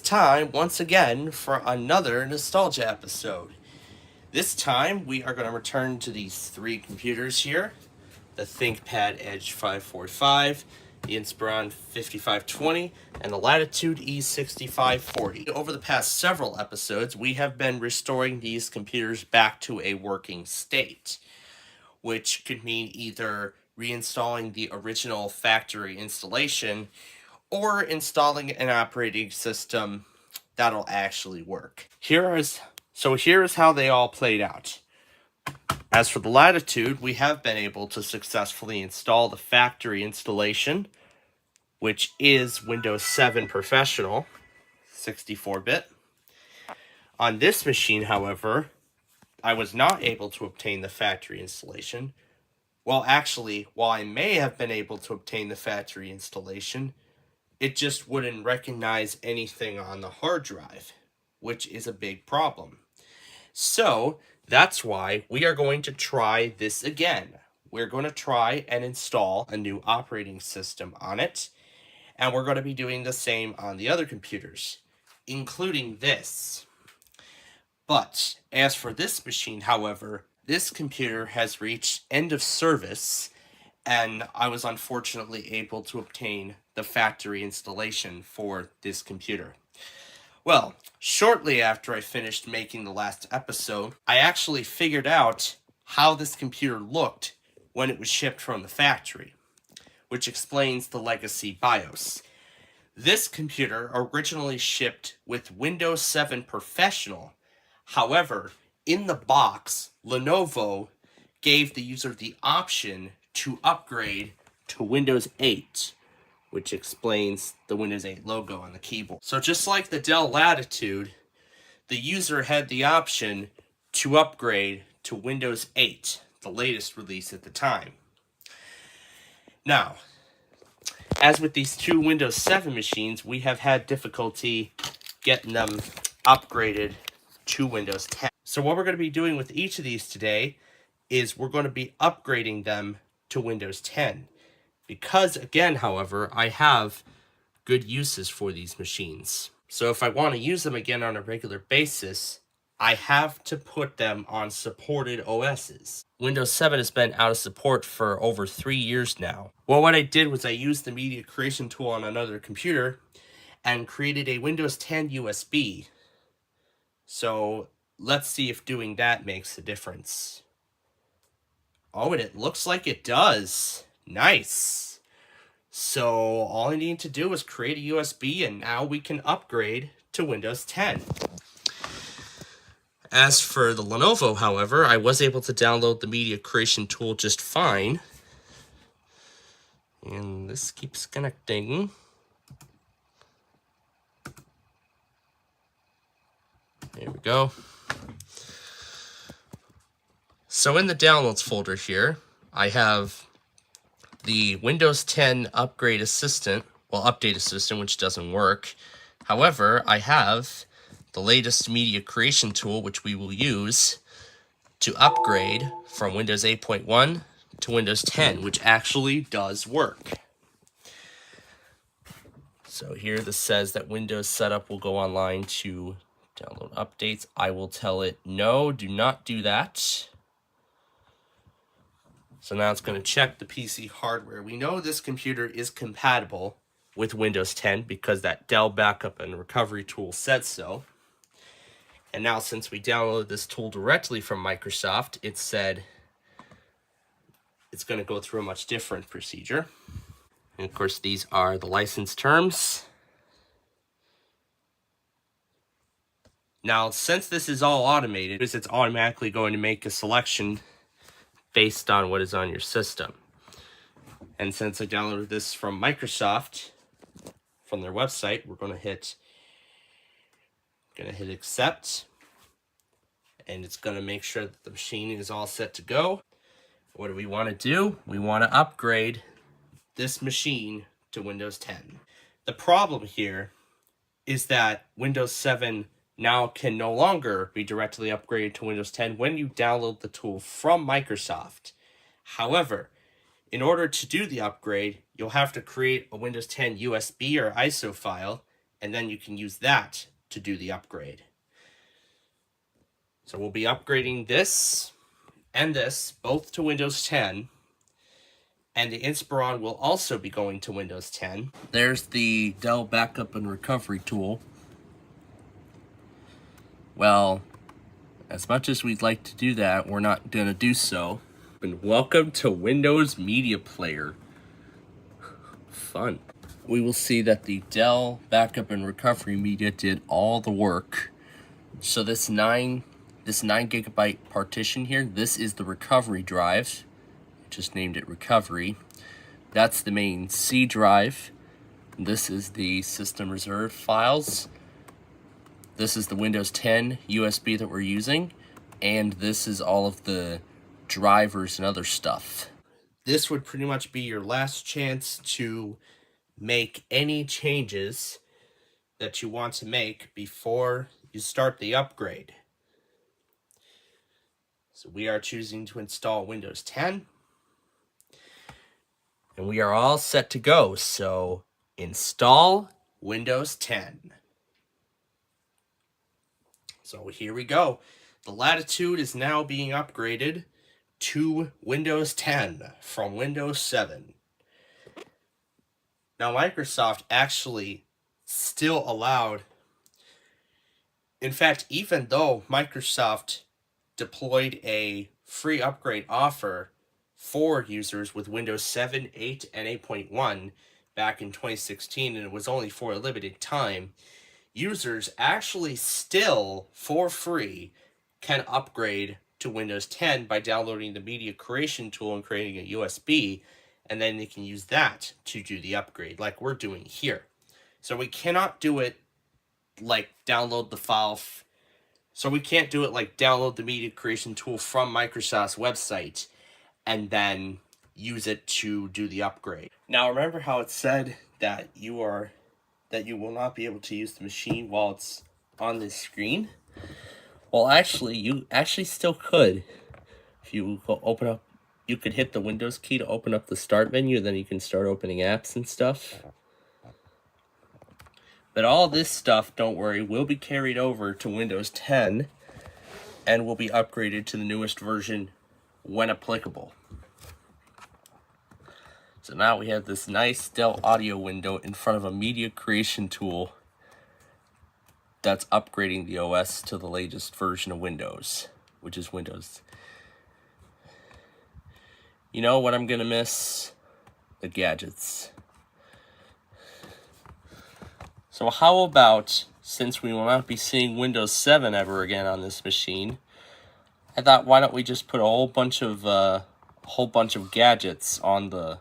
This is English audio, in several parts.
time once again for another nostalgia episode. This time we are going to return to these three computers here: the ThinkPad Edge 545, the Inspiron 5520, and the Latitude E6540. Over the past several episodes, we have been restoring these computers back to a working state, which could mean either reinstalling the original factory installation or installing an operating system that'll actually work. Here is how they all played out. As for the Latitude, we have been able to successfully install the factory installation, which is Windows 7 Professional, 64-bit. On this machine, however, I was not able to obtain the factory installation. Well, actually, while I may have been able to obtain the factory installation, it just wouldn't recognize anything on the hard drive, which is a big problem. So that's why we are going to try this again. We're going to try and install a new operating system on it, and we're going to be doing the same on the other computers, including this. But as for this machine, however, this computer has reached end of service, and I was unfortunately able to obtain the factory installation for this computer. Well, shortly after I finished making the last episode, I actually figured out how this computer looked when it was shipped from the factory, which explains the legacy BIOS. This computer originally shipped with Windows 7 Professional. However, in the box, Lenovo gave the user the option to upgrade to Windows 8, which explains the Windows 8 logo on the keyboard. So just like the Dell Latitude, the user had the option to upgrade to Windows 8, the latest release at the time. Now, as with these two Windows 7 machines, we have had difficulty getting them upgraded to Windows 10. So what we're going to be doing with each of these today is we're going to be upgrading them to Windows 10. Because, again, however, I have good uses for these machines. So if I want to use them again on a regular basis, I have to put them on supported OSs. Windows 7 has been out of support for over 3 years now. Well, what I did was I used the media creation tool on another computer and created a Windows 10 USB. So let's see if doing that makes a difference. Oh, and it looks like it does. Nice. So all I need to do is create a USB, and now we can upgrade to Windows 10. As for the Lenovo, however, I was able to download the media creation tool just fine. And this keeps connecting. There we go. So in the downloads folder here, I have the Windows 10 upgrade assistant, update assistant, which doesn't work. However, I have the latest media creation tool, which we will use to upgrade from Windows 8.1 to Windows 10, which actually does work. So here this says that Windows setup will go online to download updates. I will tell it, no, do not do that. So now it's going to check the PC hardware. We know this computer is compatible with Windows 10 because that Dell backup and recovery tool said so. And now since we downloaded this tool directly from Microsoft, it said it's going to go through a much different procedure. And of course, these are the license terms. Now, since this is all automated, it's automatically going to make a selection based on what is on your system. And since I downloaded this from Microsoft, from their website, we're going to hit accept, and it's going to make sure that the machine is all set to go. What do we want to do? We want to upgrade this machine to Windows 10. The problem here is that Windows 7 now can no longer be directly upgraded to Windows 10 when you download the tool from Microsoft. However, in order to do the upgrade, you'll have to create a Windows 10 USB or ISO file and then you can use that to do the upgrade. So we'll be upgrading this and this both to Windows 10, and the Inspiron will also be going to Windows 10. There's the Dell Backup and Recovery tool. Well, as much as we'd like to do that, we're not going to do so. And welcome to Windows Media Player. Fun. We will see that the Dell Backup and Recovery Media did all the work. So this 9 gigabyte partition here, this is the recovery drive. Just named it recovery. That's the main C drive. This is the system reserve files. This is the Windows 10 USB that we're using. And this is all of the drivers and other stuff. This would pretty much be your last chance to make any changes that you want to make before you start the upgrade. So we are choosing to install Windows 10. And we are all set to go. So install Windows 10. So here we go. The Latitude is now being upgraded to Windows 10 from Windows 7. Now Microsoft actually still allowed, in fact, even though Microsoft deployed a free upgrade offer for users with Windows 7, 8, and 8.1 back in 2016, and it was only for a limited time, users actually still, for free, can upgrade to Windows 10 by downloading the media creation tool and creating a USB, and then they can use that to do the upgrade, like we're doing here. So we cannot do it like download the file. So we can't do it like download the media creation tool from Microsoft's website and then use it to do the upgrade. Now remember how it said that you will not be able to use the machine while it's on this screen? Well, actually, you actually still could. If you go open up, you could hit the Windows key to open up the start menu, then you can start opening apps and stuff. But all this stuff, don't worry, will be carried over to Windows 10 and will be upgraded to the newest version when applicable. So now we have this nice Dell audio window in front of a media creation tool that's upgrading the OS to the latest version of Windows, which is Windows. You know what I'm gonna miss? The gadgets. So how about, since we will not be seeing Windows 7 ever again on this machine, I thought, why don't we just put a whole bunch of gadgets on the...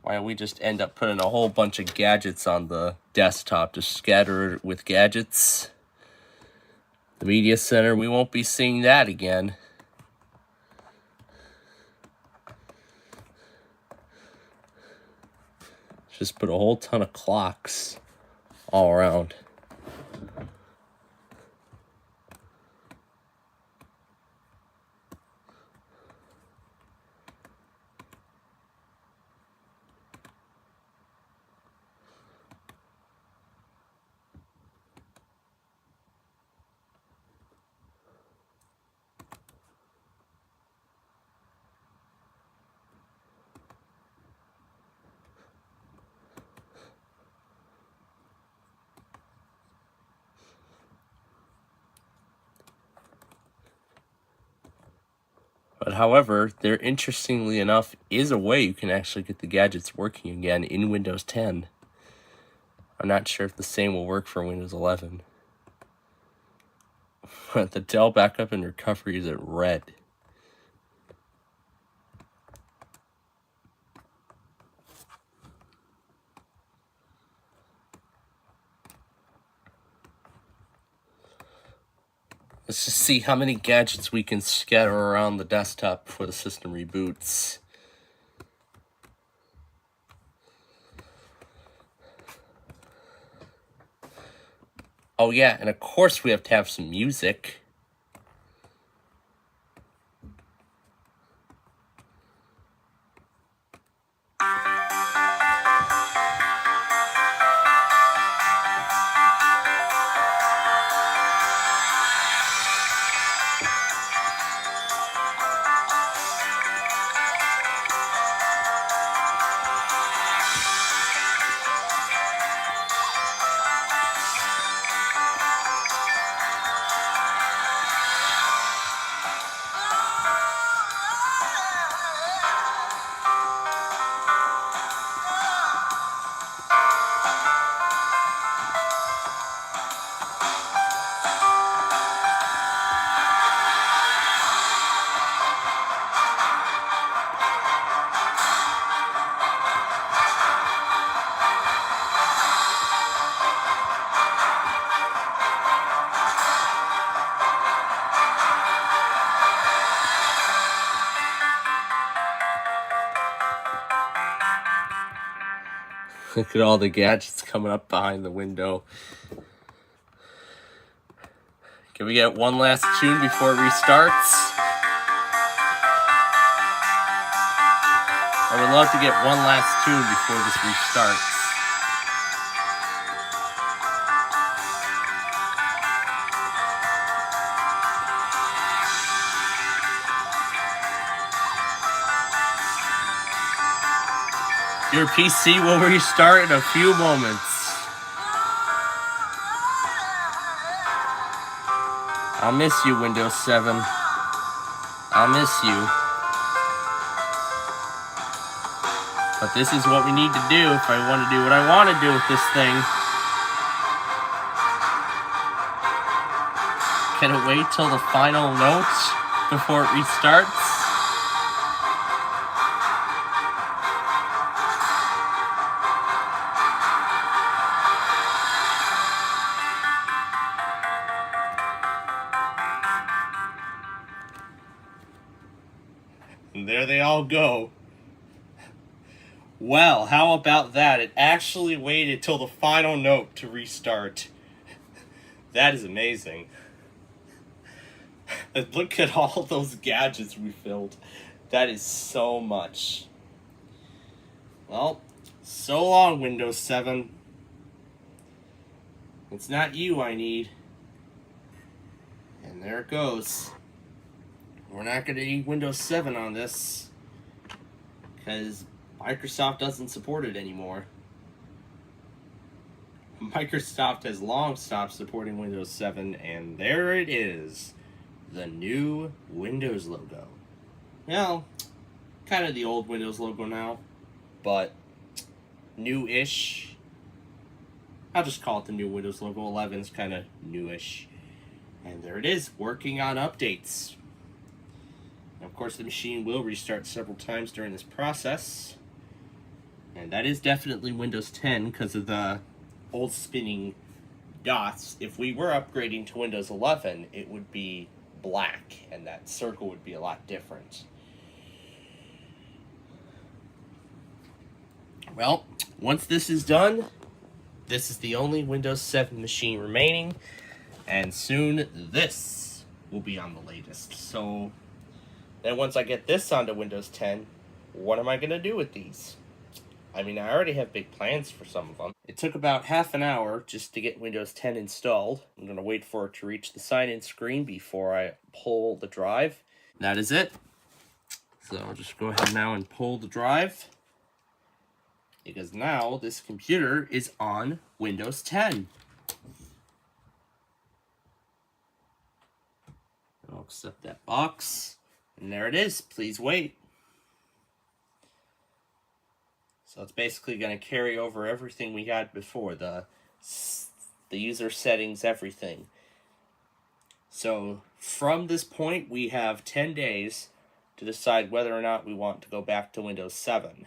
Why don't we just end up putting a whole bunch of gadgets on the desktop, just scattered with gadgets? The media center, we won't be seeing that again. Just put a whole ton of clocks all around. But however, there, interestingly enough, is a way you can actually get the gadgets working again in Windows 10. I'm not sure if the same will work for Windows 11. But the Dell Backup and Recovery is at red. Let's just see how many gadgets we can scatter around the desktop before the system reboots. Oh yeah, and of course we have to have some music. Look at all the gadgets coming up behind the window. Can we get one last tune before it restarts? I would love to get one last tune before this restarts. Your PC will restart in a few moments. I'll miss you, Windows 7. I'll miss you. But this is what we need to do if I want to do what I want to do with this thing. Can it wait till the final note before it restarts? And there they all go. Well, how about that? It actually waited till the final note to restart. That is amazing. Look at all those gadgets we filled. That is so much. Well, so long, Windows 7. It's not you I need. And there it goes. We're not going to need Windows 7 on this, because Microsoft doesn't support it anymore. Microsoft has long stopped supporting Windows 7, and there it is. The new Windows logo. Well, kind of the old Windows logo now, but new-ish. I'll just call it the new Windows logo. 11 is kind of newish. And there it is, working on updates. Of course, the machine will restart several times during this process. And that is definitely Windows 10 because of the old spinning dots. If we were upgrading to Windows 11, it would be black, and that circle would be a lot different. Well, once this is done, this is the only Windows 7 machine remaining, and soon this will be on the latest. So then once I get this onto Windows 10, what am I going to do with these? I mean, I already have big plans for some of them. It took about half an hour just to get Windows 10 installed. I'm going to wait for it to reach the sign-in screen before I pull the drive. That is it. So I'll just go ahead now and pull the drive, because now this computer is on Windows 10. I'll accept that box. And there it is. Please wait. So it's basically going to carry over everything we had before, the user settings, everything. So from this point, we have 10 days to decide whether or not we want to go back to Windows 7.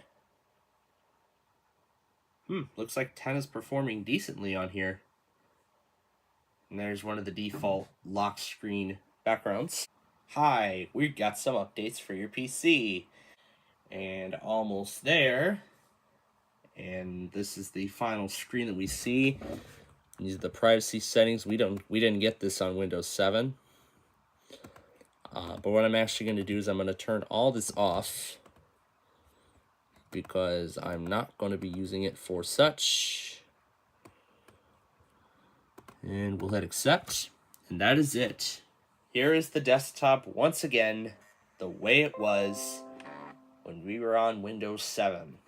Looks like 10 is performing decently on here. And there's one of the default lock screen backgrounds. Hi, we got some updates for your PC. And almost there. And this is the final screen that we see. These are the privacy settings. We didn't get this on Windows 7. But what I'm actually going to do is I'm going to turn all this off, because I'm not going to be using it for such. And we'll hit accept. And that is it. Here is the desktop once again, the way it was when we were on Windows 7.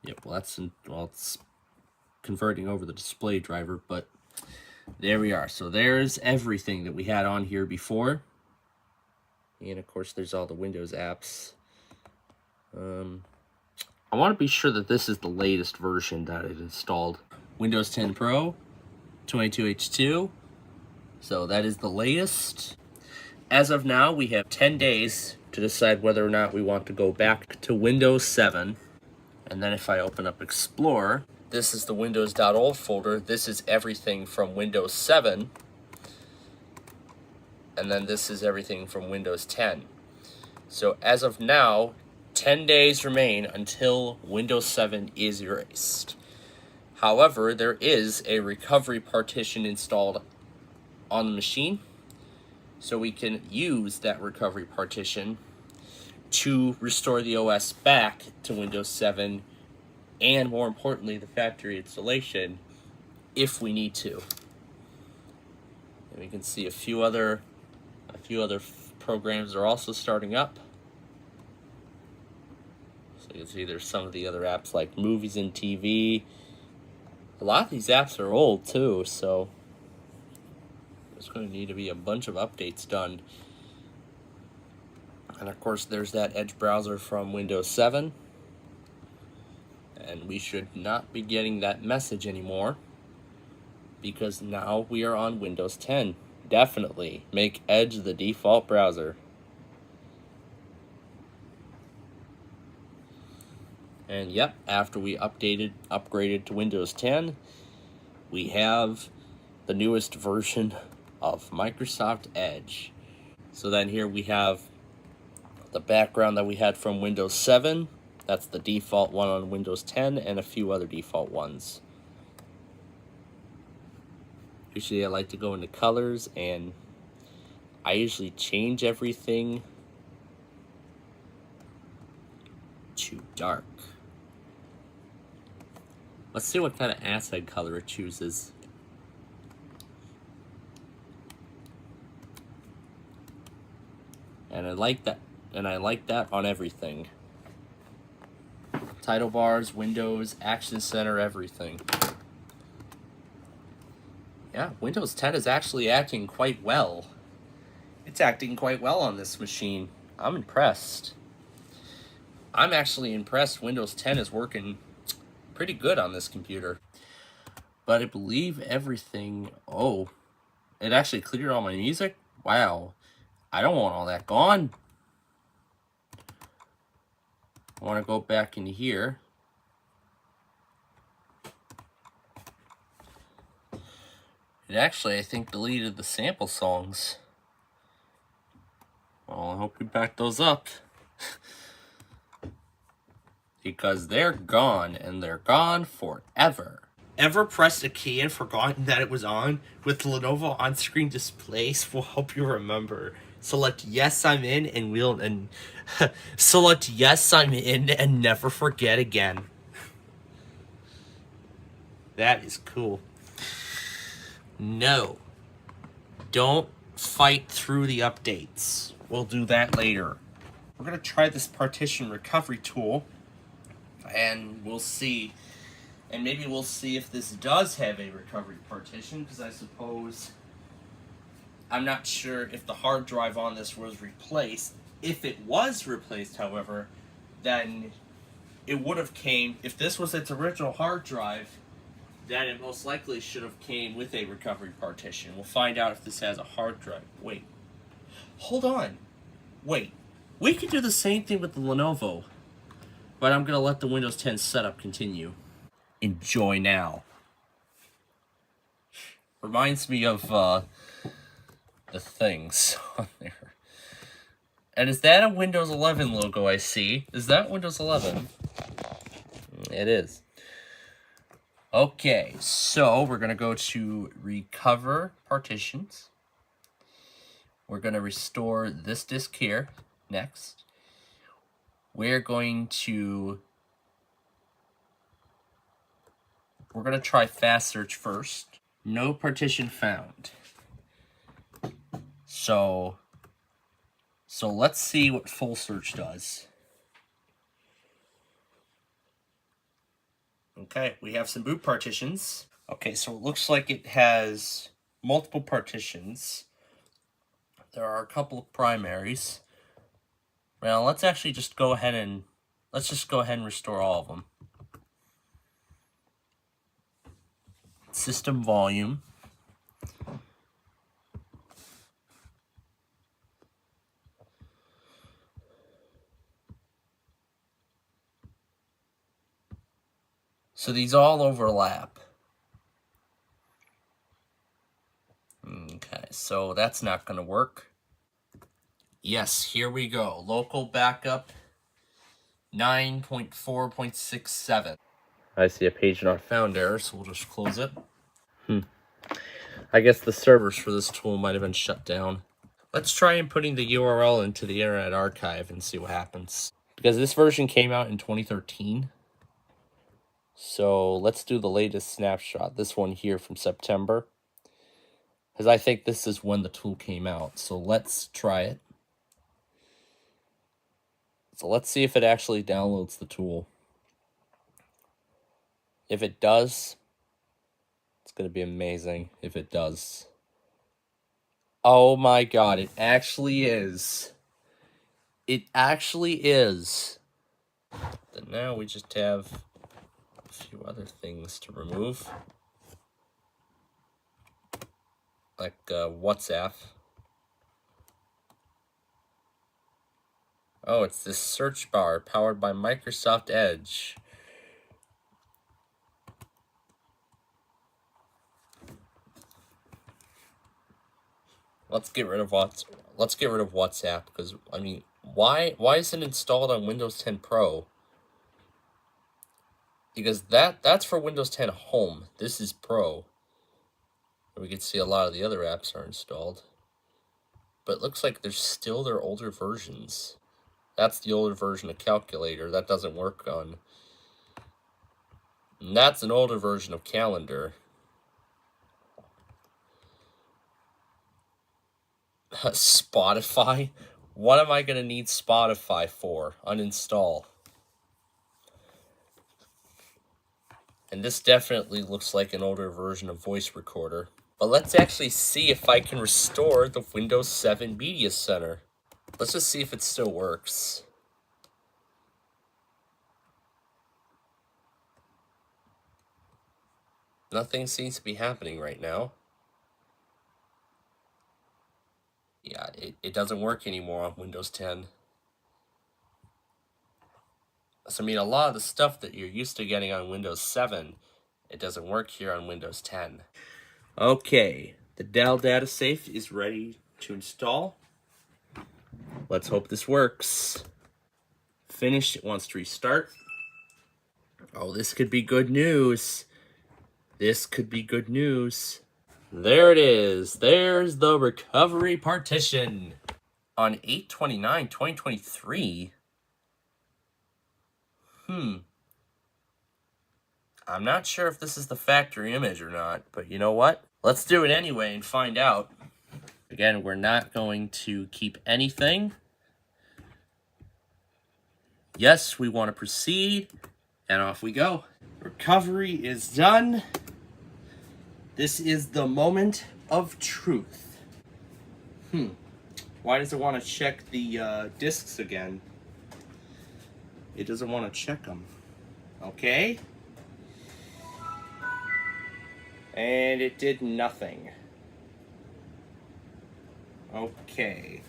Yep, well, it's converting over the display driver, but there we are. So there's everything that we had on here before. And, of course, there's all the Windows apps. I want to be sure that this is the latest version that I've installed. Windows 10 Pro, 22H2. So that is the latest. As of now, we have 10 days to decide whether or not we want to go back to Windows 7. And then if I open up Explorer, this is the Windows.old folder. This is everything from Windows 7. And then this is everything from Windows 10. So as of now, 10 days remain until Windows 7 is erased. However, there is a recovery partition installed on the machine, so we can use that recovery partition to restore the OS back to Windows 7, and more importantly, the factory installation, if we need to. And we can see a few other programs are also starting up. So you can see there's some of the other apps like movies and TV. A lot of these apps are old too, so there's going to need to be a bunch of updates done. And of course there's that Edge browser from Windows 7. And we should not be getting that message anymore, because now we are on Windows 10. Definitely make Edge the default browser. And yep, after we upgraded to Windows 10, we have the newest version of Microsoft Edge. So then here we have the background that we had from Windows 7. That's the default one on Windows 10, and a few other default ones. Usually I like to go into colors, and I usually change everything to dark. Let's see what kind of accent color it chooses. And I like that on everything. Title bars, windows, action center, everything. Yeah, Windows 10 is actually acting quite well. It's acting quite well on this machine. I'm impressed. I'm actually impressed. Windows 10 is working pretty good on this computer. But I believe everything... Oh, it actually cleared all my music? Wow. I don't want all that gone. I want to go back in here. It actually, I think, deleted the sample songs. Well, I hope we back those up. Because they're gone, and they're gone forever. Ever pressed a key and forgotten that it was on? With Lenovo on-screen displays will help you remember. Select yes, I'm in, and select yes, I'm in, and never forget again. That is cool. No. Don't fight through the updates. We'll do that later. We're going to try this partition recovery tool, and we'll see. And maybe we'll see if this does have a recovery partition, because I suppose... I'm not sure if the hard drive on this was replaced. If it was replaced, however, then it would have came... If this was its original hard drive, then it most likely should have came with a recovery partition. We'll find out if this has a hard drive. Wait. Hold on. Wait. We could do the same thing with the Lenovo, but I'm going to let the Windows 10 setup continue. Enjoy now. Reminds me of the things on there. And is that a Windows 11 logo I see? Is that Windows 11? It is. Okay, so we're going to go to Recover Partitions. We're going to restore this disk here next. We're going to try Fast Search first. No partition found. So let's see what Full Search does. Okay, we have some boot partitions. Okay, so it looks like it has multiple partitions. There are a couple of primaries. Well, let's actually just go ahead and restore all of them. System volume. So these all overlap. Okay, so that's not going to work. Yes, here we go. Local backup 9.4.67. I see a page not found error, so we'll just close it. I guess the servers for this tool might have been shut down. Let's try inputting the URL into the Internet Archive and see what happens. Because this version came out in 2013. So let's do the latest snapshot. This one here from September. Because I think this is when the tool came out. So let's try it. So let's see if it actually downloads the tool. If it does, it's going to be amazing if it does. Oh my god, it actually is. It actually is. Then now we just have a few other things to remove. Like WhatsApp. Oh, it's this search bar powered by Microsoft Edge. Let's get rid of WhatsApp, because I mean, why is it installed on Windows 10 Pro? Because that's for Windows 10 Home. This is Pro. We can see a lot of the other apps are installed. But it looks like there's still their older versions. That's the older version of Calculator. That doesn't work on. And that's an older version of Calendar. Spotify? What am I going to need Spotify for? Uninstall. And this definitely looks like an older version of Voice Recorder. But let's actually see if I can restore the Windows 7 Media Center. Let's just see if it still works. Nothing seems to be happening right now. Yeah, it doesn't work anymore on Windows 10. So, I mean, a lot of the stuff that you're used to getting on Windows 7, it doesn't work here on Windows 10. Okay, the Dell Data Safe is ready to install. Let's hope this works. Finished, it wants to restart. Oh, this could be good news. This could be good news. There it is. There's the recovery partition. On 8/29/2023. I'm not sure if this is the factory image or not, but you know what? Let's do it anyway and find out. Again, we're not going to keep anything. Yes, we want to proceed, and off we go. Recovery is done. This is the moment of truth. Why does it want to check the discs again? It doesn't want to check them. Okay. And it did nothing. Okay.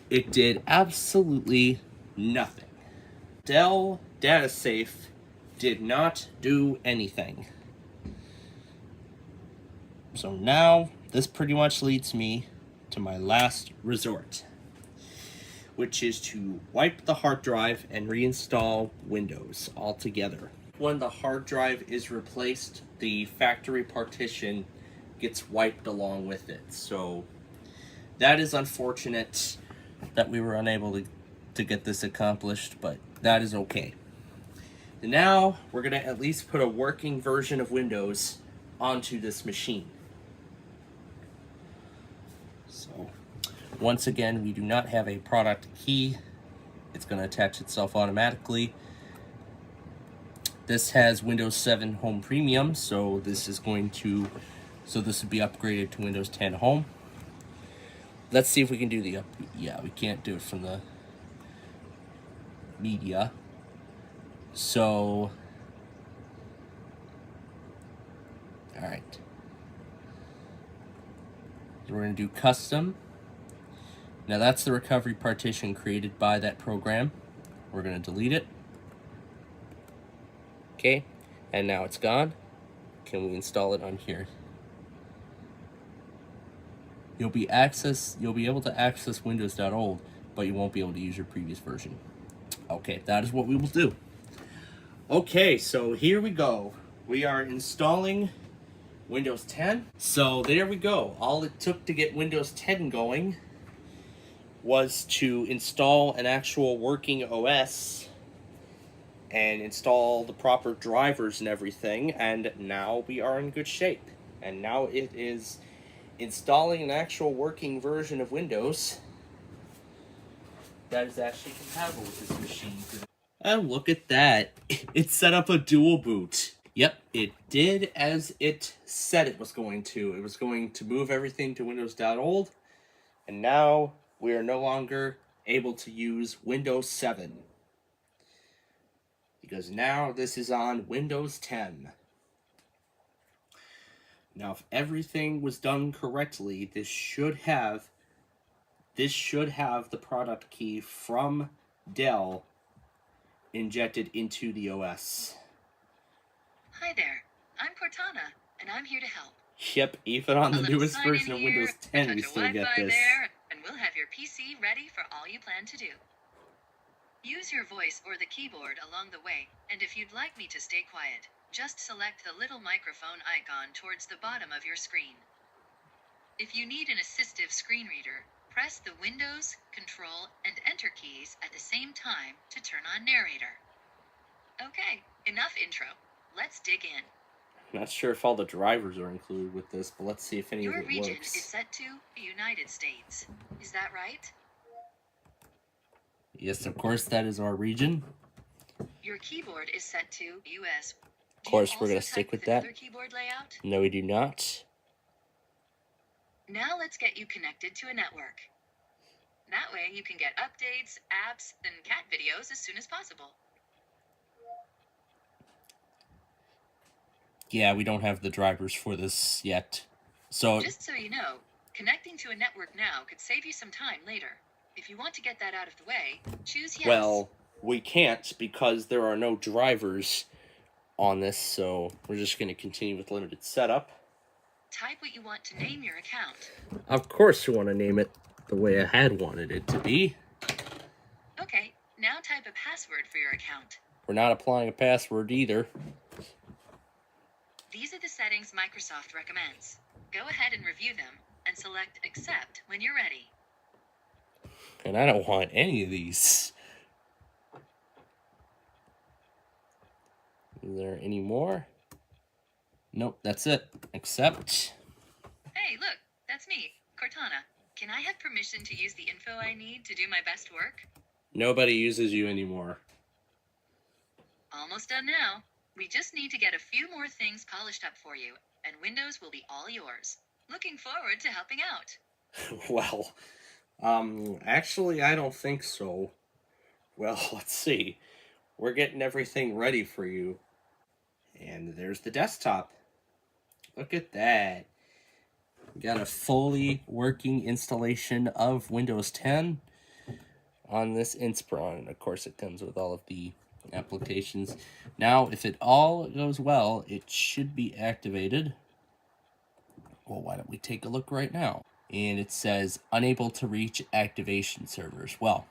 It did absolutely nothing. Dell Data Safe did not do anything. So now, this pretty much leads me to my last resort, which is to wipe the hard drive and reinstall Windows altogether. When the hard drive is replaced, the factory partition gets wiped along with it. So that is unfortunate that we were unable to get this accomplished, but that is okay. And now we're going to at least put a working version of Windows onto this machine. So once again, we do not have a product key. It's going to attach itself automatically. This has Windows 7 Home Premium, so this would be upgraded to Windows 10 Home. Let's see if we can do yeah, we can't do it from the media. So, all right. We're going to do custom. Now that's the recovery partition created by that program. We're going to delete it. Okay, and now it's gone. Can we install it on here? You'll be able to access Windows.old, but you won't be able to use your previous version. Okay, that is what we will do. Okay, so here we go. We are installing Windows 10. So there we go. All it took to get Windows 10 going was to install an actual working OS and install the proper drivers and everything, and now we are in good shape. And now it is installing an actual working version of Windows that is actually compatible with this machine. And look at that. It set up a dual boot. Yep, it did as it said it was going to. It was going to move everything to Windows.old, and now we are no longer able to use Windows 7. Because now this is on Windows 10. Now, if everything was done correctly, this should have the product key from Dell injected into the OS. Hi there, I'm Cortana, and I'm here to help. Yep, even on the newest version of Windows 10, we still get this. There, and we'll have your PC ready for all you plan to do. Use your voice or the keyboard along the way, and if you'd like me to stay quiet, just select the little microphone icon towards the bottom of your screen. If you need an assistive screen reader, press the Windows, Control, and Enter keys at the same time to turn on Narrator. Okay, enough intro. Let's dig in. I'm not sure if all the drivers are included with this, but let's see if any of it works. Your region is set to the United States. Is that right? Yes, of course, that is our region. Your keyboard is set to US. Of course, we're going to stick with that. Keyboard layout? No, we do not. Now let's get you connected to a network. That way you can get updates, apps, and cat videos as soon as possible. Yeah, we don't have the drivers for this yet. So just so you know, connecting to a network now could save you some time later. If you want to get that out of the way, choose yes. Well, we can't because there are no drivers on this, so we're just going to continue with limited setup. Type what you want to name your account. Of course you want to name it the way I had wanted it to be. Okay, now type a password for your account. We're not applying a password either. These are the settings Microsoft recommends. Go ahead and review them, and select Accept when you're ready. And I don't want any of these. Is there any more? Nope, that's it. Accept. Hey, look, that's me, Cortana. Can I have permission to use the info I need to do my best work? Nobody uses you anymore. Almost done now. We just need to get a few more things polished up for you, and Windows will be all yours. Looking forward to helping out. Well, actually, I don't think so. Well, let's see. We're getting everything ready for you. And there's the desktop. Look at that. We got a fully working installation of Windows 10 on this Inspiron. Of course, it comes with all of the applications. Now, if it all goes well, it should be activated. Well, why don't we take a look right now? And it says, unable to reach activation servers. Well,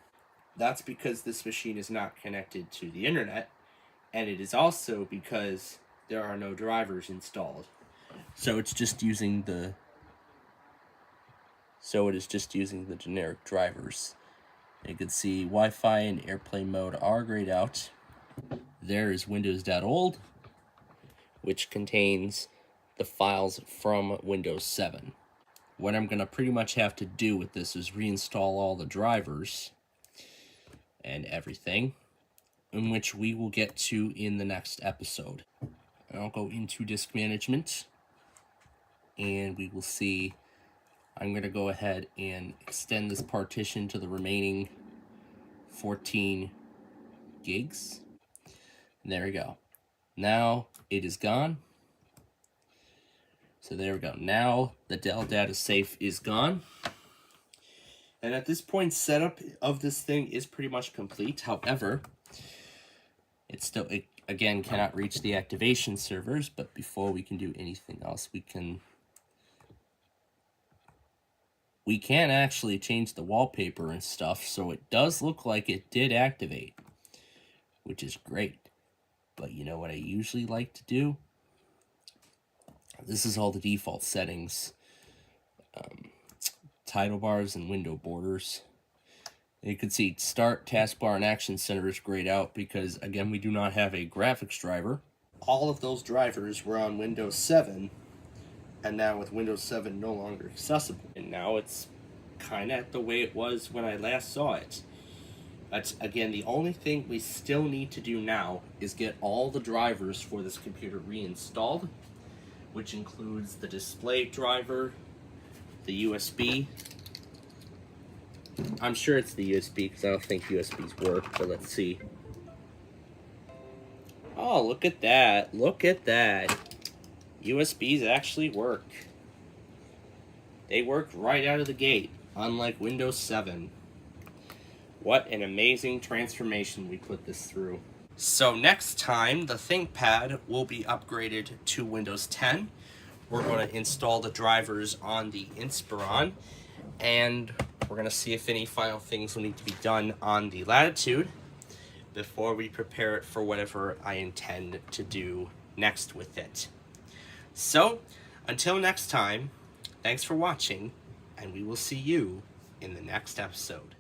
that's because this machine is not connected to the internet, and it is also because there are no drivers installed. So it's just using the generic drivers. You can see Wi-Fi and airplane mode are grayed out. There is Windows.old, which contains the files from Windows 7. What I'm going to pretty much have to do with this is reinstall all the drivers and everything, in which we will get to in the next episode. And I'll go into disk management, and we will see. I'm going to go ahead and extend this partition to the remaining 14 gigs. And there we go. Now it is gone. So there we go. Now the Dell data safe is gone. And at this point, setup of this thing is pretty much complete. However, it again cannot reach the activation servers. But before we can do anything else, we can actually change the wallpaper and stuff. So it does look like it did activate. which is great. But you know what I usually like to do? This is all the default settings. Title bars and window borders. You can see Start, Taskbar, and Action Center is grayed out because, again, we do not have a graphics driver. All of those drivers were on Windows 7, and now with Windows 7 no longer accessible. And now it's kind of the way it was when I last saw it. But again, the only thing we still need to do now is get all the drivers for this computer reinstalled, which includes the display driver, the USB. I'm sure it's the USB because I don't think USBs work, but let's see. Oh, look at that. Look at that. USBs actually work. They work right out of the gate, unlike Windows 7. What an amazing transformation we put this through. So next time, the ThinkPad will be upgraded to Windows 10. We're going to install the drivers on the Inspiron, and we're going to see if any final things will need to be done on the Latitude before we prepare it for whatever I intend to do next with it. So, until next time, thanks for watching, and we will see you in the next episode.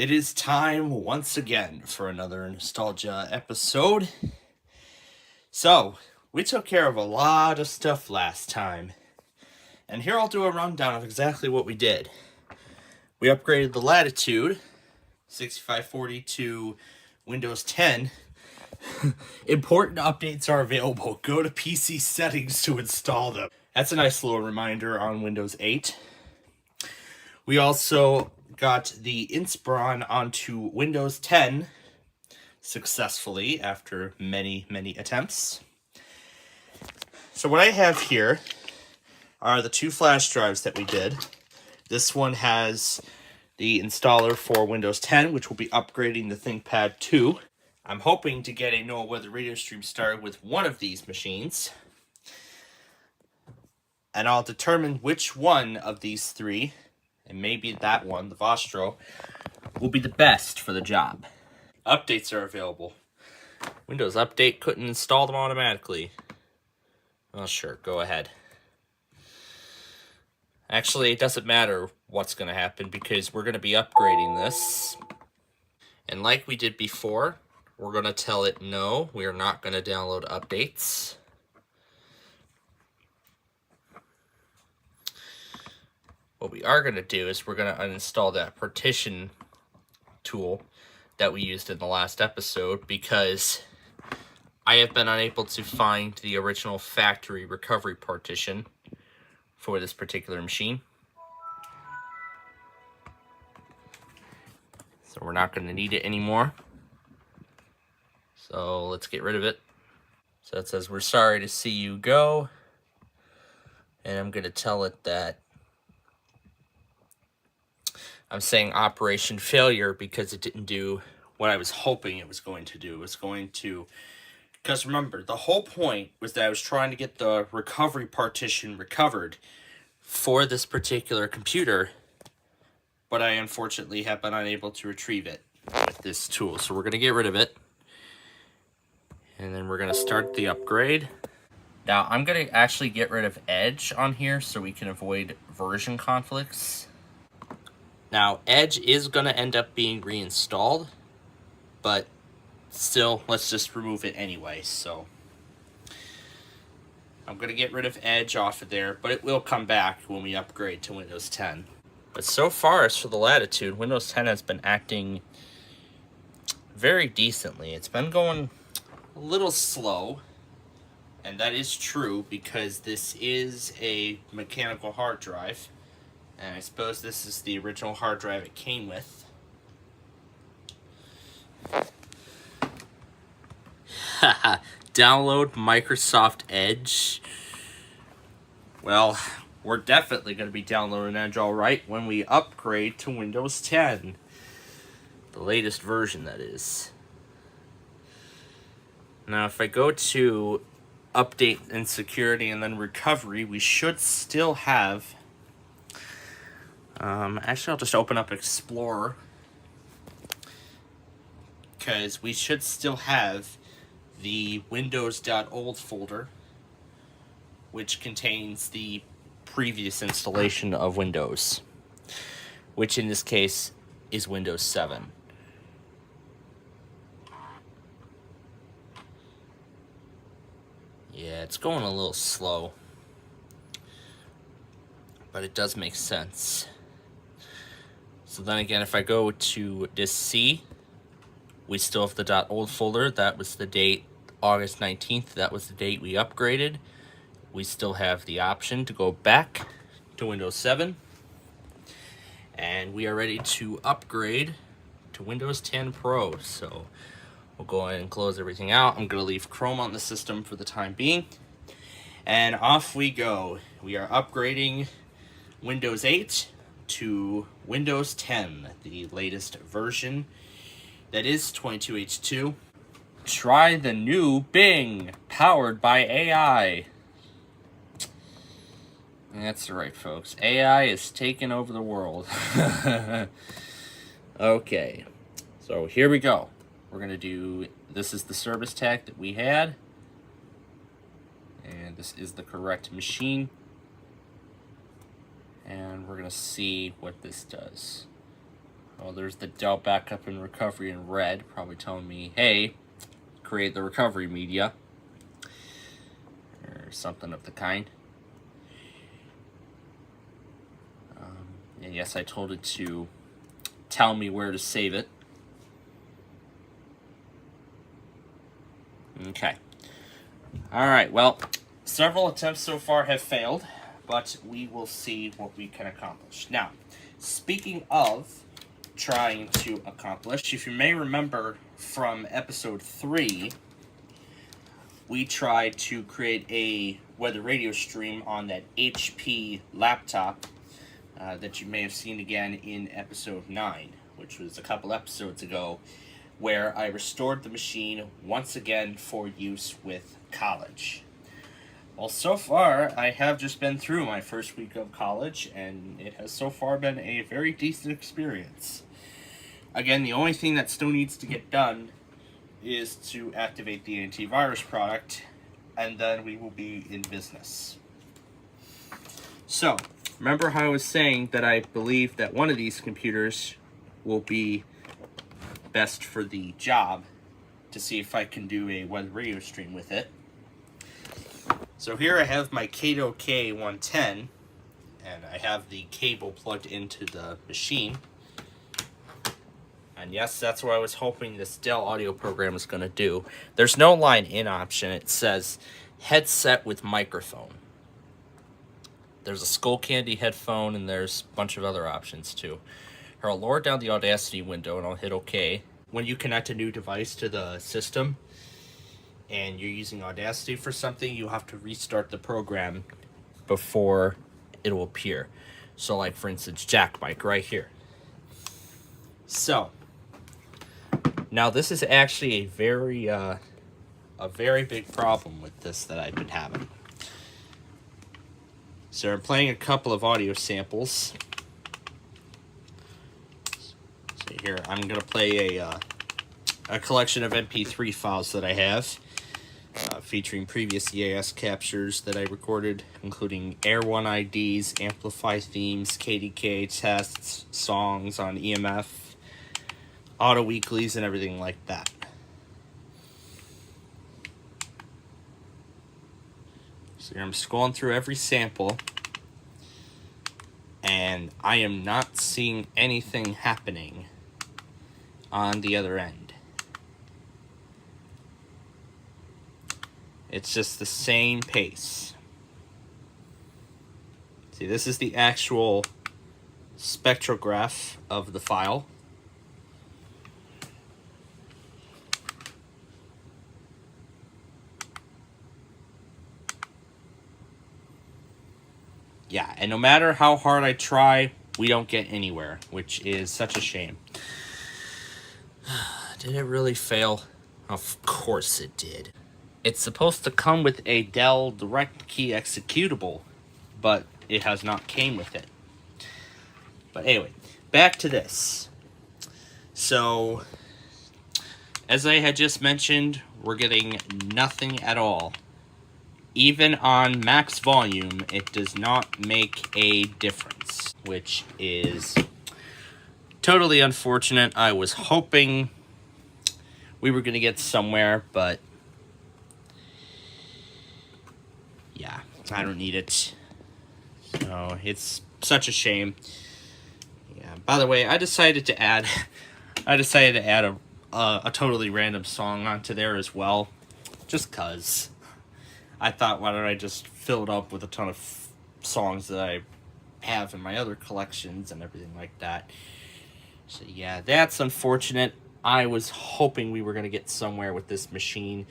It is time once again for another nostalgia episode. So, we took care of a lot of stuff last time. And here I'll do a rundown of exactly what we did. We upgraded the Latitude 6540 to Windows 10. Important updates are available. Go to PC settings to install them. That's a nice little reminder on Windows 8. We also got the Inspiron onto Windows 10 successfully after many, many attempts. So what I have here are the two flash drives that we did. This one has the installer for Windows 10, which will be upgrading the ThinkPad 2. I'm hoping to get a NOAA Weather radio stream started with one of these machines. And I'll determine which one of these three, and maybe that one, the Vostro, will be the best for the job. Updates are available. Windows Update couldn't install them automatically. Well, sure, go ahead. Actually, it doesn't matter what's going to happen because we're going to be upgrading this. And like we did before, we're going to tell it no, we are not going to download updates. What we are going to do is we're going to uninstall that partition tool that we used in the last episode because I have been unable to find the original factory recovery partition for this particular machine. So we're not going to need it anymore. So let's get rid of it. So it says, we're sorry to see you go. And I'm going to tell it that I'm saying operation failure because it didn't do what I was hoping it was going to do. It was going to, because remember, the whole point was that I was trying to get the recovery partition recovered for this particular computer, but I unfortunately have been unable to retrieve it with this tool. So we're going to get rid of it. And then we're going to start the upgrade. Now, I'm going to actually get rid of Edge on here so we can avoid version conflicts. Now, Edge is going to end up being reinstalled, but still, let's just remove it anyway. So I'm going to get rid of Edge off of there, but it will come back when we upgrade to Windows 10. But so far, as for the Latitude, Windows 10 has been acting very decently. It's been going a little slow, and that is true because this is a mechanical hard drive, and I suppose this is the original hard drive it came with. Download Microsoft Edge. Well, we're definitely going to be downloading Edge all right when we upgrade to Windows 10. The latest version, that is. Now, if I go to update and security and then recovery, we should still have... actually, I'll just open up Explorer, because we should still have the windows.old folder, which contains the previous installation of Windows, which in this case is Windows 7. Yeah, it's going a little slow, but it does make sense. So then again, if I go to disk C, we still have the .old folder. That was the date, August 19th. That was the date we upgraded. We still have the option to go back to Windows 7. And we are ready to upgrade to Windows 10 Pro. So we'll go ahead and close everything out. I'm going to leave Chrome on the system for the time being. And off we go. We are upgrading Windows 8 to Windows 10, the latest version. That is 22H2. Try the new Bing, powered by AI. That's right, folks. AI is taking over the world. Okay, so here we go. We're going to do, this is the service tag that we had. And this is the correct machine. And we're going to see what this does. Oh, there's the Dell backup and recovery in red, probably telling me, hey, create the recovery media. Or something of the kind. And yes, I told it to tell me where to save it. Okay. Alright, well, several attempts so far have failed, but we will see what we can accomplish. Now, speaking of trying to accomplish, if you may remember from episode 3, we tried to create a weather radio stream on that HP laptop that you may have seen again in episode 9, which was a couple episodes ago, where I restored the machine once again for use with college. Well, so far, I have just been through my first week of college, and it has so far been a very decent experience. Again, the only thing that still needs to get done is to activate the antivirus product, and then we will be in business. So, remember how I was saying that I believe that one of these computers will be best for the job, to see if I can do a web radio stream with it. So here I have my Kato K110, and I have the cable plugged into the machine. And yes, that's what I was hoping this Dell audio program is going to do. There's no line in option. It says headset with microphone. There's a Skullcandy headphone, and there's a bunch of other options too. I'll lower down the Audacity window, and I'll hit OK. When you connect a new device to the system, and you're using Audacity for something, you have to restart the program before it'll appear. So like for instance, Jack Mic right here. So now this is actually a very big problem with this that I've been having. So I'm playing a couple of audio samples. So here I'm gonna play a collection of MP3 files that I have, featuring previous EAS captures that I recorded, including Air 1 IDs, Amplify themes, KDK tests, songs on EMF, auto weeklies, and everything like that. So here I'm scrolling through every sample, and I am not seeing anything happening on the other end. It's just the same pace. See, this is the actual spectrograph of the file. Yeah, and no matter how hard I try, we don't get anywhere, which is such a shame. Did it really fail? Of course it did. It's supposed to come with a Dell Direct Key executable, but it has not came with it. But anyway, back to this. So, as I had just mentioned, we're getting nothing at all. Even on max volume, it does not make a difference, which is totally unfortunate. I was hoping we were going to get somewhere, but yeah, I don't need it. So it's such a shame. Yeah. By the way, I decided to add a totally random song onto there as well, just cause. I thought, why don't I just fill it up with a ton of songs that I have in my other collections and everything like that. So yeah, that's unfortunate. I was hoping we were going to get somewhere with this machine,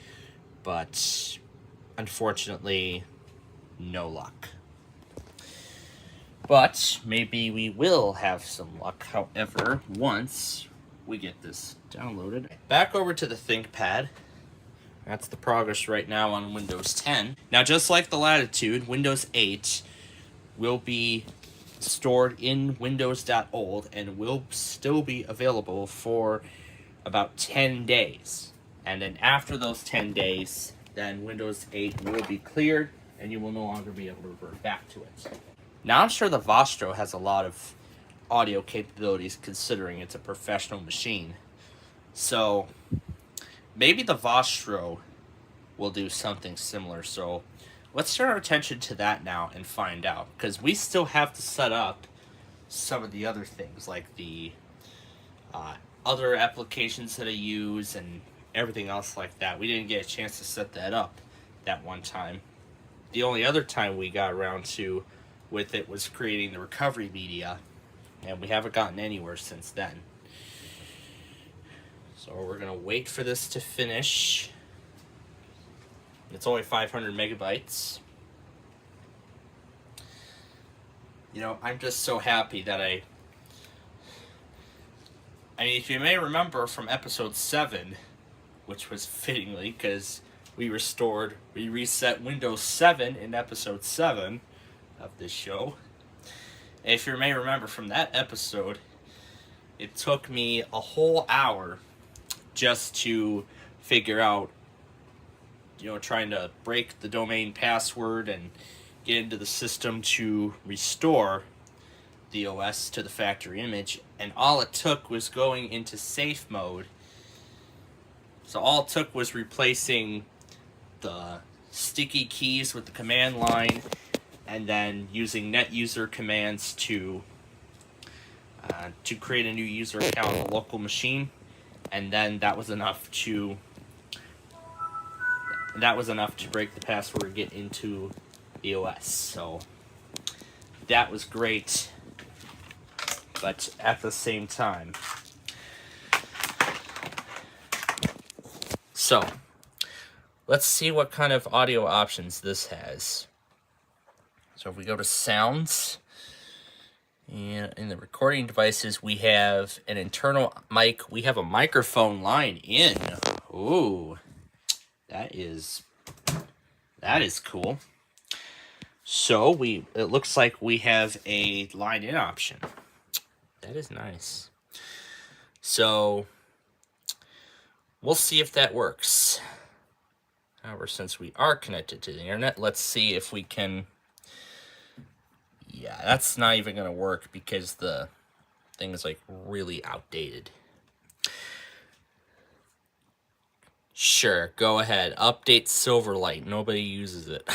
but unfortunately, no luck. But maybe we will have some luck, however, once we get this downloaded. Back over to the ThinkPad. That's the progress right now on Windows 10. Now, just like the Latitude, Windows 8 will be stored in Windows.old and will still be available for about 10 days. And then after those 10 days, then Windows 8 will be cleared and you will no longer be able to revert back to it. Now, I'm sure the Vostro has a lot of audio capabilities considering it's a professional machine. So maybe the Vostro will do something similar. So let's turn our attention to that now and find out. Because we still have to set up some of the other things, like the other applications that I use and everything else like that. We didn't get a chance to set that up that one time. The only other time we got around to with it was creating the recovery media. And we haven't gotten anywhere since then. So we're going to wait for this to finish. It's only 500 megabytes. You know, I'm just so happy that I mean, if you may remember from episode 7, which was fittingly because we reset Windows 7 in episode 7 of this show. And if you may remember from that episode, it took me a whole hour just to figure out, you know, trying to break the domain password and get into the system to restore the OS to the factory image. And all it took was going into safe mode. So all it took was replacing the sticky keys with the command line and then using net user commands to create a new user account on the local machine. And then that was enough to break the password and get into the OS. So that was great, but at the same time. So Let's see what kind of audio options this has. So if we go to sounds, and in the recording devices, we have an internal mic. We have a microphone line in. Ooh, that is cool. So it looks like we have a line in option. That is nice. So we'll see if that works. However, since we are connected to the internet, let's see if we can. Yeah, that's not even going to work because the thing is like really outdated. Sure, go ahead. Update Silverlight. Nobody uses it.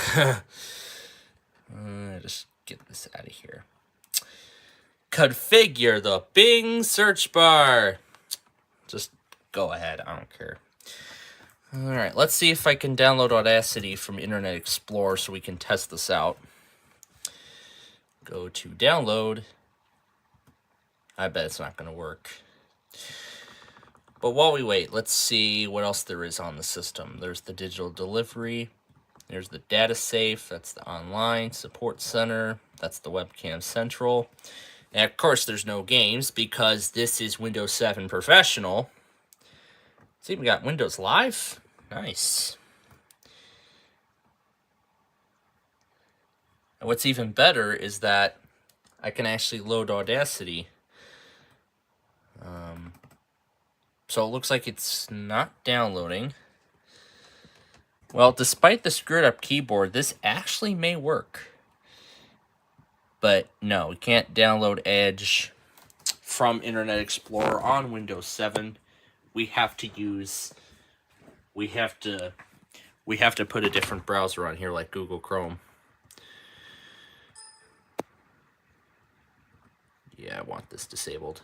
Just get this out of here. Configure the Bing search bar. Just go ahead. I don't care. All right, let's see if I can download Audacity from Internet Explorer so we can test this out. Go to download. I bet it's not going to work. But while we wait, let's see what else there is on the system. There's the digital delivery. There's the data safe. That's the online support center. That's the webcam central. And of course, there's no games because this is Windows 7 Professional. It's even got Windows Live. Nice. And what's even better is that I can actually load Audacity. So it looks like it's not downloading. Well, despite the screwed up keyboard, this actually may work. But no, we can't download Edge from Internet Explorer on Windows 7. We have to put a different browser on here like Google Chrome. Yeah, I want this disabled.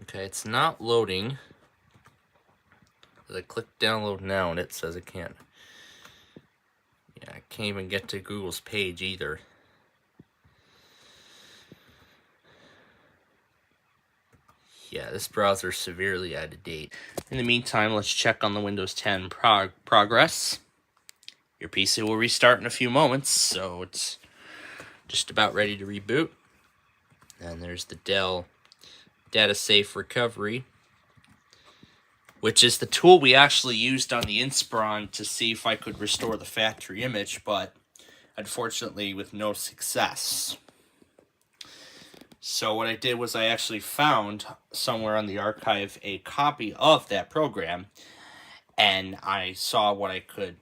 Okay, it's not loading. I click download now and it says it can't. Yeah, I can't even get to Google's page either. Yeah, this browser is severely out of date. In the meantime, let's check on the Windows 10 progress. Your PC will restart in a few moments, so it's just about ready to reboot. And there's the Dell Data Safe Recovery, which is the tool we actually used on the Inspiron to see if I could restore the factory image, but unfortunately with no success. So what I did was I actually found somewhere on the archive a copy of that program, and I saw what I could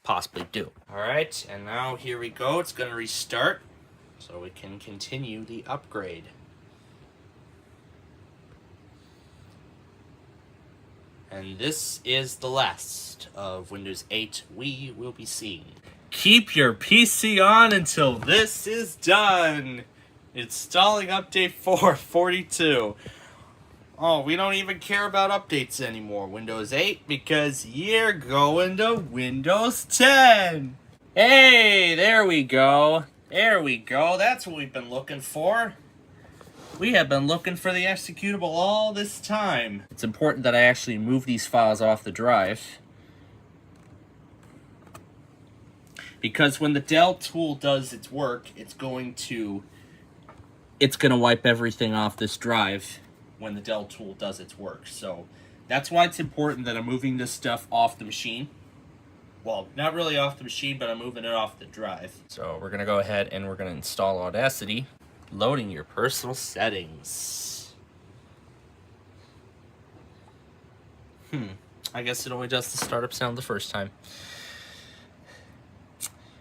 possibly do. Alright, and now here we go. It's going to restart so we can continue the upgrade. And this is the last of Windows 8 we will be seeing. Keep your PC on until this is done. Installing update 442. Oh, we don't even care about updates anymore, Windows 8, because you're going to Windows 10. Hey, there we go. There we go. That's what we've been looking for. We have been looking for the executable all this time. It's important that I actually move these files off the drive, because when the Dell tool does its work, it's going to wipe everything off this drive when the Dell tool does its work. So that's why it's important that I'm moving this stuff off the machine. Well, not really off the machine, but I'm moving it off the drive. So we're going to go ahead and we're going to install Audacity. Loading your personal settings. I guess it only does the startup sound the first time.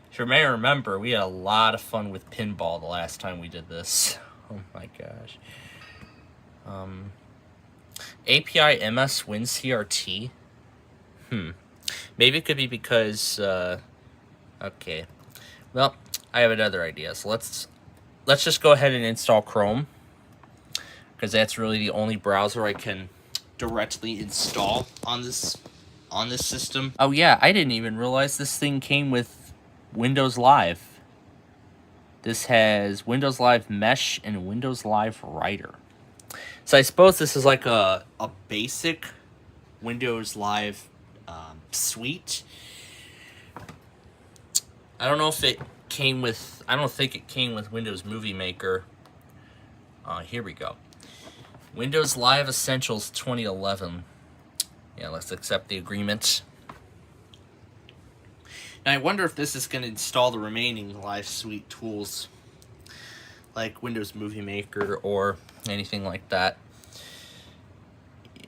If you may remember, we had a lot of fun with pinball the last time we did this. Oh my gosh. API MS WinCRT. Maybe it could be because, okay. Well, I have another idea. So let's just go ahead and install Chrome, because that's really the only browser I can directly install on this system. Oh yeah, I didn't even realize this thing came with Windows Live. This has Windows Live Mesh and Windows Live Writer. So I suppose this is like a basic Windows Live Suite. I don't know if it came with, I don't think it came with Windows Movie Maker. Here we go. Windows Live Essentials 2011. Yeah, let's accept the agreement. Now I wonder if this is going to install the remaining Live Suite tools, like Windows Movie Maker or anything like that.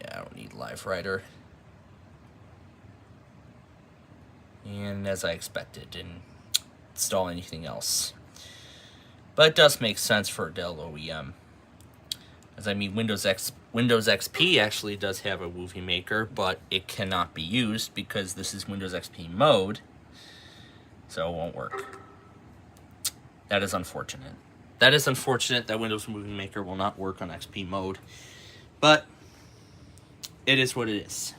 Yeah, I don't need Live Writer. And as I expected, didn't install anything else. But it does make sense for a Dell OEM. As I mean, Windows XP actually does have a movie maker, but it cannot be used because this is Windows XP mode, so it won't work. That is unfortunate. That is unfortunate that Windows Movie Maker will not work on XP mode, but it is what it is.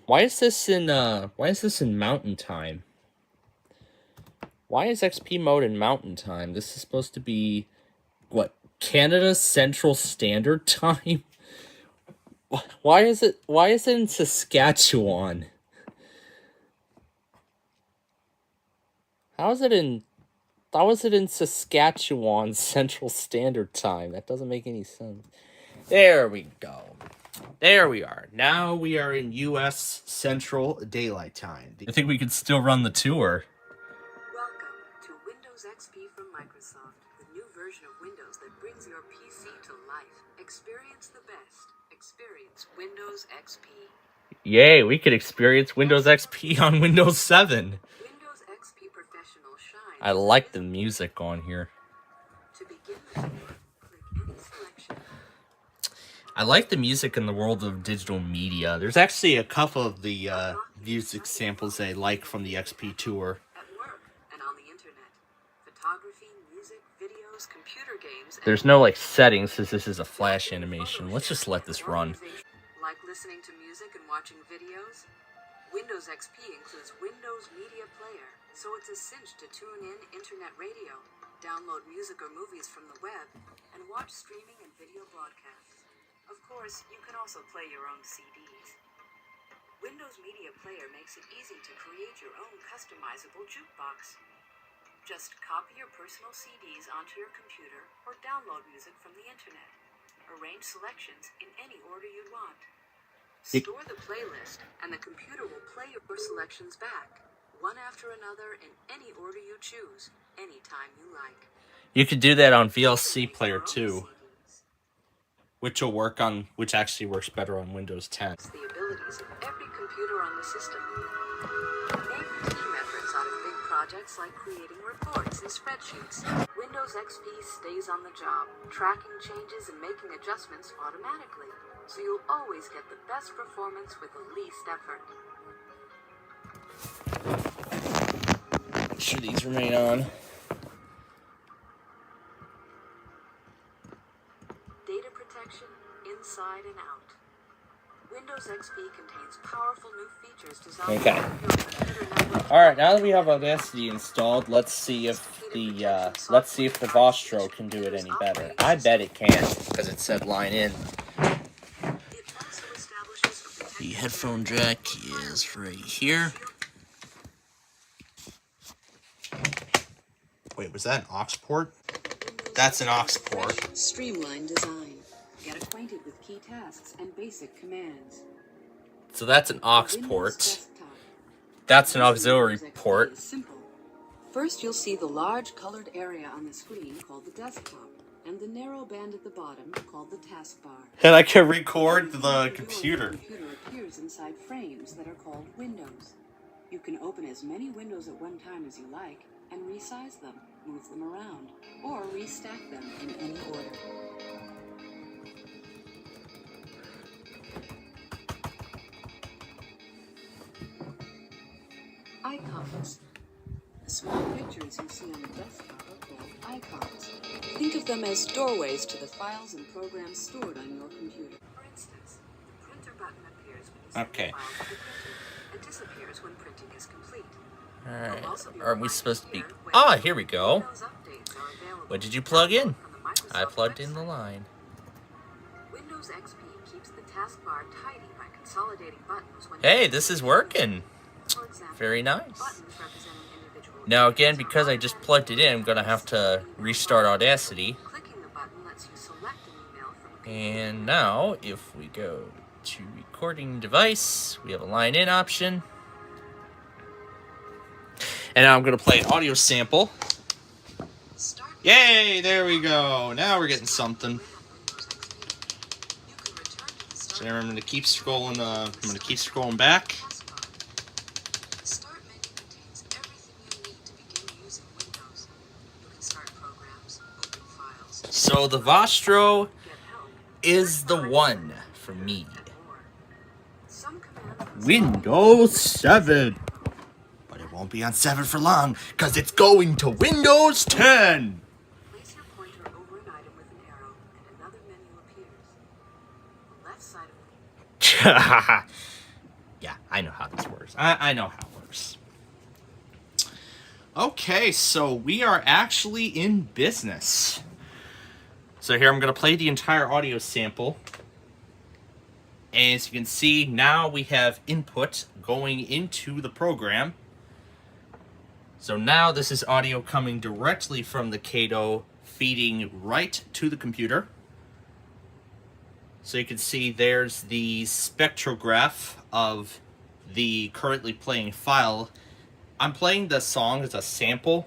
Why is this in Mountain Time? Why is XP mode in Mountain Time? This is supposed to be what? Canada Central Standard Time? Why is it in Saskatchewan? How is it in Saskatchewan Central Standard Time? That doesn't make any sense. There we go. There we are. Now we are in U.S. Central Daylight Time. I think we could still run the tour. Welcome to Windows XP from Microsoft, the new version of Windows that brings your PC to life. Experience the best. Experience Windows XP. Yay, we could experience Windows XP on Windows 7. Windows XP Professional shines. I like the music on here. To begin the tour, click any selection. I like the music in the world of digital media. There's actually a couple of the music samples I like from the XP tour. At work and on the internet. Photography, music, videos, computer games. There's no like settings since this is a flash animation. Let's just let this run. Like listening to music and watching videos? Windows XP includes Windows Media Player, so it's a cinch to tune in internet radio, download music or movies from the web, and watch streaming and video broadcasts. Of course, you can also play your own CDs. Windows Media Player makes it easy to create your own customizable jukebox. Just copy your personal CDs onto your computer or download music from the internet. Arrange selections in any order you want. Store the playlist, and the computer will play your selections back, one after another in any order you choose, anytime you like. You could do that on VLC Player too, which actually works better on Windows 10. The abilities of every computer on the system. Make team efforts out of big projects like creating reports and spreadsheets. Windows XP stays on the job, tracking changes and making adjustments automatically, so you'll always get the best performance with the least effort. Make sure these remain on. Data protection, inside and out. Windows XP contains powerful new features designed Okay. to help your computer network. All right, now that we have Audacity installed, let's see if the Vostro can do it any better. I bet it can because it said line in. It also establishes a The headphone jack is right here. Wait, was that an aux port? That's an aux port. streamlined design. Get acquainted with key tasks and basic commands. So that's an aux Windows port. desktop. That's an Using auxiliary Windows XP port. is simple. First, you'll see the large colored area on the screen called the desktop, and the narrow band at the bottom called the taskbar. And I can record the The computer. computer appears inside frames that are called windows. You can open as many windows at one time as you like, and resize them, move them around, or restack them in any order. Icons. The small pictures you see on the desktop are called icons. Think of them as doorways to the files and programs stored on your computer. For instance, the printer button appears when you send Okay. the file to the printer and disappears when printing is complete. Alright, You'll also be are we reminded supposed to be... here when Ah, here we go. Windows updates are available. What did you plug in? From the Microsoft I plugged in the website. line. Windows XP keeps the taskbar tidy by Hey, this is working. Very nice. Now again, because I just plugged it in, I'm going to have to restart Audacity. And now, if we go to recording device, we have a line in option. And now I'm going to play an audio sample. Yay, there we go. Now we're getting something. So I'm going to keep scrolling, back. So the Vostro is the one for me. Windows 7. But it won't be on 7 for long, because it's going to Windows 10. Place your pointer over an item with an arrow, and another menu appears. The left side of the... Yeah, I know how this works. I know how it works. Okay, so we are actually in business. So here I'm going to play the entire audio sample. And as you can see, now we have input going into the program. So now this is audio coming directly from the Kato, feeding right to the computer. So you can see there's the spectrograph of the currently playing file. I'm playing the song as a sample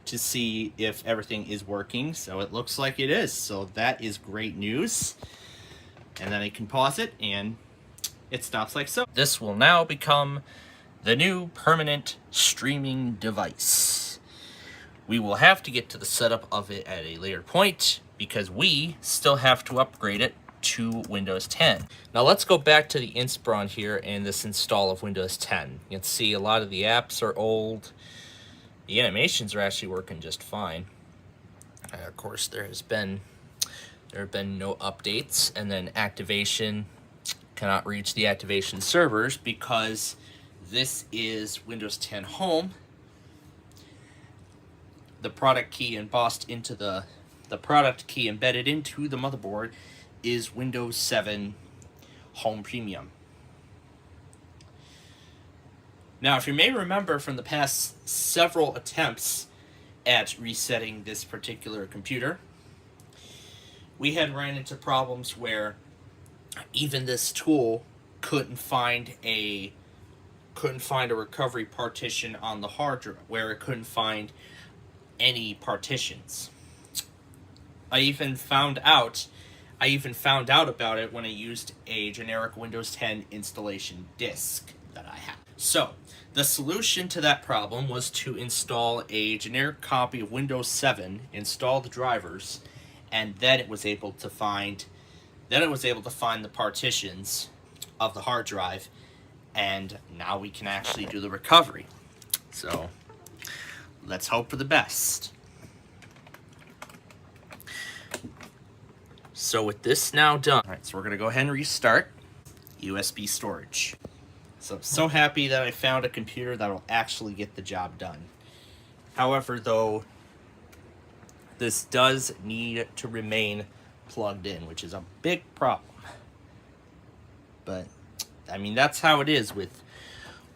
to see if everything is working. So it looks like it is. So that is great news. And then I can pause it and it stops like so. This will now become the new permanent streaming device. We will have to get to the setup of it at a later point because we still have to upgrade it to Windows 10. Now let's go back to the Inspron here and this install of Windows 10. You can see a lot of the apps are old. The animations are actually working just fine. Of course, there have been no updates, and then activation cannot reach the activation servers because this is Windows 10 Home. The product key embossed into the product key embedded into the motherboard is Windows 7 Home Premium. Now, if you may remember from the past several attempts at resetting this particular computer, we had ran into problems where even this tool couldn't find a recovery partition on the hard drive, where it couldn't find any partitions. I even found out about it when I used a generic Windows 10 installation disk that I have. So, the solution to that problem was to install a generic copy of Windows 7, install the drivers, and then it was able to find the partitions of the hard drive, and now we can actually do the recovery. So, let's hope for the best. So with this now done, all right, so we're gonna go ahead and restart USB storage. So I'm so happy that I found a computer that will actually get the job done. However, though, this does need to remain plugged in, which is a big problem. But, I mean, that's how it is with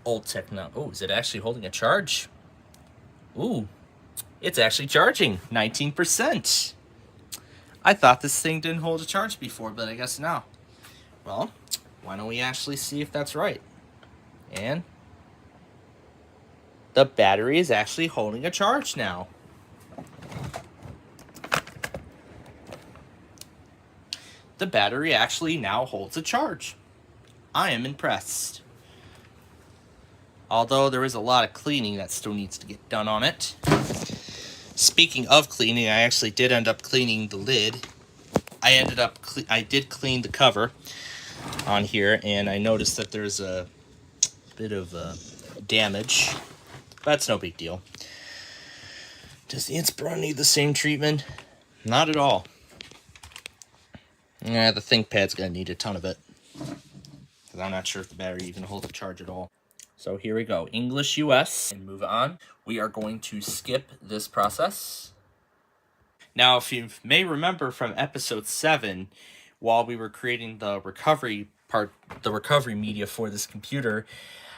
old technology. Oh, is it actually holding a charge? Ooh, it's actually charging 19%. I thought this thing didn't hold a charge before, but I guess now. Well, why don't we actually see if that's right? And the battery is actually holding a charge now. The battery actually now holds a charge. I am impressed. Although there is a lot of cleaning that still needs to get done on it. Speaking of cleaning, I actually did end up cleaning the lid. I did clean the cover on here, and I noticed that there's a bit of damage. That's no big deal. Does the Inspron need the same treatment? Not at all. Yeah, the ThinkPad's gonna need a ton of it, because I'm not sure if the battery even holds a charge at all. So here we go, English US, and move on. We are going to skip this process. Now, if you may remember from episode 7, while we were creating the recovery the recovery media for this computer,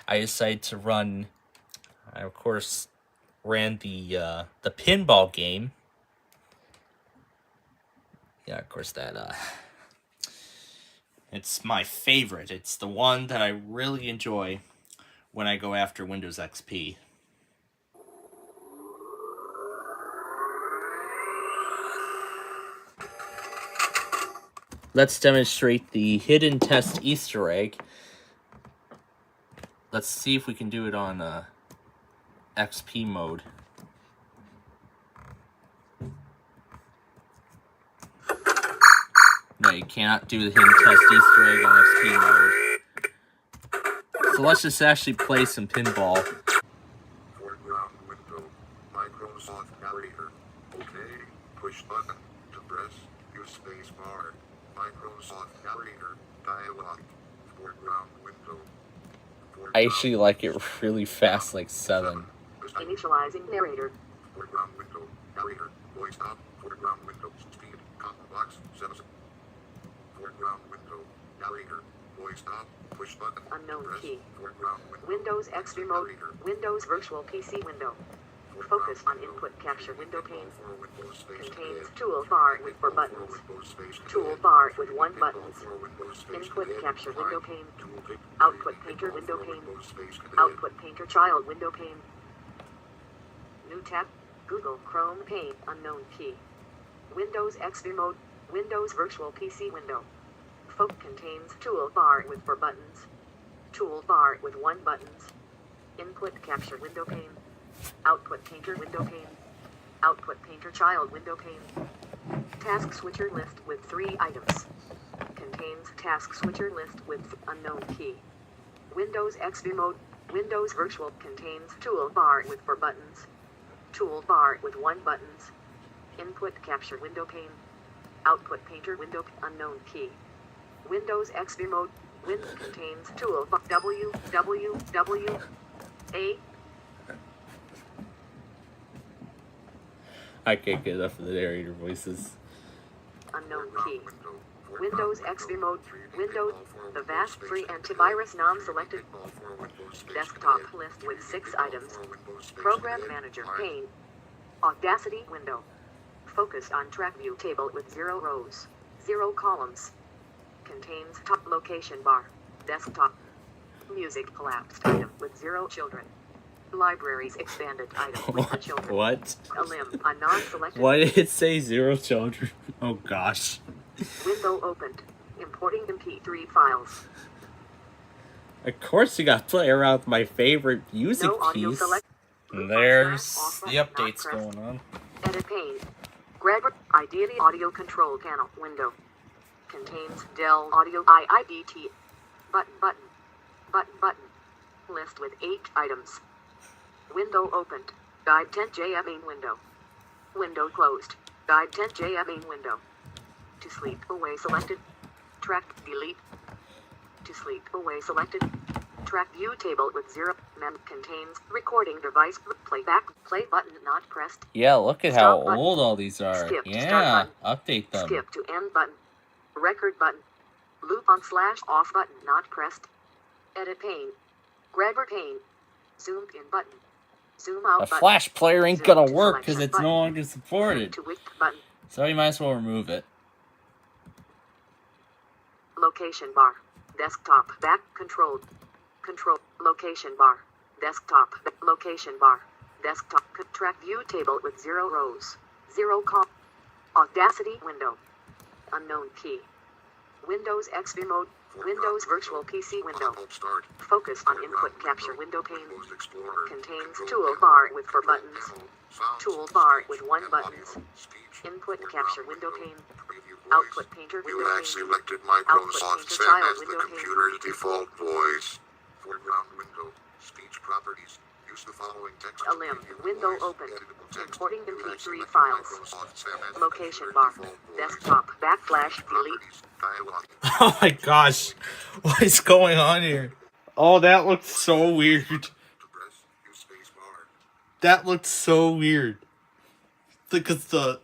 I decided to run. I of course ran the pinball game. Yeah, of course that it's my favorite. It's the one that I really enjoy when I go after Windows XP. Let's demonstrate the hidden test Easter egg. Let's see if we can do it on XP mode. No, you cannot do the hidden test Easter egg on XP mode. So let's just actually play some pinball. Foreground window, Microsoft narrator. Okay, push button to press, use space bar. Microsoft narrator, dialog. Foreground window. I actually like it really fast, like 7. Initializing narrator. Foreground window, narrator, voice stop, foreground window, speed, combo box, 7. Foreground window, narrator, voice stop, push button, Unknown press, key. foreground window, Windows XP mode. narrator, Windows Virtual PC window. Focus on input capture window pane. Contains toolbar with 4 buttons. Toolbar with 1 button. Input capture window pane. Output painter window pane. Output painter child window pane. New tab. Google Chrome pane. Unknown key. Windows XP mode. Windows Virtual PC window. Contains toolbar with 4 buttons. Toolbar with 1 buttons. Input capture window pane. Output painter window pane. Output painter child window pane. Task switcher list with 3 items. Contains task switcher list with unknown key. Windows XP mode. Windows Virtual contains toolbar with 4 buttons. Toolbar with 1 buttons. Input capture window pane. Output painter window unknown key. Windows XP mode. Contains toolbar W A. I can't get enough of the narrator voices. Unknown key. Windows XP mode. Windows. The vast free antivirus non-selected. Desktop list with 6 items. Program manager pane. Audacity window. Focused on track view table with 0 rows. 0 columns. Contains top location bar. Desktop. Music collapsed item with 0 children. Libraries expanded item with the children. What? A limb. A non-selected. Why did it say 0 children? Oh gosh. Window opened. Importing MP3 files. Of course you gotta play around with my favorite music No audio piece. select. There's the updates going on. Edit pane. Grabber. Ideally audio control panel window. Contains Dell Audio IIDT. Button. List with 8 items. Window opened. Guide 10J main window. Window closed. Guide 10J main window. To sleep away selected. Track delete. To sleep away selected. Track view table with 0. Mem contains recording device. Playback. Play button not pressed. Yeah, look at how Stop button. old all these are. Skip to Yeah, start update them. Skip to end button. Record button. Loop on / off button not pressed. Edit pane. Grabber pane. Zoomed in button. Zoom out A button. flash player ain't Zoom gonna to work because selection it's button. no longer supported. To width button. So you might as well remove it. Location bar. Desktop back control. Location bar. Desktop location bar. Desktop track view table with 0 rows. 0 column. Audacity window. Unknown key. Windows XP mode. Windows Virtual PC window. Start. Focus on input capture window pane. Contains toolbar with 4 buttons. Toolbar with 1 buttons. Input capture window pane. Output painter You window had pane. selected Output Microsoft painter 7 child as the window pane. computer's default voice. Foreground window, speech properties. Use the following text A to limb. preview Window voice, opened. editable text. Importing You had MP3 selected files. Microsoft 7 as the Location computer's bar. default voice. Desktop backslash delete. Properties, dialog. Oh my gosh. What is going on here? Oh, that looks so weird. To press, use space bar. That looks so weird. Because the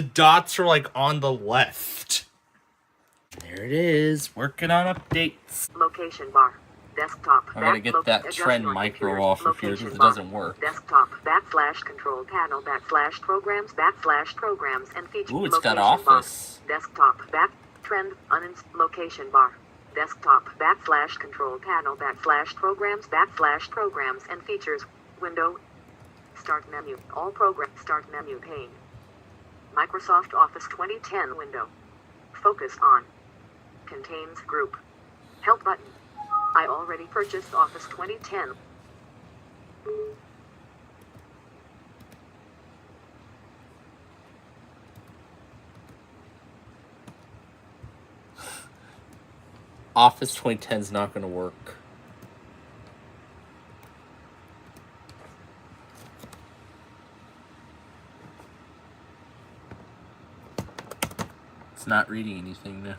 dots are like on the left. There it is, working on updates. Location bar. Desktop. I'm gonna get that adjust trend your micro computer's off of here location because it bar. doesn't work. Desktop. Control panel. Programs. Programs and features. Ooh, it's got Location bar. Office. Desktop. Trend. Location bar. Desktop. Control panel. Programs. Programs and features. Window. Start menu. All program. Start menu pane. Microsoft Office 2010 window. Focus on. Contains group. Help button. I already purchased Office 2010. Office 2010 is not going to work. It's not reading anything now.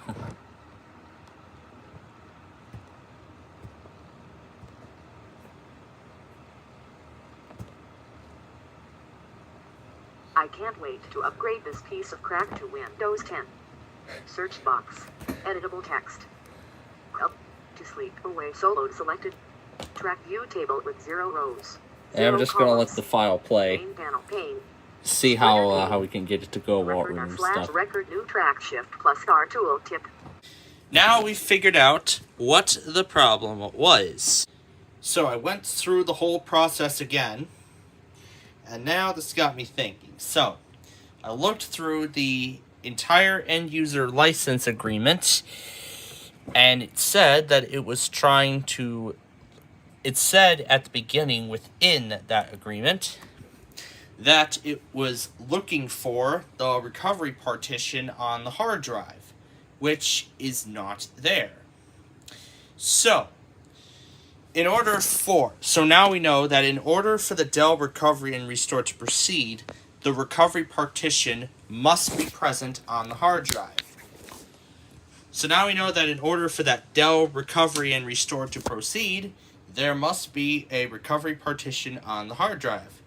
I can't wait to upgrade this piece of crap to Windows 10. Search box. Editable text. Up to sleep away solo selected. Track view table with 0 rows. And I'm just going to let the file play. Main panel pane. See how we can get it to go while we're doing Record stuff. record new track shift plus star tool tip. Now we figured out what the problem was. So I went through the whole process again, and now this got me thinking. So I looked through the entire end user license agreement, and it said that it was trying to, it said at the beginning within that agreement that it was looking for the recovery partition on the hard drive, which is not there. So now we know that in order for the Dell recovery and restore to proceed, the recovery partition must be present on the hard drive. So now we know that in order for that Dell recovery and restore to proceed, there must be a recovery partition on the hard drive.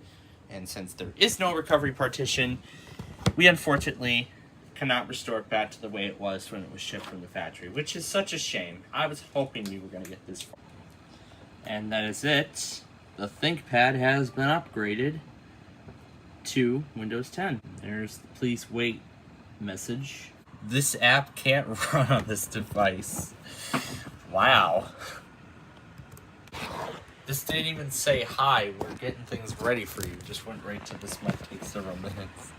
And since there is no recovery partition, we unfortunately cannot restore it back to the way it was when it was shipped from the factory, which is such a shame. I was hoping we were going to get this far. And that is it. The ThinkPad has been upgraded to Windows 10. There's the please wait message. This app can't run on this device. Wow. This didn't even say, hi, we're getting things ready for you. Just went right to this might take several minutes.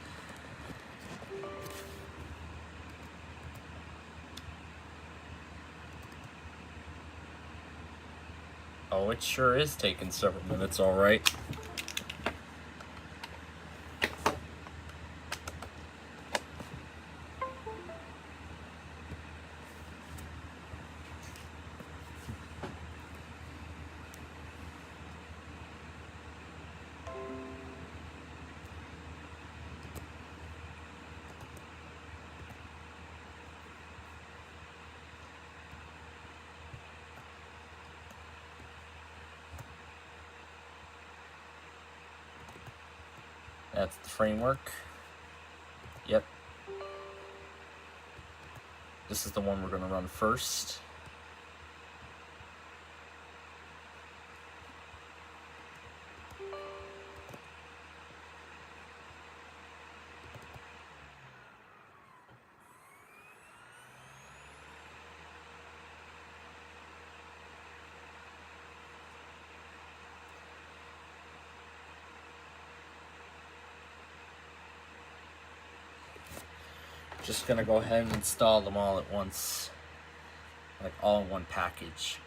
Oh, it sure is taking several minutes, all right. That's the framework. Yep. This is the one we're going to run first. Just gonna go ahead and install them all at once, like all in one package.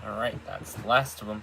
Alright, that's the last of them.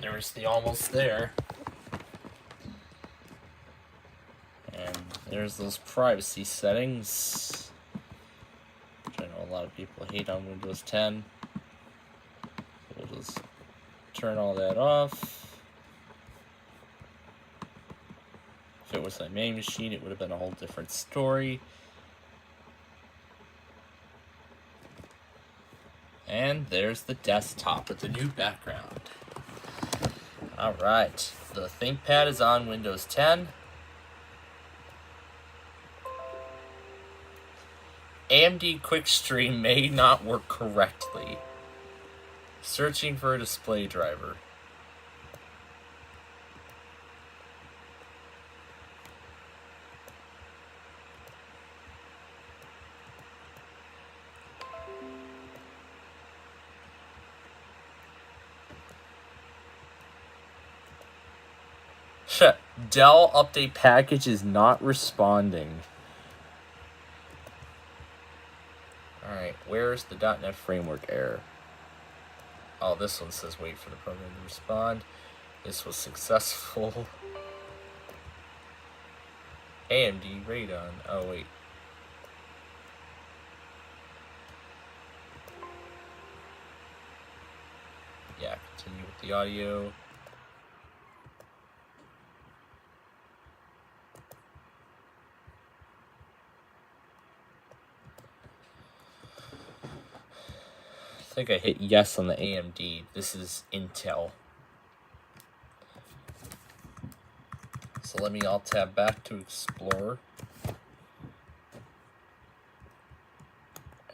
There's the almost there. And there's those privacy settings, which I know a lot of people hate on Windows 10. We'll just turn all that off. If it was my main machine, it would have been a whole different story. And there's the desktop with the new background. Alright, the ThinkPad is on Windows 10. AMD QuickStream may not work correctly. Searching for a display driver. Dell update package is not responding. Alright, where's the .NET framework error? Oh, this one says wait for the program to respond. This was successful. AMD Radeon. Oh, wait. Yeah, continue with the audio. I think I hit yes on the AMD. This is Intel. So let me alt tab back to Explorer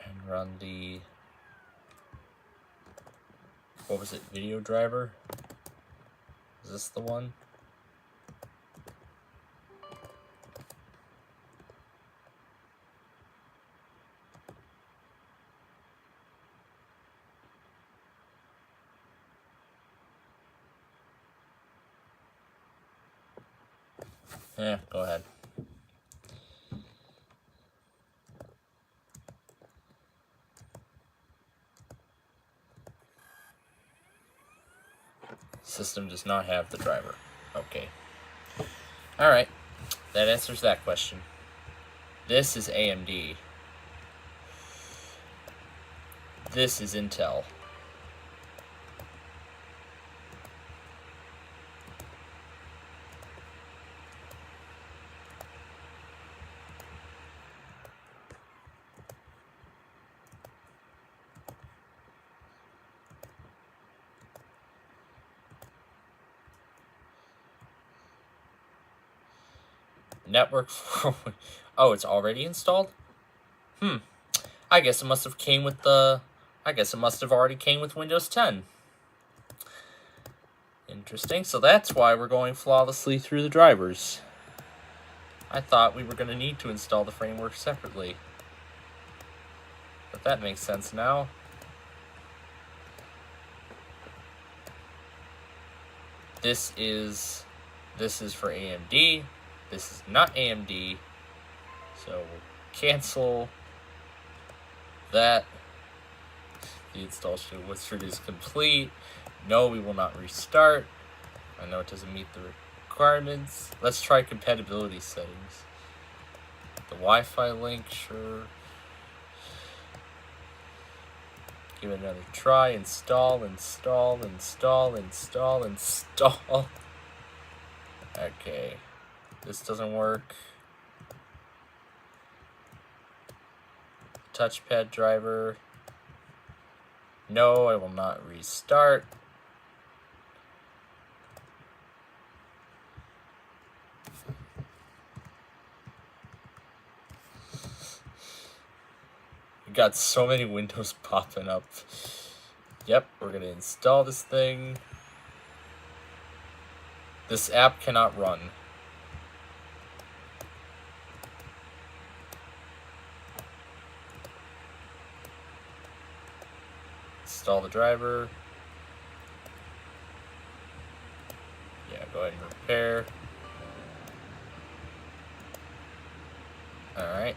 and run the, what was it, video driver? Is this the one? Yeah, go ahead. System does not have the driver. Okay. Alright. That answers that question. This is AMD. This is Intel. Network. Oh, it's already installed? I guess it must have came with the. I guess it must have already came with Windows 10. Interesting. So that's why we're going flawlessly through the drivers. I thought we were going to need to install the framework separately. But that makes sense now. this is for AMD. This is not AMD. So we'll cancel that. The installation wizard is complete. No, we will not restart. I know it doesn't meet the requirements. Let's try compatibility settings. The Wi-Fi link, sure. Give it another try. Install. Okay. This doesn't work. Touchpad driver. No, I will not restart. We got so many windows popping up. Yep, we're gonna install this thing. This app cannot run. Install the driver. Yeah, go ahead and repair. Alright.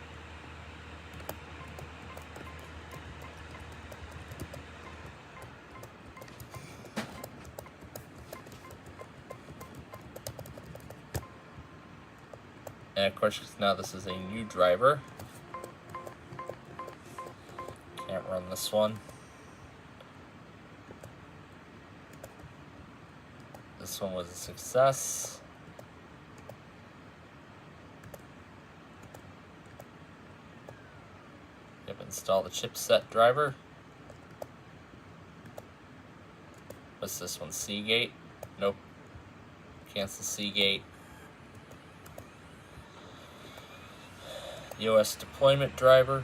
And of course, now this is a new driver. Can't run this one. This one was a success. Yep, install the chipset driver. What's this one? Seagate? Nope. Cancel Seagate. US deployment driver.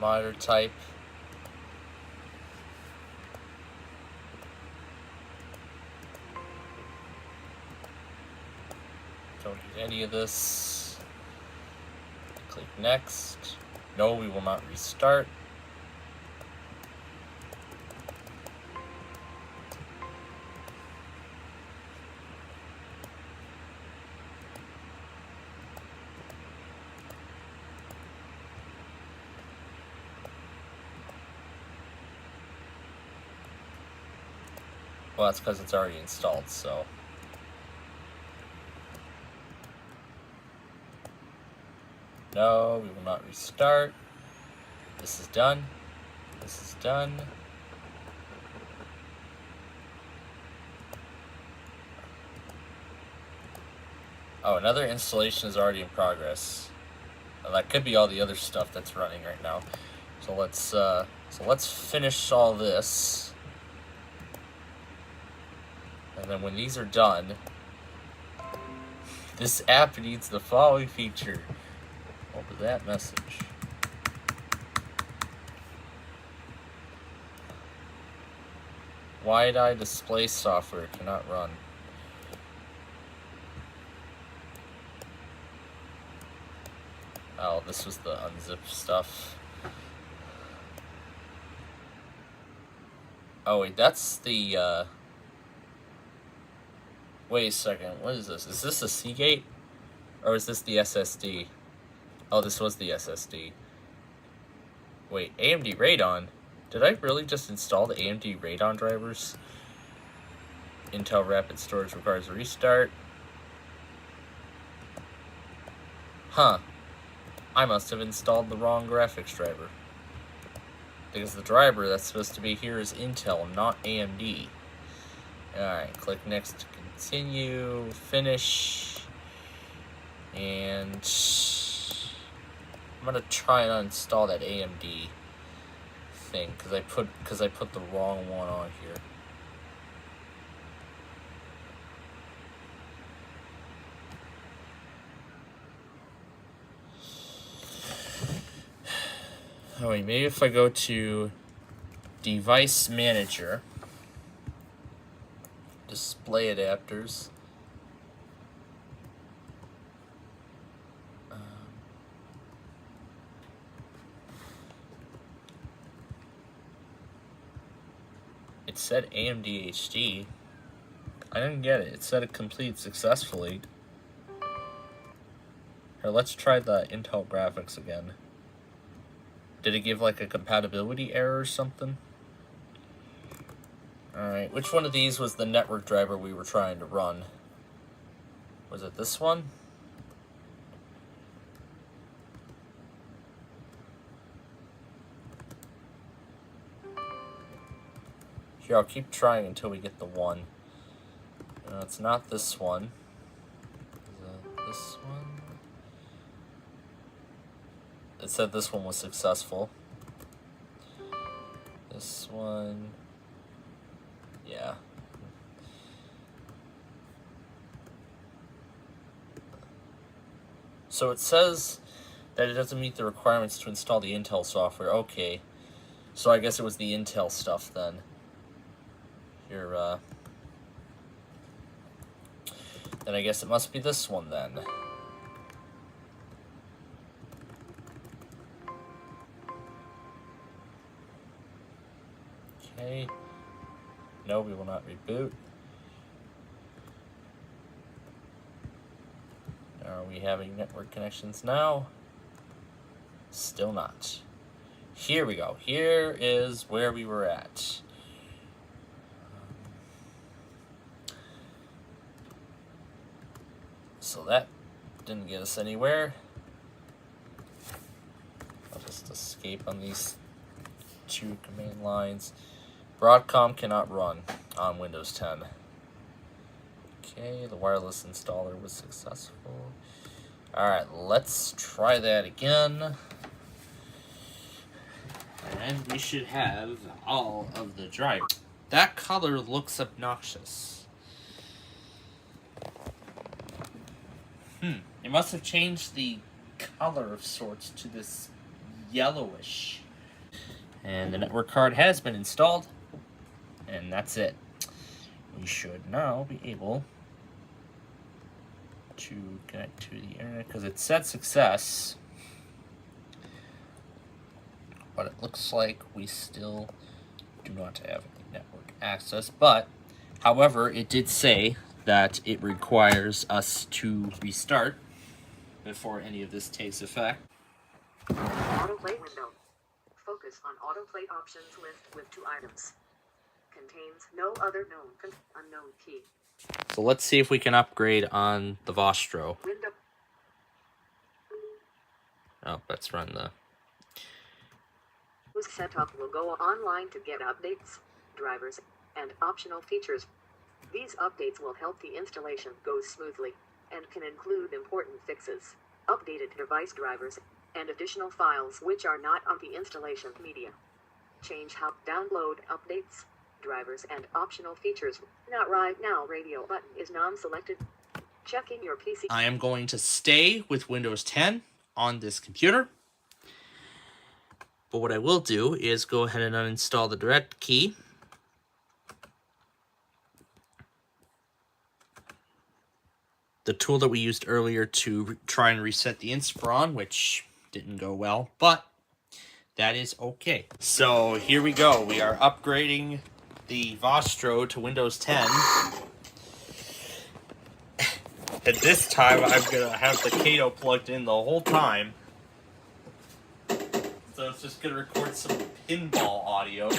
Monitor type. Don't need any of this. Click next. No, we will not restart. Well, that's because it's already installed, so. No, we will not restart. This is done. This is done. Oh, another installation is already in progress. Well, that could be all the other stuff that's running right now. So let's finish all this. And then when these are done, this app needs the following feature. Open that message. Wide-eye display software cannot run. Oh, this was the unzip stuff. Oh wait, that's the wait a second, what is this? Is this a Seagate? Or is this the SSD? Oh, this was the SSD. Wait, AMD Radeon? Did I really just install the AMD Radeon drivers? Intel Rapid Storage requires a restart. Huh. I must have installed the wrong graphics driver. Because the driver that's supposed to be here is Intel, not AMD. Alright, click next to continue, finish, and I'm gonna try and uninstall that AMD thing because I put the wrong one on here. Oh wait, maybe if I go to Device Manager, Display Adapters, It said AMD HD. I didn't get it. It said it completed successfully. Here, let's try the Intel graphics again. Did it give like a compatibility error or something? Alright, which one of these was the network driver we were trying to run? Was it this one? Here, I'll keep trying until we get the one. No, it's not this one. Is it this one? It said this one was successful. This one... yeah. So it says that it doesn't meet the requirements to install the Intel software. Okay. So I guess it was the Intel stuff then. Here, then I guess it must be this one then. Okay. No, we will not reboot. Are we having network connections now? Still not. Here we go. Here is where we were at. So that didn't get us anywhere. I'll just escape on these two command lines. Broadcom cannot run on Windows 10. Okay, the wireless installer was successful. Alright, let's try that again. And we should have all of the drivers. That color looks obnoxious. It must have changed the color of sorts to this yellowish. And the network card has been installed. And that's it. We should now be able to connect to the internet because it said success. But it looks like we still do not have any network access. But, however, it did say that it requires us to restart before any of this takes effect. Autoplay window. Focus on autoplay options list with 2 items. Contains no other known unknown key. So let's see if we can upgrade on the Vostro. Window. Oh, let's run the... Whose setup will go online to get updates, drivers, and optional features. These updates will help the installation go smoothly, and can include important fixes, updated device drivers, and additional files which are not on the installation media. Change how download updates, drivers, and optional features. Not right now radio button is non-selected. Checking your PC. I am going to stay with Windows 10 on this computer. But what I will do is go ahead and uninstall the direct key. The tool that we used earlier to try and reset the Inspiron, which didn't go well, but that is okay. So here we go. We are upgrading the Vostro to Windows 10. And this time I'm going to have the Kato plugged in the whole time. So it's just going to record some pinball audio.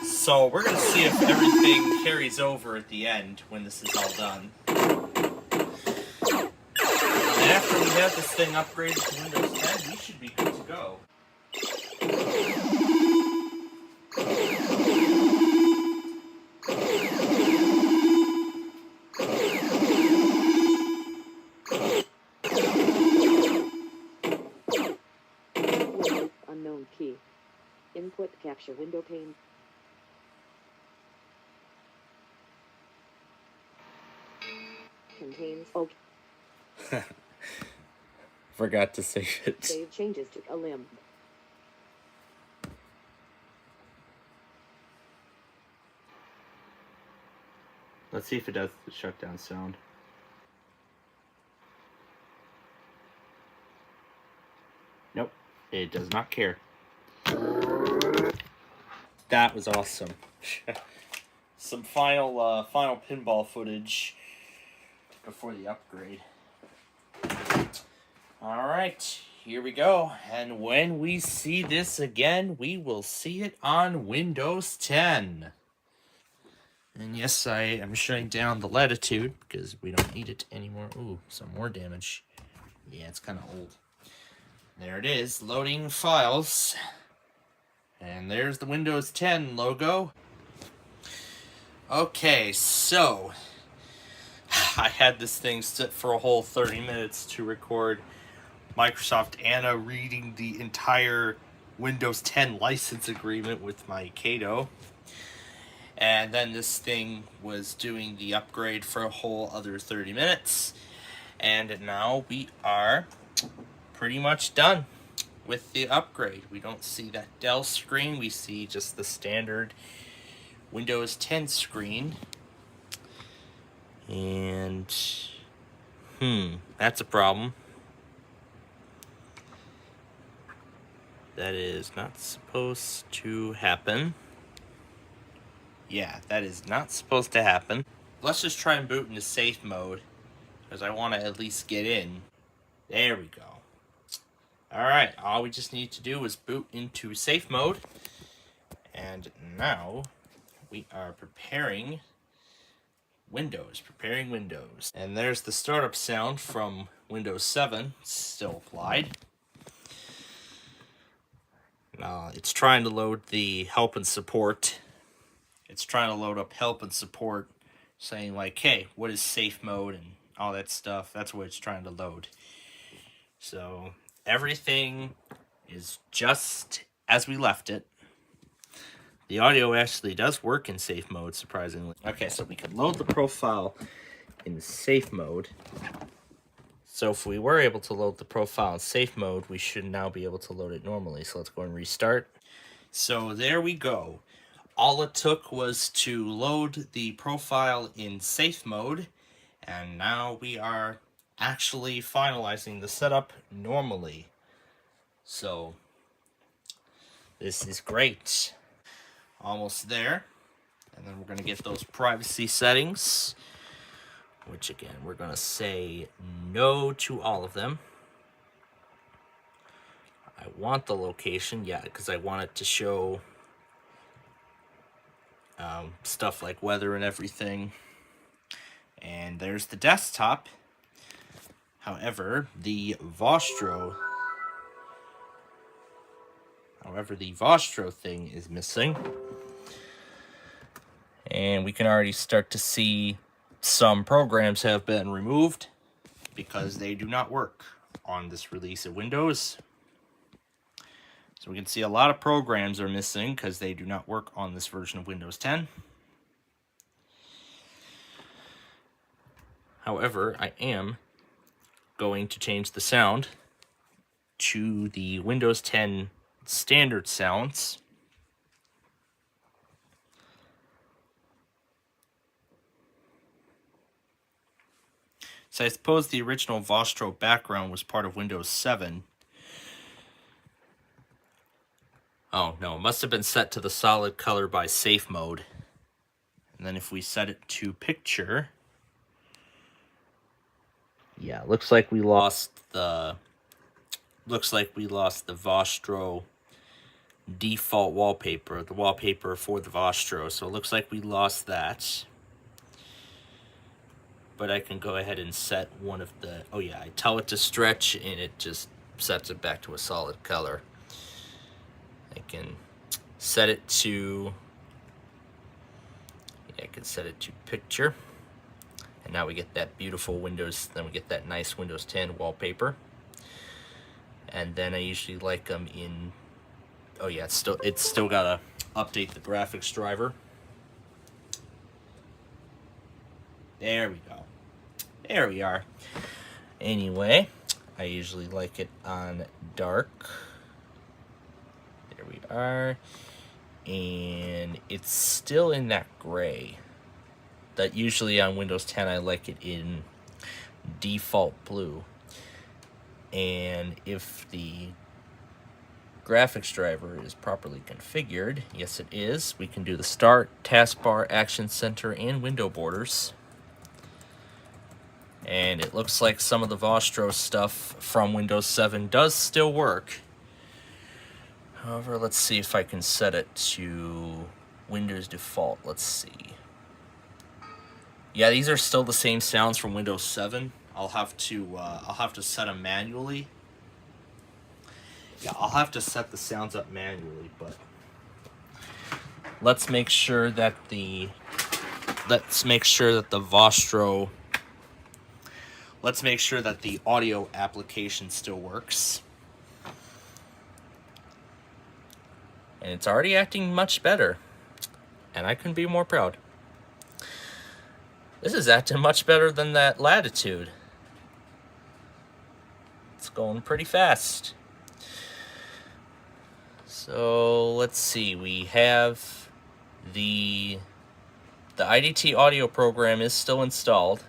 So we're going to see if everything carries over at the end when this is all done. And after we have this thing upgraded to Windows 10, we should be good to go. Unknown key. Input capture window pane. Contains Forgot to save it. save changes to a limb. Let's see if it does the shutdown sound. Nope, It does not care. That was awesome. Some final pinball footage before the upgrade. Alright, here we go. And when we see this again, we will see it on Windows 10. And yes, I am shutting down the latitude because we don't need it anymore. Ooh, some more damage. Yeah, it's kind of old. There it is, loading files. And there's the Windows 10 logo. Okay, so I had this thing sit for a whole 30 minutes to record Microsoft Anna reading the entire Windows 10 license agreement with my Cato. And then this thing was doing the upgrade for a whole other 30 minutes. And now we are pretty much done with the upgrade. We don't see that Dell screen. We see just the standard Windows 10 screen. And that's a problem. That is not supposed to happen. Yeah, that is not supposed to happen. Let's just try and boot into safe mode, because I want to at least get in. There we go. Alright, all we just need to do is boot into safe mode. And now we are preparing Windows. And there's the startup sound from Windows 7, still applied. It's trying to load the help and support. It's trying to load up help and support, saying like, hey, what is safe mode and all that stuff. That's what it's trying to load. So everything is just as we left it. The audio actually does work in safe mode, surprisingly. Okay, so we can load the profile in safe mode. So if we were able to load the profile in safe mode, we should now be able to load it normally. So let's go and restart. So there we go. All it took was to load the profile in safe mode, and now we are actually finalizing the setup normally. So this is great. Almost there. And then we're going to get those privacy settings, which again, we're going to say no to all of them. I want the location, yeah, because I want it to show stuff like weather and everything. And there's the desktop. However, the Vostro thing is missing. And we can already start to see some programs have been removed because they do not work on this release of Windows. So we can see a lot of programs are missing because they do not work on this version of Windows 10. However, I am going to change the sound to the Windows 10 standard sounds. So I suppose the original Vostro background was part of Windows 7. Oh, no, it must have been set to the solid color by safe mode. And then if we set it to picture, yeah, looks like we lost the Vostro default wallpaper, the wallpaper for the Vostro. So it looks like we lost that. But I can go ahead and set one of the, oh yeah, I tell it to stretch and it just sets it back to a solid color. I can set it to, yeah, I can set it to picture. And now we get that beautiful Windows, then we get that nice Windows 10 wallpaper. And then I usually like them in, oh yeah, it's still gotta update the graphics driver. There we go. There we are. Anyway, I usually like it on dark. There we are. And it's still in that gray. That usually on Windows 10 I like it in default blue. And if the graphics driver is properly configured. Yes, it is. We can do the start, taskbar, action center, and window borders. And it looks like some of the Vostro stuff from Windows 7 does still work. However, let's see if I can set it to Windows default. Let's see. Yeah, these are still the same sounds from Windows 7. I'll have to set them manually. Yeah, I'll have to set the sounds up manually, but let's make sure that the Vostro, let's make sure that the audio application still works. And it's already acting much better, and I couldn't be more proud. This is acting much better than that Latitude. It's going pretty fast. So let's see, we have the IDT audio program is still installed.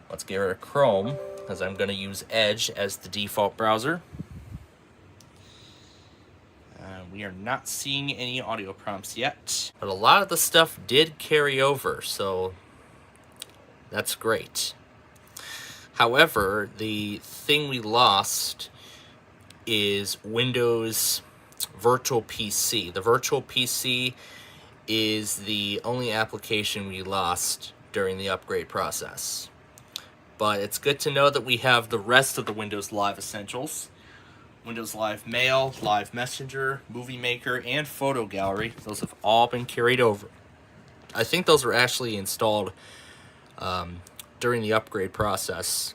Let's get rid of Chrome, because I'm going to use Edge as the default browser. We are not seeing any audio prompts yet, but a lot of the stuff did carry over, so that's great. However, the thing we lost is Windows Virtual PC. The Virtual PC is the only application we lost during the upgrade process. But it's good to know that we have the rest of the Windows Live Essentials. Windows Live Mail, Live Messenger, Movie Maker, and Photo Gallery. Those have all been carried over. I think those were actually installed during the upgrade process.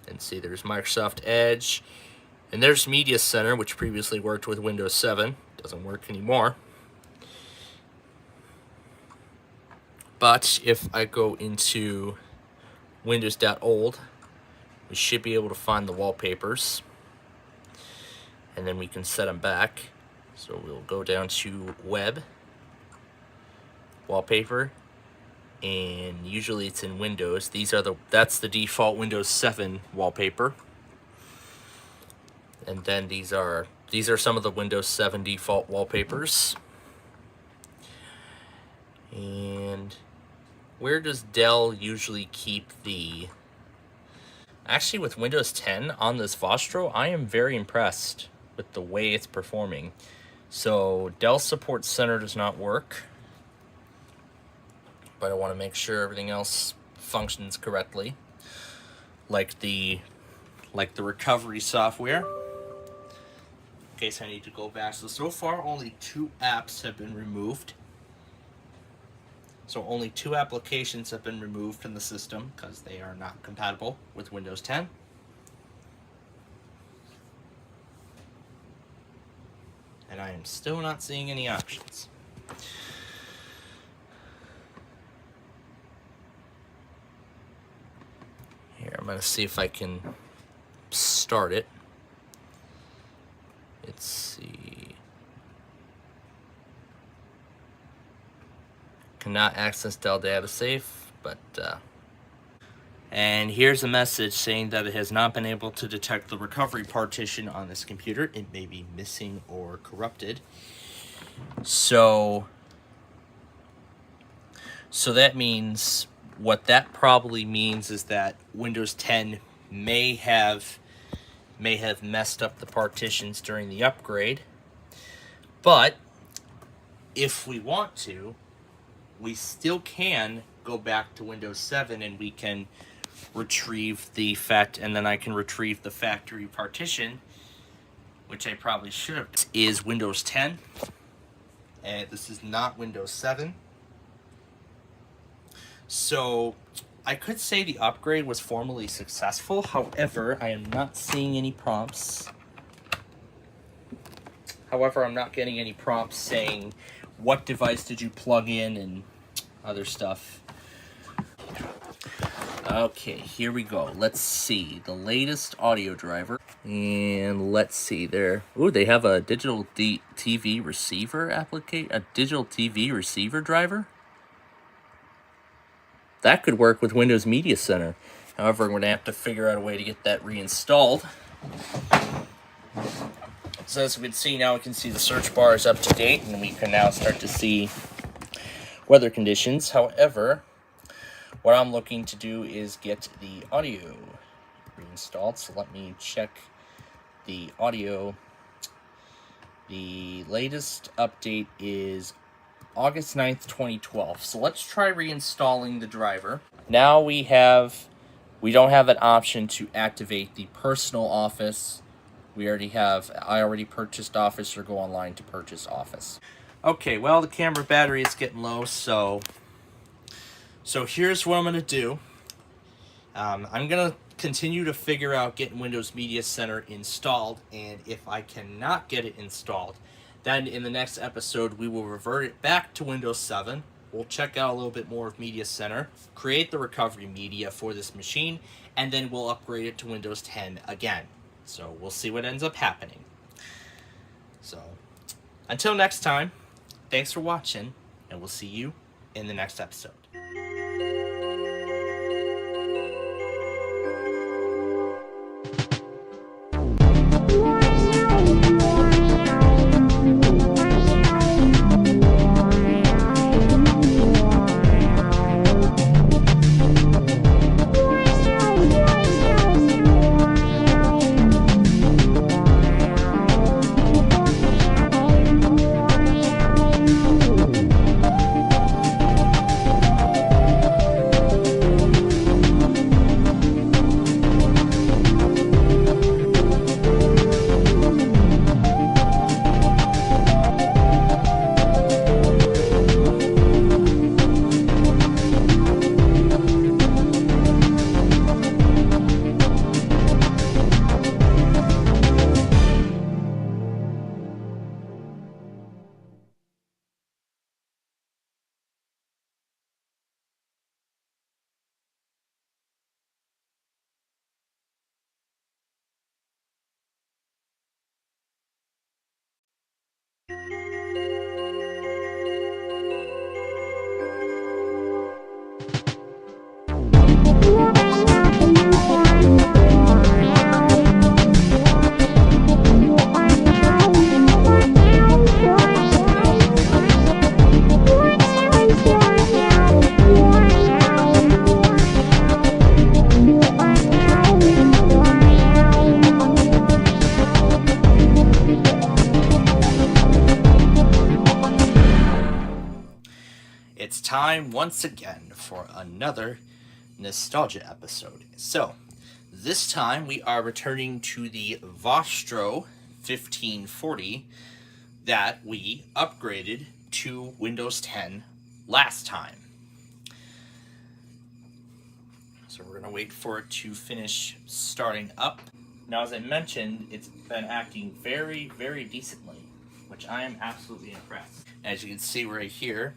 And see, there's Microsoft Edge, and there's Media Center, which previously worked with Windows 7. Doesn't work anymore. But if I go into Windows.old, we should be able to find the wallpapers. And then we can set them back. So we'll go down to Web, Wallpaper, and usually it's in Windows. That's the default Windows 7 wallpaper. And then these are some of the Windows 7 default wallpapers. And where does Dell usually keep the... Actually, with Windows 10 on this Vostro, I am very impressed with the way it's performing. So Dell Support Center does not work, but I want to make sure everything else functions correctly, like the recovery software. In case I need to go back. So far only 2 apps have been removed. So only 2 applications have been removed from the system because they are not compatible with Windows 10. And I am still not seeing any options. Here, I'm going to see if I can start it. Let's see. Cannot access Dell Data Safe, but and here's a message saying that it has not been able to detect the recovery partition on this computer. It may be missing or corrupted. So that means, what that probably means is that Windows 10 may have messed up the partitions during the upgrade. But if we want to, we still can go back to Windows 7 and we can retrieve and then I can retrieve the factory partition, which I probably should have. This is Windows 10, and this is not Windows 7. So I could say the upgrade was formally successful. However, I am not seeing any prompts. However, I'm not getting any prompts saying what device did you plug in and other stuff. Okay, here we go. Let's see the latest audio driver, and let's see there. Ooh, they have a digital TV receiver a digital TV receiver driver. That could work with Windows Media Center. However, I'm going to have to figure out a way to get that reinstalled. So as we can see now, we can see the search bar is up to date, and we can now start to see weather conditions. However, what I'm looking to do is get the audio reinstalled. So let me check the audio. The latest update is August 9th, 2012. So let's try reinstalling the driver. Now we don't have an option to activate the personal office. I already purchased Office, or go online to purchase Office. Okay, well, the camera battery is getting low, so here's what I'm going to do. I'm going to continue to figure out getting Windows Media Center installed, and if I cannot get it installed, then in the next episode we will revert it back to Windows 7. We'll check out a little bit more of Media Center, create the recovery media for this machine, and then we'll upgrade it to Windows 10 again. So we'll see what ends up happening. So until next time, thanks for watching, and we'll see you in the next episode. It's time once again for another nostalgia episode. So, this time we are returning to the Vostro 1540 that we upgraded to Windows 10 last time. So we're going to wait for it to finish starting up. Now, as I mentioned, it's been acting very, very decently, which I am absolutely impressed. As you can see right here,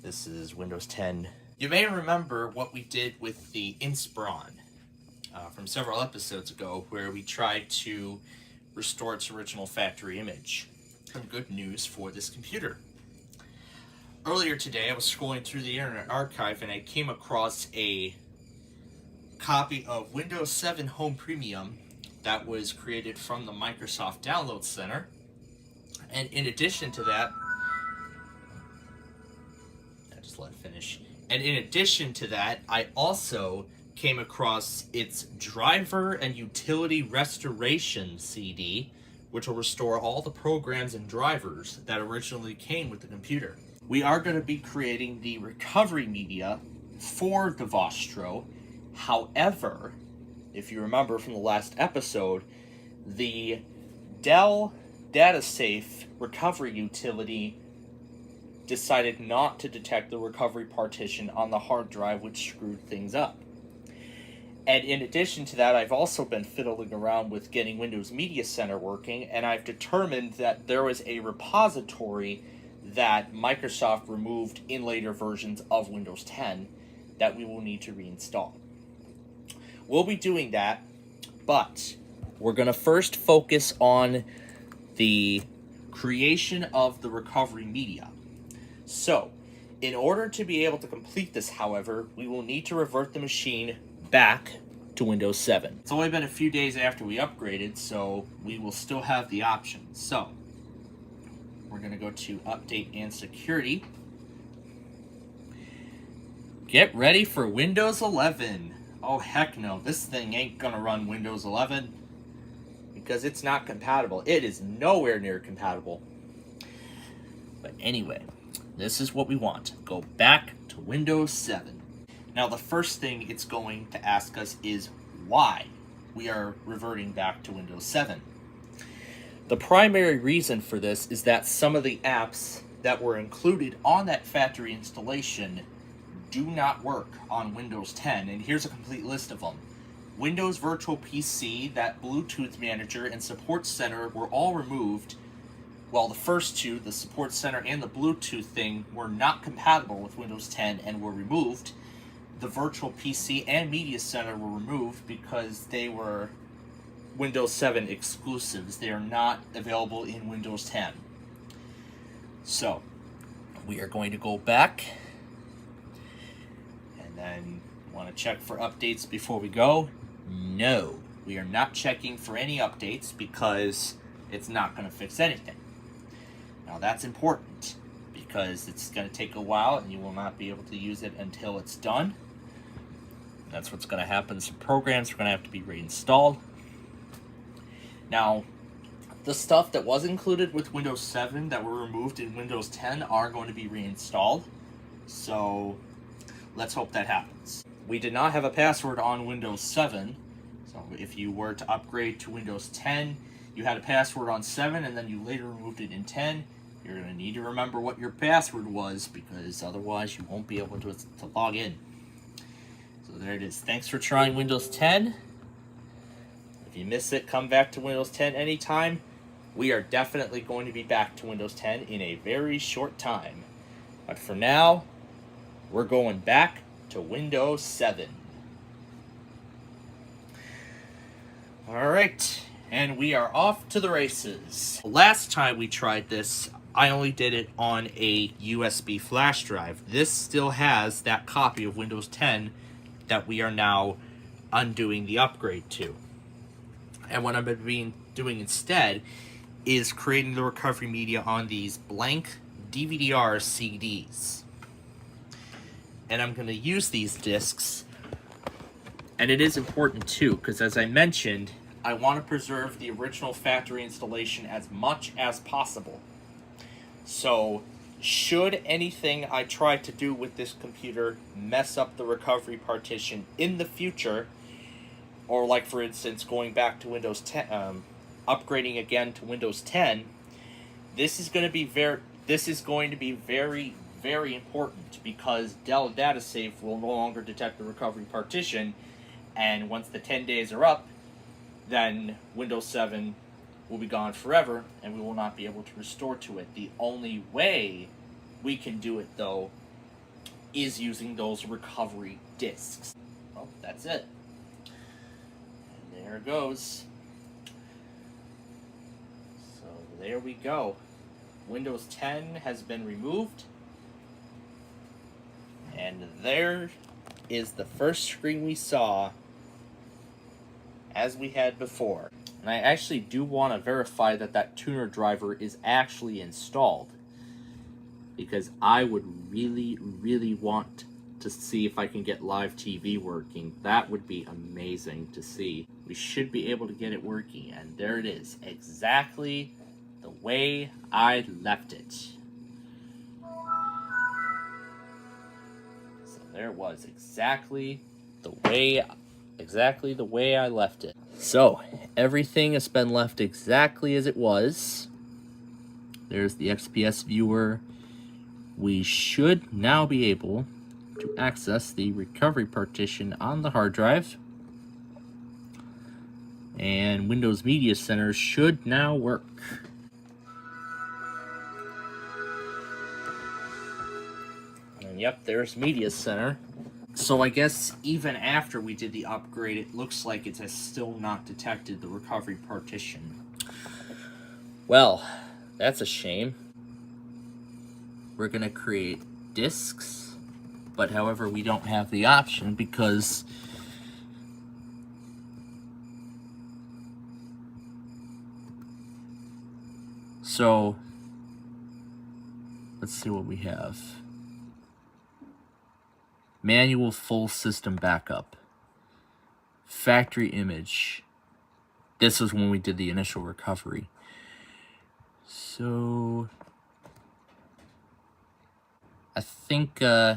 this is Windows 10. You may remember what we did with the Inspiron from several episodes ago, where we tried to restore its original factory image. Some good news for this computer. Earlier today, I was scrolling through the Internet Archive and I came across a copy of Windows 7 Home Premium that was created from the Microsoft Download Center. And in addition to that, let it finish. And in addition to that, I also came across its driver and utility restoration CD, which will restore all the programs and drivers that originally came with the computer. We are going to be creating the recovery media for the Vostro. However, if you remember from the last episode, the Dell DataSafe recovery utility decided not to detect the recovery partition on the hard drive, which screwed things up. And in addition to that, I've also been fiddling around with getting Windows Media Center working, and I've determined that there was a repository that Microsoft removed in later versions of Windows 10 that we will need to reinstall. We'll be doing that, but we're going to first focus on the creation of the recovery media. So, in order to be able to complete this, however, we will need to revert the machine back to Windows 7. It's only been a few days after we upgraded, so we will still have the options. So, we're going to go to Update and Security. Get ready for Windows 11. Oh, heck no. This thing ain't going to run Windows 11 because it's not compatible. It is nowhere near compatible. But anyway, this is what we want. Go back to Windows 7. Now, the first thing it's going to ask us is why we are reverting back to Windows 7. The primary reason for this is that some of the apps that were included on that factory installation do not work on Windows 10, and here's a complete list of them. Windows Virtual PC, that Bluetooth Manager, and Support Center were all removed. Well, the first two, the Support Center and the Bluetooth thing, were not compatible with Windows 10 and were removed. The Virtual PC and Media Center were removed because they were Windows 7 exclusives. They are not available in Windows 10. So, we are going to go back. And then, want to check for updates before we go? No. We are not checking for any updates because it's not going to fix anything. Now, that's important because it's going to take a while and you will not be able to use it until it's done. That's what's going to happen. Some programs are going to have to be reinstalled. Now, the stuff that was included with Windows 7 that were removed in Windows 10 are going to be reinstalled. So, let's hope that happens. We did not have a password on Windows 7. So, if you were to upgrade to Windows 10, you had a password on 7 and then you later removed it in 10. You're going to need to remember what your password was because otherwise you won't be able to log in. So there it is. Thanks for trying Windows 10. If you miss it, come back to Windows 10 anytime. We are definitely going to be back to Windows 10 in a very short time. But for now, we're going back to Windows 7. Alright, and we are off to the races. Last time we tried this, I only did it on a USB flash drive. This still has that copy of Windows 10 that we are now undoing the upgrade to. And what I've been doing instead is creating the recovery media on these blank DVD-R CDs. And I'm going to use these discs. And it is important too, because as I mentioned, I want to preserve the original factory installation as much as possible. So, should anything I try to do with this computer mess up the recovery partition in the future, or like for instance going back to Windows 10, upgrading again to Windows 10, this is going to be very, very important because Dell Data Safe will no longer detect the recovery partition, and once the 10 days are up, then Windows 7 will be gone forever, and we will not be able to restore to it. The only way we can do it, though, is using those recovery disks. Well, that's it. And there it goes. So there we go. Windows 10 has been removed. And there is the first screen we saw as we had before. And I actually do want to verify that that tuner driver is actually installed, because I would really, really want to see if I can get live TV working. That would be amazing to see. We should be able to get it working, and there it is, exactly the way I left it. So there it was, exactly the way I left it. So, everything has been left exactly as it was. There's the XPS viewer. We should now be able to access the recovery partition on the hard drive. And Windows Media Center should now work. And yep, there's Media Center. So I guess even after we did the upgrade, it looks like it has still not detected the recovery partition. Well, that's a shame. We're going to create disks, but however, we don't have the option because So let's see what we have. Manual full system backup. Factory image. This was when we did the initial recovery. So I think I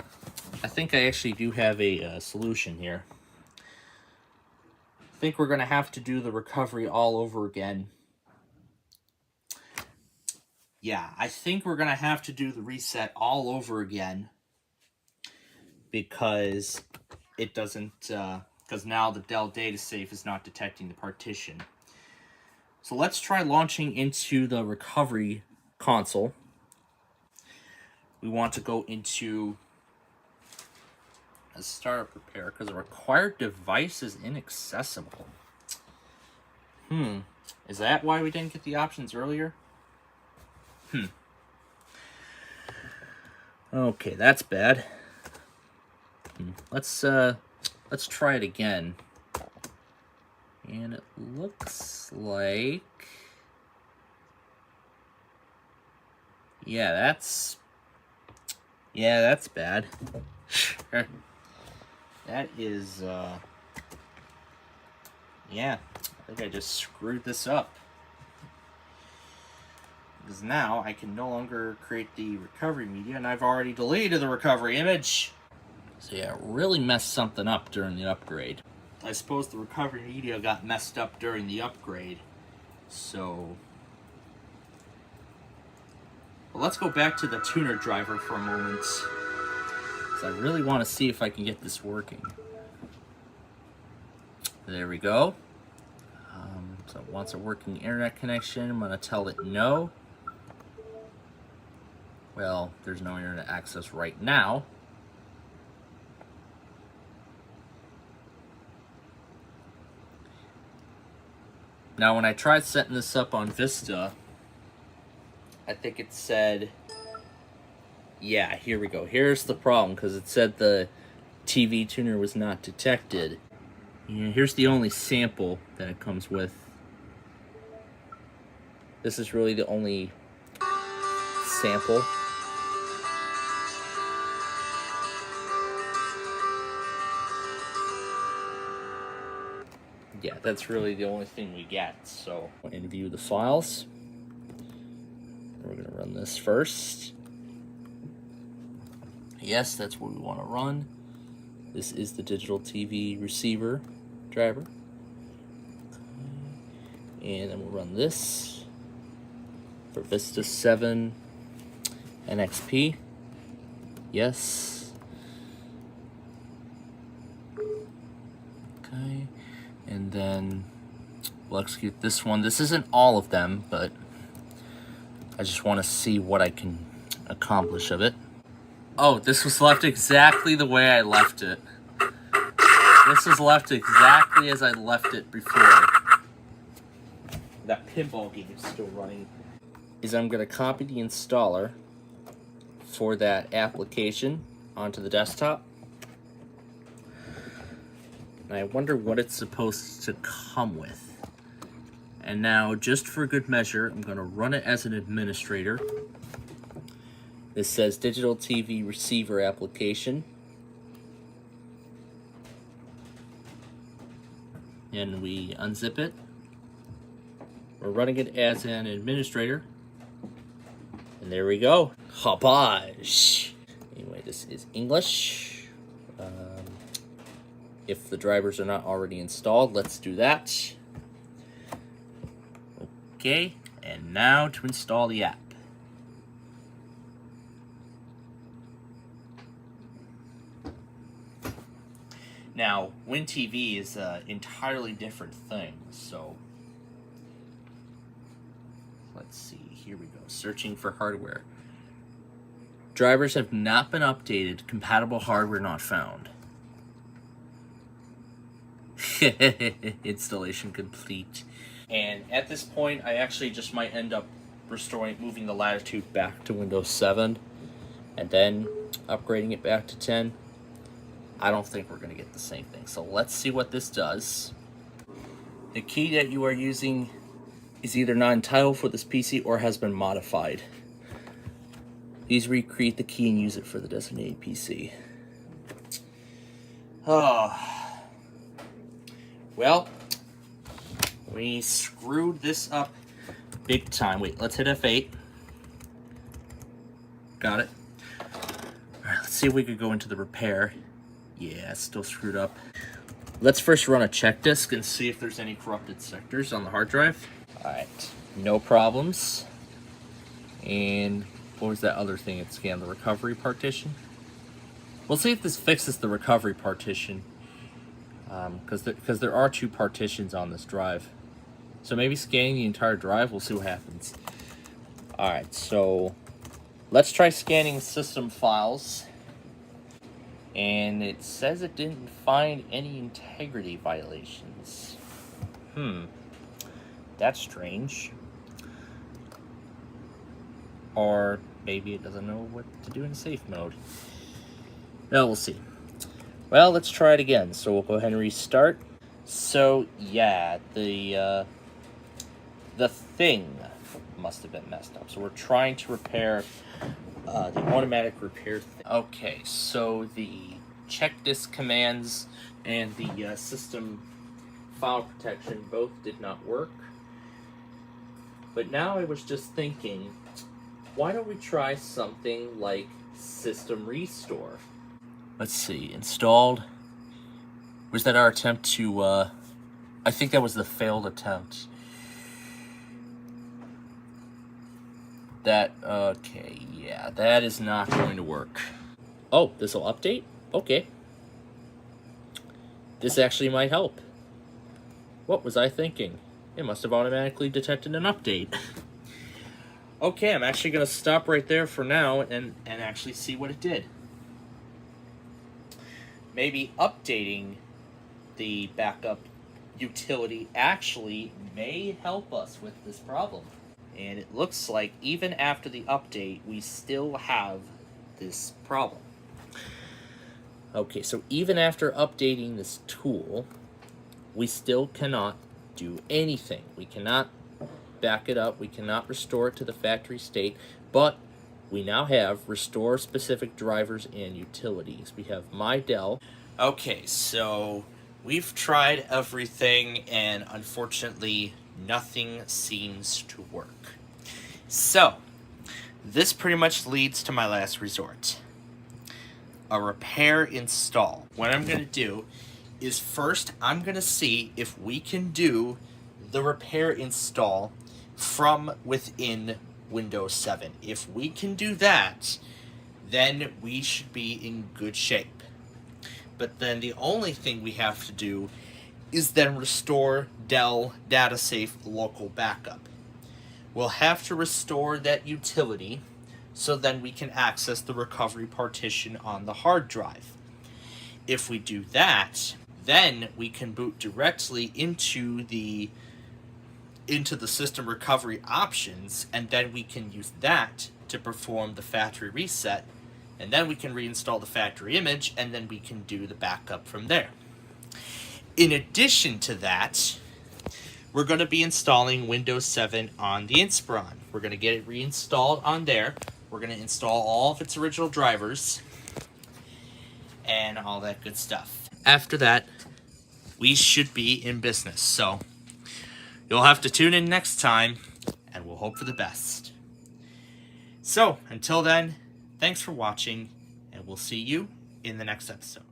actually do have a solution here. I think we're gonna have to do the recovery all over again. Yeah, I think we're gonna have to do the reset all over again because it doesn't. Because now the Dell data safe is not detecting the partition. So let's try launching into the recovery console. We want to go into a startup repair because the required device is inaccessible. Is that why we didn't get the options earlier? Okay, that's bad. Let's try it again. And it looks like... Yeah, that's bad. That is, yeah, I think I just screwed this up. Because now I can no longer create the recovery media, and I've already deleted the recovery image. So yeah, it really messed something up during the upgrade. I suppose the recovery media got messed up during the upgrade. So... Well, let's go back to the tuner driver for a moment. Because I really want to see if I can get this working. There we go. So it wants a working internet connection. I'm going to tell it no. Well, there's no internet access right now. Now, when I tried setting this up on Vista, I think it said, yeah, here we go. Here's the problem, because it said the TV tuner was not detected. Yeah, here's the only sample that it comes with. This is really the only sample. Yeah, that's really the only thing we get. So, and view the files. We're going to run this first. Yes, that's what we want to run. This is the digital TV receiver driver. And then we'll run this for Vista 7 NXP. Yes. Okay. And then we'll execute this one. This isn't all of them, but I just want to see what I can accomplish of it. Oh, this was left exactly the way I left it. This was left exactly as I left it before. That pinball game is still running. I'm going to copy the installer for that application onto the desktop. And I wonder what it's supposed to come with. And now, just for good measure, I'm going to run it as an administrator. This says Digital TV Receiver Application. And we unzip it. We're running it as an administrator. And there we go. Hopage. Anyway, this is English. If the drivers are not already installed, let's do that. Okay, and now to install the app. Now, WinTV is an entirely different thing, so let's see, here we go, searching for hardware. Drivers have not been updated, compatible hardware not found. Installation complete. And at this point, I actually just might end up moving the latitude back to Windows 7 and then upgrading it back to 10. I don't think we're going to get the same thing. So let's see what this does. The key that you are using is either not entitled for this PC or has been modified. Please recreate the key and use it for the designated PC. Oh. Well, we screwed this up big time. Wait, let's hit F8. Got it. Alright, let's see if we could go into the repair. Yeah, it's still screwed up. Let's first run a check disk and see if there's any corrupted sectors on the hard drive. Alright, no problems. And what was that other thing it scanned? The recovery partition? We'll see if this fixes the recovery partition. Because there are 2 partitions on this drive. So maybe scanning the entire drive, we'll see what happens. Alright, so let's try scanning system files. And it says it didn't find any integrity violations. That's strange. Or maybe it doesn't know what to do in safe mode. Well, we'll see. Well, let's try it again. So we'll go ahead and restart. So yeah, the thing must have been messed up. So we're trying to repair the automatic repair thing. Okay, so the check disk commands and the system file protection both did not work. But now I was just thinking, why don't we try something like system restore? Let's see, installed. Was that our attempt to, I think that was the failed attempt. Okay, yeah, that is not going to work. Oh, this will update? Okay. This actually might help. What was I thinking? It must have automatically detected an update. Okay, I'm actually going to stop right there for now and actually see what it did. Maybe updating the backup utility actually may help us with this problem. And it looks like even after the update, we still have this problem. Okay, so even after updating this tool, we still cannot do anything. We cannot back it up. We cannot restore it to the factory state. But we now have restore specific drivers and utilities. We have my Dell. Okay, so we've tried everything, and unfortunately, nothing seems to work. So, this pretty much leads to my last resort. A repair install. What I'm going to do is first, I'm going to see if we can do the repair install from within Windows 7. If we can do that, then we should be in good shape. But then the only thing we have to do is then restore Dell DataSafe local backup. We'll have to restore that utility so then we can access the recovery partition on the hard drive. If we do that, then we can boot directly into the system recovery options, and then we can use that to perform the factory reset, and then we can reinstall the factory image, and then we can do the backup from there. In addition to that, we're going to be installing Windows 7 on the Inspiron. We're going to get it reinstalled on there. We're going to install all of its original drivers and all that good stuff. After that, we should be in business. So you'll have to tune in next time, and we'll hope for the best. So until then, thanks for watching, and we'll see you in the next episode.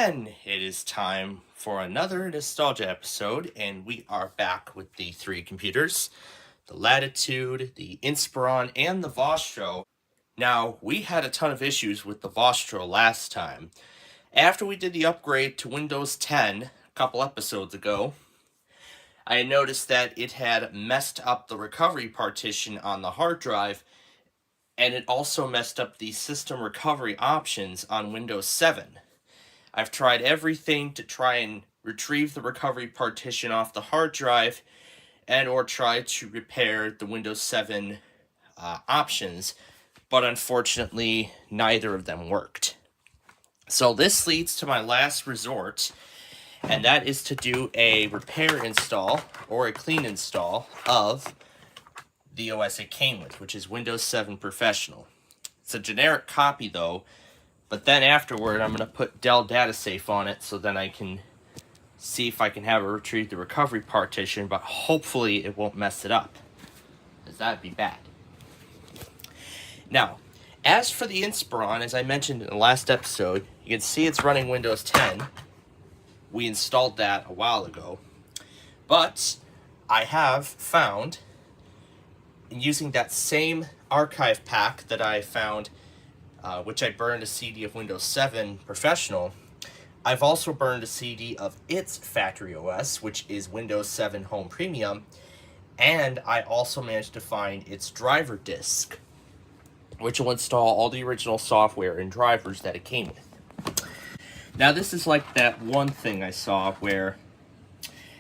again, it is time for another nostalgia episode, and we are back with the three computers, the Latitude, the Inspiron, and the Vostro. Now, we had a ton of issues with the Vostro last time. After we did the upgrade to Windows 10 a couple episodes ago, I noticed that it had messed up the recovery partition on the hard drive, and it also messed up the system recovery options on Windows 7. I've tried everything to try and retrieve the recovery partition off the hard drive and or try to repair the Windows 7 options, but unfortunately neither of them worked. So this leads to my last resort, and that is to do a repair install or a clean install of the OS it came with, which is Windows 7 Professional. It's a generic copy though, but then afterward I'm going to put Dell DataSafe on it so then I can see if I can have it retrieve the recovery partition, but hopefully it won't mess it up, because that'd be bad. Now, as for the Inspiron, as I mentioned in the last episode, you can see it's running Windows 10. We installed that a while ago, but I have found, using that same archive pack that I found, which I burned a CD of Windows 7 Professional, I've also burned a CD of its factory OS, which is Windows 7 Home Premium, and I also managed to find its driver disk, which will install all the original software and drivers that it came with. Now this is like that one thing I saw where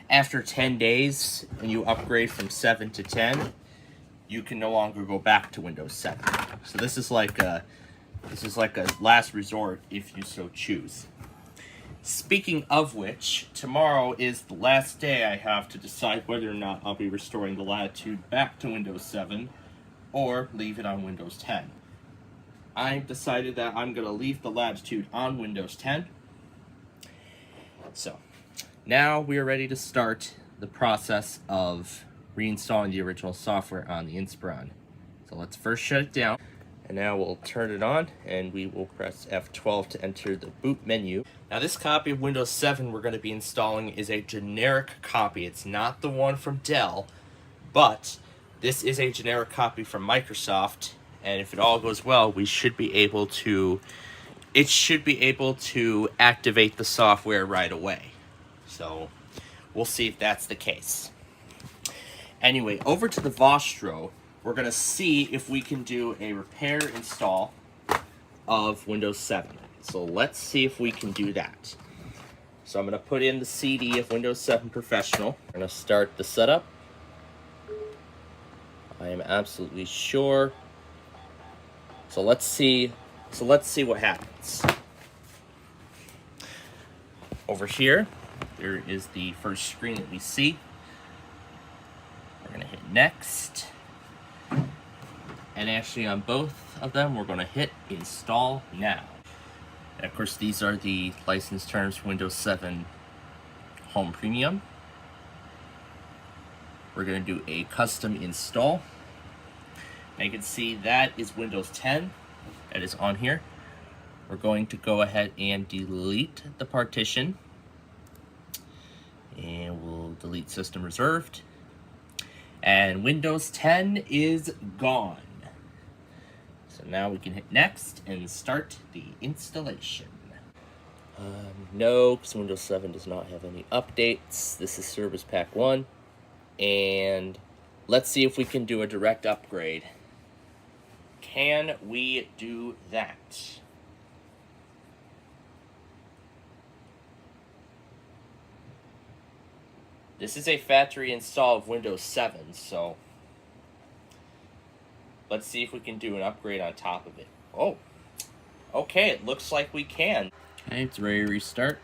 after 10 days and you upgrade from 7 to 10, you can no longer go back to Windows 7. So this is like a last resort if you so choose. Speaking of which, tomorrow is the last day I have to decide whether or not I'll be restoring the Latitude back to Windows 7 or leave it on Windows 10. I've decided that I'm going to leave the Latitude on Windows 10. So, now we are ready to start the process of reinstalling the original software on the Inspiron. So let's first shut it down, and now we'll turn it on, and we will press F12 to enter the boot menu. Now this copy of Windows 7 we're going to be installing is a generic copy. It's not the one from Dell, but this is a generic copy from Microsoft, and if it all goes well, it should be able to activate the software right away. So we'll see if that's the case. Anyway, over to the Vostro, we're going to see if we can do a repair install of Windows 7. So let's see if we can do that. So I'm going to put in the CD of Windows 7 Professional. I'm going to start the setup. I am absolutely sure. So let's see what happens. Over here, there is the first screen that we see. We're going to hit next. And actually on both of them, we're going to hit install now. And of course, these are the license terms for Windows 7 Home Premium. We're going to do a custom install. Now you can see that is Windows 10 that is on here. We're going to go ahead and delete the partition. And we'll delete system reserved. And Windows 10 is gone. So now we can hit next and start the installation. No, because Windows 7 does not have any updates. This is Service Pack 1. And let's see if we can do a direct upgrade. Can we do that? This is a factory install of Windows 7, so let's see if we can do an upgrade on top of it. Oh, okay, it looks like we can. Okay, it's ready to restart.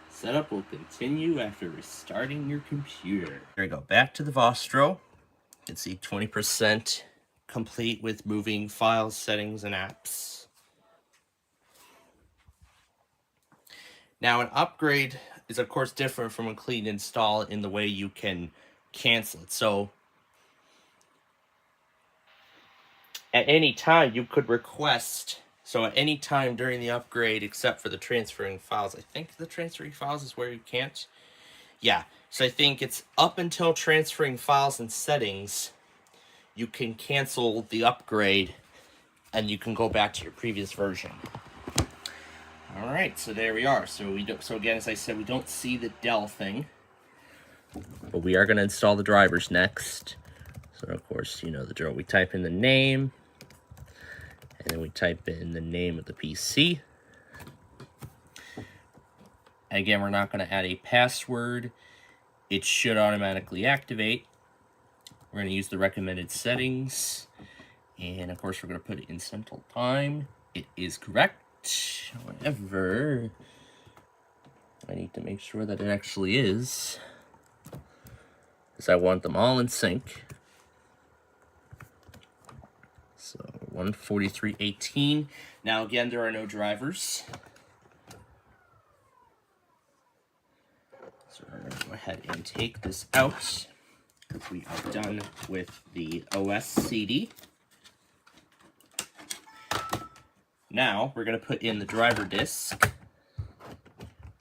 Setup will continue after restarting your computer. There we go, back to the Vostro. You can see 20% complete with moving files, settings, and apps. Now, an upgrade is of course different from a clean install in the way you can cancel it. So at any time you could request So at any time during the upgrade, except for the transferring files, I think the transferring files is where you can't. Yeah, so I think it's up until transferring files and settings, you can cancel the upgrade and you can go back to your previous version. All right, so there we are. So again, as I said, we don't see the Dell thing, but we are going to install the drivers next. So of course, you know the drill. We type in the name, and then we type in the name of the PC. Again, we're not going to add a password. It should automatically activate. We're going to use the recommended settings. And of course, we're going to put it in Central Time. It is correct. However, I need to make sure that it actually is, because I want them all in sync. So 143.18. Now again, there are no drivers. So we're going to go ahead and take this out, because we are done with the OS CD. Now we're going to put in the driver disk,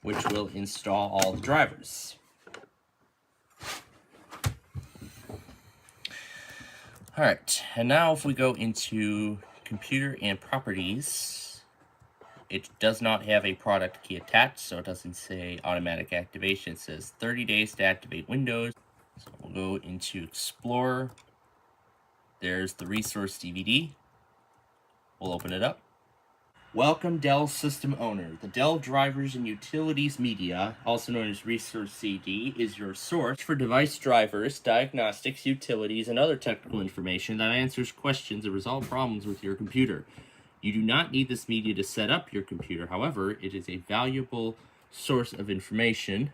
which will install all the drivers. All right, and now if we go into computer and properties, it does not have a product key attached, so it doesn't say automatic activation. It says 30 days to activate Windows. So we'll go into Explorer. There's the resource DVD. We'll open it up. Welcome, Dell system owner. The Dell Drivers and Utilities Media, also known as Resource CD, is your source for device drivers, diagnostics, utilities, and other technical information that answers questions and resolve problems with your computer. You do not need this media to set up your computer. However, it is a valuable source of information.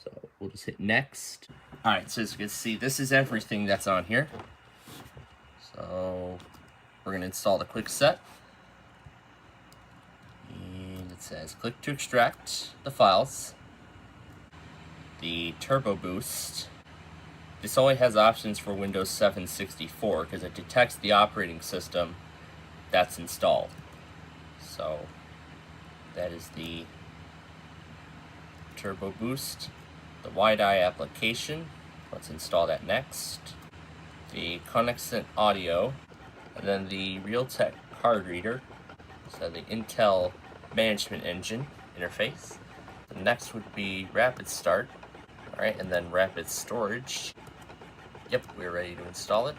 So we'll just hit next. All right, so as you can see, this is everything that's on here. So we're going to install the quick set. It says click to extract the files. The Turbo Boost. This only has options for Windows 7 64 because it detects the operating system that's installed. So that is the Turbo Boost. The Wide-Eye application. Let's install that next. The Connexent Audio. And then the Realtek card reader. So the Intel Management Engine interface. The next would be Rapid Start. Alright, and then Rapid Storage. Yep, we're ready to install it.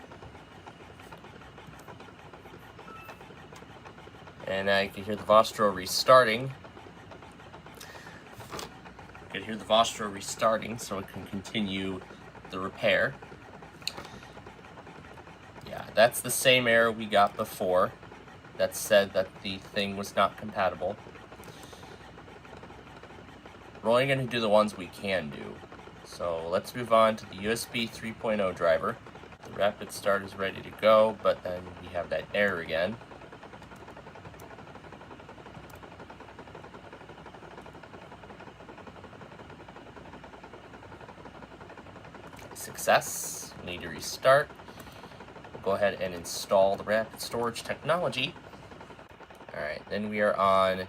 And now you can hear the Vostro restarting. You can hear the Vostro restarting so it can continue the repair. Yeah, that's the same error we got before that said that the thing was not compatible. We're only going to do the ones we can do. So let's move on to the USB 3.0 driver. The Rapid Start is ready to go, but then we have that error again. Success. We need to restart. We'll go ahead and install the Rapid Storage technology. Alright, then we are on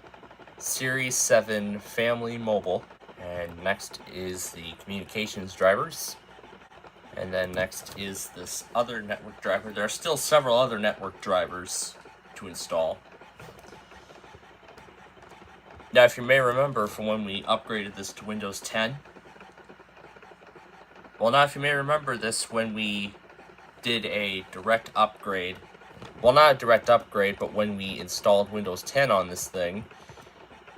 Series 7 Family Mobile. And next is the communications drivers. And then next is this other network driver. There are still several other network drivers to install. Now, if you may remember from when we upgraded this to Windows 10. Well, now if you may remember this when we did a direct upgrade. Well, not a direct upgrade, but when we installed Windows 10 on this thing,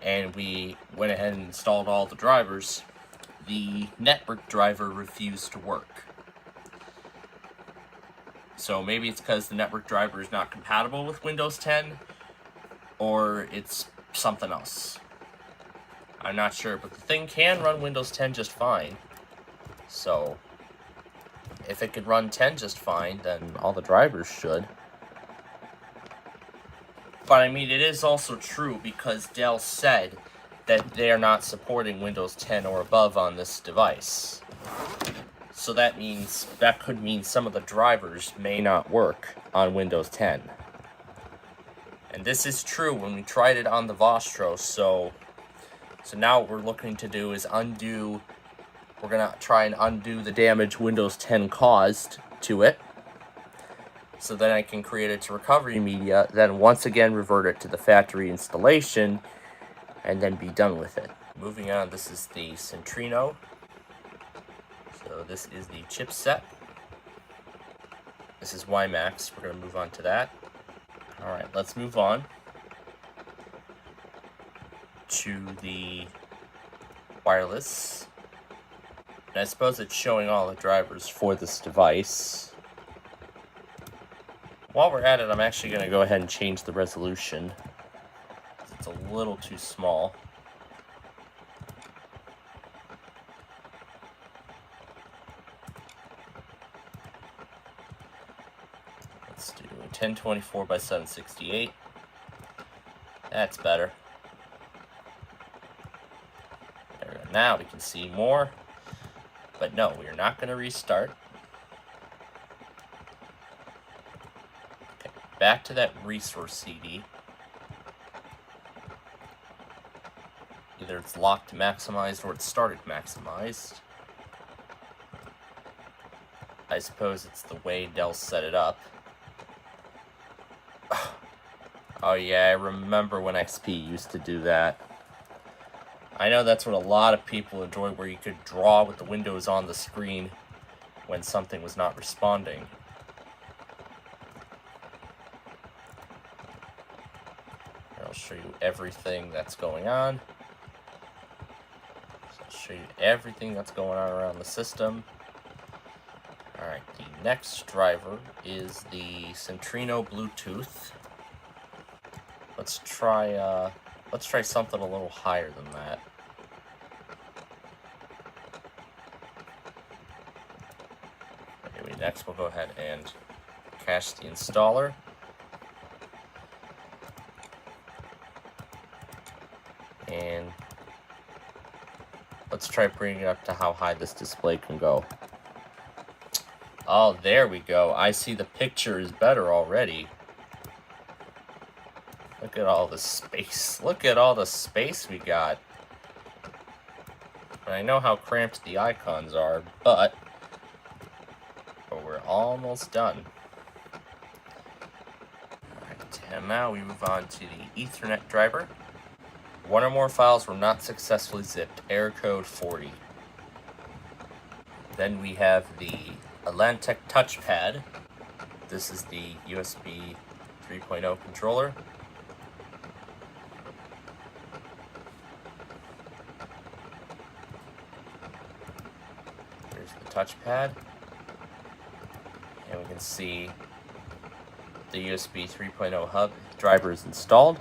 and we went ahead and installed all the drivers, the network driver refused to work. So maybe it's because the network driver is not compatible with Windows 10, or it's something else. I'm not sure, but the thing can run Windows 10 just fine. So if it could run 10 just fine, then all the drivers should. But I mean, it is also true because Dell said that they are not supporting Windows 10 or above on this device. So that could mean some of the drivers may not work on Windows 10. And this is true when we tried it on the Vostro, so now what we're looking to do is undo, we're going to try and undo the damage Windows 10 caused to it. So then I can create its recovery media, then once again revert it to the factory installation, and then be done with it. Moving on, this is the Centrino. So this is the chipset. This is WiMAX. We're going to move on to that. Alright, let's move on to the wireless. And I suppose it's showing all the drivers for this device. While we're at it, I'm actually going to go ahead and change the resolution. It's a little too small. Let's do 1024 by 768. That's better. There we go. Now we can see more. But no, we are not going to restart. Okay, back to that resource CD. Either it's locked maximized or it started maximized. I suppose it's the way Dell set it up. Oh yeah, I remember when XP used to do that. I know that's what a lot of people enjoy, where you could draw with the windows on the screen when something was not responding. I'll show you everything that's going on. So I'll show you everything that's going on around the system. Alright, the next driver is the Centrino Bluetooth. Let's try something a little higher than that. Anyway, next we'll go ahead and cache the installer. And let's try bringing it up to how high this display can go. Oh, there we go. I see the picture is better already. Look at all the space. Look at all the space we got. And I know how cramped the icons are, but we're almost done. Alright, and now we move on to the Ethernet driver. One or more files were not successfully zipped. Error code 40. Then we have the Atlantic touchpad. This is the USB 3.0 controller. Here's the touchpad. And we can see the USB 3.0 hub driver is installed.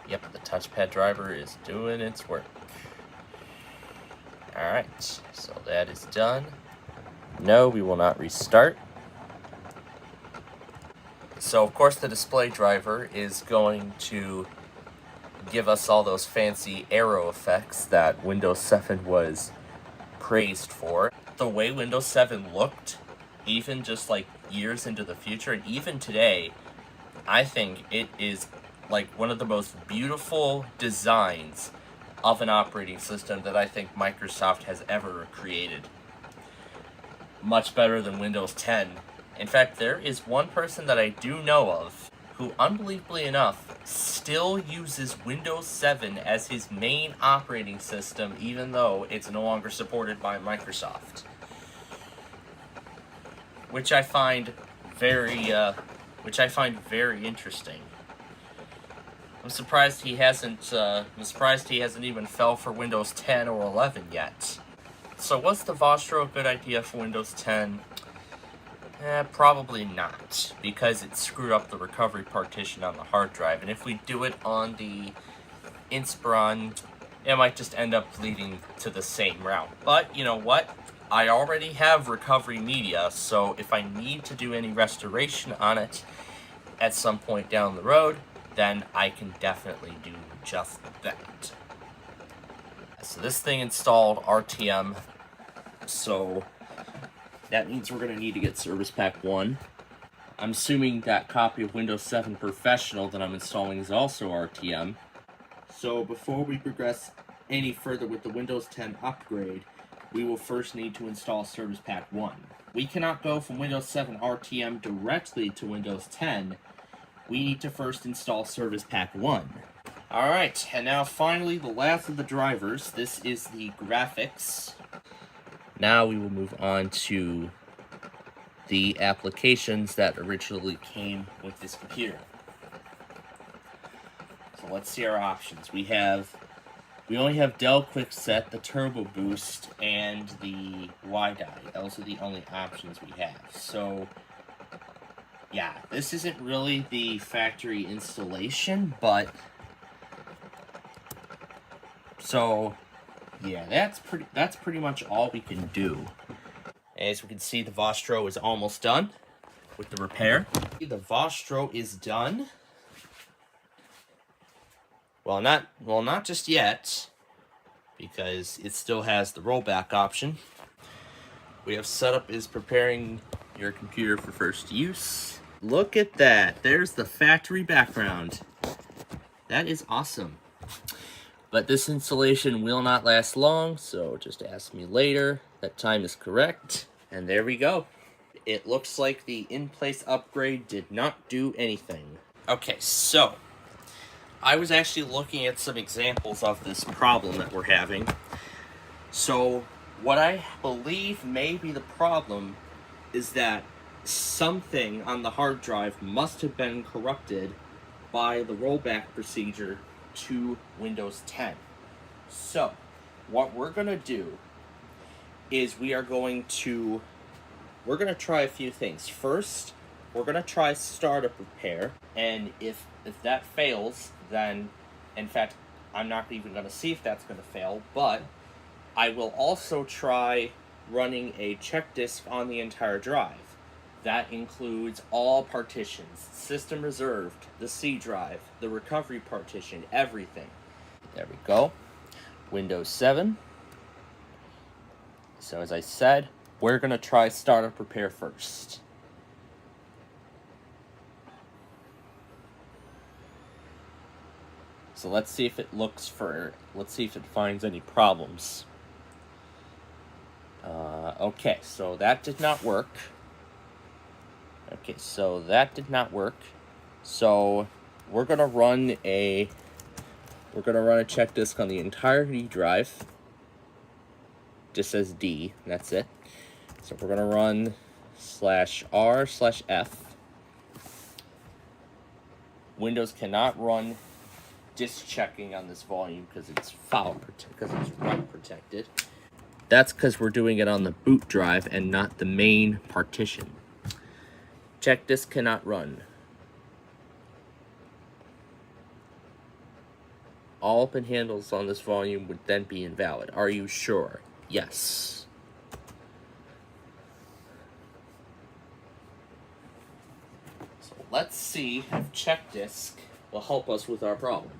Yep, the touchpad driver is doing its work. Alright, so that is done. No, we will not restart. So, of course, the display driver is going to give us all those fancy arrow effects that Windows 7 was praised for. The way Windows 7 looked, even just like years into the future, and even today, I think it is like one of the most beautiful designs of an operating system that I think Microsoft has ever created. Much better than Windows 10. In fact, there is one person that I do know of who, unbelievably enough, still uses Windows 7 as his main operating system, even though it's no longer supported by Microsoft. Which I find very interesting. I'm surprised he hasn't even fell for Windows 10 or 11 yet. So was the Vostro a good idea for Windows 10? Probably not, because it screwed up the recovery partition on the hard drive, and if we do it on the Inspiron, it might just end up leading to the same route. But you know what? I already have recovery media, so if I need to do any restoration on it at some point down the road, then I can definitely do just that. So this thing installed RTM So that means we're going to need to get Service Pack 1. I'm assuming that copy of Windows 7 Professional that I'm installing is also RTM. So before we progress any further with the Windows 10 upgrade, we will first need to install Service Pack 1. We cannot go from Windows 7 RTM directly to Windows 10. We need to first install Service Pack 1. Alright, and now finally the last of the drivers. This is the graphics. Now we will move on to the applications that originally came with this computer. So let's see our options. We only have Dell Quickset, the Turbo Boost, and the WiDi. Those are the only options we have. So yeah, this isn't really the factory installation, but so yeah, that's pretty much all we can do. As we can see, the Vostro is almost done with the repair. The Vostro is done. Well, not just yet, because it still has the rollback option. We have setup is preparing your computer for first use. Look at that. There's the factory background. That is awesome. But this installation will not last long, so just ask me later. That time is correct. And there we go. It looks like the in-place upgrade did not do anything. Okay, so I was actually looking at some examples of this problem that we're having. So what I believe may be the problem is that something on the hard drive must have been corrupted by the rollback procedure to Windows 10. So what we're going to do is we're going to try a few things. First, we're going to try startup repair, and if that fails, then in fact I'm not even going to see if that's going to fail, but I will also try running a check disk on the entire drive. That includes all partitions, system reserved, the C drive, the recovery partition, everything. There we go. Windows 7. So as I said, we're going to try startup repair first. So let's see if it finds any problems. Okay, so that did not work. So we're gonna run a check disk on the entire D drive. Just says D, that's it. So we're gonna run /R/F. Windows cannot run disk checking on this volume because it's run protected. That's because we're doing it on the boot drive and not the main partition. Check disk cannot run. All open handles on this volume would then be invalid. Are you sure? Yes. So let's see if check disk will help us with our problem.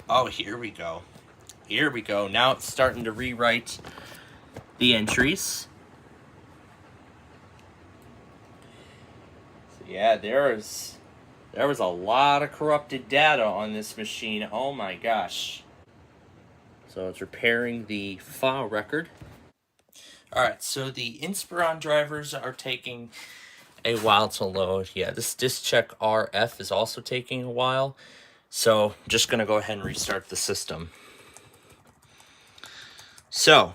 Oh, here we go. Now it's starting to rewrite the entries. So yeah, there was a lot of corrupted data on this machine. Oh my gosh. So it's repairing the file record. Alright, so the Inspiron drivers are taking a while to load. Yeah, this disk check RF is also taking a while. So I'm just going to go ahead and restart the system. So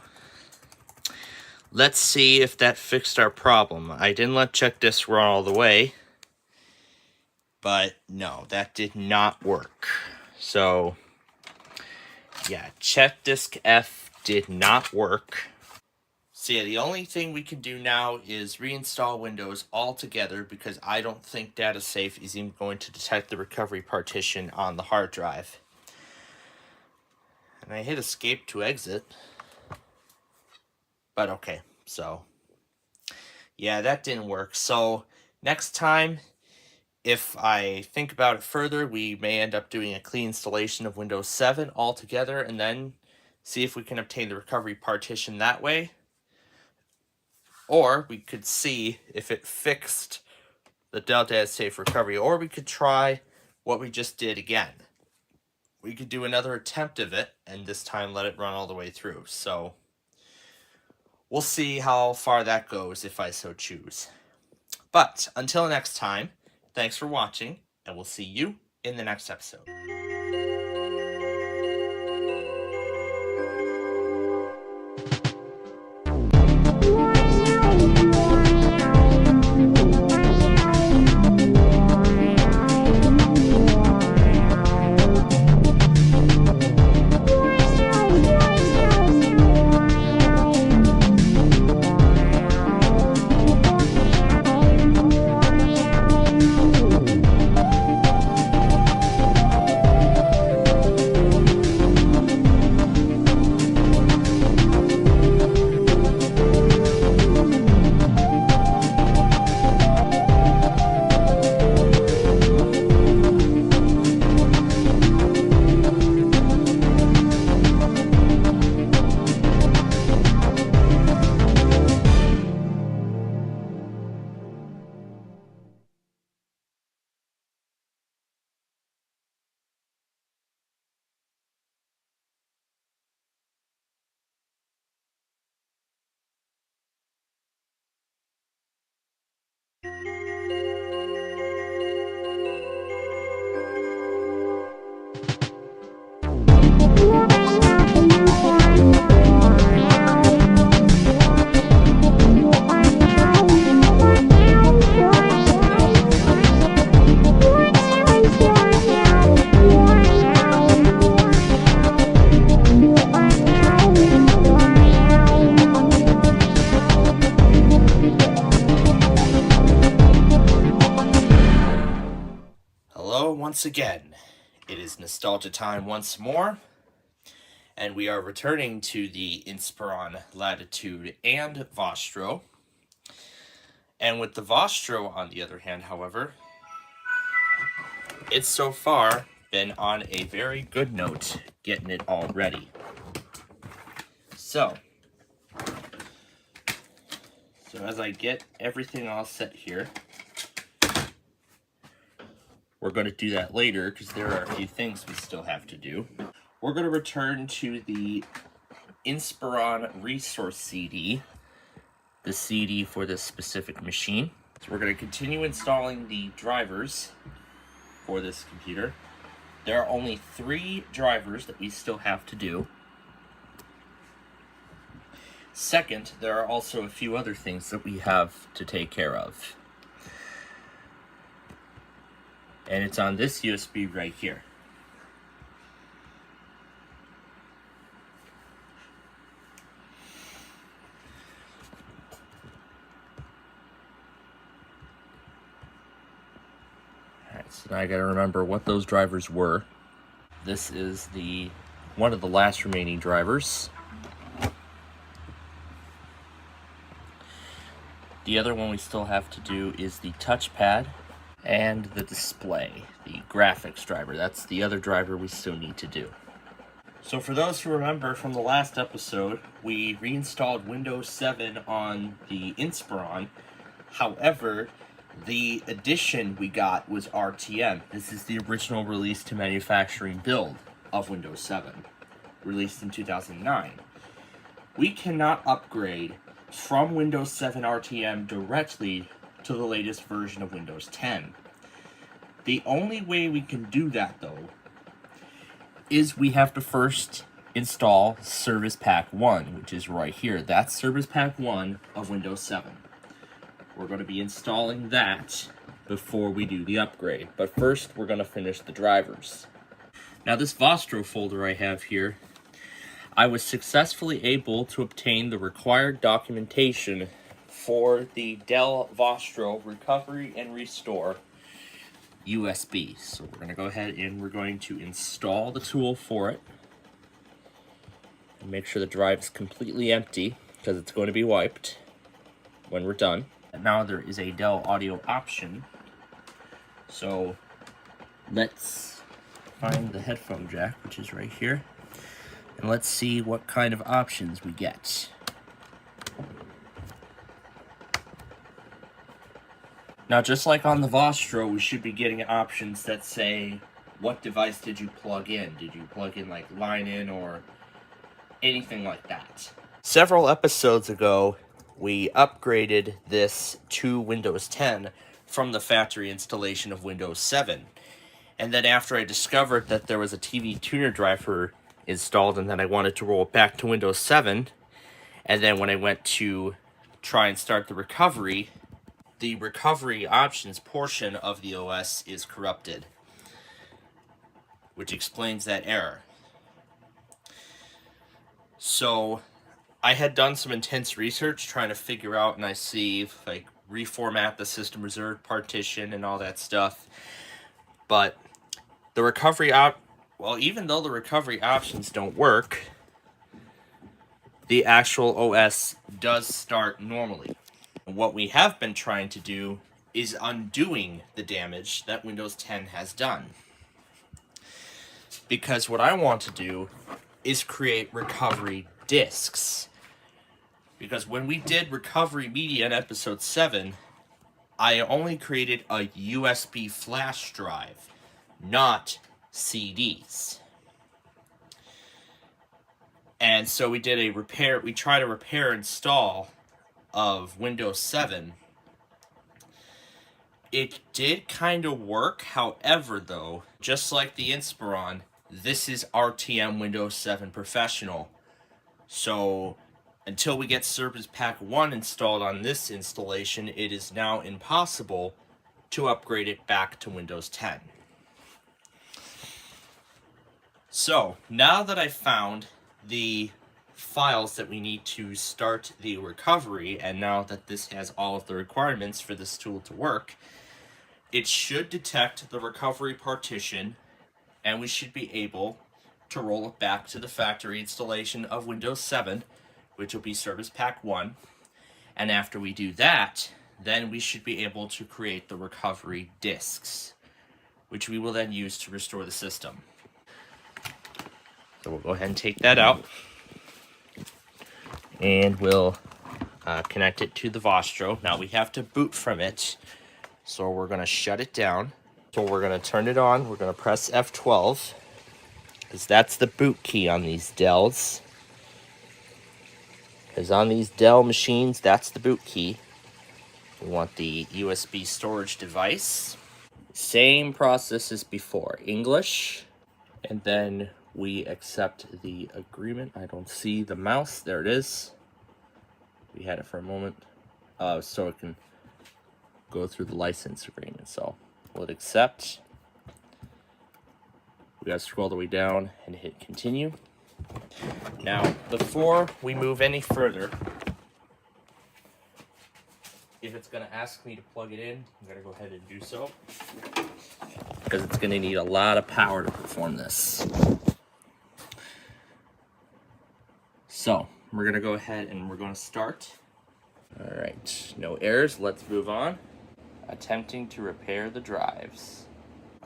let's see if that fixed our problem. I didn't let check disk run all the way, but no, that did not work. So yeah, check disk F did not work. So yeah, the only thing we can do now is reinstall Windows altogether because I don't think DataSafe is even going to detect the recovery partition on the hard drive. And I hit escape to exit. But okay, so yeah, that didn't work. So next time, if I think about it further, we may end up doing a clean installation of Windows 7 altogether and then see if we can obtain the recovery partition that way. Or we could see if it fixed the Delta as safe recovery, or we could try what we just did again. We could do another attempt of it, and this time let it run all the way through. So we'll see how far that goes if I so choose. But until next time, thanks for watching, and we'll see you in the next episode. Once again, it is nostalgia time once more, and we are returning to the Inspiron Latitude and Vostro. And with the Vostro, on the other hand, however, it's so far been on a very good note getting it all ready. So as I get everything all set here, we're going to do that later because there are a few things we still have to do. We're going to return to the Inspiron Resource CD, the CD for this specific machine. So we're going to continue installing the drivers for this computer. There are only 3 drivers that we still have to do. Second, there are also a few other things that we have to take care of. And it's on this USB right here. Alright, so now I gotta remember what those drivers were. This is one of the last remaining drivers. The other one we still have to do is the touchpad and the display, the graphics driver. That's the other driver we still need to do. So for those who remember from the last episode, we reinstalled Windows 7 on the Inspiron. However, the edition we got was RTM. This is the original release to manufacturing build of Windows 7, released in 2009. We cannot upgrade from Windows 7 RTM directly to the latest version of Windows 10. The only way we can do that, though, is we have to first install Service Pack 1, which is right here. That's Service Pack 1 of Windows 7. We're going to be installing that before we do the upgrade. But first, we're going to finish the drivers. Now, this Vostro folder I have here, I was successfully able to obtain the required documentation for the Dell Vostro Recovery and Restore USB. So we're going to go ahead and we're going to install the tool for it. And make sure the drive is completely empty because it's going to be wiped when we're done. And now there is a Dell audio option. So let's find the headphone jack, which is right here. And let's see what kind of options we get. Now, just like on the Vostro, we should be getting options that say, what device did you plug in? Did you plug in like line in or anything like that? Several episodes ago, we upgraded this to Windows 10 from the factory installation of Windows 7. And then after I discovered that there was a TV tuner driver installed and then I wanted to roll it back to Windows 7, and then when I went to try and start the recovery options portion of the OS is corrupted, which explains that error. So I had done some intense research trying to figure out, and I see like reformat the system reserved partition and all that stuff. But the recovery even though the recovery options don't work, the actual OS does start normally. What we have been trying to do is undoing the damage that Windows 10 has done. Because what I want to do is create recovery disks. Because when we did recovery media in episode 7, I only created a USB flash drive, not CDs. And so we did we tried a repair install of Windows 7. It did kind of work, however though, just like the Inspiron, this is RTM Windows 7 Professional. So until we get Service Pack 1 installed on this installation, it is now impossible to upgrade it back to Windows 10. So now that I found the files that we need to start the recovery, and now that this has all of the requirements for this tool to work, it should detect the recovery partition, and we should be able to roll it back to the factory installation of Windows 7, which will be Service Pack 1. And after we do that, then we should be able to create the recovery disks, which we will then use to restore the system. So we'll go ahead and take that out, and we'll connect it to the Vostro. Now we have to boot from it, so we're going to shut it down. So we're going to turn it on. We're going to press F12, because that's the boot key on these Dells. Because on these Dell machines, that's the boot key. We want the USB storage device. Same process as before. English, and then we accept the agreement. I don't see the mouse. There it is. We had it for a moment. So it can go through the license agreement. So we'll hit accept. We gotta scroll the way down and hit continue. Now, before we move any further, if it's gonna ask me to plug it in, I'm gonna go ahead and do so, because it's gonna need a lot of power to perform this. So we're gonna go ahead and we're gonna start. All right, no errors, let's move on. Attempting to repair the drives.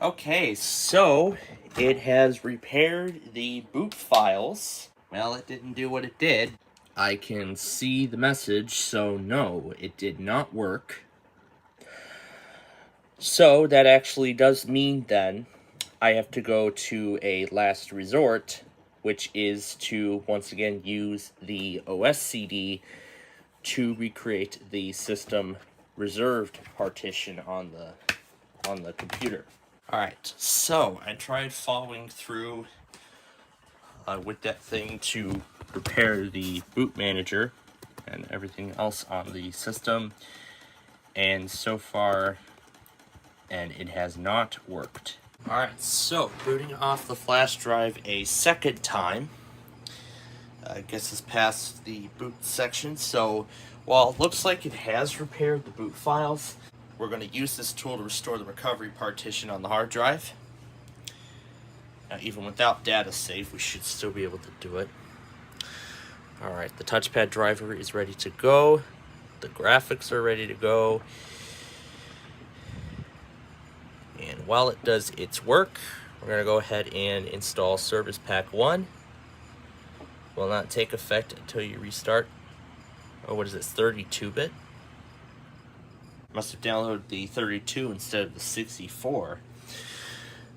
Okay, so it has repaired the boot files. Well, it didn't do what it did. I can see the message, so no, it did not work. So that actually does mean then I have to go to a last resort, which is to once again use the OS CD to recreate the system reserved partition on the computer. Alright, so I tried following through with that thing to repair the boot manager and everything else on the system, and so far, and it has not worked. Alright, so booting off the flash drive a second time. I guess it's past the boot section, so while it looks like it has repaired the boot files, we're going to use this tool to restore the recovery partition on the hard drive. Now, even without data save, we should still be able to do it. Alright, the touchpad driver is ready to go. The graphics are ready to go. And while it does its work, we're going to go ahead and install Service Pack 1. Will not take effect until you restart. Oh, what is this, 32-bit? Must have downloaded the 32 instead of the 64.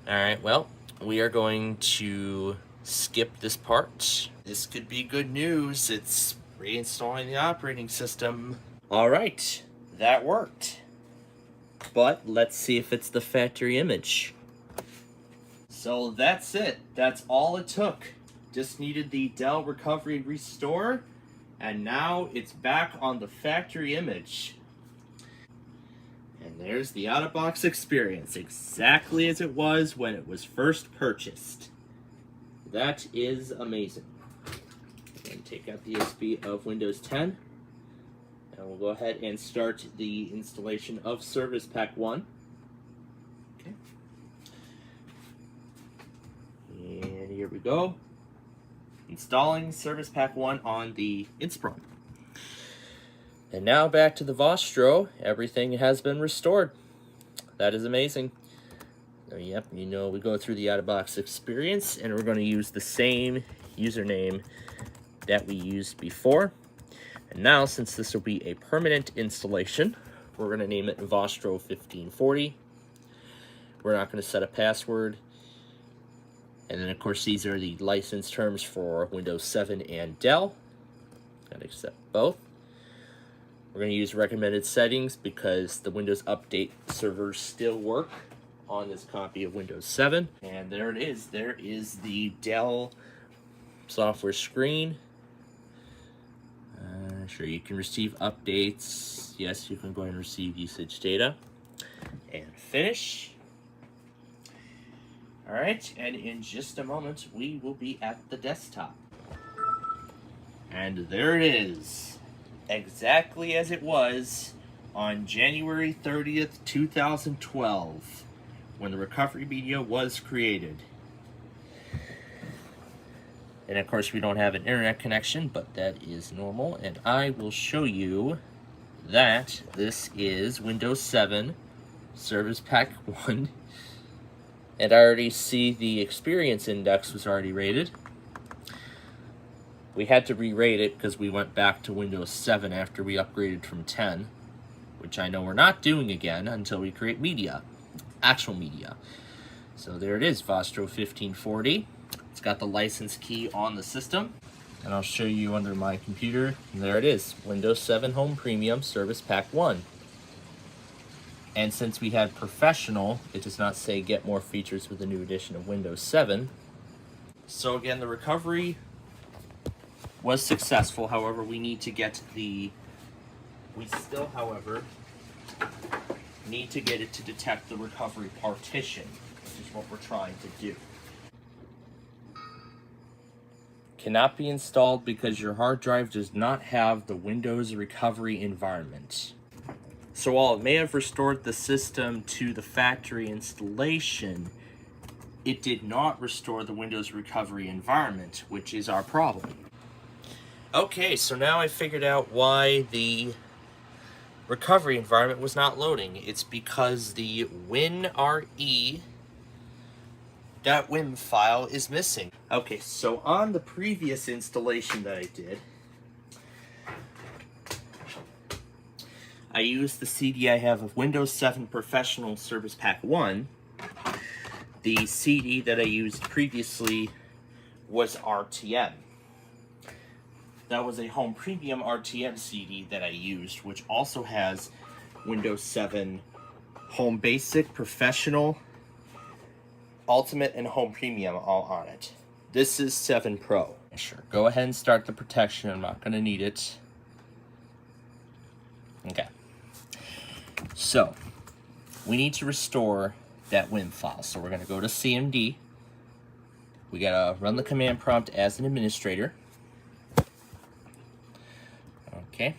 Alright, well, we are going to skip this part. This could be good news. It's reinstalling the operating system. Alright, that worked. But let's see if it's the factory image. So that's it. That's all it took. Just needed the Dell Recovery and Restore, and now it's back on the factory image. And there's the out-of-box experience, exactly as it was when it was first purchased. That is amazing. And take out the USB of Windows 10, and we'll go ahead and start the installation of Service Pack 1. Okay. And here we go. Installing Service Pack 1 on the Inspiron. And now back to the Vostro. Everything has been restored. That is amazing. So, yep, we go through the out-of-box experience, and we're going to use the same username that we used before. And now, since this will be a permanent installation, we're going to name it Vostro 1540. We're not going to set a password. And then, of course, these are the license terms for Windows 7 and Dell. Gotta accept both. We're going to use recommended settings because the Windows Update servers still work on this copy of Windows 7. And there it is. There is the Dell software screen. Sure, you can receive updates. Yes, you can go ahead and receive usage data. And finish. Alright, and in just a moment, we will be at the desktop. And there it is. Exactly as it was on January 30th, 2012, when the recovery media was created. And of course, we don't have an internet connection, but that is normal. And I will show you that this is Windows 7 Service Pack 1. And I already see the experience index was already rated. We had to re-rate it because we went back to Windows 7 after we upgraded from 10, which I know we're not doing again until we create media, actual media. So there it is, Vostro 1540. It's got the license key on the system, and I'll show you under my computer. And there it is, Windows 7 Home Premium Service Pack 1. And since we had Professional, it does not say get more features with the new edition of Windows 7. So again, the recovery was successful. However, we need to get the... We still, however, need to get it to detect the recovery partition, which is what we're trying to do. Cannot be installed because your hard drive does not have the Windows recovery environment. So while it may have restored the system to the factory installation, it did not restore the Windows recovery environment, which is our problem. Okay, so now I figured out why the recovery environment was not loading. It's because the WinRE .wim file is missing. Okay, so on the previous installation that I did, I used the CD I have of Windows 7 Professional Service Pack 1. The CD that I used previously was RTM. That was a Home Premium RTM CD that I used, which also has Windows 7 Home Basic, Professional, Ultimate, and Home Premium all on it. This is 7 Pro. Sure, go ahead and start the protection. I'm not going to need it. Okay. So, we need to restore that WIM file. So we're going to go to CMD. We got to run the command prompt as an administrator. Okay.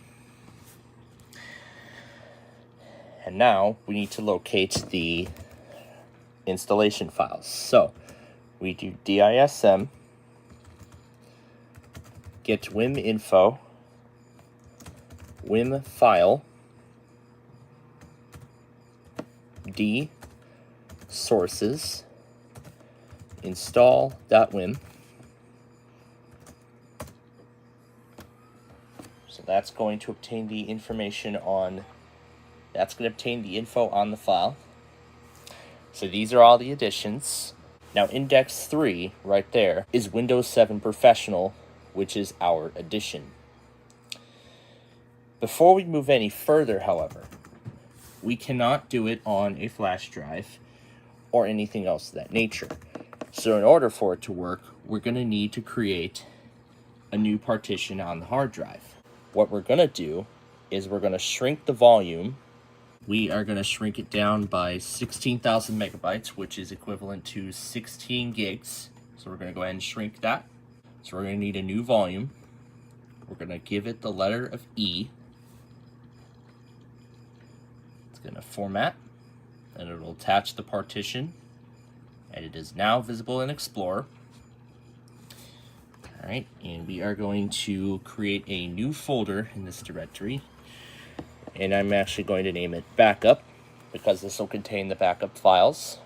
And now we need to locate the installation files. So we do DISM, get WIM info, WIM file, D sources, install.wim. So that's going to obtain the information on That's going to obtain the info on the file. So these are all the additions. Now index 3 right there is Windows 7 Professional, which is our addition. Before we move any further, however, we cannot do it on a flash drive or anything else of that nature. So in order for it to work, we're going to need to create a new partition on the hard drive. What we're going to do is we're going to shrink the volume. We are going to shrink it down by 16,000 megabytes, which is equivalent to 16 gigs. So we're going to go ahead and shrink that. So we're going to need a new volume. We're going to give it the letter of E. It's going to format, and it will attach the partition. And it is now visible in Explorer. All right, and we are going to create a new folder in this directory. And I'm actually going to name it Backup, because this will contain the backup files.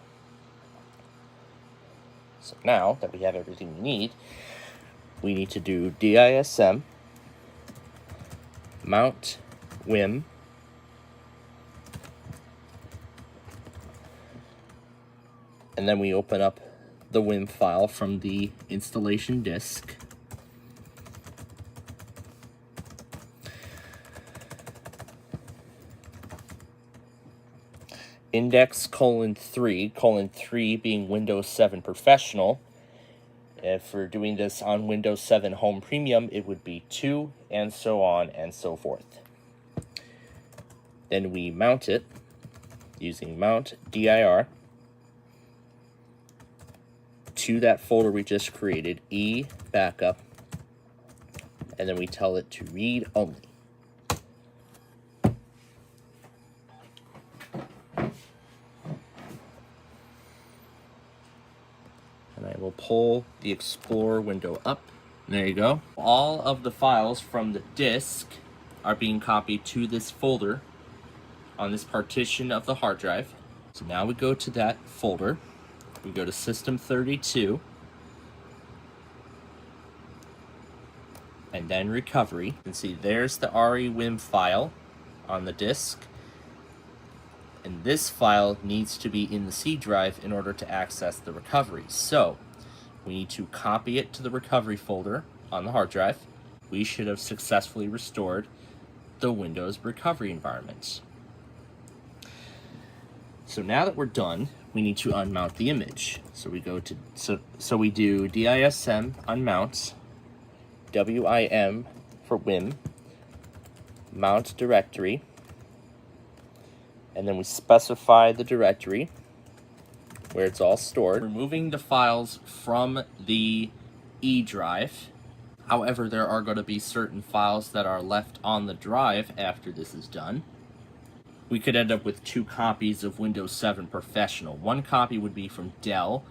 So now that we have everything we need to do DISM mount WIM and then we open up the WIM file from the installation disk. Index :3 being Windows 7 Professional. If we're doing this on Windows 7 Home Premium, it would be 2, and so on and so forth. Then we mount it using mount dir to that folder we just created, E backup, and then we tell it to read only. And I will pull the Explorer window up. There you go. All of the files from the disk are being copied to this folder on this partition of the hard drive. So now we go to that folder. We go to System 32. And then Recovery. You can see there's the RE-WIM file on the disk. And this file needs to be in the C drive in order to access the recovery. So we need to copy it to the recovery folder on the hard drive. We should have successfully restored the Windows recovery environment. So now that we're done, we need to unmount the image. So we go to so we do DISM unmount WIM for WIM mount directory. And then we specify the directory where it's all stored. Removing the files from the E drive. However, there are going to be certain files that are left on the drive after this is done. We could end up with 2 copies of Windows 7 Professional. One copy would be from Dell,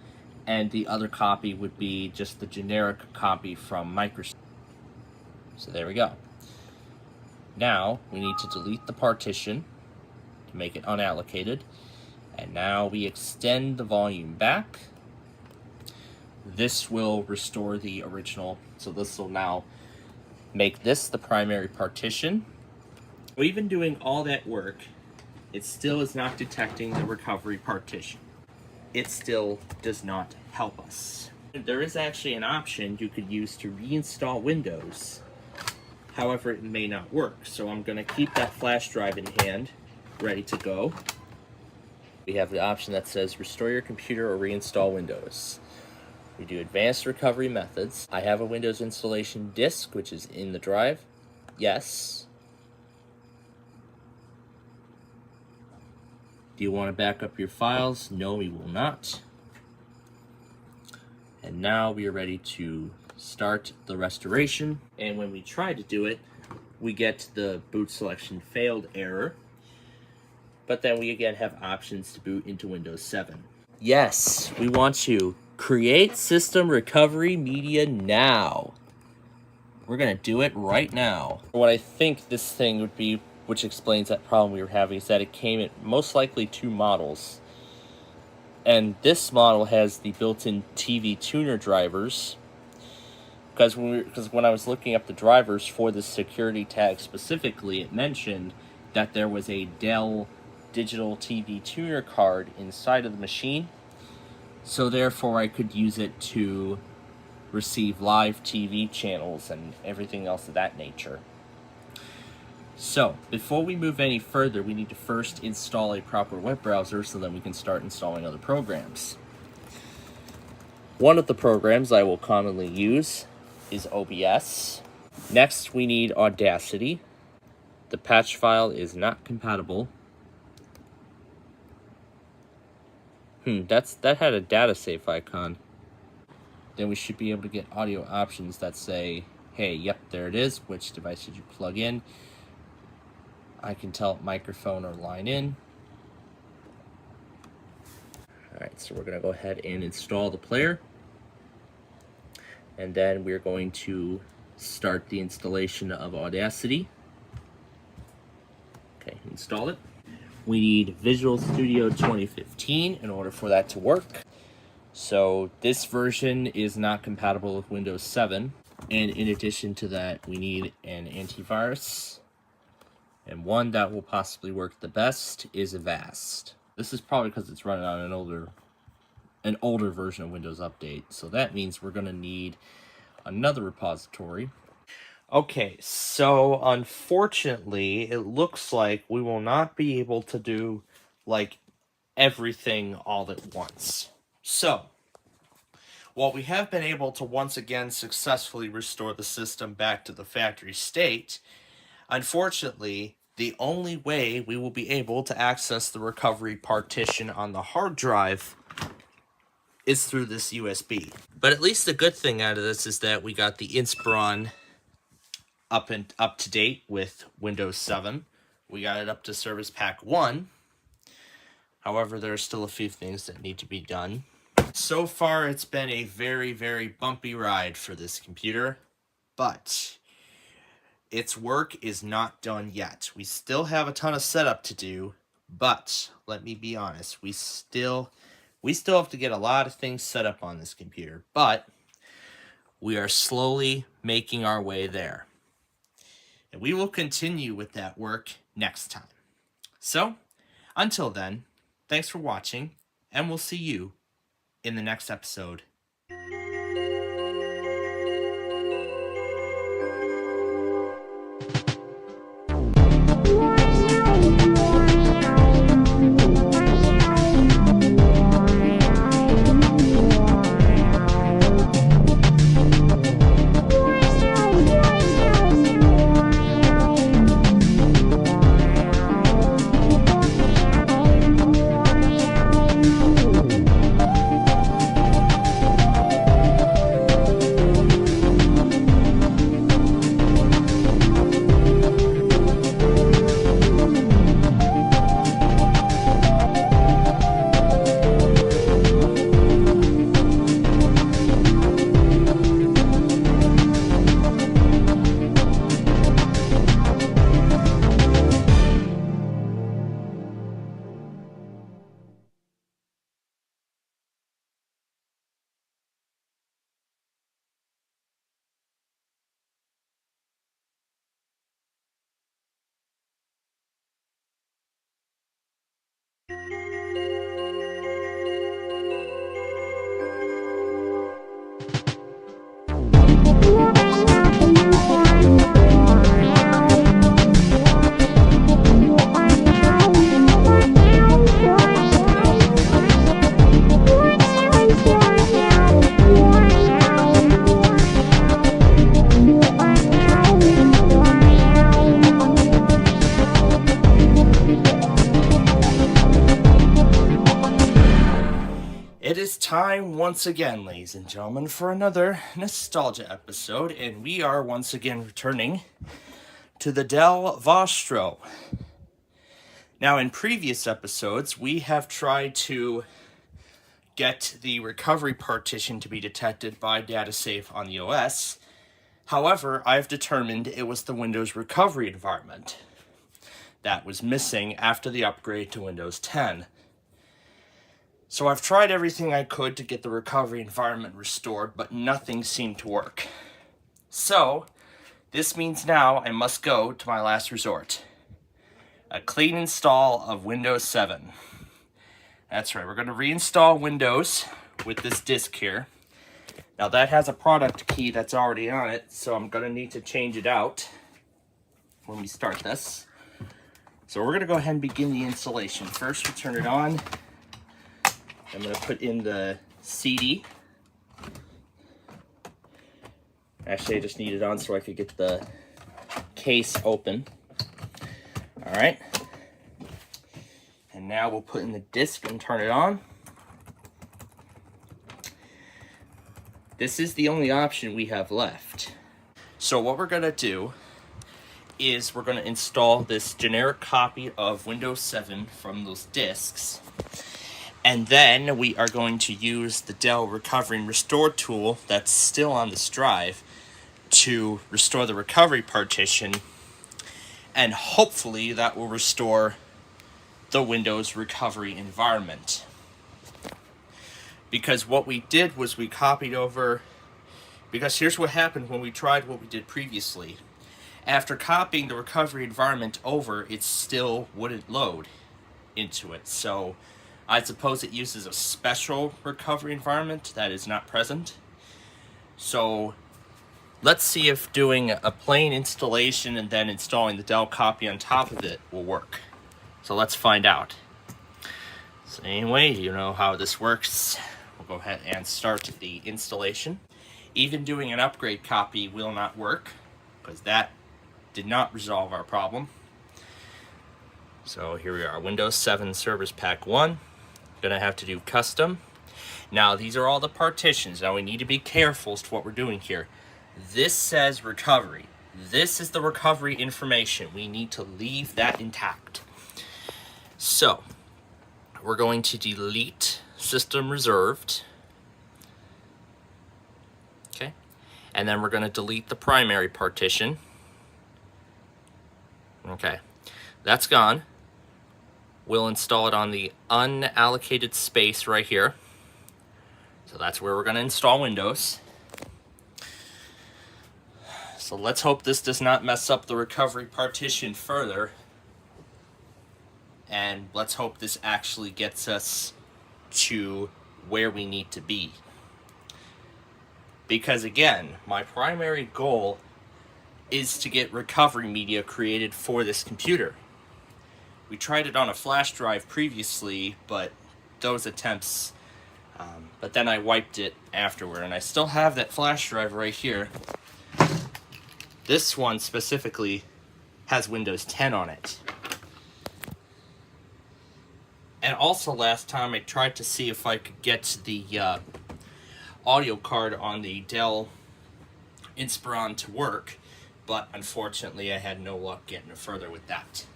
and the other copy would be just the generic copy from Microsoft. So there we go. Now we need to delete the partition to make it unallocated. And now we extend the volume back. This will restore the original. So this will now make this the primary partition. Well, even doing all that work, it still is not detecting the recovery partition. It still does not help us. There is actually an option you could use to reinstall Windows. However, it may not work. So I'm going to keep that flash drive in hand, ready to go. We have the option that says restore your computer or reinstall Windows. We do advanced recovery methods. I have a Windows installation disk, which is in the drive. Yes. Do you want to back up your files? No, we will not. And now we are ready to start the restoration. And when we try to do it, we get the boot selection failed error. But then we again have options to boot into Windows 7. Yes, we want to create system recovery media now. We're going to do it right now. What I think this thing would be, which explains that problem we were having, is that it came in most likely 2 models. And this model has the built-in TV tuner drivers. Because when I was looking up the drivers for the security tag specifically, it mentioned that there was a Dell digital TV tuner card inside of the machine, so therefore I could use it to receive live TV channels and everything else of that nature. So, before we move any further, we need to first install a proper web browser so that we can start installing other programs. One of the programs I will commonly use is OBS. Next, we need Audacity. The patch file is not compatible. That had a data safe icon. Then we should be able to get audio options that say, hey, yep, there it is. Which device did you plug in? I can tell it microphone or line in. Alright, so we're going to go ahead and install the player. And then we're going to start the installation of Audacity. Okay, install it. We need Visual Studio 2015 in order for that to work. So this version is not compatible with Windows 7. And in addition to that, we need an antivirus. And one that will possibly work the best is Avast. This is probably because it's running on an older version of Windows Update. So that means we're going to need another repository. Okay, so unfortunately, it looks like we will not be able to do like everything all at once. So, while we have been able to once again successfully restore the system back to the factory state, unfortunately, the only way we will be able to access the recovery partition on the hard drive is through this USB. But at least the good thing out of this is that we got the Inspiron up to date with Windows 7. We got it up to Service Pack 1. However, there are still a few things that need to be done. So far, it's been a very, very bumpy ride for this computer, but its work is not done yet. We still have a ton of setup to do, but let me be honest, we still have to get a lot of things set up on this computer, but we are slowly making our way there. And we will continue with that work next time. So, until then, thanks for watching, and we'll see you in the next episode. It is time once again, ladies and gentlemen, for another nostalgia episode, and we are once again returning to the Del Vostro. Now, in previous episodes, we have tried to get the recovery partition to be detected by DataSafe on the OS. However, I've determined it was the Windows recovery environment that was missing after the upgrade to Windows 10. So I've tried everything I could to get the recovery environment restored, but nothing seemed to work. So, this means now I must go to my last resort. a clean install of Windows 7. That's right, we're going to reinstall Windows with this disk here. Now that has a product key that's already on it, so I'm going to need to change it out when we start this. So we're going to go ahead and begin the installation. First, we'll turn it on. I'm going to put in the CD. Actually, I just need it on so I could get the case open. All right. And now we'll put in the disc and turn it on. This is the only option we have left. So what we're going to do is we're going to install this generic copy of Windows 7 from those disks. And then we are going to use the Dell Recovery and Restore tool that's still on this drive to restore the recovery partition. And hopefully that will restore the Windows recovery environment. Because what we did was we copied over, because here's what happened when we tried what we did previously. After copying the recovery environment over, it still wouldn't load into it. So I suppose it uses a special recovery environment that is not present. So let's see if doing a plain installation and then installing the Dell copy on top of it will work. So let's find out. So anyway, you know how this works. We'll go ahead and start the installation. Even doing an upgrade copy will not work, because that did not resolve our problem. So here we are, Windows 7 Service Pack 1. Gonna have to do custom. Now these are all the partitions. Now we need to be careful as to what we're doing here. This says recovery. This is the recovery information. We need to leave that intact. So we're going to delete system reserved. Okay. And then we're going to delete the primary partition. Okay. That's gone. We'll install it on the unallocated space right here. So that's where we're going to install Windows. So let's hope this does not mess up the recovery partition further. And let's hope this actually gets us to where we need to be. Because again, my primary goal is to get recovery media created for this computer. We tried it on a flash drive previously, but those attempts, but then I wiped it afterward, and I still have that flash drive right here. This one specifically has Windows 10 on it. And also last time I tried to see if I could get the audio card on the Dell Inspiron to work, but unfortunately I had no luck getting further with that.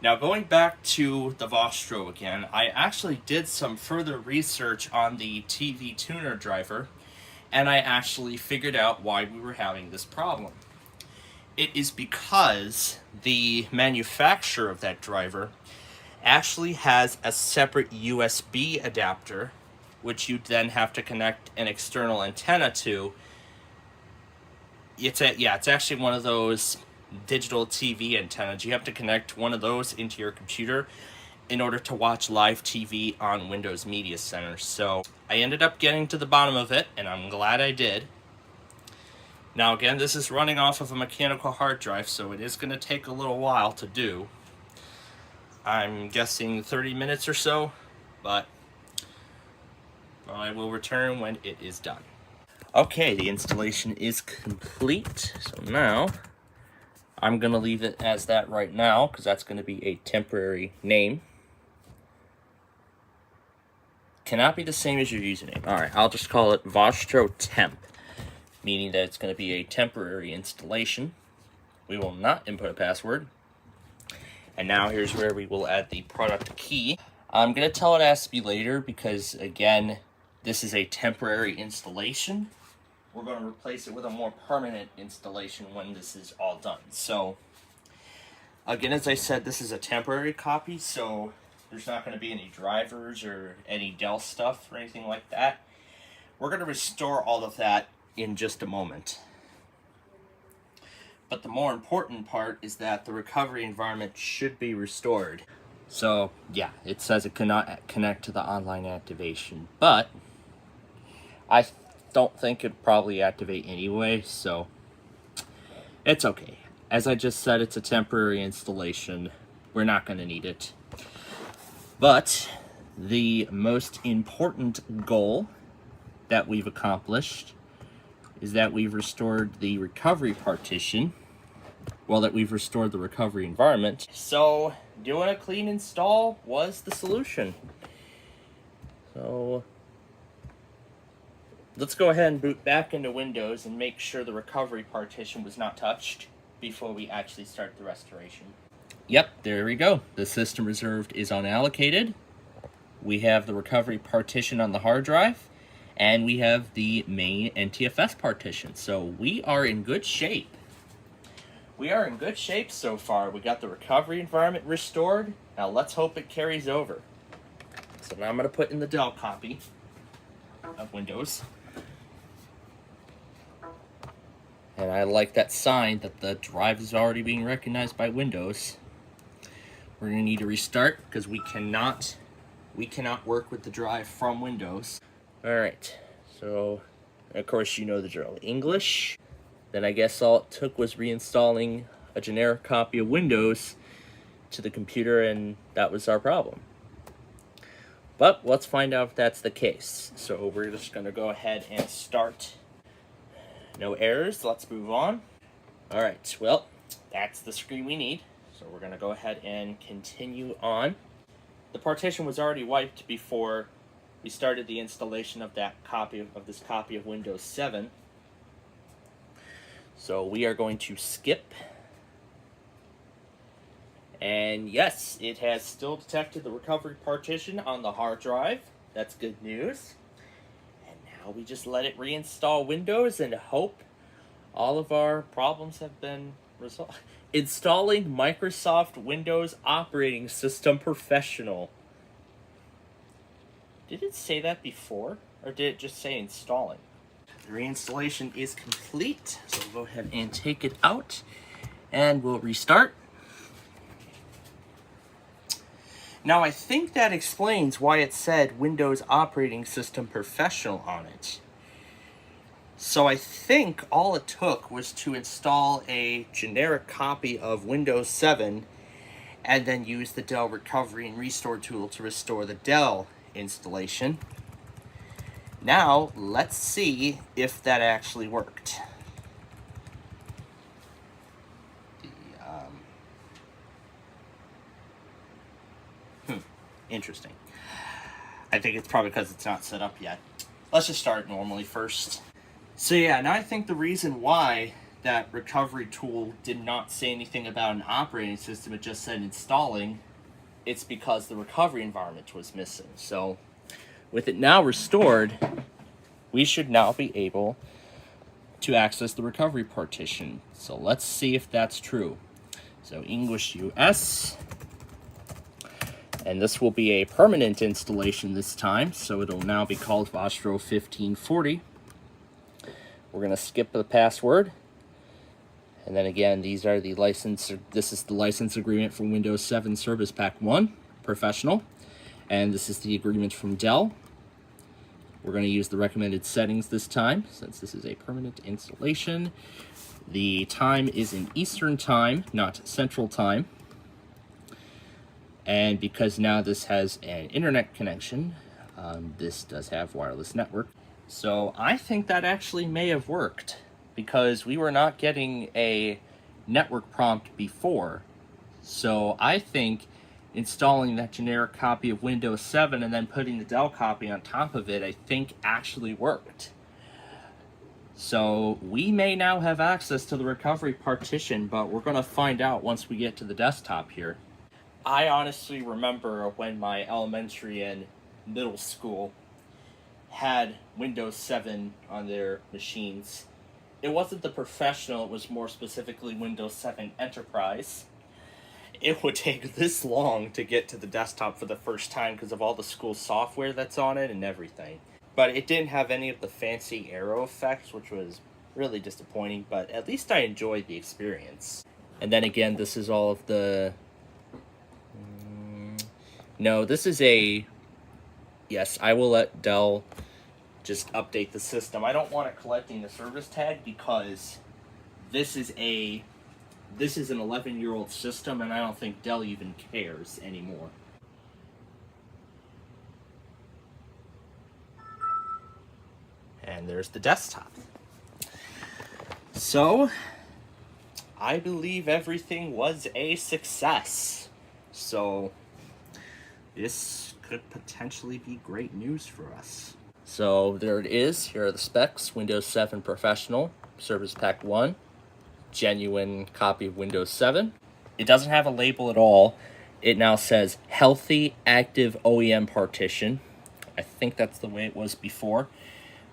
Now going back to the Vostro again, I actually did some further research on the TV tuner driver, and I actually figured out why we were having this problem. It is because the manufacturer of that driver actually has a separate USB adapter, which you then have to connect an external antenna to. It's actually one of those digital TV antennas. You have to connect one of those into your computer in order to watch live TV on Windows Media Center. So I ended up getting to the bottom of it, and I'm glad I did. Now again, this is running off of a mechanical hard drive, so it is going to take a little while to do. I'm guessing 30 minutes or so, but I will return when it is done. Okay, the installation is complete. So now I'm going to leave it as that right now, because that's going to be a temporary name. Cannot be the same as your username. Alright, I'll just call it Vostro Temp, meaning that it's going to be a temporary installation. We will not input a password. And now here's where we will add the product key. I'm going to tell it has to be later because, again, this is a temporary installation. We're going to replace it with a more permanent installation when this is all done. So, again, as I said, this is a temporary copy, so there's not going to be any drivers or any Dell stuff or anything like that. We're going to restore all of that in just a moment. But the more important part is that the recovery environment should be restored. So yeah, it says it cannot connect to the online activation, but I don't think it'd probably activate anyway, so it's okay. As I just said, it's a temporary installation. We're not going to need it. But the most important goal that we've accomplished is that we've restored the recovery partition. Well, that we've restored the recovery environment. So doing a clean install was the solution. So let's go ahead and boot back into Windows and make sure the recovery partition was not touched before we actually start the restoration. Yep, there we go. The system reserved is unallocated. We have the recovery partition on the hard drive, and we have the main NTFS partition. So we are in good shape. We are in good shape so far. We got the recovery environment restored. Now let's hope it carries over. So now I'm going to put in the Dell copy of Windows. And I like that sign that the drive is already being recognized by Windows. We're going to need to restart because we cannot work with the drive from Windows. Alright, so of course you know the drill. English. Then I guess all it took was reinstalling a generic copy of Windows to the computer, and that was our problem. But let's find out if that's the case. So we're just going to go ahead and start. No errors, let's move on. Alright, well, that's the screen we need. So we're going to go ahead and continue on. The partition was already wiped before we started the installation of that copy of this copy of Windows 7. So we are going to skip. And yes, it has still detected the recovery partition on the hard drive. That's good news. And now we just let it reinstall Windows and hope all of our problems have been resolved. Installing Microsoft Windows Operating System Professional. Did it say that before? Or did it just say installing? The reinstallation is complete, so we'll go ahead and take it out, and we'll restart. Now, I think that explains why it said Windows Operating System Professional on it. So I think all it took was to install a generic copy of Windows 7 and then use the Dell Recovery and Restore tool to restore the Dell installation. Now, let's see if that actually worked. Interesting. I think it's probably because it's not set up yet. Let's just start normally first. So yeah, now I think the reason why that recovery tool did not say anything about an operating system, it just said installing, it's because the recovery environment was missing. So with it now restored, we should now be able to access the recovery partition. So let's see if that's true. So English US, and this will be a permanent installation this time, so it'll now be called Vostro 1540. We're going to skip the password. And then again, these are the license. This is the license agreement for Windows 7 Service Pack 1 Professional. And this is the agreement from Dell. We're going to use the recommended settings this time, since this is a permanent installation. The time is in Eastern Time, not Central Time. And because now this has an internet connection, this does have wireless network. So I think that actually may have worked, because we were not getting a network prompt before. So I think installing that generic copy of Windows 7 and then putting the Dell copy on top of it, I think actually worked. So we may now have access to the recovery partition, but we're going to find out once we get to the desktop here. I honestly remember when my elementary and middle school had Windows 7 on their machines. It wasn't the Professional, it was more specifically Windows 7 Enterprise. It would take this long to get to the desktop for the first time because of all the school software that's on it and everything. But it didn't have any of the fancy arrow effects, which was Really disappointing, but at least I enjoyed the experience. And then again, this is all of the... No, this is a... Yes, I will let Dell just update the system. I don't want it collecting the service tag because this is an 11-year-old system, and I don't think Dell even cares anymore. And there's the desktop. So, I believe everything was a success. So, this could potentially be great news for us. So, there it is. Here are the specs. Windows 7 Professional, Service Pack 1, genuine copy of Windows 7. It doesn't have a label at all. It now says Healthy Active OEM Partition. I think that's the way it was before.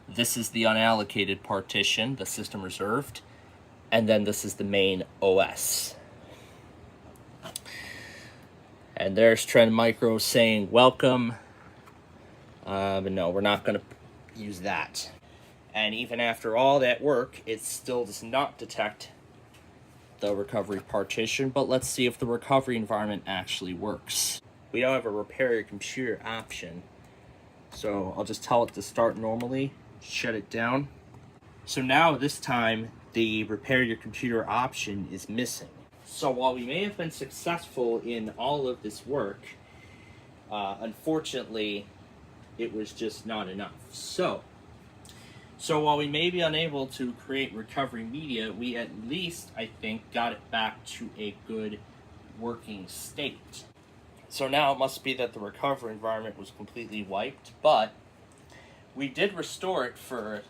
This is the unallocated partition, the system reserved, and then this is the main OS. And there's Trend Micro saying welcome, but no, we're not going to use that. And even after all that work, it still does not detect the recovery partition, but let's see if the recovery environment actually works. We don't have a repair your computer option, so I'll just tell it to start normally. Shut it down. So now this time the repair your computer option is missing. So while we may have been successful in all of this work, unfortunately it was just not enough. So while we may be unable to create recovery media, we at least, I think, got it back to a good working state. So now it must be that the recovery environment was completely wiped, but we did restore it for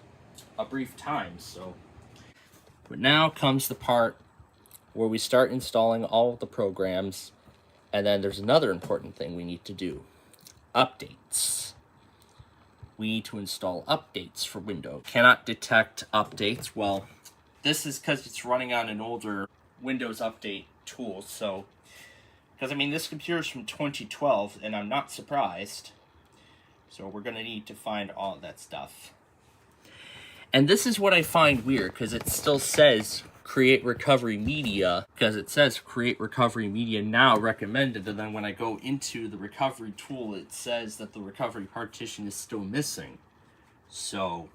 a brief time, so. But now comes the part where we start installing all of the programs, and then there's another important thing we need to do. Updates. We need to install updates for Windows. Cannot detect updates. Well, this is because it's running on an older Windows Update tool, so. Because, I mean, this computer is from 2012, and I'm not surprised. So we're going to need to find all of that stuff. And this is what I find weird, because it still says create recovery media, because it says create recovery media now recommended, and then when I go into the recovery tool, it says that the recovery partition is still missing. So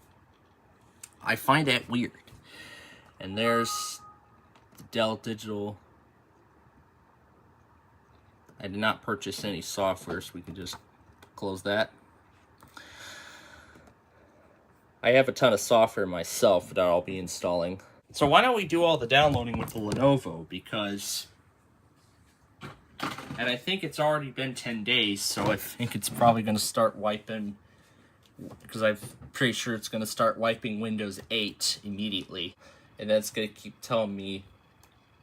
I find that weird. And there's the Dell Digital. I did not purchase any software, so we can just close that. I have a ton of software myself that I'll be installing. So why don't we do all the downloading with the Lenovo, because... And I think it's already been 10 days, so I think it's probably going to start wiping... Because I'm pretty sure it's going to start wiping Windows 8 immediately. And then it's going to keep telling me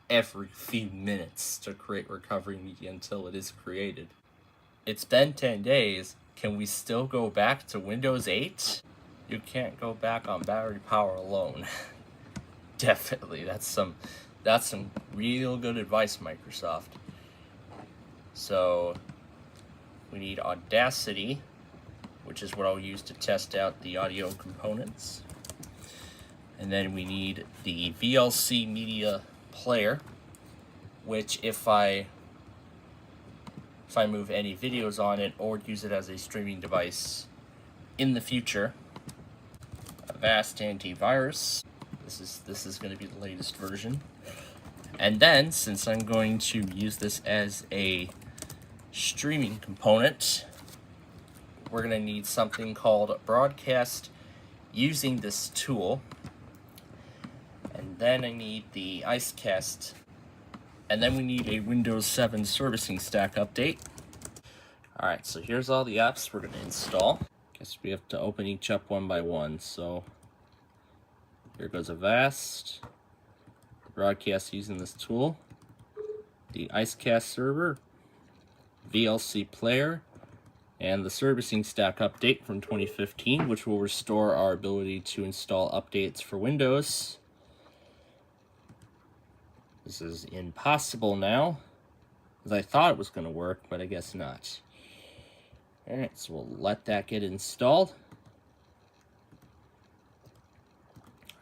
every few minutes to create recovery media until it is created. It's been 10 days. Can we still go back to Windows 8? You can't go back on battery power alone. Definitely, that's some real good advice, Microsoft. So we need Audacity, which is what I'll use to test out the audio components. And then we need the VLC media player, which if I move any videos on it or use it as a streaming device in the future. Avast antivirus. This is going to be the latest version. And then, since I'm going to use this as a streaming component, we're going to need something called broadcast using this tool. And then I need the IceCast. And then we need a Windows 7 servicing stack update. Alright, so here's all the apps we're going to install. Guess we have to open each up one by one. So here goes Avast, the broadcast using this tool, the IceCast server, VLC player, and the servicing stack update from 2015, which will restore our ability to install updates for Windows. This is impossible now, because I thought it was going to work, but I guess not. Alright, so we'll let that get installed.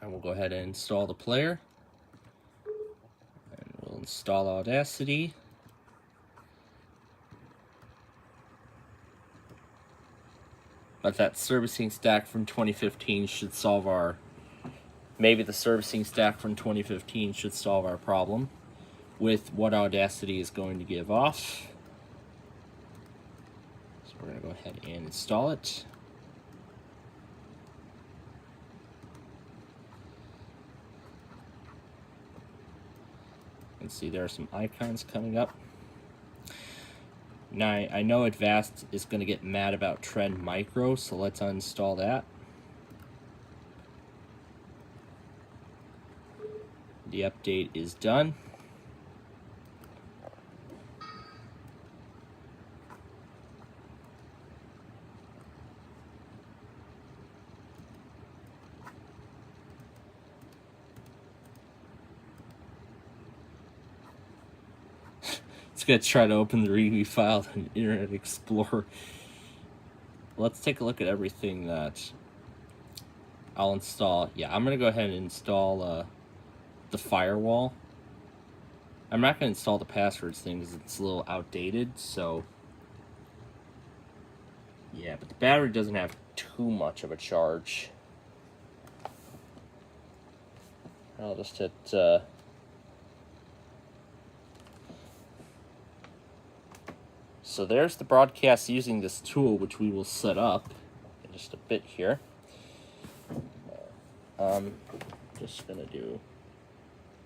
And we'll go ahead and install the player. And we'll install Audacity. But that servicing stack from 2015 should solve our... Maybe the servicing stack from 2015 should solve our problem with what Audacity is going to give off. So we're going to go ahead and install it. And see, there are some icons coming up. Now, I know Advanced is going to get mad about Trend Micro, so let's uninstall that. The update is done. It's going to try to open the README file in Internet Explorer. Let's take a look at everything that I'll install. Yeah, I'm going to go ahead and install the firewall. I'm not going to install the passwords thing because it's a little outdated, so... Yeah, but the battery doesn't have too much of a charge. I'll just hit... So there's the broadcast using this tool, which we will set up in just a bit here. Just gonna do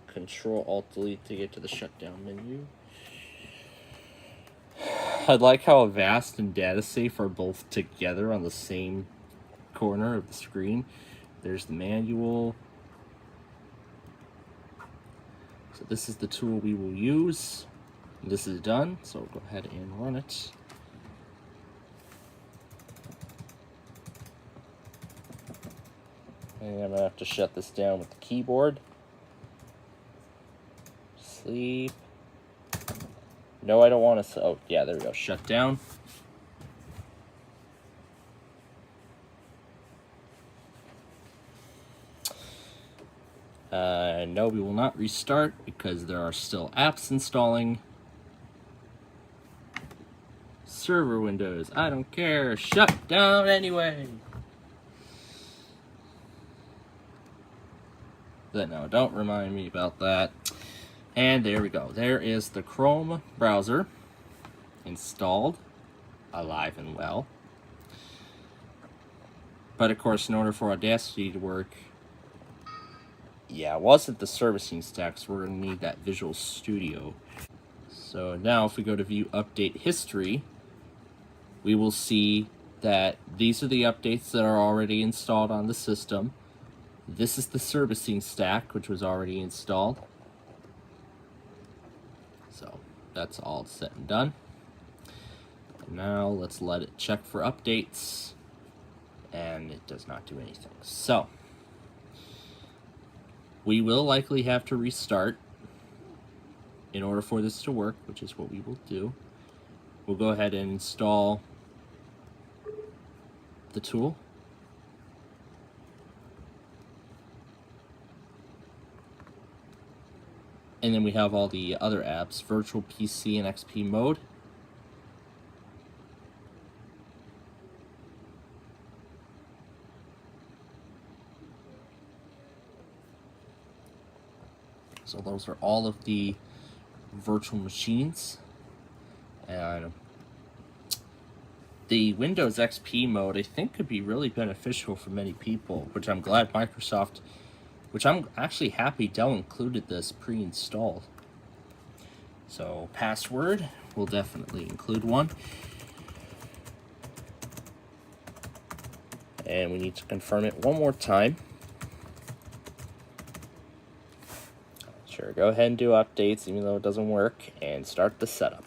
Control-Alt-Delete to get to the shutdown menu. I like how Avast and DataSafe are both together on the same corner of the screen. There's the manual. So this is the tool we will use. This is done, so we'll go ahead and run it. And I'm gonna have to shut this down with the keyboard. Sleep. No, I don't want to. Oh, yeah, there we go. Shut down. No, we will not restart because there are still apps installing. Server windows, I don't care. Shut down anyway. No, don't remind me about that. And there we go. There is the Chrome browser installed, alive and well. But of course, in order for Audacity to work, yeah, it wasn't the servicing stack, so we're going to need that Visual Studio. So now if we go to View Update History, we will see that these are the updates that are already installed on the system. This is the servicing stack, which was already installed. So that's all set and done. And now let's let it check for updates. And it does not do anything. So we will likely have to restart in order for this to work, which is what we will do. We'll go ahead and install the tool. And then we have all the other apps, Virtual PC and XP mode. So those are all of the virtual machines. And the Windows XP mode, I think, could be really beneficial for many people, which I'm glad Microsoft, which I'm actually happy Dell included this pre-installed. So password, we'll definitely include one. And we need to confirm it one more time. Sure, go ahead and do updates even though it doesn't work, and start the setup.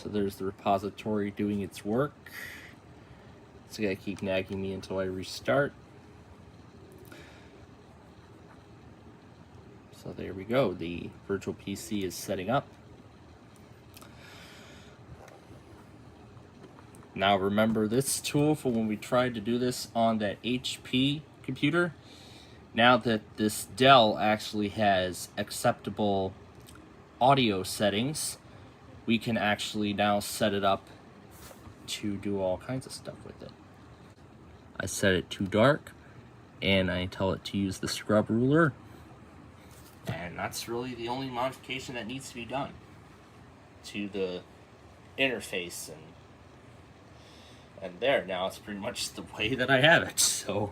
So there's the repository doing its work. It's gonna keep nagging me until I restart. So there we go, the virtual PC is setting up. Now remember this tool for when we tried to do this on that HP computer. Now that this Dell actually has acceptable audio settings, we can actually now set it up to do all kinds of stuff with it. I set it to dark and I tell it to use the scrub ruler. And that's really the only modification that needs to be done to the interface, and there, now it's pretty much the way that I have it. So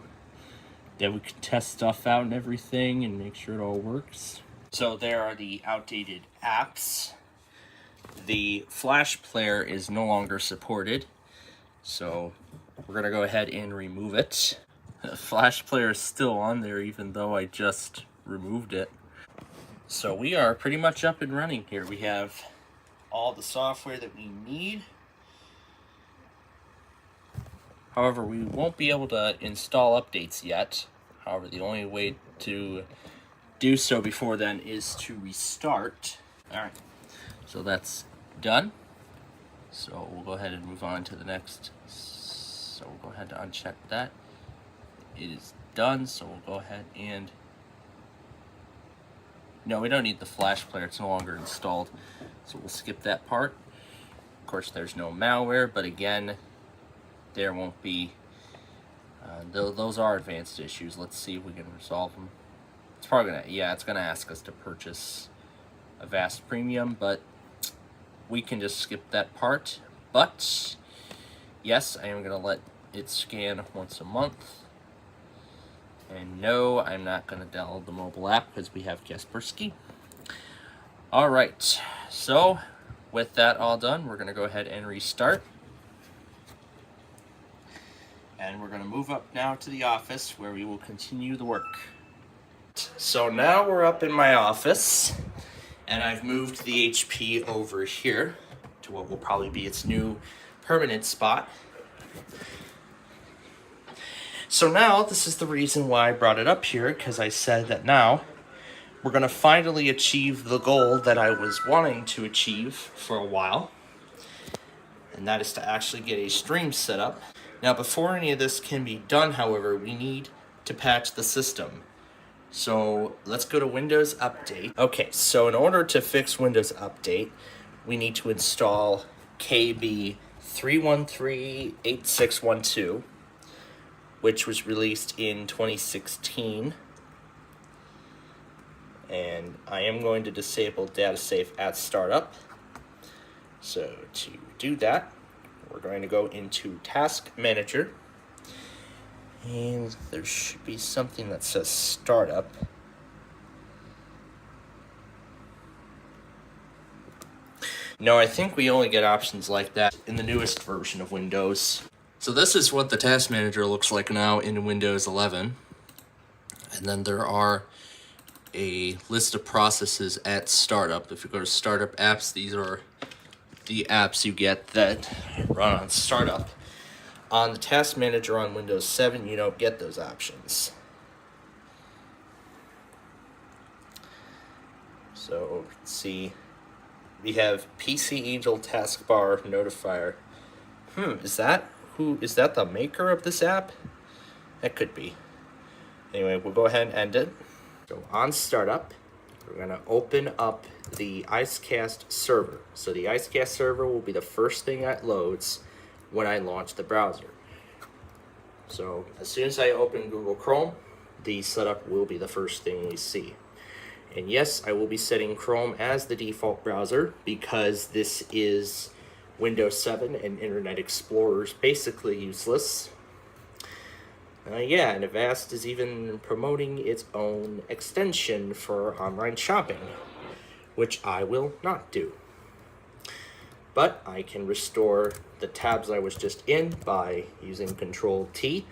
then we can test stuff out and everything and make sure it all works. So there are the outdated apps. The Flash player is no longer supported, so we're gonna go ahead and remove it. The Flash player is still on there even though I just removed it. So we are pretty much up and running here. We have all the software that we need. However, we won't be able to install updates yet. However, the only way to do so before then is to restart. Alright, so that's done. So we'll go ahead and move on to the next. So we'll go ahead and uncheck that. It is done, so we'll go ahead and... No, we don't need the Flash player, it's no longer installed. So we'll skip that part. Of course, there's no malware, but again, there won't be... those are advanced issues. Let's see if we can resolve them. It's probably gonna, yeah, it's gonna ask us to purchase a vast premium, but we can just skip that part. But, yes, I am gonna let it scan once a month. And no, I'm not going to download the mobile app because we have Kaspersky. Alright, so with that all done, we're going to go ahead and restart. And we're going to move up now to the office where we will continue the work. So now we're up in my office, and I've moved the HP over here to what will probably be its new permanent spot. So now, this is the reason why I brought it up here, because I said that now we're going to finally achieve the goal that I was wanting to achieve for a while, and that is to actually get a stream set up. Now, before any of this can be done, however, we need to patch the system. So let's go to Windows Update. Okay, so in order to fix Windows Update, we need to install KB 3138612. Which was released in 2016. And I am going to disable data safe at startup. So to do that, we're going to go into Task Manager. And there should be something that says startup. No, I think we only get options like that in the newest version of Windows. So this is what the Task Manager looks like now in Windows 11. And then there are a list of processes at startup. If you go to Startup Apps, these are the apps you get that run on startup. On the Task Manager on Windows 7, you don't get those options. So, let's see. We have PC Angel Taskbar Notifier. Is that the maker of this app? That could be. Anyway, we'll go ahead and end it. So on startup, we're going to open up the Icecast server. So the Icecast server will be the first thing that loads when I launch the browser. So as soon as I open Google Chrome, the setup will be the first thing we see. And yes, I will be setting Chrome as the default browser because this is Windows 7 and Internet Explorer is basically useless. Yeah, and Avast is even promoting its own extension for online shopping, which I will not do. But I can restore the tabs I was just in by using Control-T,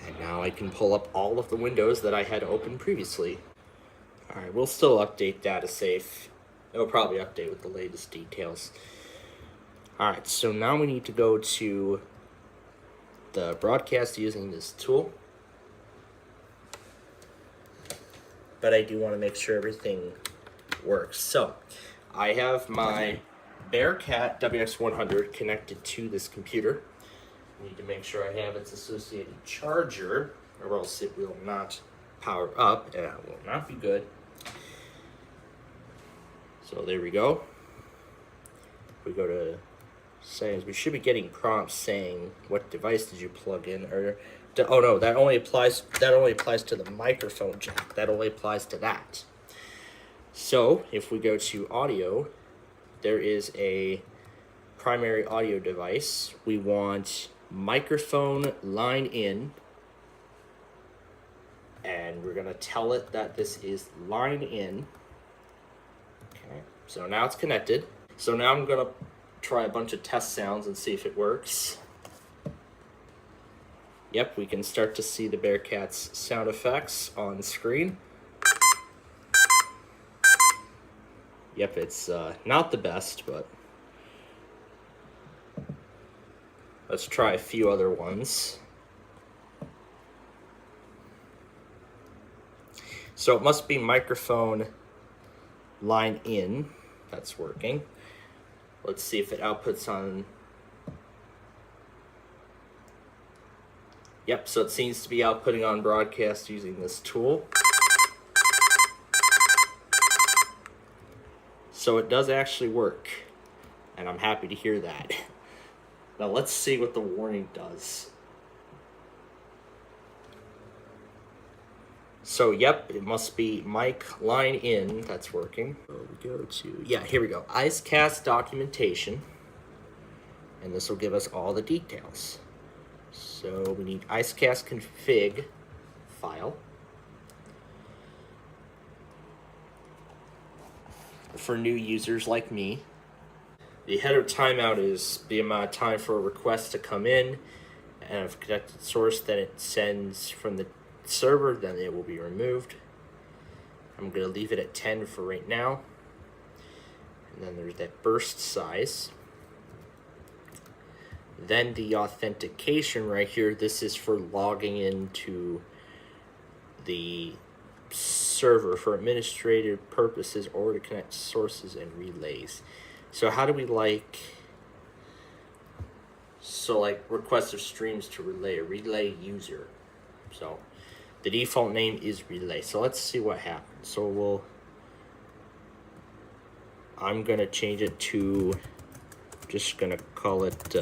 and now I can pull up all of the windows that I had open previously. Alright, we'll still update data safe. It'll probably update with the latest details. Alright, so now we need to go to the broadcast using this tool. But I do want to make sure everything works. So, I have my Bearcat WX100 connected to this computer. I need to make sure I have its associated charger, or else it will not power up, and it will not be good. So there we go. If we go to settings, we should be getting prompts saying what device did you plug in, or oh no, that only applies to the microphone jack. That only applies to that. So if we go to audio, there is a primary audio device. We want microphone line in, and we're gonna tell it that this is line in. Okay, so now it's connected. So now I'm gonna try a bunch of test sounds and see if it works. Yep, we can start to see the Bearcat's sound effects on screen. Yep, it's not the best, but let's try a few other ones. So it must be microphone line in. That's working. Let's see if it outputs on. Yep, so it seems to be outputting on broadcast using this tool. So it does actually work, and I'm happy to hear that. Now let's see what the warning does. So yep, it must be mic line in, that's working. So we go to, yeah, here we go. IceCast documentation, and this will give us all the details. So we need IceCast config file. For new users like me, the header timeout is the amount of time for a request to come in, and if connected source that it sends from the server, then it will be removed. I'm going to leave it at 10 for right now. And then there's that burst size. Then the authentication right here, this is for logging into the server for administrative purposes or to connect sources and relays. So how do we like request of streams to relay user. So the default name is relay. So let's see what happens. So I'm gonna change it to, just gonna call it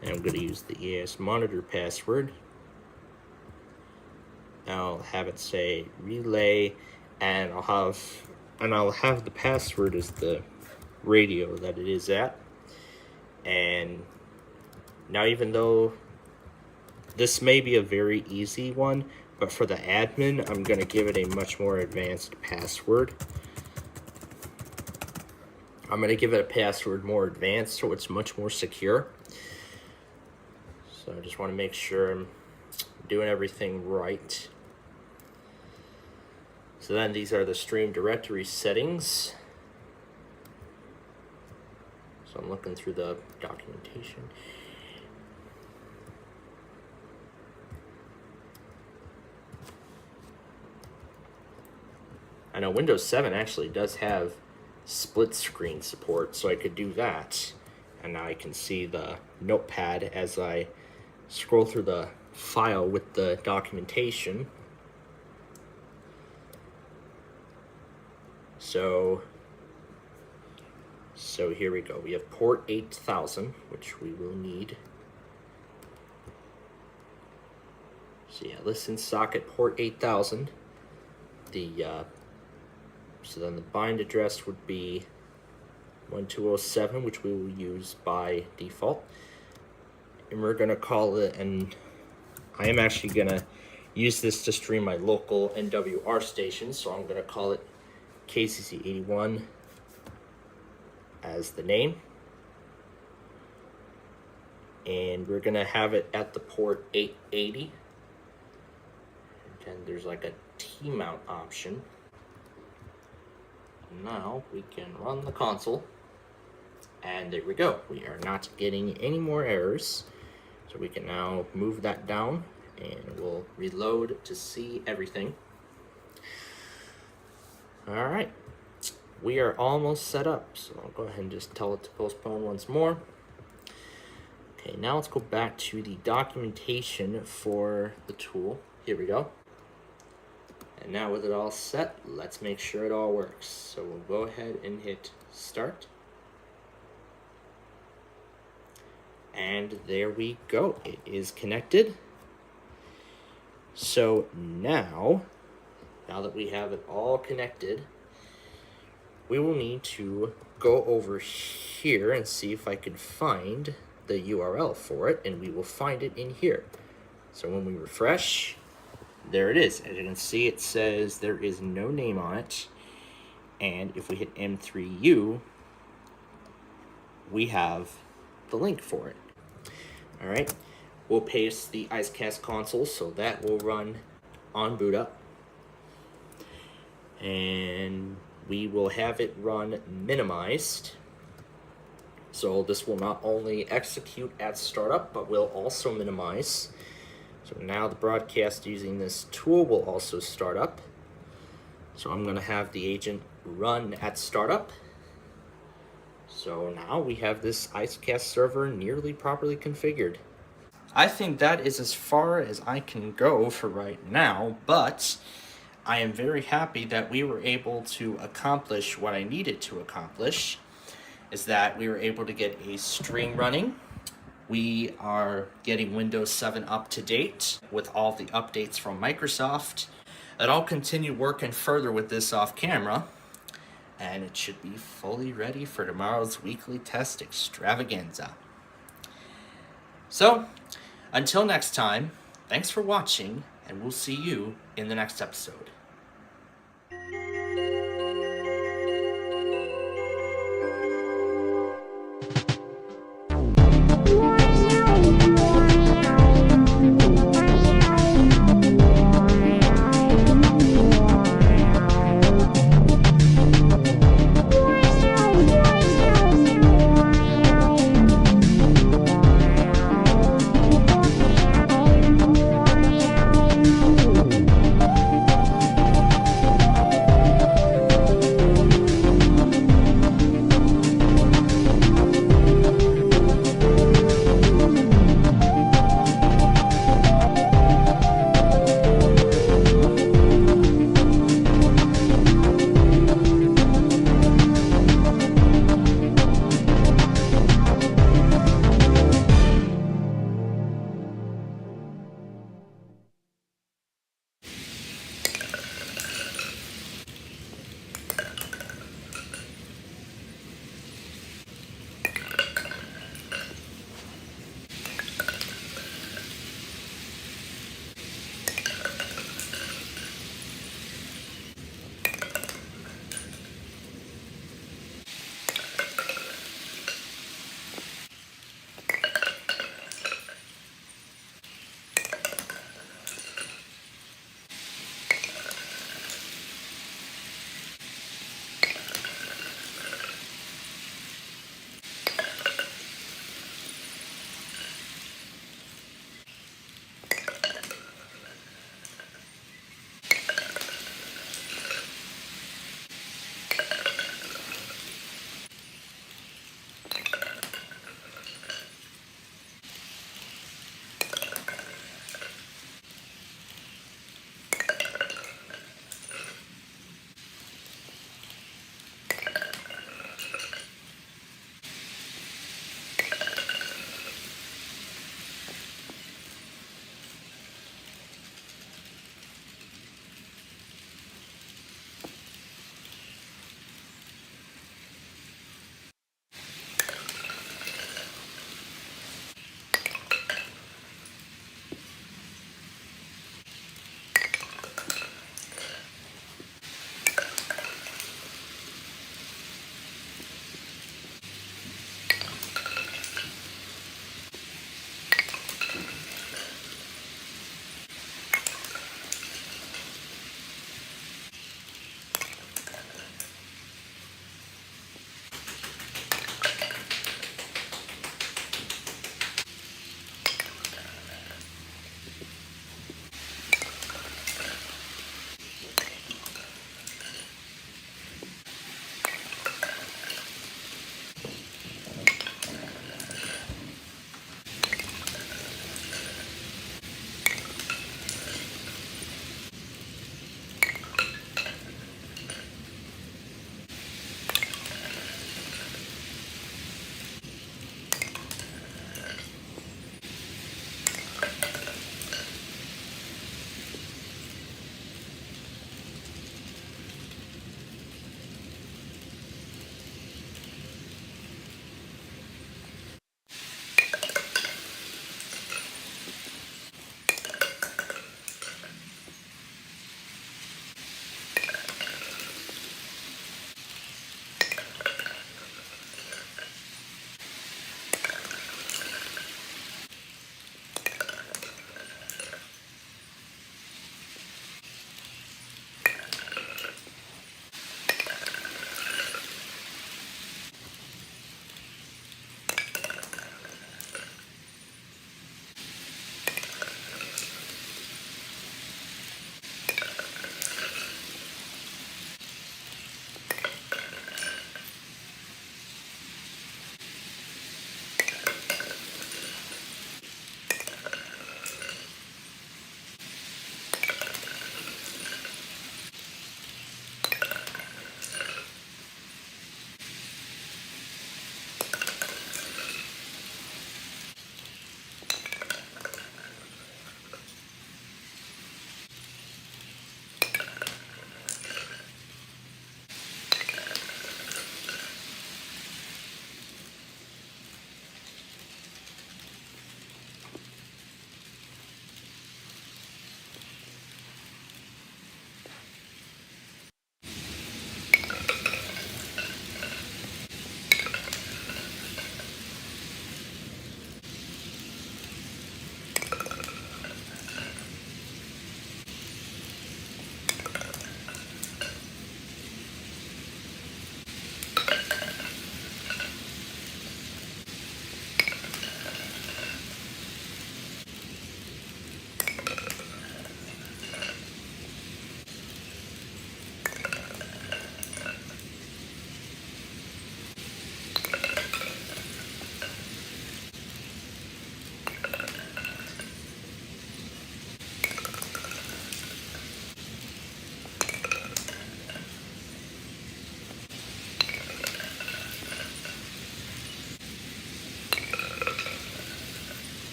and I'm gonna use the EAS monitor password. I'll have it say relay, and I'll have the password as the radio that it is at. And now, even though this may be a very easy one, but for the admin, I'm gonna give it a much more advanced password. I'm gonna give it a password more advanced so it's much more secure. So I just want to make sure I'm doing everything right. So then these are the stream directory settings. So I'm looking through the documentation. I know Windows 7 actually does have split screen support, so I could do that. And now I can see the notepad as I scroll through the file with the documentation. So here we go. We have port 8000, which we will need. So yeah, listen socket port 8000. So then the bind address would be 1207, which we will use by default. And we're gonna call it, and I am actually gonna use this to stream my local NWR station, so I'm gonna call it KCC81 as the name. And we're gonna have it at the port 880. And there's like a T-mount option. Now we can run the console, and there we go. We are not getting any more errors. So we can now move that down, and we'll reload to see everything. All right, we are almost set up. So I'll go ahead and just tell it to postpone once more. Okay, now let's go back to the documentation for the tool. Here we go. And now with it all set, let's make sure it all works. So we'll go ahead and hit start. And there we go, it is connected. So now that we have it all connected, we will need to go over here and see if I can find the URL for it, and we will find it in here. So when we refresh, there it is. As you can see, it says there is no name on it. And if we hit M3U, we have the link for it. All right, we'll paste the IceCast console, so that will run on boot up. And we will have it run minimized. So this will not only execute at startup, but will also minimize. So now the broadcast using this tool will also start up. So I'm gonna have the agent run at startup. So now we have this IceCast server nearly properly configured. I think that is as far as I can go for right now, but I am very happy that we were able to accomplish what I needed to accomplish, is that we were able to get a stream running. We are getting Windows 7 up to date with all the updates from Microsoft. And I'll continue working further with this off camera, and it should be fully ready for tomorrow's weekly test extravaganza. So, until next time, thanks for watching, and we'll see you in the next episode.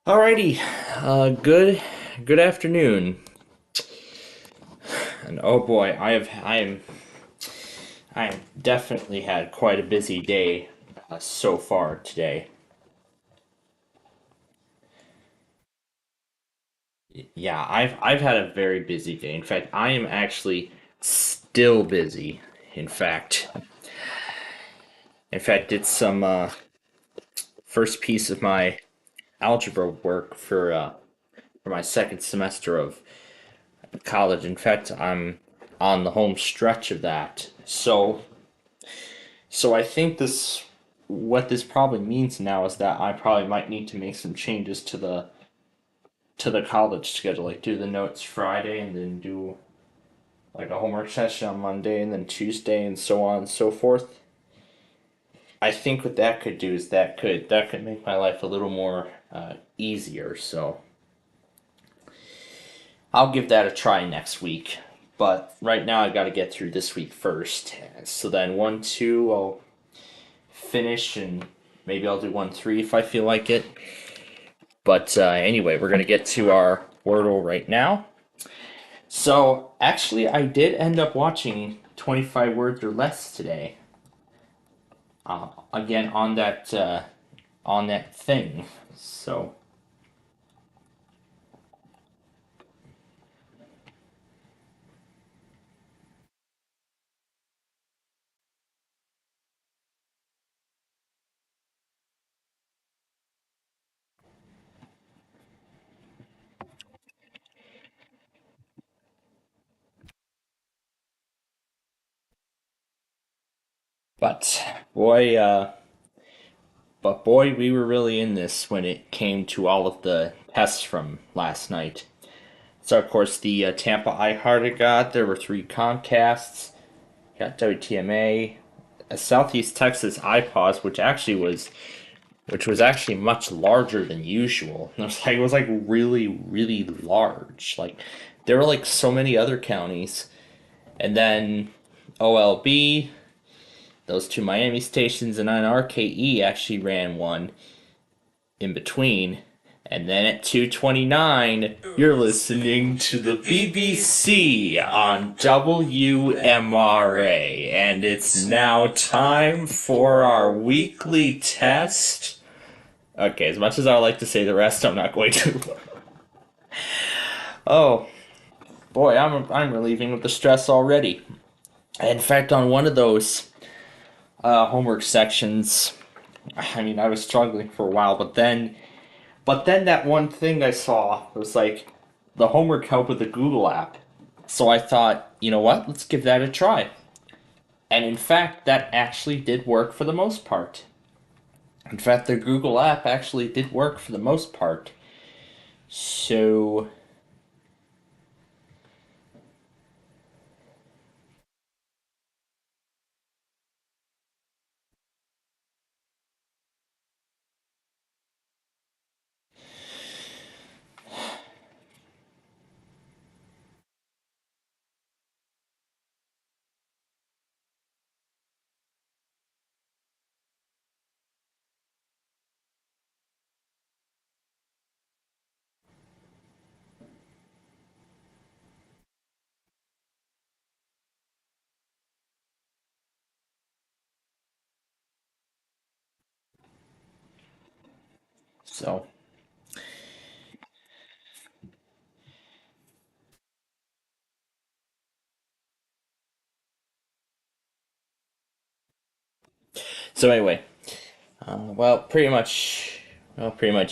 Alrighty, good afternoon, and oh boy, I am definitely had quite a busy day so far today. Yeah, I've had a very busy day. In fact, I am actually still busy. In fact, did some first piece of my algebra work for my second semester of college. In fact, I'm on the home stretch of that. So I think what this probably means now is that I probably might need to make some changes to the college schedule, like do the notes Friday and then do like a homework session on Monday and then Tuesday and so on and so forth. I think what that could do is that could make my life a little more easier. So I'll give that a try next week. But right now I got to get through this week first. So then 1, 2 I'll finish, and maybe I'll do 1, 3 if I feel like it. But anyway, we're gonna get to our Wordle right now. So actually, I did end up watching 25 Words or Less today. Again on that thing. So but boy, we were really in this when it came to all of the tests from last night. So of course the Tampa iHeart got there were 3 Comcasts, got WTMA, a Southeast Texas iPause, which was actually much larger than usual. It was like really really large. Like there were like so many other counties, and then OLB, those 2 Miami stations, and then RKE actually ran one in between. And then at 2:29, you're listening to the BBC on WMRA, and it's now time for our weekly test. Okay, as much as I like to say the rest, I'm not going to. Oh boy, I'm relieving of the stress already. In fact, on one of those homework sections, I mean, I was struggling for a while, but then that one thing I saw was like the homework help with the Google app. So I thought, you know what? Let's give that a try. And in fact, that actually did work for the most part. In fact, the Google app actually did work for the most part. So so so anyway, pretty much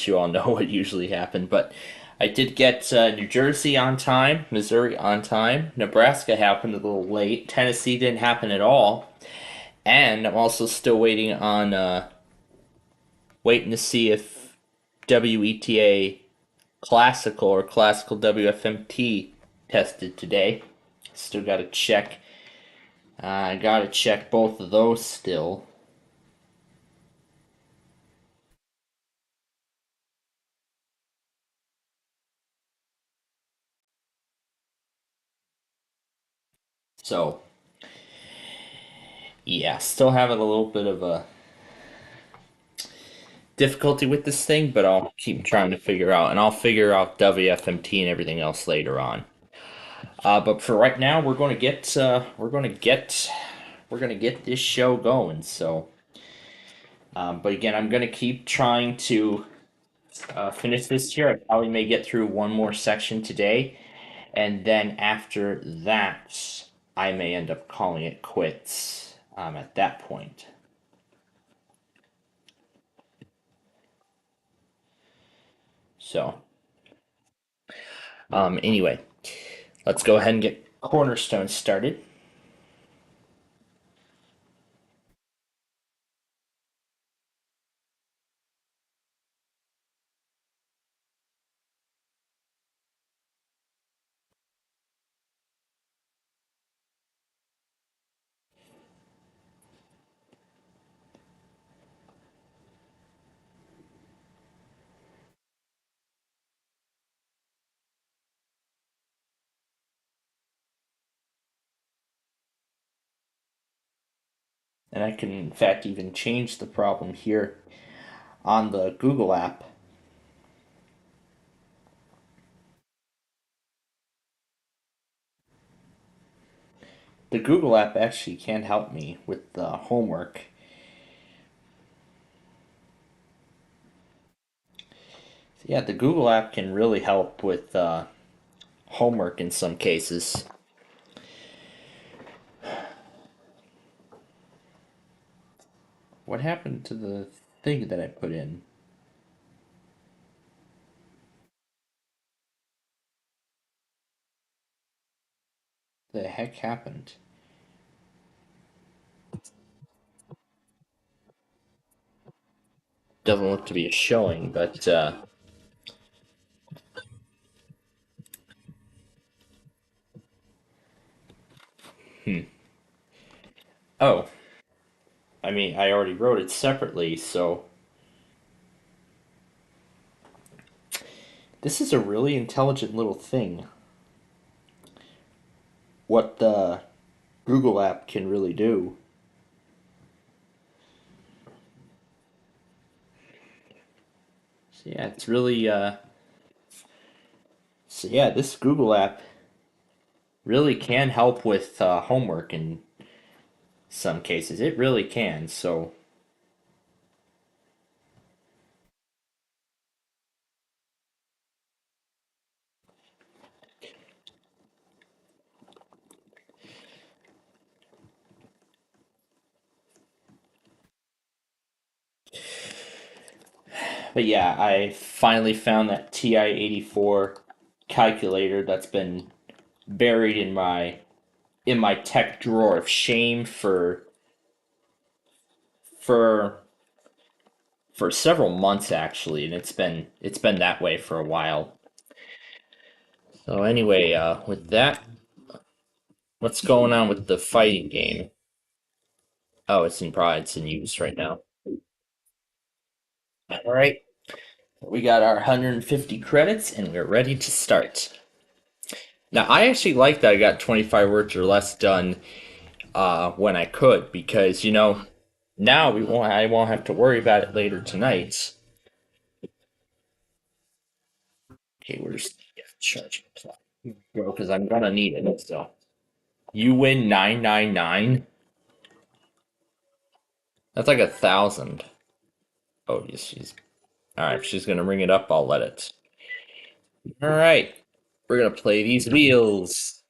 you all know what usually happened, but I did get New Jersey on time, Missouri on time, Nebraska happened a little late, Tennessee didn't happen at all, and I'm also still waiting to see if WETA Classical or Classical WFMT tested today. Still got to check. I got to check both of those still. So, yeah, still having a little bit of a difficulty with this thing, but I'll keep trying to figure out, and I'll figure out WFMT and everything else later on. But for right now, we're gonna get this show going. So, but again, I'm gonna keep trying to finish this here. I probably may get through one more section today, and then after that, I may end up calling it quits at that point. So, anyway, let's go ahead and get Cornerstone started. And I can, in fact, even change the problem here on the Google app. The Google app actually can help me with the homework. So yeah, the Google app can really help with homework in some cases. What happened to the thing that I put in? The heck happened? Doesn't look to be a showing, but oh, I mean, I already wrote it separately, so this is a really intelligent little thing. What the Google app can really do. So yeah, it's really so yeah, this Google app really can help with homework in some cases. It really can. So but yeah, I finally found that TI-84 calculator that's been buried in my tech drawer of shame for for several months actually, and it's been that way for a while. So anyway, with that, what's going on with the fighting game? Oh, it's in It's in use right now. All right, we got our 150 credits, and we're ready to start. Now, I actually like that I got 25 words or less done when I could, because now I won't have to worry about it later tonight. Okay, where's the charging plug? Bro, because I'm gonna need it. So you win 999. That's like 1,000. Oh, yes, she's all right. If she's gonna ring it up, I'll let it. All right, we're gonna play these wheels,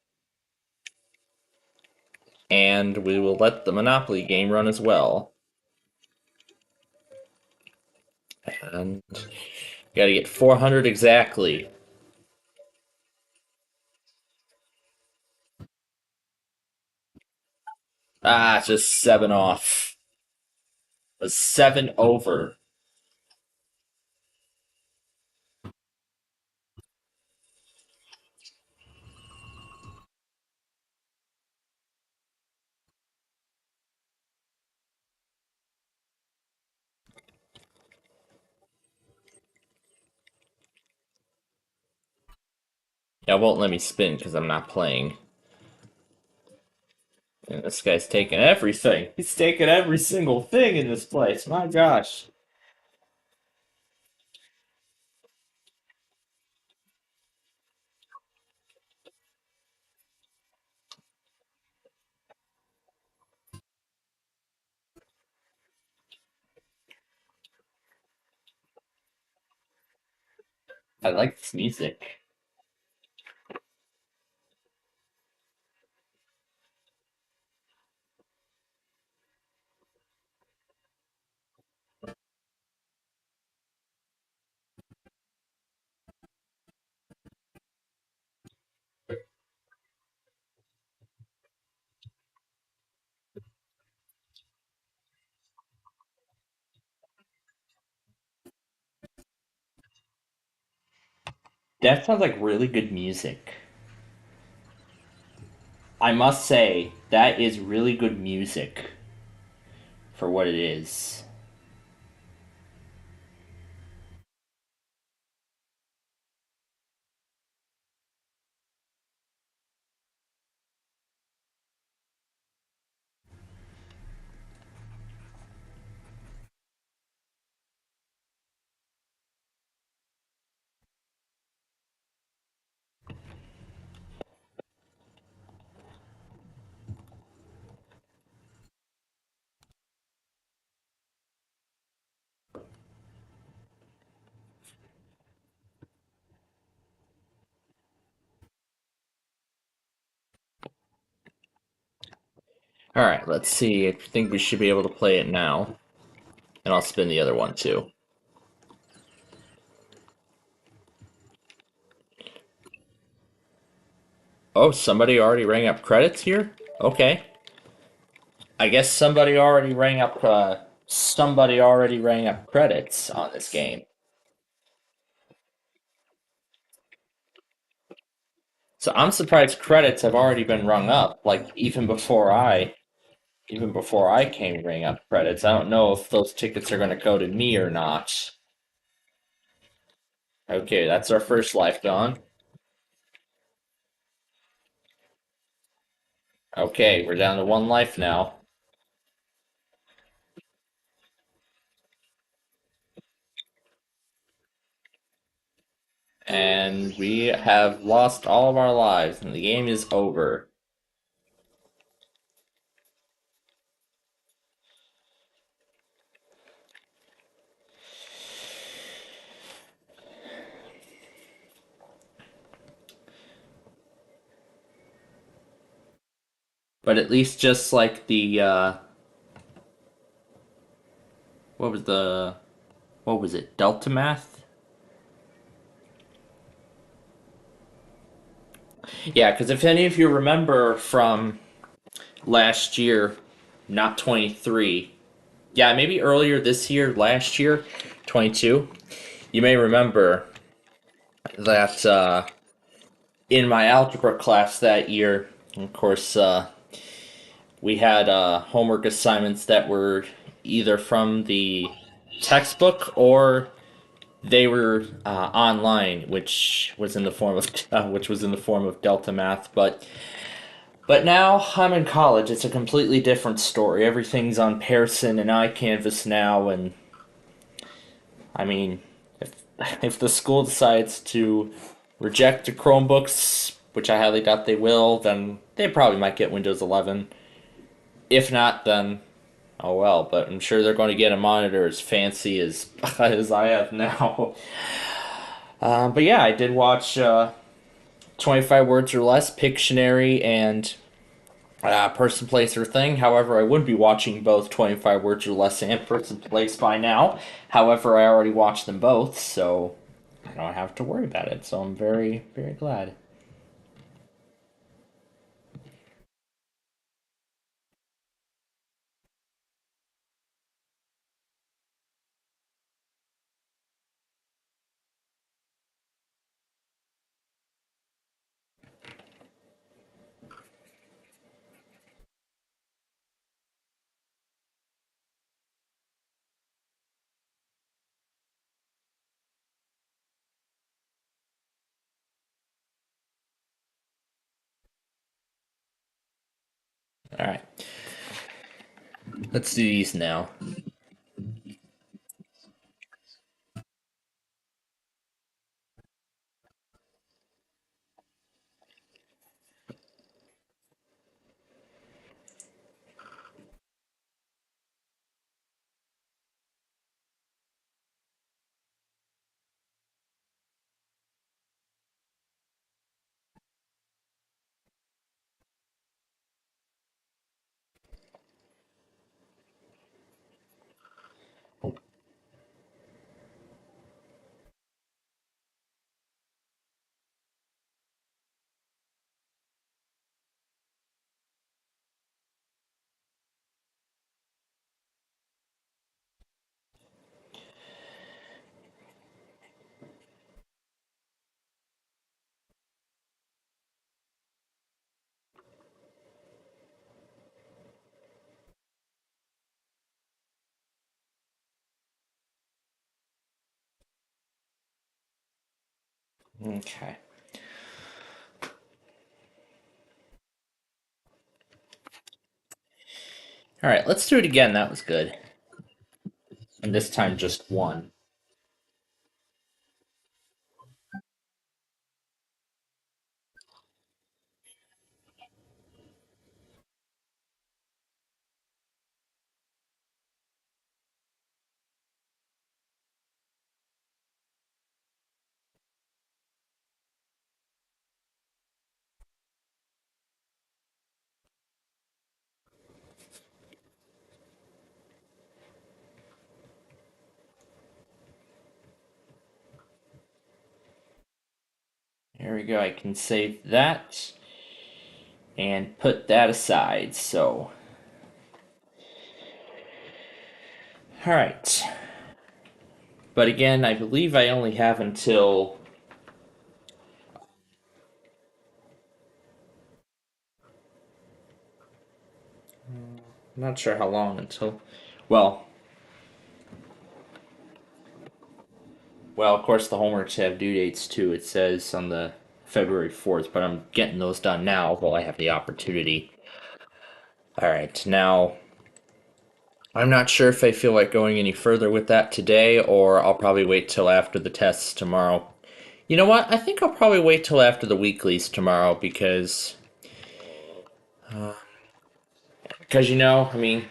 and we will let the Monopoly game run as well. And gotta get 400 exactly. Ah, just 7 off. A 7 over. Yeah, it won't let me spin because I'm not playing. And this guy's taking everything. He's taking every single thing in this place. My gosh. I like this music. That sounds like really good music. I must say, that is really good music for what it is. Alright, let's see. I think we should be able to play it now. And I'll spin the other one too. Oh, somebody already rang up credits here? Okay. I guess somebody already rang up credits on this game. So I'm surprised credits have already been rung up, like even before I came ring up credits. I don't know if those tickets are gonna go to me or not. Okay, that's our first life gone. Okay, we're down to one life now. And we have lost all of our lives, and the game is over. But at least just like the what was the what was it? Delta Math? Yeah, because if any of you remember from last year, not 23. Yeah, maybe earlier this year, last year, 22. You may remember that in my algebra class that year, of course, we had homework assignments that were either from the textbook or they were online, which was in the form of Delta Math. But now I'm in college. It's a completely different story. Everything's on Pearson and iCanvas now, and I mean, if if the school decides to reject the Chromebooks, which I highly doubt they will, then they probably might get Windows 11. If not, then oh well. But I'm sure they're going to get a monitor as fancy as as I have now. But yeah, I did watch 25 Words or Less, Pictionary, and Person, Place, or Thing. However, I would be watching both 25 Words or Less and Person, Place by now. However, I already watched them both, so I don't have to worry about it. So I'm very, very glad. Alright, let's do these now. Okay. All right, let's do it again. That was good. And this time just one. There we go. I can save that and put that aside. So, all right. But again, I believe I only have until I'm not sure how long until. Well, of course the homeworks have due dates too. It says on the February 4th, but I'm getting those done now while I have the opportunity. All right, now I'm not sure if I feel like going any further with that today, or I'll probably wait till after the tests tomorrow. You know what? I think I'll probably wait till after the weeklies tomorrow because we're going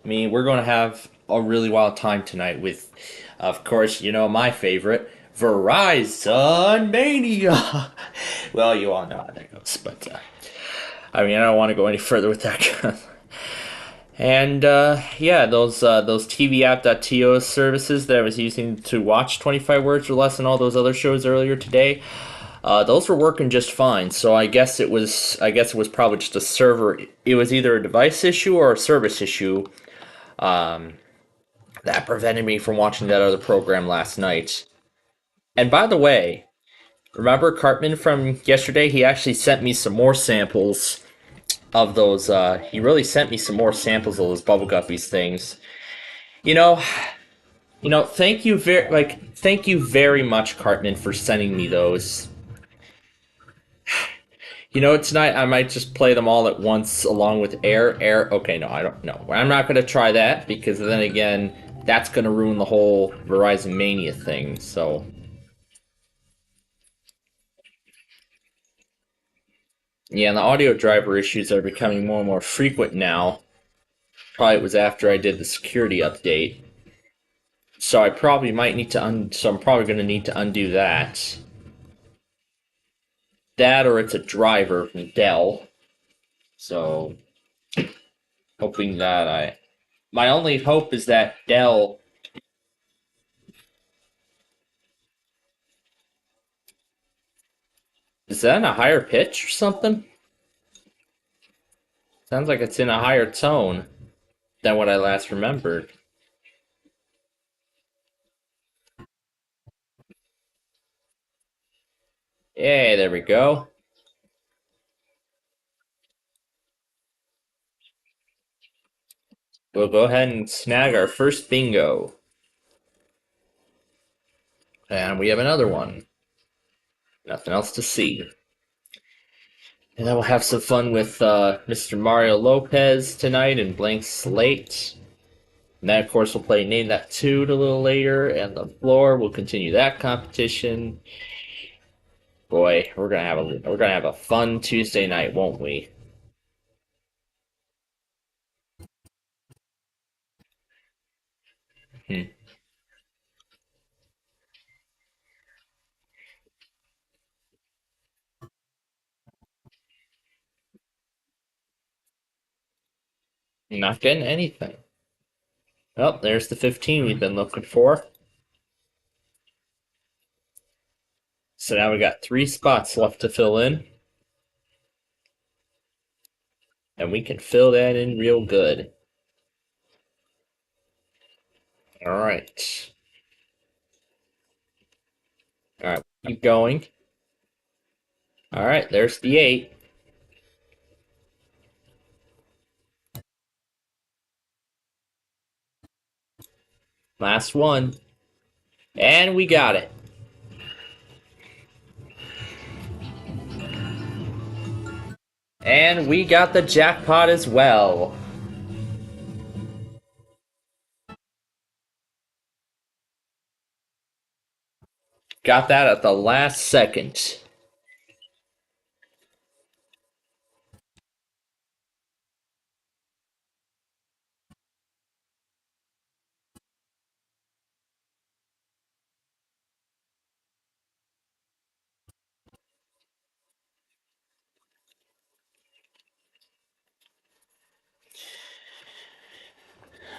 to have a really wild time tonight with, of course, my favorite, Verizon Mania. Well, you all know how that goes, but I don't want to go any further with that. And yeah, those TV app.to services that I was using to watch 25 Words or Less and all those other shows earlier today, those were working just fine. So I guess it was probably just a server. It was either a device issue or a service issue that prevented me from watching that other program last night. And by the way, remember Cartman from yesterday? He actually sent me some more samples of those. He really sent me some more samples of those Bubble Guppies things. You know, thank you very much, Cartman, for sending me those. Tonight I might just play them all at once along with Air. Okay, no, I don't know. I'm not gonna try that because then again, that's gonna ruin the whole Verizon Mania thing. So yeah, and the audio driver issues are becoming more and more frequent now. Probably it was after I did the security update. So I probably might need to so I'm probably gonna need to undo that. That or it's a driver from Dell. So hoping that I my only hope is that Dell is that in a higher pitch or something? Sounds like it's in a higher tone than what I last remembered. Yay, there we go. We'll go ahead and snag our first bingo. And we have another one. Nothing else to see. And then we'll have some fun with Mr. Mario Lopez tonight in Blank Slate. And then, of course, we'll play Name That Tune a little later, and the floor will continue that competition. Boy, we're gonna have a fun Tuesday night, won't we? Hmm. Not getting anything. Well, there's the 15 we've been looking for. So now we got 3 spots left to fill in. And we can fill that in real good. Alright. Alright, keep going. Alright, there's the 8. Last one. And we got it. And we got the jackpot as well. Got that at the last second.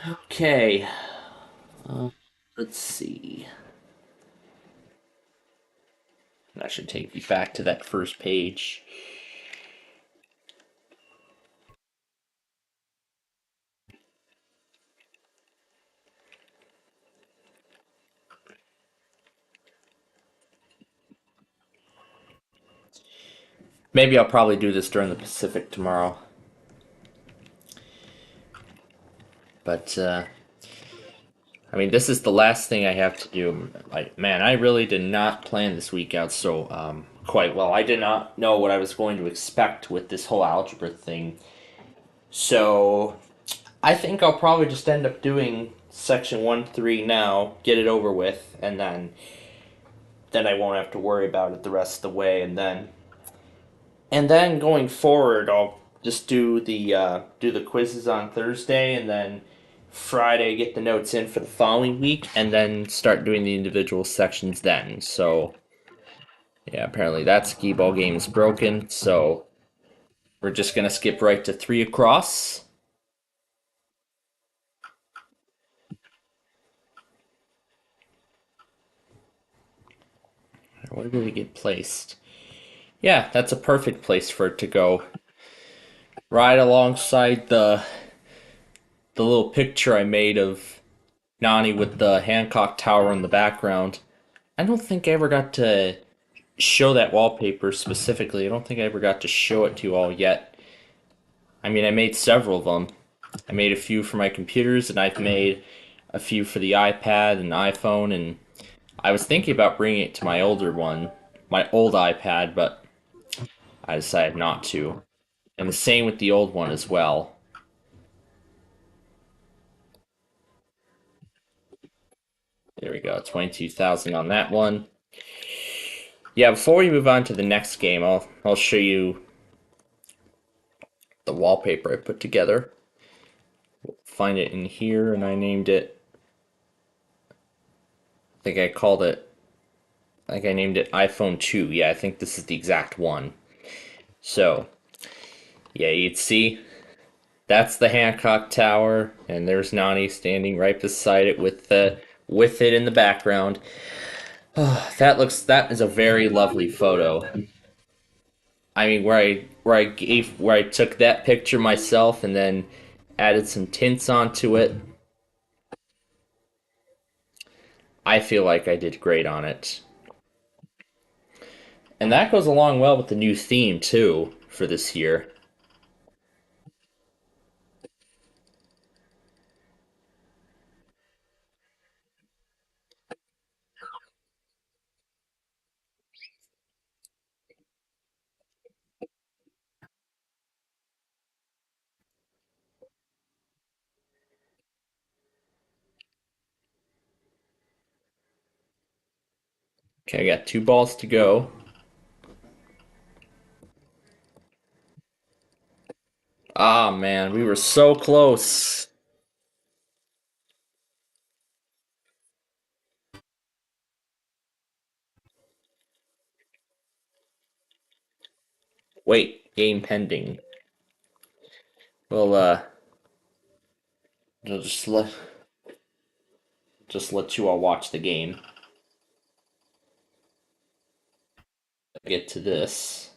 Okay. Let's see. That should take me back to that first page. Maybe I'll probably do this during the Pacific tomorrow. But, I mean, this is the last thing I have to do. Like, man, I really did not plan this week out so quite well. I did not know what I was going to expect with this whole algebra thing. So, I think I'll probably just end up doing section 1-3 now, get it over with, and then I won't have to worry about it the rest of the way, and then going forward, I'll just do the quizzes on Thursday, and then Friday get the notes in for the following week, and then start doing the individual sections then. So yeah, apparently that skee ball game is broken. So we're just gonna skip right to 3 across. Where did it get placed? Yeah, that's a perfect place for it to go. Right alongside the little picture I made of Nani with the Hancock Tower in the background. I don't think I ever got to show that wallpaper specifically. I don't think I ever got to show it to you all yet. I mean, I made several of them. I made a few for my computers, and I've made a few for the iPad and iPhone, and I was thinking about bringing it to my older one, my old iPad, but I decided not to. And the same with the old one as well. There we go, 22,000 on that one. Yeah, before we move on to the next game, I'll show you the wallpaper I put together. Find it in here, and I named it. I think I called it. I think I named it iPhone 2. Yeah, I think this is the exact one. So, yeah, you'd see that's the Hancock Tower, and there's Nani standing right beside it with it in the background. Oh, that is a very lovely photo. I mean, where I took that picture myself and then added some tints onto it. I feel like I did great on it. And that goes along well with the new theme too for this year. Okay, I got 2 balls to go. Ah, man, we were so close. Wait, game pending. Well, I'll just let you all watch the game. Get to this.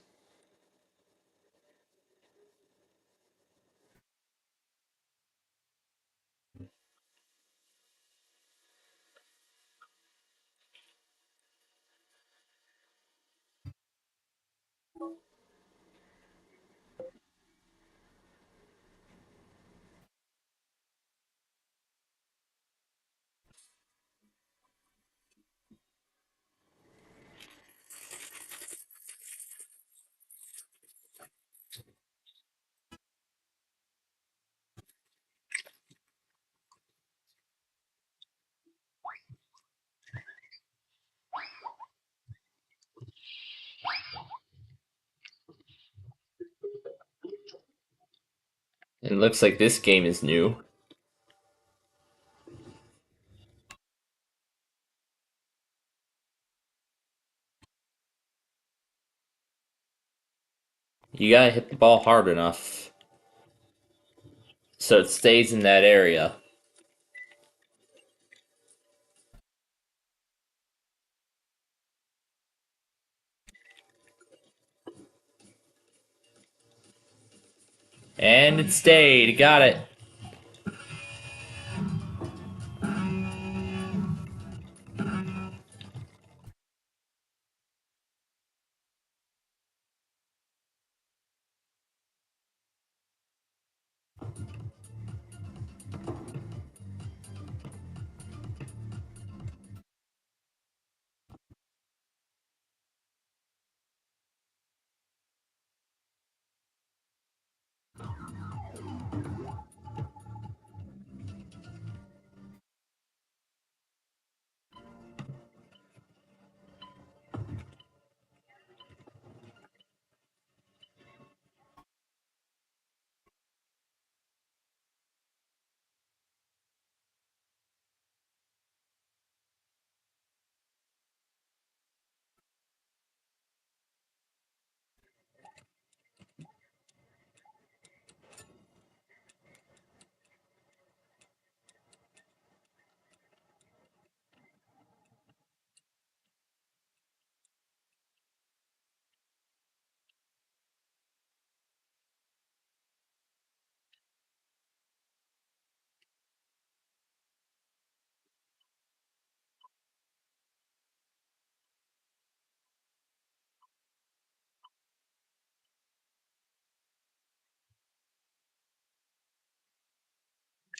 It looks like this game is new. You gotta hit the ball hard enough so it stays in that area. And it stayed. Got it.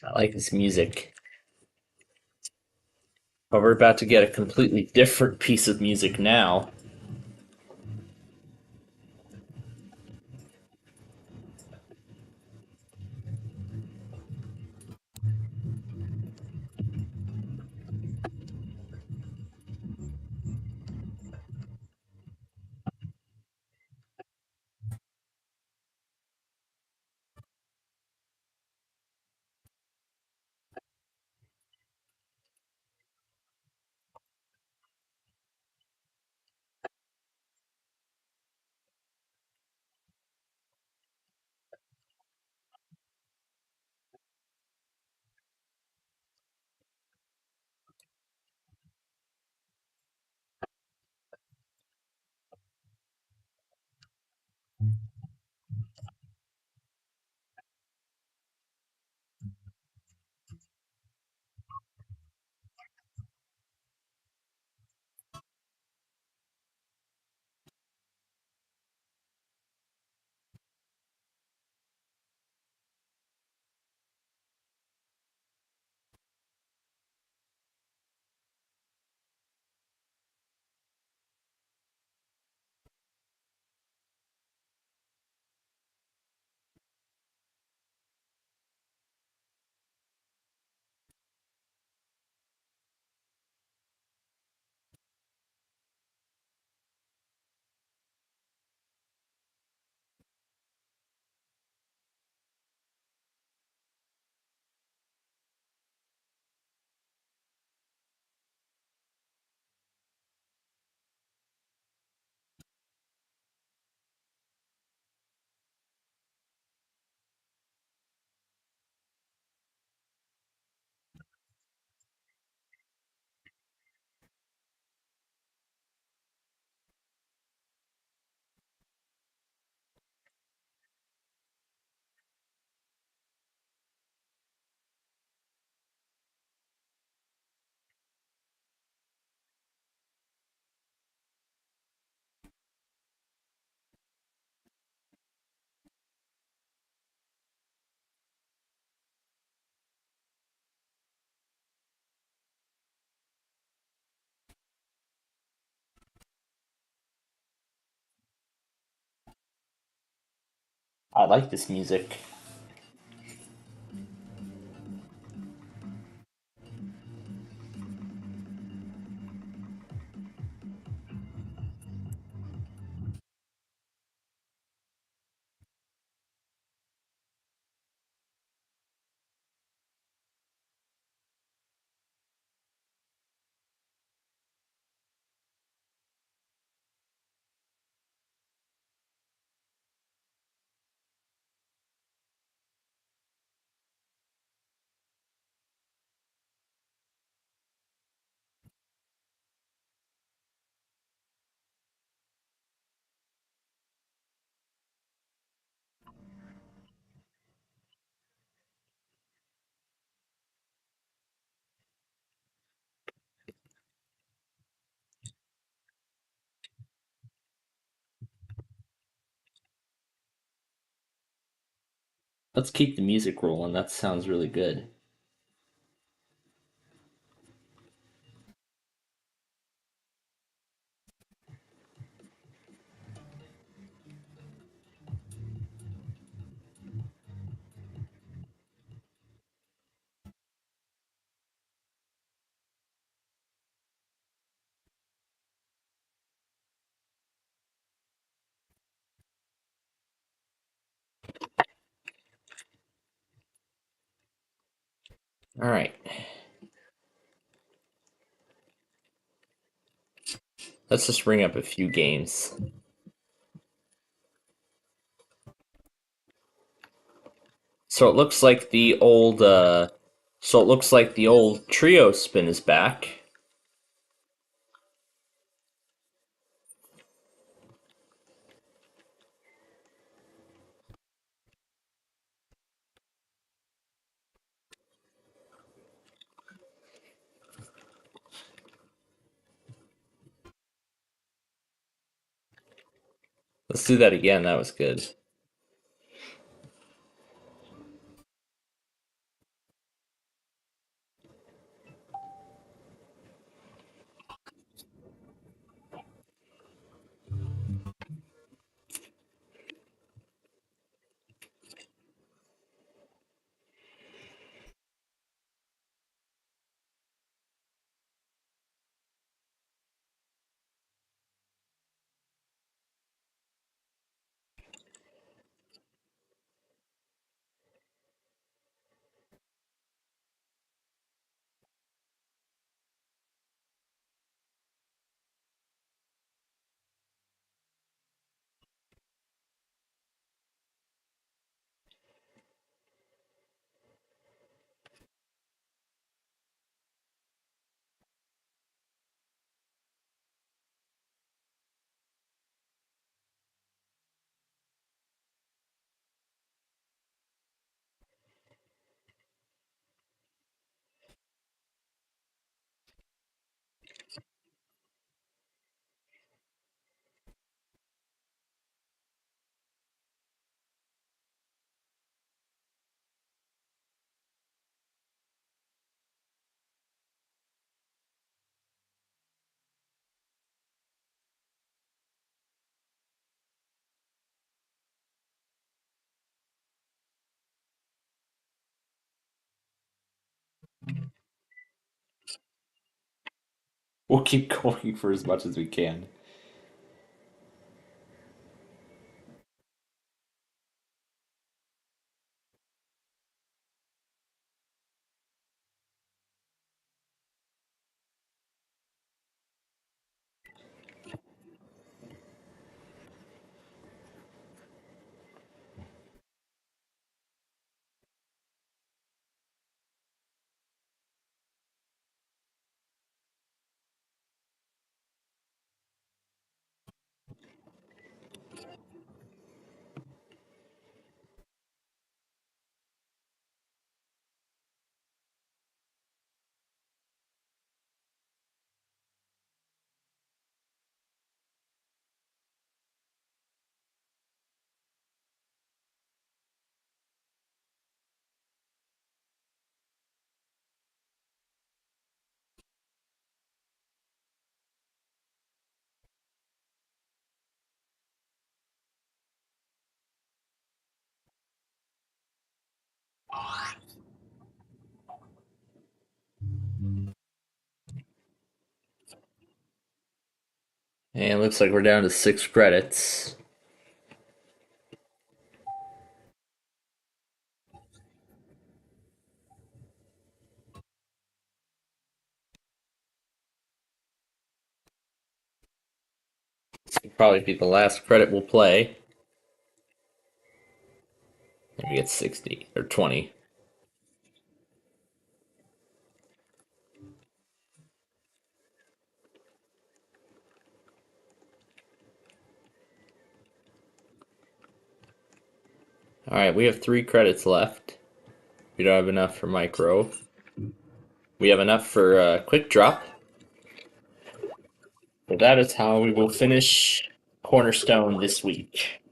I like this music. But we're about to get a completely different piece of music now. I like this music. Let's keep the music rolling. That sounds really good. All right. Let's just bring up a few games. So it looks like the old trio spin is back. Let's do that again. That was good. We'll keep going for as much as we can. And it looks like we're down to 6 credits. This will probably be the last credit we'll play. And we get 60 or 20. All right, we have 3 credits left. We don't have enough for micro. We have enough for quick drop. So that is how we will finish Cornerstone this week.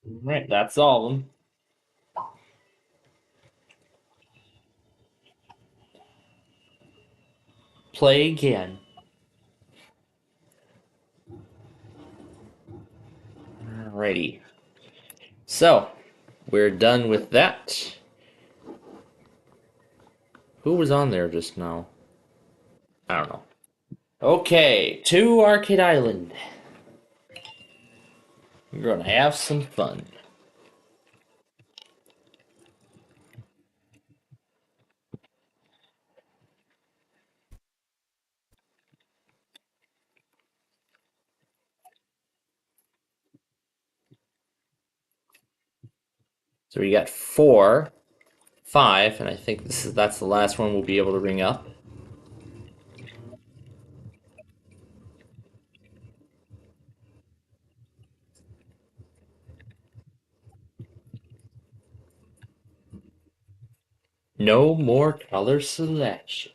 Right, that's all of them. Play again. Alrighty. So, we're done with that. Who was on there just now? I don't know. Okay, to Arcade Island. We're gonna have some fun. So we got 4, 5, and I think that's the last one we'll be able to ring up. No more color selection.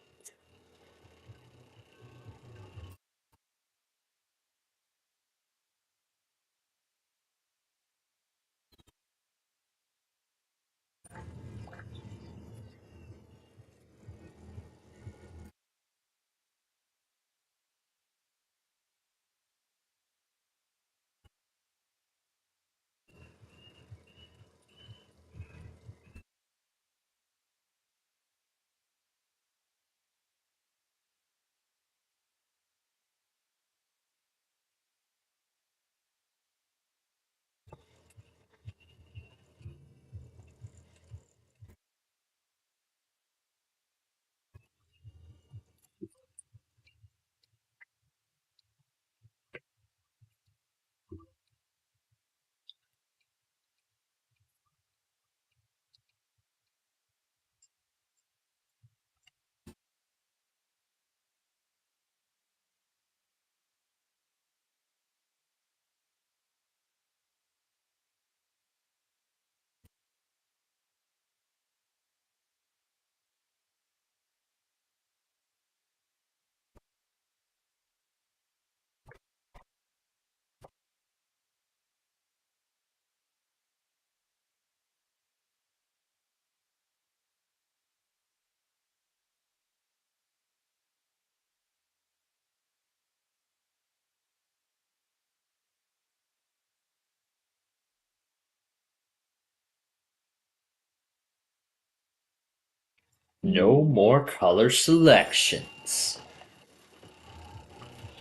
No more color selections.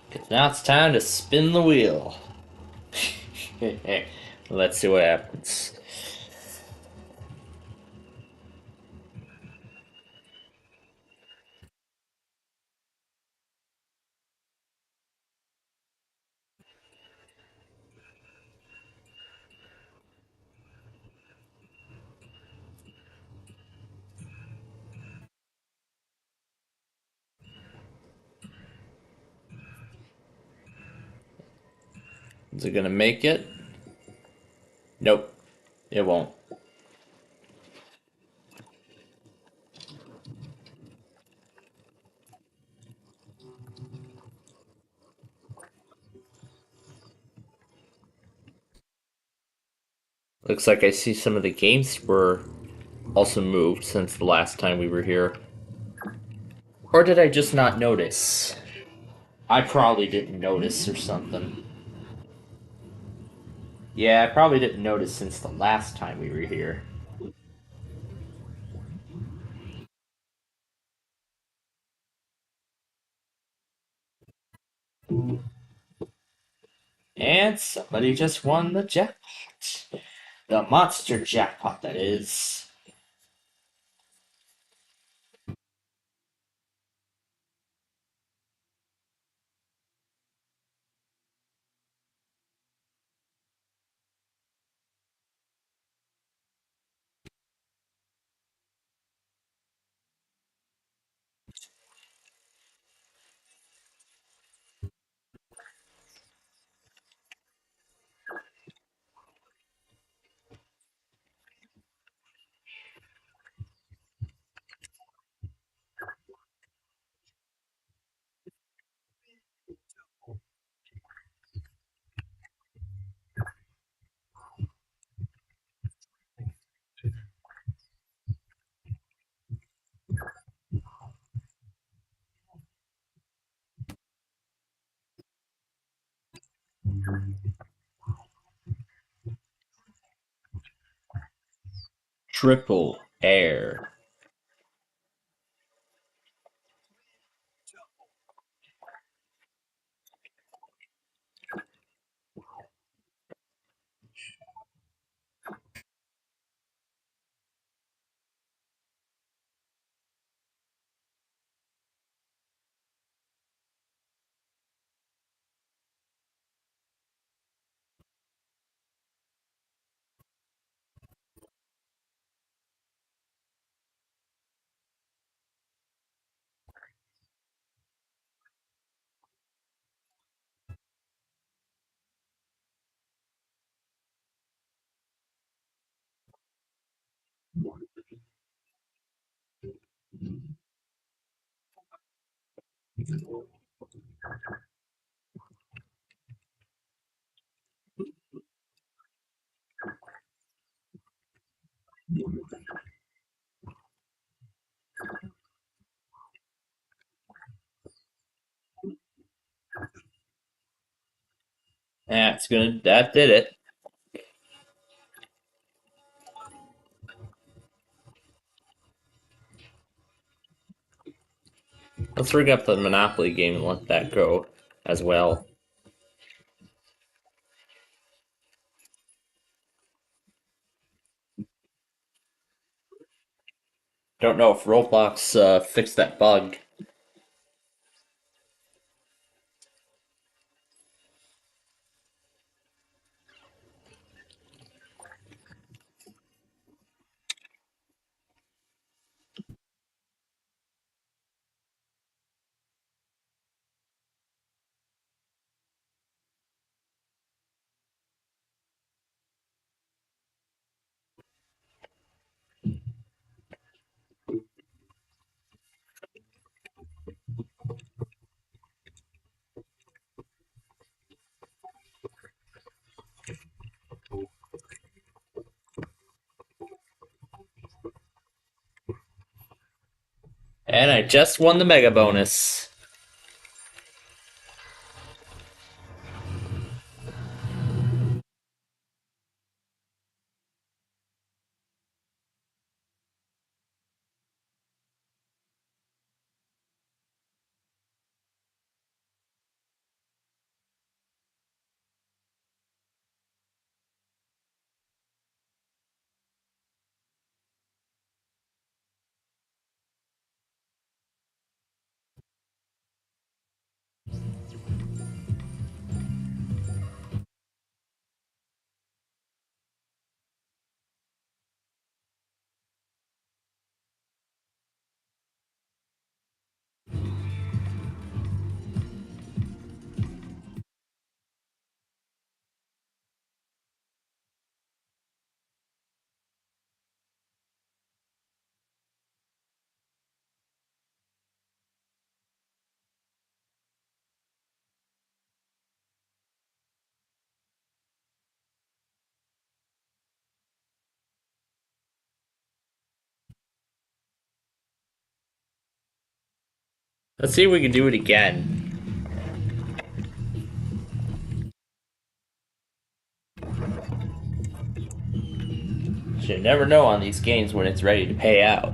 Because now it's time to spin the wheel. Let's see what happens. Is it gonna make it? Nope, it won't. Looks like I see some of the games were also moved since the last time we were here. Or did I just not notice? I probably didn't notice or something. Yeah, I probably didn't notice since the last time we were here. And somebody just won the jackpot. The monster jackpot, that is. Triple air. That's good. That did it. Let's rig up the Monopoly game and let that go as well. Don't know if Roblox fixed that bug. And I just won the mega bonus. Let's see if we can do it again. You never know on these games when it's ready to pay out.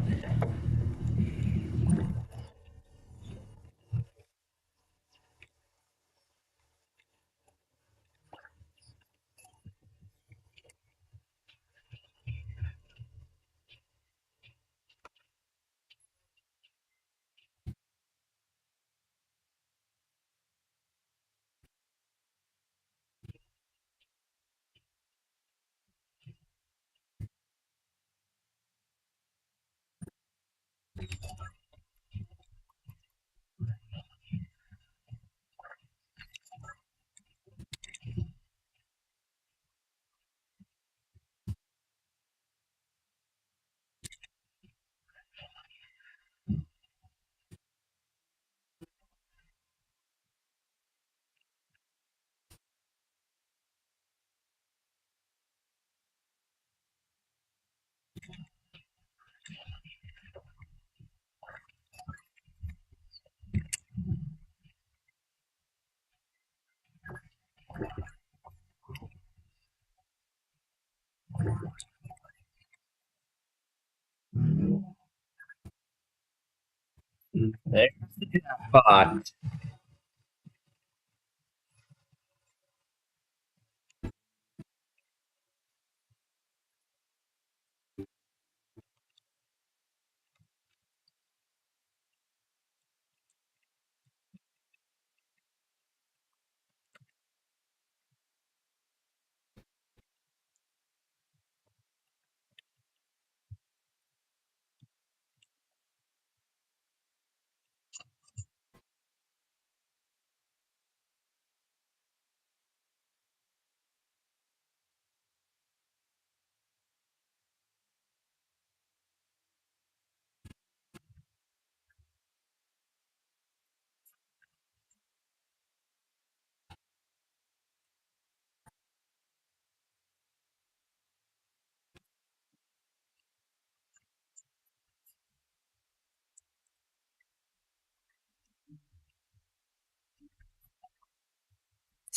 But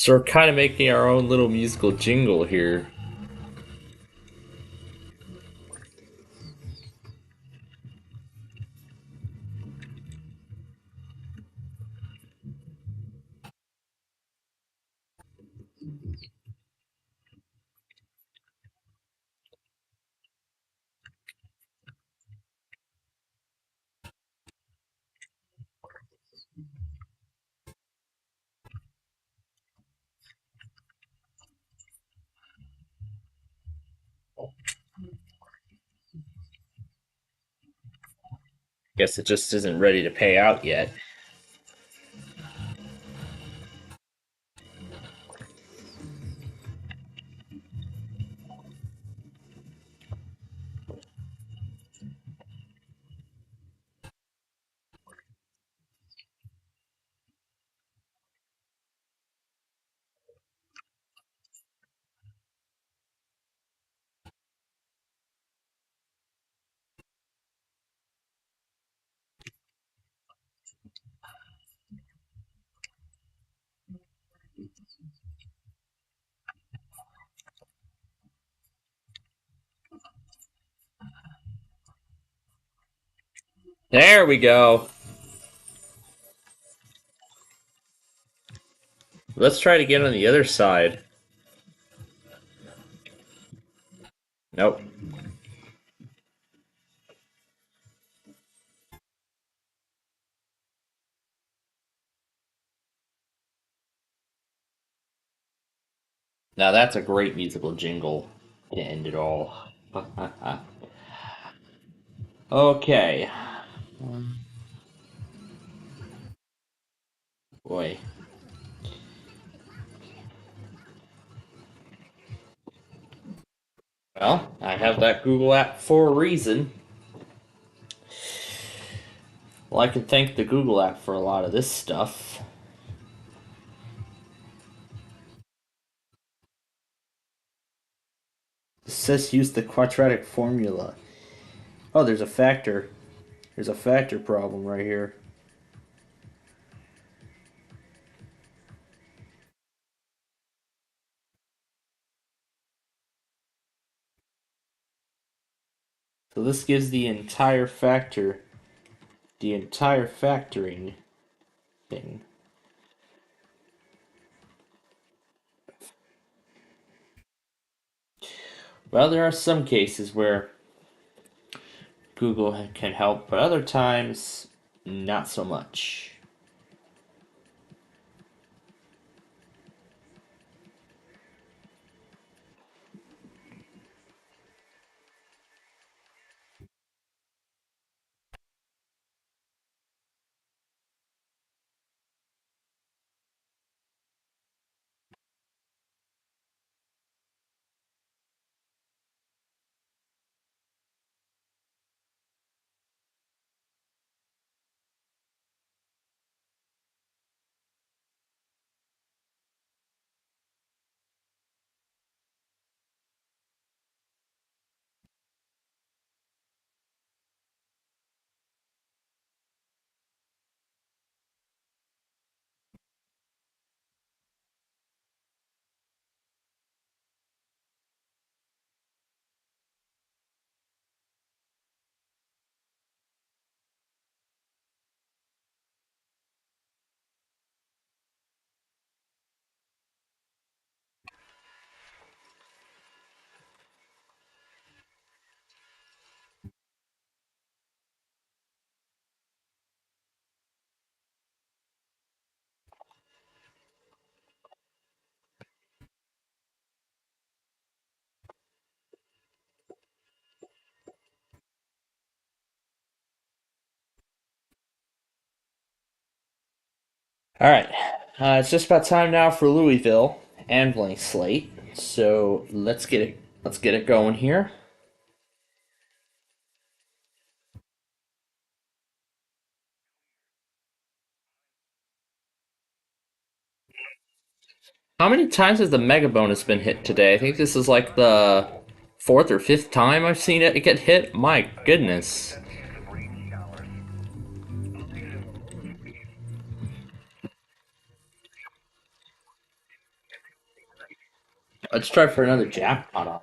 so we're kind of making our own little musical jingle here. Guess it just isn't ready to pay out yet. There we go. Let's try it again on the other side. Nope. Now that's a great musical jingle to end it all. Okay. Boy. Well, I have that Google app for a reason. Well, I can thank the Google app for a lot of this stuff. It says use the quadratic formula. Oh, there's a factor. There's a factor problem right here. So this gives the entire factoring thing. Well, there are some cases where Google can help, but other times, not so much. Alright, it's just about time now for Louisville and Blank Slate. So let's get it going here. How many times has the mega bonus been hit today? I think this is like the fourth or fifth time I've seen it get hit. My goodness. Let's try for another jackpot off.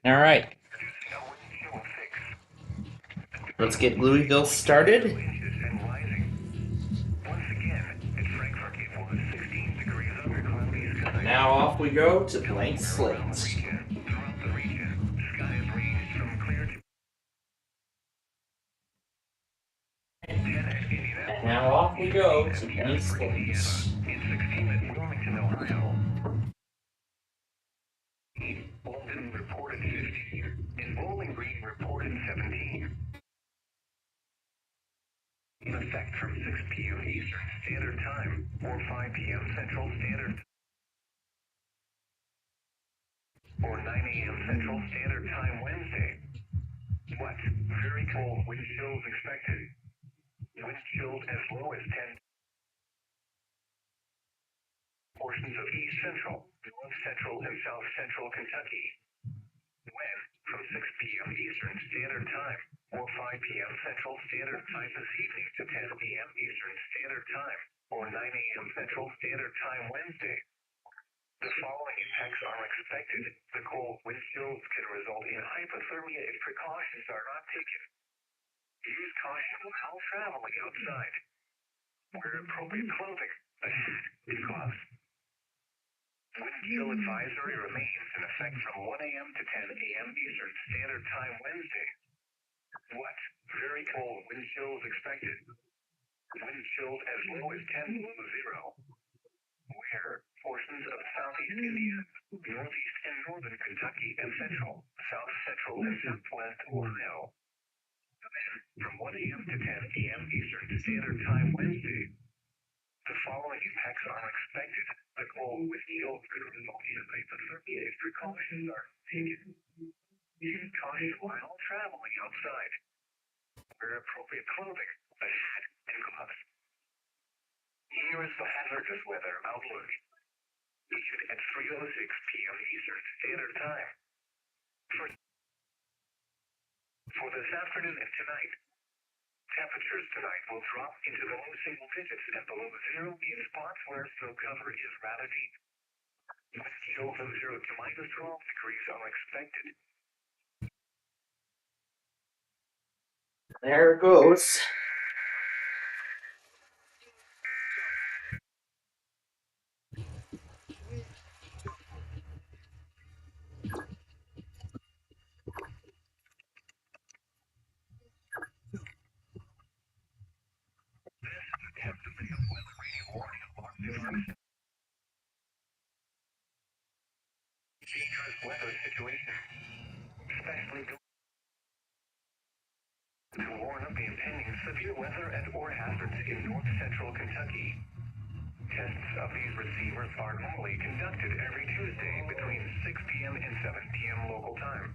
All right. Let's get Louisville started. Now off we go to Blank Slate. And now off we go to Blank Slate. Bolton reported 15, and Bowling Green reported 17. In effect from 6 p.m. Eastern Standard Time or 5 p.m. Central Standard or 9 a.m. Central Standard Time Wednesday. What? Very cold wind chills expected. Wind chills as low as 10. Portions of East Central, North Central, and South Central Kentucky. When? From 6 p.m. Eastern Standard Time or 5 p.m. Central Standard Time this evening to 10 p.m. Eastern Standard Time or 9 a.m. Central Standard Time Wednesday. The following impacts are expected. The cold wind chills can result in hypothermia if precautions are not taken. Use caution while traveling outside. Wear appropriate clothing, a hat, and gloves. Wind chill advisory remains in effect from 1 a.m. to 10 a.m. Eastern Standard Time Wednesday. What? Very cold wind chills expected. Wind chills as low as 10 below zero. Where? Portions of southeast India, northeast and northern Kentucky and central, south central and southwest Ohio. From 1 a.m. to 10 a.m. Eastern Standard Time Wednesday. The following impacts are expected. The cold wind chill could result in hypothermia if precautions are taken. Use caution while traveling outside. Wear appropriate clothing, a hat, and gloves. Here is the hazardous weather outlook. Issued at 3:06 p.m. Eastern Standard Time. For this afternoon and tonight, temperatures tonight will drop into the low single digits and below zero in spots where snow cover is rather deep. Wind chills of 0 to -12 degrees are expected. There it goes. Dangerous weather situation, especially to warn of the impending severe weather and or hazards in north central Kentucky. Tests of these receivers are normally conducted every Tuesday between 6 p.m. and 7 p.m. local time.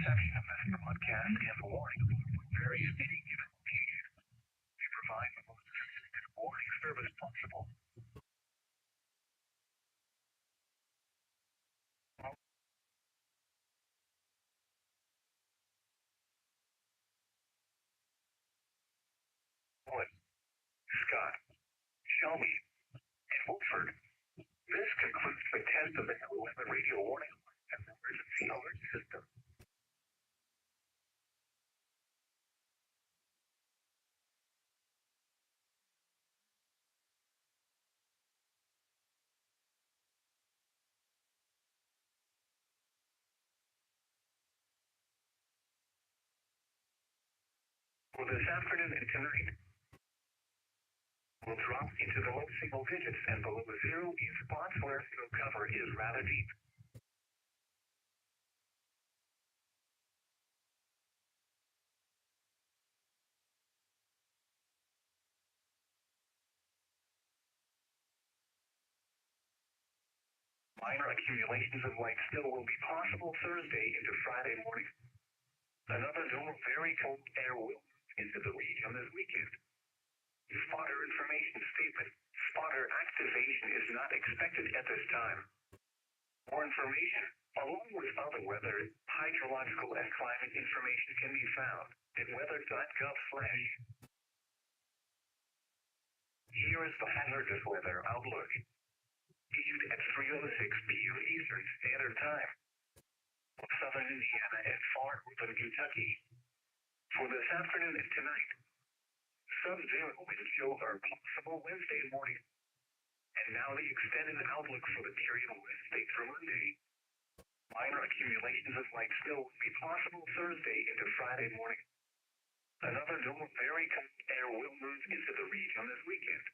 Reception of this broadcast and warning varies any given location. We provide the most assisted warning service possible. Scott, Shelby, and Woodford. This concludes the test of the weather radio warning and emergency alert system. For this afternoon and tonight, will drop into the low single digits and below zero in spots where snow cover is rather deep. Minor accumulations of light snow will be possible Thursday into Friday morning. Another zone of very cold air will move into the region this weekend. Spotter information statement. Spotter activation is not expected at this time. More information, along with other weather, hydrological and climate information can be found at weather.gov/. Here is the hazardous weather outlook. Issued at 3:06 p.m. Eastern Standard Time. Southern Indiana and far northern Kentucky. For this afternoon and tonight, sub-zero wind chill are possible Wednesday morning. And now the extended outlook for the period Wednesday through Monday. Minor accumulations of light snow will be possible Thursday into Friday morning. Another zone of very cold air will move into the region this weekend.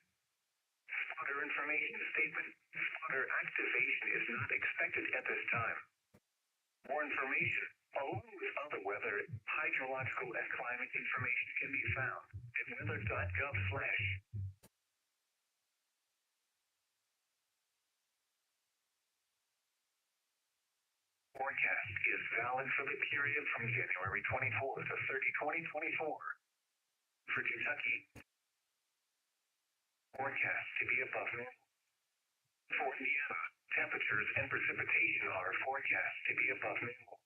Spotter information statement. Spotter activation is not expected at this time. More information, along with other weather, hydrological and climate information can be found at weather.gov/. Forecast is valid for the period from January 24 to 30, 2024. For Kentucky, forecast to be above normal. For Indiana, temperatures and precipitation are forecast to be above normal.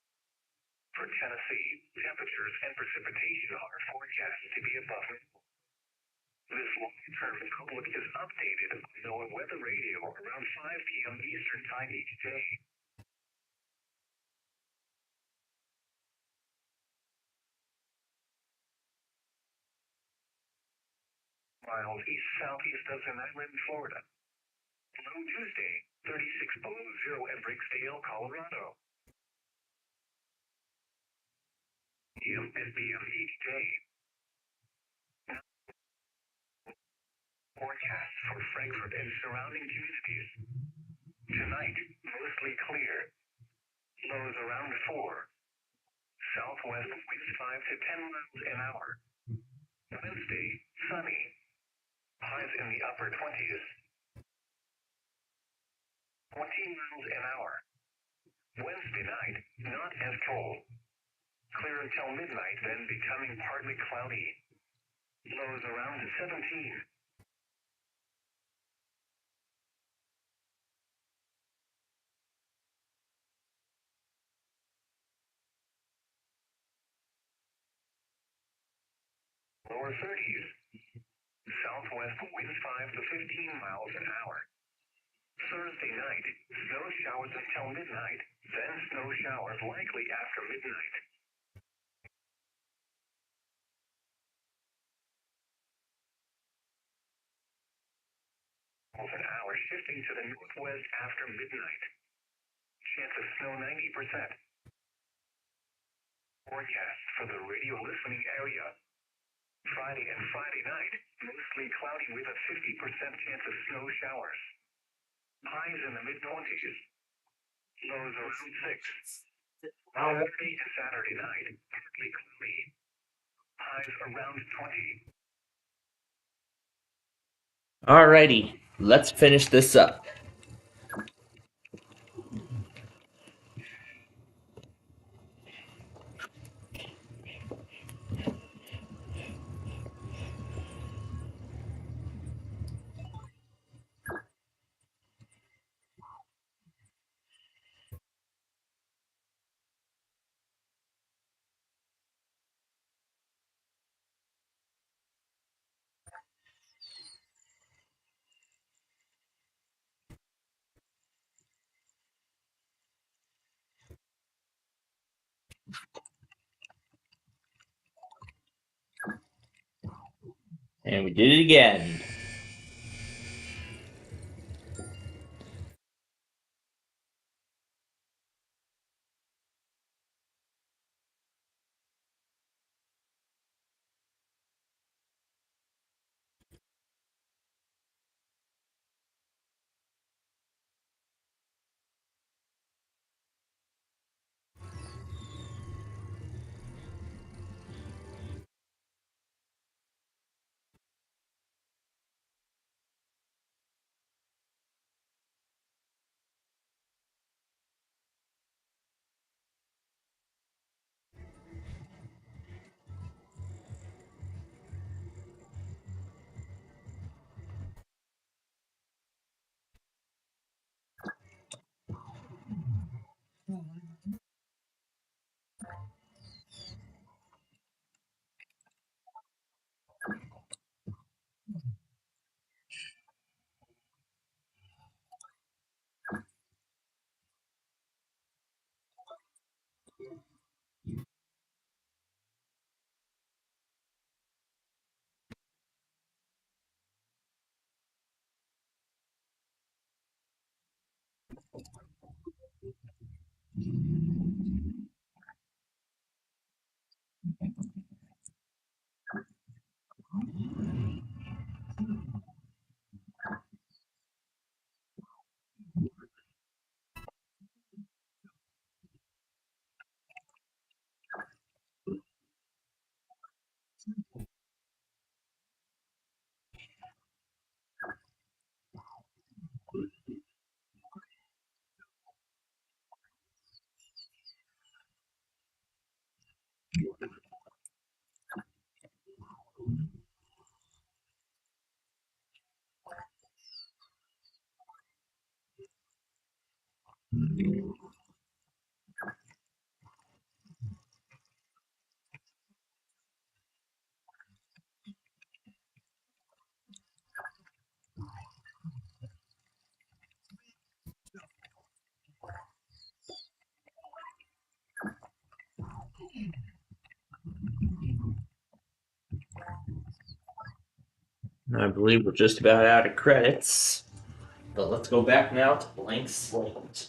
For Tennessee, temperatures and precipitation are forecast to be above normal. This long-term outlook is updated on NOAA Weather Radio around 5 p.m. Eastern Time each day. Miles east-southeast of San Island, Florida. Low Tuesday, 36 below zero at Bricksdale, Colorado. AM and PM each day. Forecast for Frankfurt and surrounding communities. Tonight, mostly clear. Lows around 4. Southwest winds 5 to 10 miles an hour. Wednesday, sunny. Highs in the upper 20s. 14 miles an hour. Wednesday night, not as cold. Clear until midnight, then becoming partly cloudy. Lows around 17. Lower 30s. Southwest winds 5 to 15 miles an hour. Thursday night, snow showers until midnight, then snow showers likely after midnight. An hour shifting to the northwest after midnight. Chance of snow 90%. Forecast for the radio listening area. Friday and Friday night, mostly cloudy with a 50% chance of snow showers. Highs in the mid-20s. Lows around 6. Saturday and Saturday night, partly cloudy. Highs around 20. Alrighty, let's finish this up. And we did it again. I believe we're just about out of credits. But let's go back now to Blank Slate.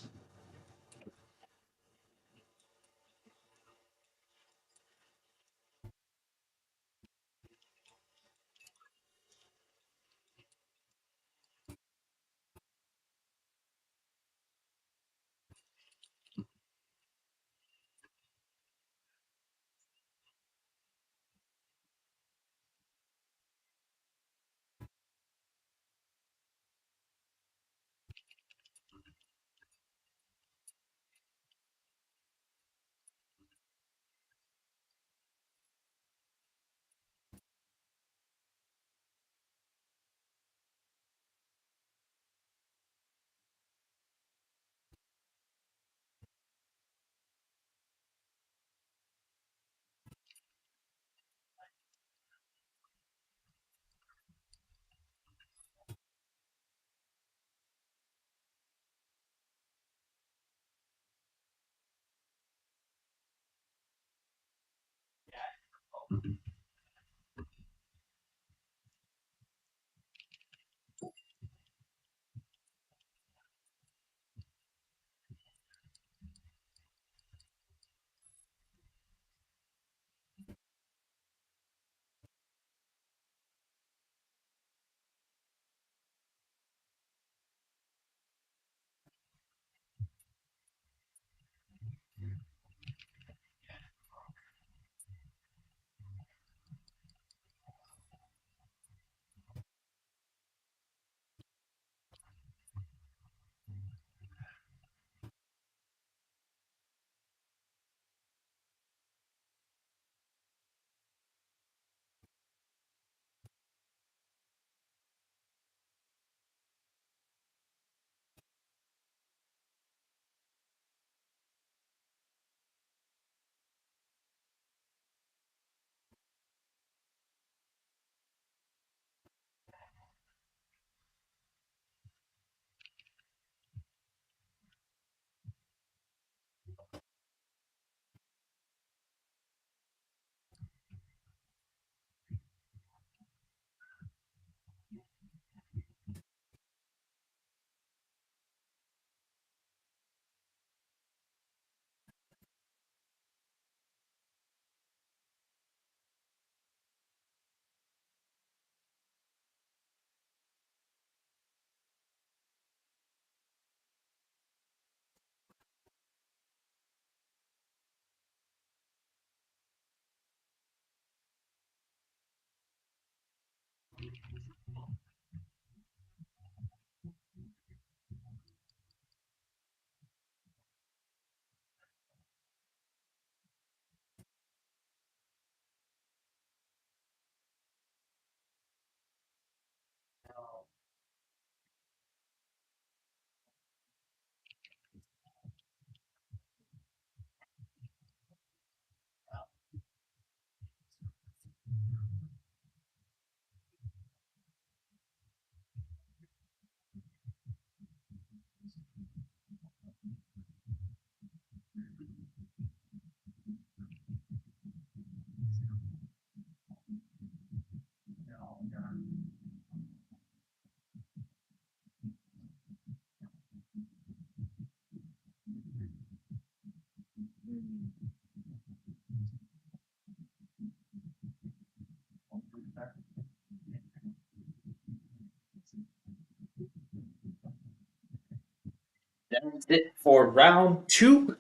That's it for round two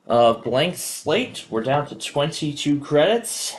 of Blank Slate. We're down to 22 credits.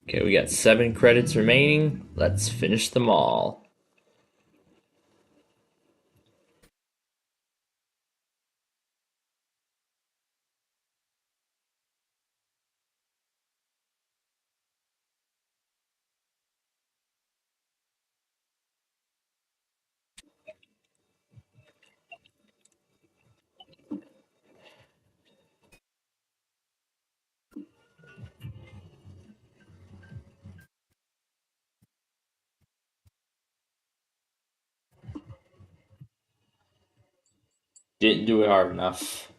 Okay, we got 7 credits remaining. Let's finish them all. Didn't do it hard enough.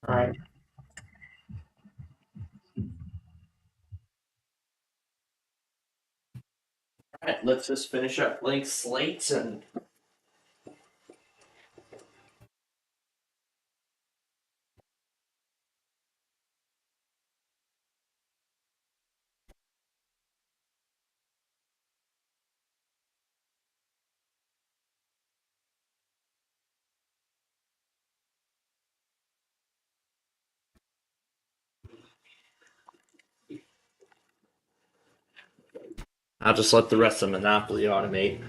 Alright. Alright, let's just finish up Blank Slate and I'll just let the rest of Monopoly automate.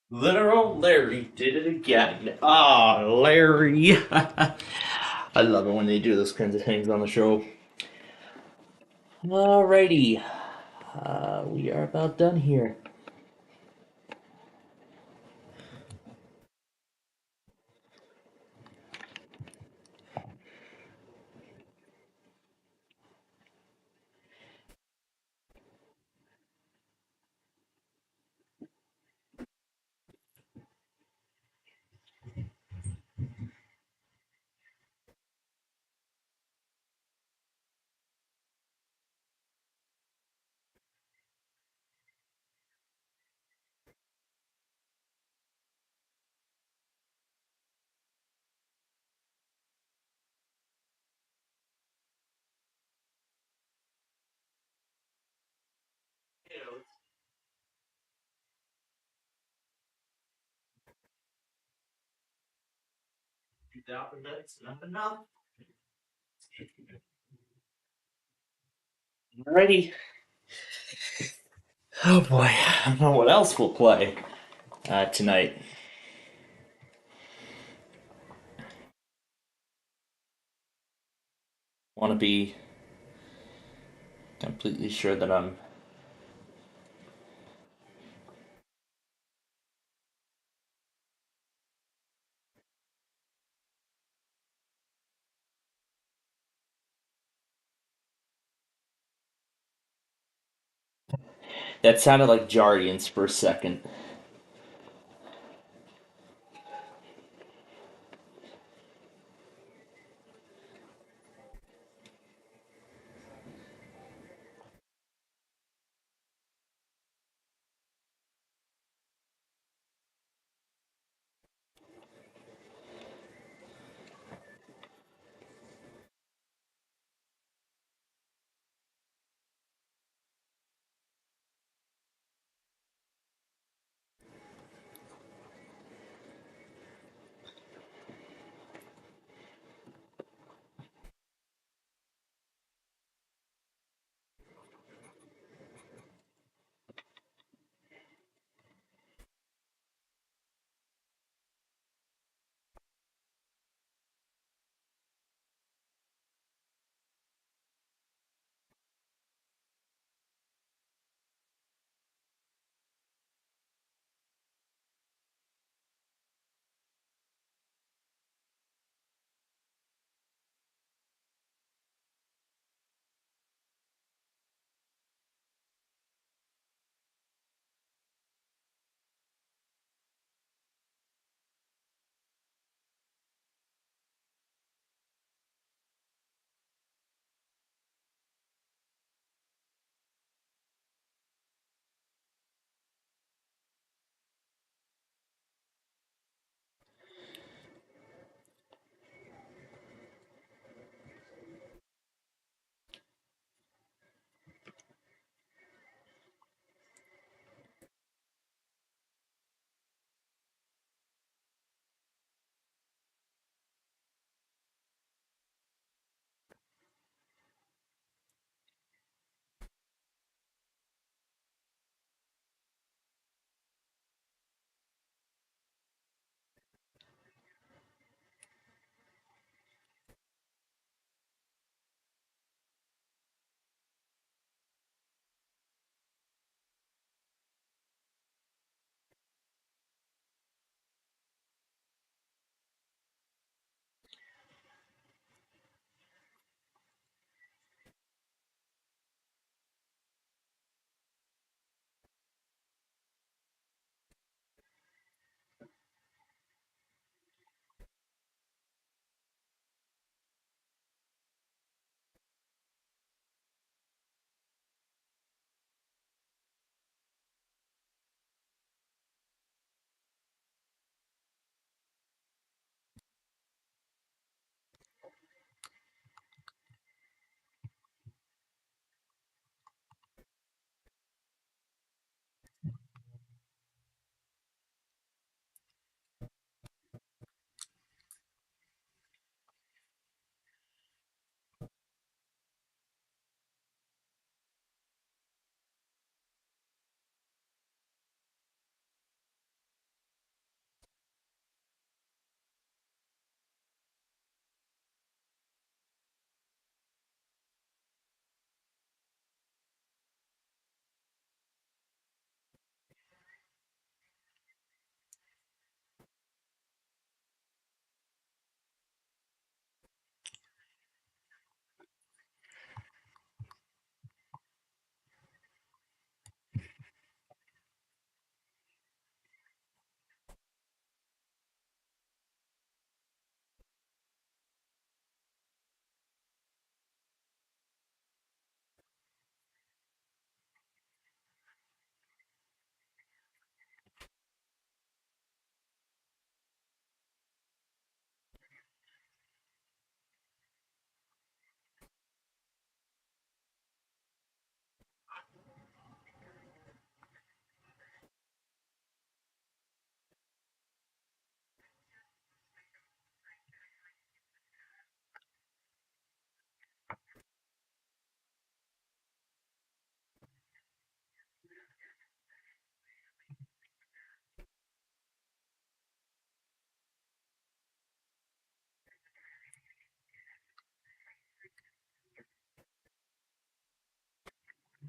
Literal Larry did it again. Ah, Larry. I love it when they do those kinds of things on the show. Alrighty. We are about done here. Alrighty. Oh boy, I don't know what else we'll play tonight. Want to be completely sure that I'm. That sounded like Jardians for a second.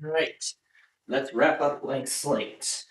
Right. Let's wrap up Blank Slate.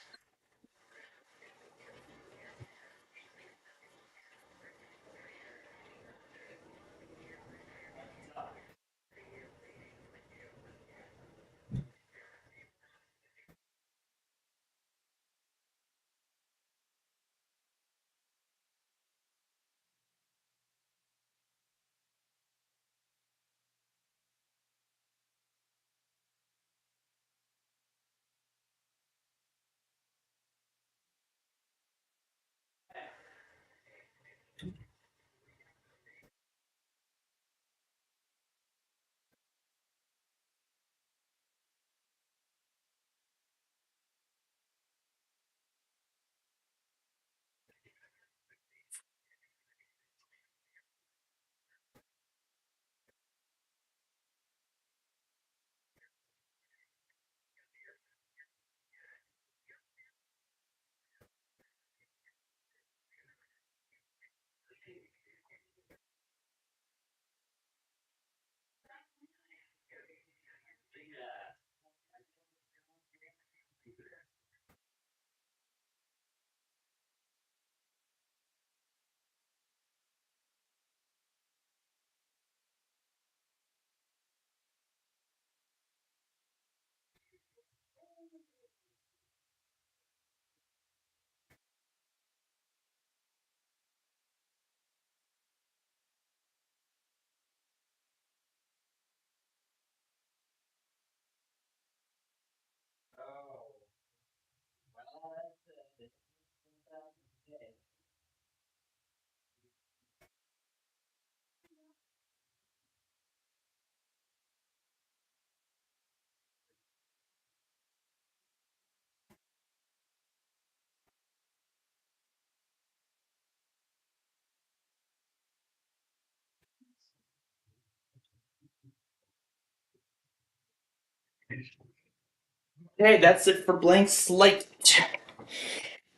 Okay, that's it for Blank Slate.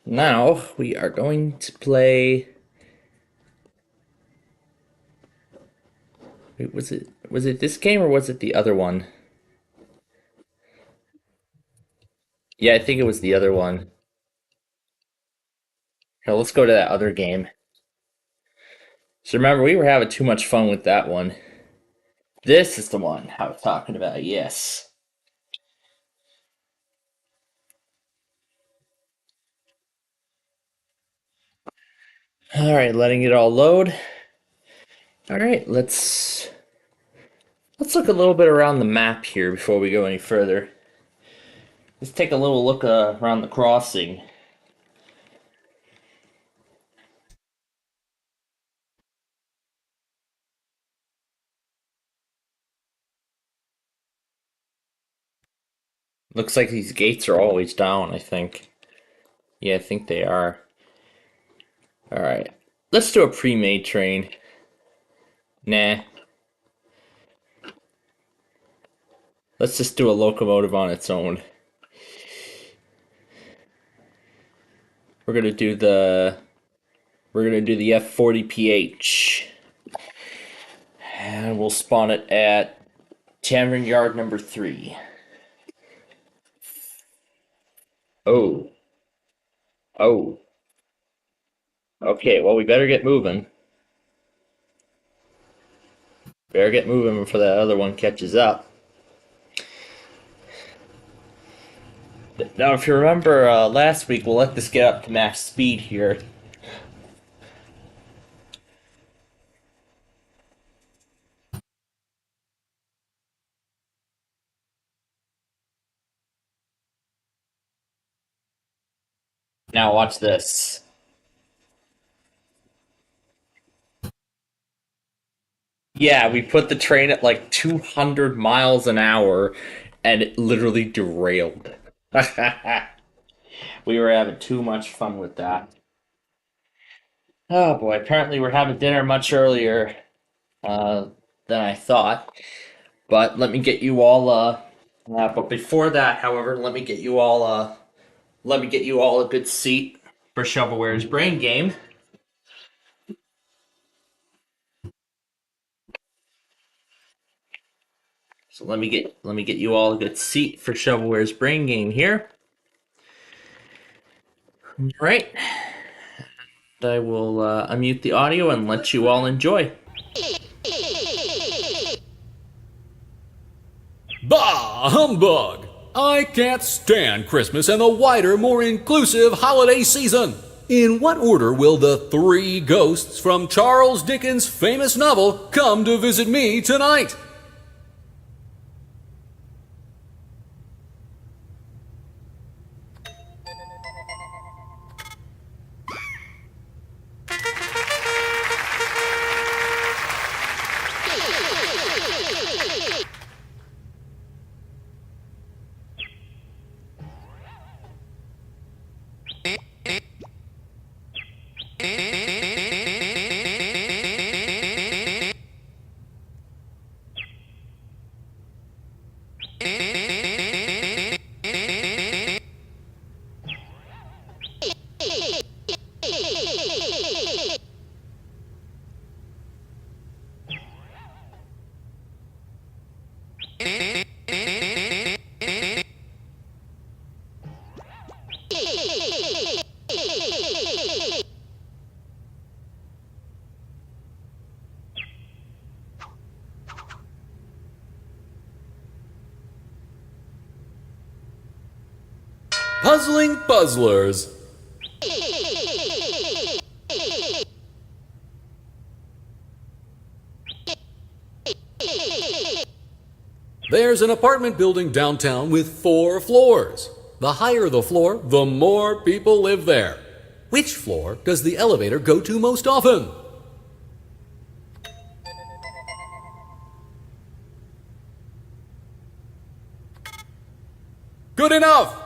Now we are going to play. Wait, was it this game or was it the other one? Yeah, I think it was the other one. Now let's go to that other game. So remember, we were having too much fun with that one. This is the one I was talking about. Yes. All right, letting it all load. All right, let's look a little bit around the map here before we go any further. Let's take a little look around the crossing. Looks like these gates are always down, I think. Yeah, I think they are. All right. Let's do a pre-made train. Nah. Let's just do a locomotive on its own. We're gonna do the F40PH. And we'll spawn it at Tavern Yard number 3. Oh. Oh. Okay, well we better get moving. Better get moving before that other one catches up. Now, if you remember last week, we'll let this get up to max speed here. Now watch this. Yeah, we put the train at like 200 miles an hour, and it literally derailed. We were having too much fun with that. Oh boy, apparently we're having dinner much earlier uh, than I thought. But let me get you all. But before that, however, let me get you all a good seat for Shovelware's brain game. So let me get you all a good seat for Shovelware's brain game here. All right. I will unmute the audio and let you all enjoy. Bah, humbug! I can't stand Christmas and the wider, more inclusive holiday season. In what order will the three ghosts from Charles Dickens' famous novel come to visit me tonight? Puzzling Puzzlers. There's an apartment building downtown with 4 floors. The higher the floor, the more people live there. Which floor does the elevator go to most often? Good enough!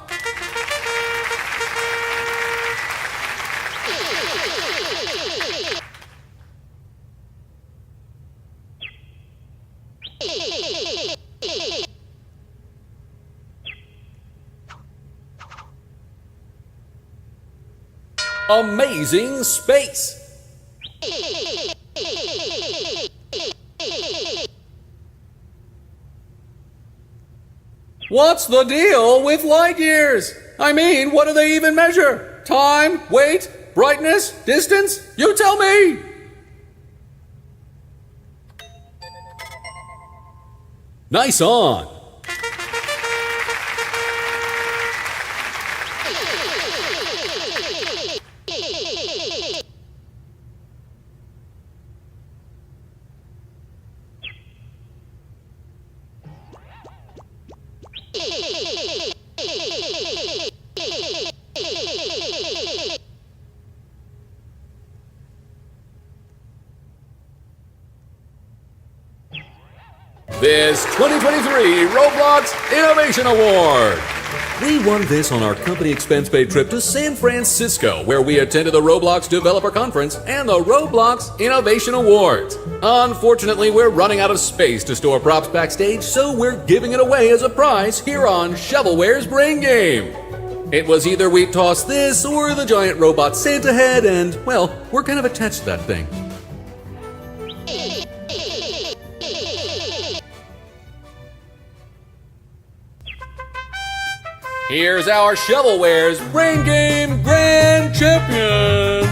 Amazing space! What's the deal with light years? I mean, what do they even measure? Time, weight, brightness, distance? You tell me! Nice on! This 2023 Roblox Innovation Award. We won this on our company expense-paid trip to San Francisco, where we attended the Roblox Developer Conference and the Roblox Innovation Awards. Unfortunately, we're running out of space to store props backstage, so we're giving it away as a prize here on Shovelware's Brain Game. It was either we toss this or the giant robot Santa head, and, well, we're kind of attached to that thing. Here's our Shovelware's Brain Game Grand Champion!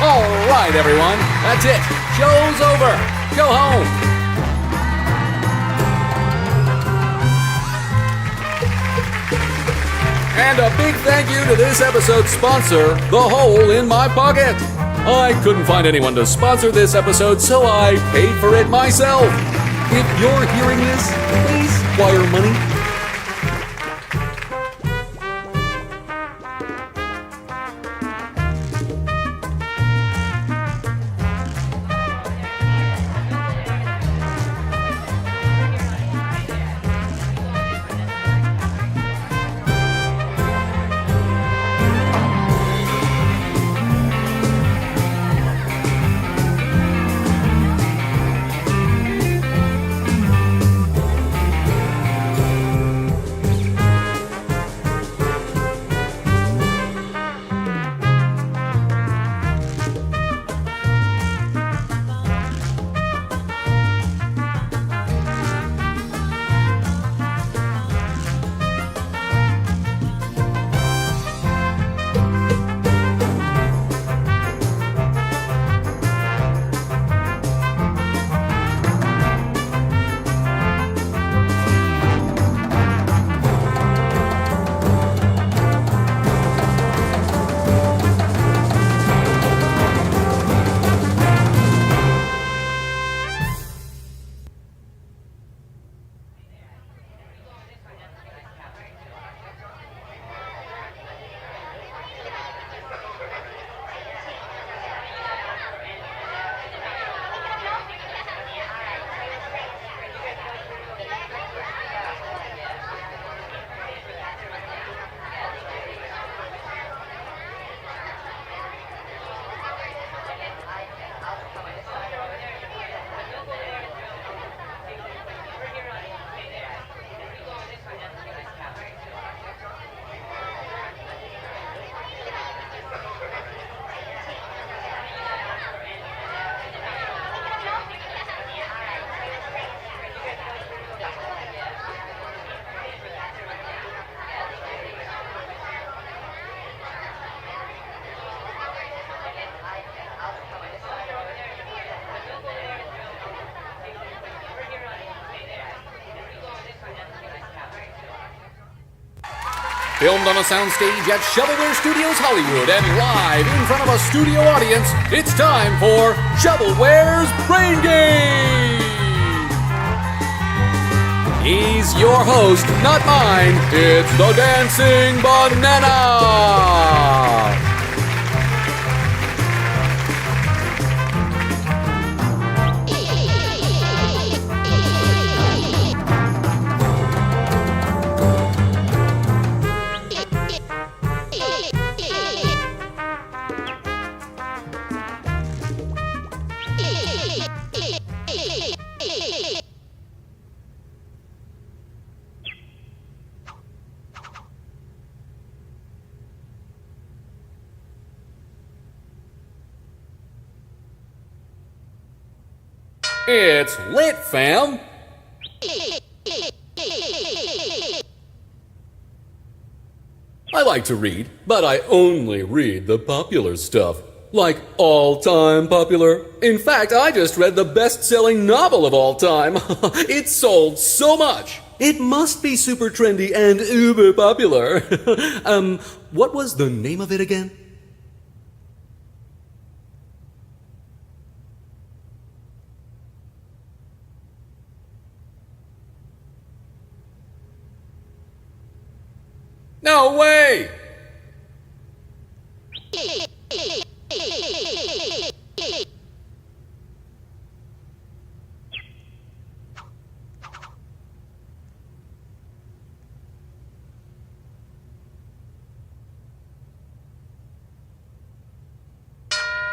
All right, everyone, that's it. Show's over. Go home. And a big thank you to this episode's sponsor, The Hole in My Pocket. I couldn't find anyone to sponsor this episode, so I paid for it myself. If you're hearing this, please wire money. Filmed on a soundstage at Shovelware Studios Hollywood and live in front of a studio audience, it's time for Shovelware's Brain Game! He's your host, not mine. It's the Dancing Banana! It's lit, fam! I like to read, but I only read the popular stuff. Like all-time popular. In fact, I just read the best-selling novel of all time. It sold so much. It must be super trendy and uber popular. What was the name of it again? No way!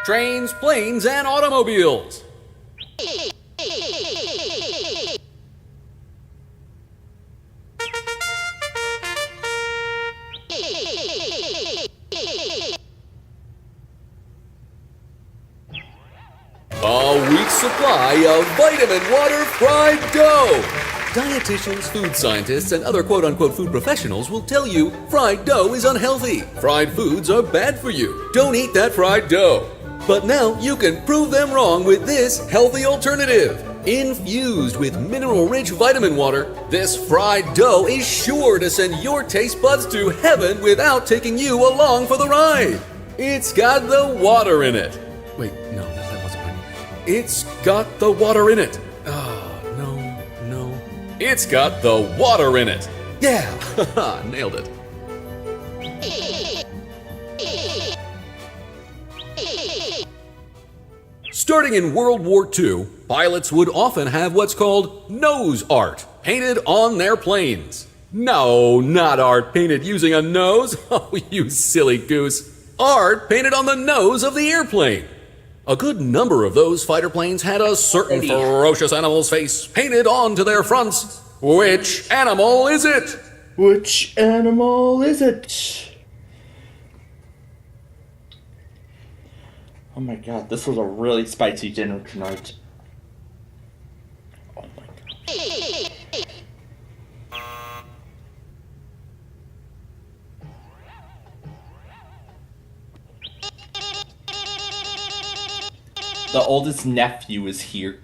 Trains, planes, and automobiles. A week's supply of vitamin water fried dough. Dietitians, food scientists, and other quote-unquote food professionals will tell you fried dough is unhealthy. Fried foods are bad for you. Don't eat that fried dough. But now you can prove them wrong with this healthy alternative. Infused with mineral-rich vitamin water, this fried dough is sure to send your taste buds to heaven without taking you along for the ride. It's got the water in it. Wait, no, that wasn't right. It's got the water in it. No. It's got the water in it. Yeah, nailed it. Starting in World War II, pilots would often have what's called nose art painted on their planes. No, not art painted using a nose. Oh, you silly goose. Art painted on the nose of the airplane. A good number of those fighter planes had a certain ferocious animal's face painted onto their fronts. Which animal is it? Which animal is it? Oh my god, this was a really spicy dinner tonight. Oh my god. The oldest nephew is here.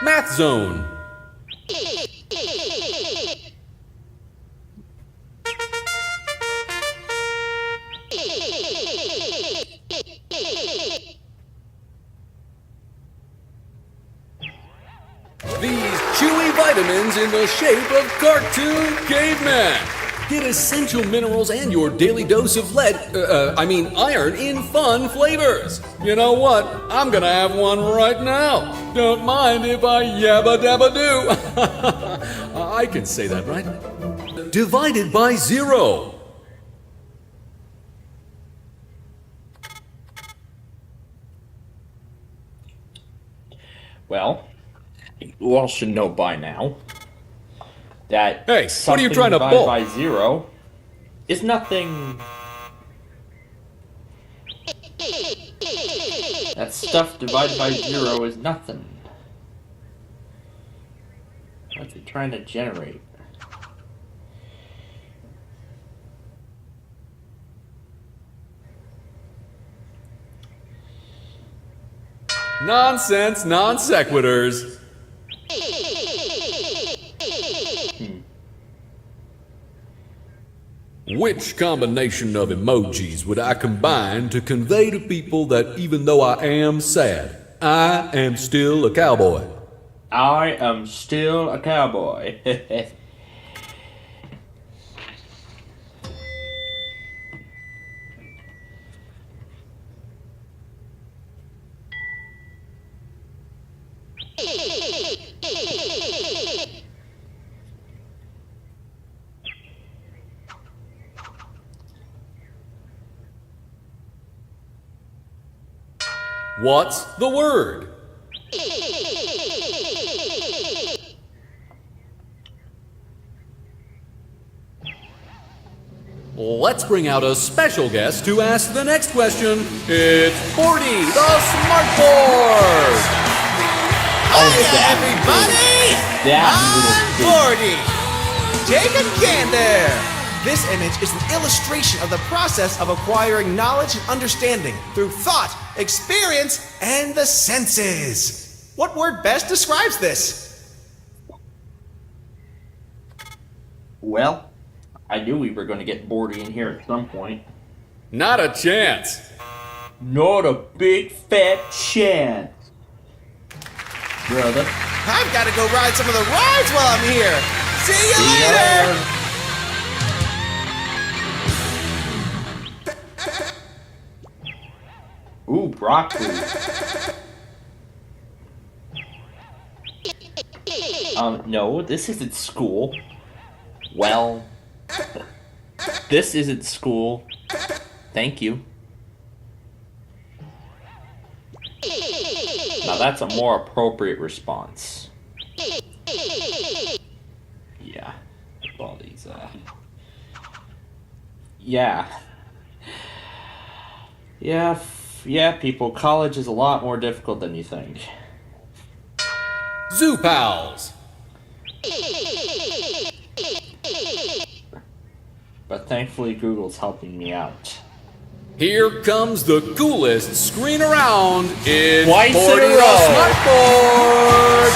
Math Zone. These chewy vitamins in the shape of cartoon cavemen. Get essential minerals and your daily dose of iron in fun flavors. You know what? I'm gonna have one right now. Don't mind if I yabba dabba do. I can say that, right? Divided by zero. Well, you all should know by now that Hey, what are you something trying to divided pull? by 0 is nothing. That stuff divided by 0 is nothing. What's it trying to generate? Nonsense, non sequiturs. Which combination of emojis would I combine to convey to people that even though I am sad, I am still a cowboy? I am still a cowboy. What's the word? Let's bring out a special guest to ask the next question. It's Forty, the Smartboard! Hiya, everybody! I'm 40. Take a gander. This image is an illustration of the process of acquiring knowledge and understanding through thought, experience, and the senses. What word best describes this? Well, I knew we were going to get Bordy in here at some point. Not a chance. Not a big fat chance. Brother. I've got to go ride some of the rides while I'm here. See you later. Ooh, broccoli. No, this isn't school. Well, this isn't school. Thank you. Now that's a more appropriate response. Yeah. All these, yeah. Yeah, people, college is a lot more difficult than you think. Zoo Pals! But thankfully, Google's helping me out. Here comes the coolest screen around. It's Twice in a 40 the row. Smartboard!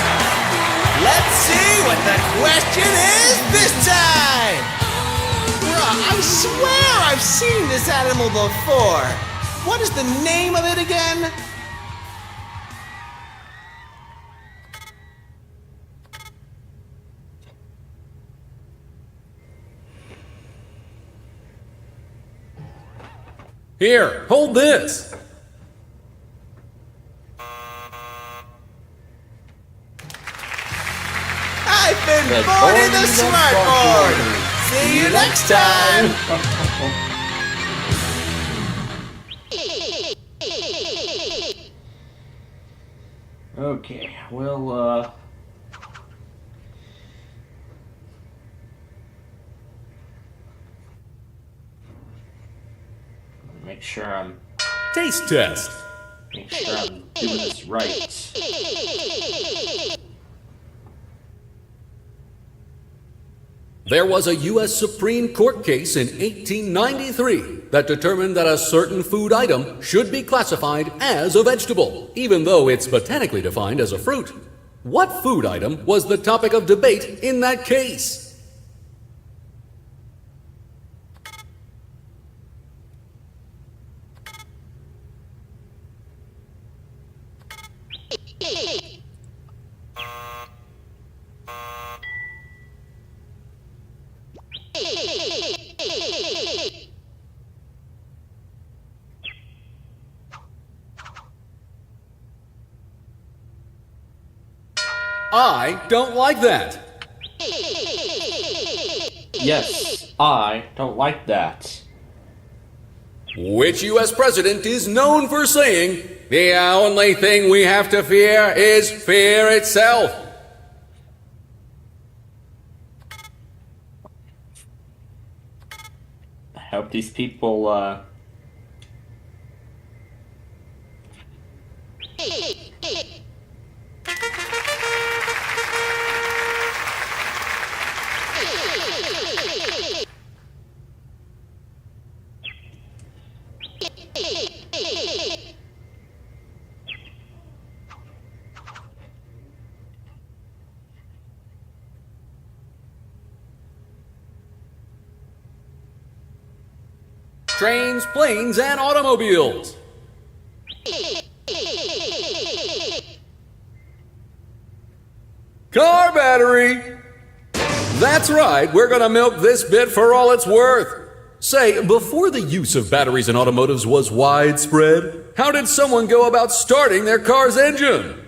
Let's see what the question is this time. Bruh, I swear I've seen this animal before. What is the name of it again? Here, hold this. I've been The boarding the Bordy the Smartboard. Smartboard. See you next time. Okay, well, make sure I'm Taste test. doing this right. There was a U.S. Supreme Court case in 1893 that determined that a certain food item should be classified as a vegetable, even though it's botanically defined as a fruit. What food item was the topic of debate in that case? I don't like that. Yes, I don't like that. Which U.S. president is known for saying, The only thing we have to fear is fear itself. I hope these people, Trains, planes, and automobiles. Car battery! That's right, we're gonna milk this bit for all it's worth. Say, before the use of batteries in automotives was widespread, how did someone go about starting their car's engine?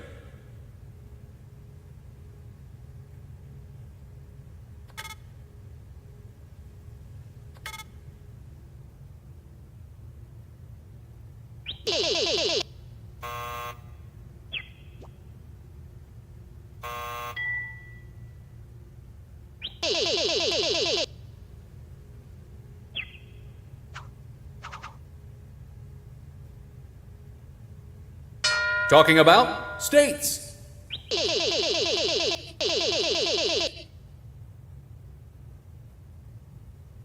Talking about states.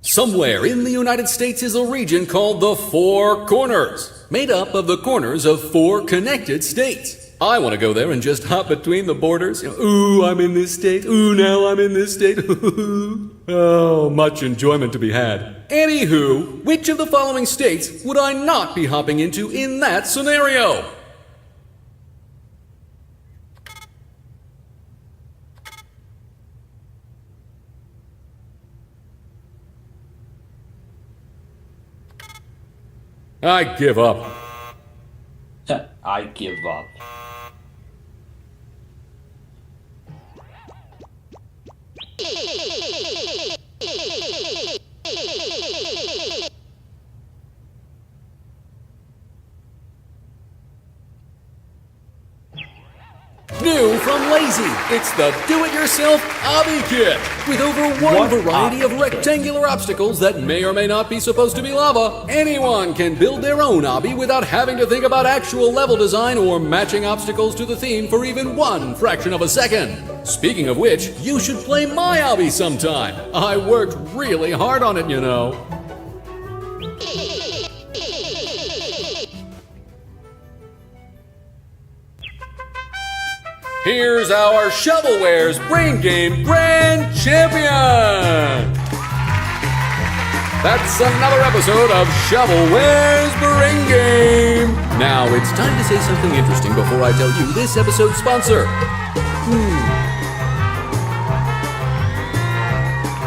Somewhere in the United States is a region called the Four Corners, made up of the corners of 4 connected states. I want to go there and just hop between the borders. Ooh, I'm in this state. Ooh, now I'm in this state. Oh, much enjoyment to be had. Anywho, which of the following states would I not be hopping into in that scenario? I give up. I give up. New from Lazy, it's the do-it-yourself obby kit with over one variety of rectangular obstacles that may or may not be supposed to be lava. Anyone can build their own obby without having to think about actual level design or matching obstacles to the theme for even one fraction of a second. Speaking of which, you should play my obby sometime. I worked really hard on it, you know. Here's our Shovelware's Brain Game Grand Champion! That's another episode of Shovelware's Brain Game! Now, it's time to say something interesting before I tell you this episode's sponsor.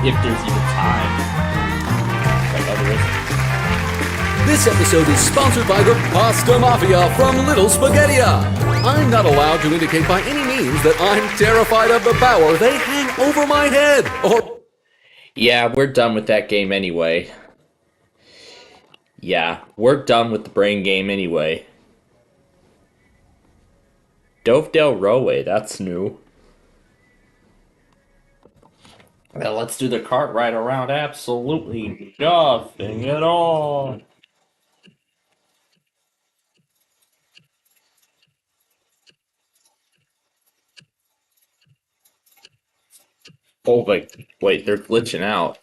If there's even time. Like, oh, there isn't. This episode is sponsored by the Pasta Mafia from Little Spaghettia. I'm not allowed to indicate by any means that I'm terrified of the power they hang over my head, or... Yeah, we're done with that game anyway. Yeah, we're done with the brain game anyway. Dove Del Rowe, that's new. Well, let's do the cart ride around absolutely nothing at all. Oh, wait, they're glitching out.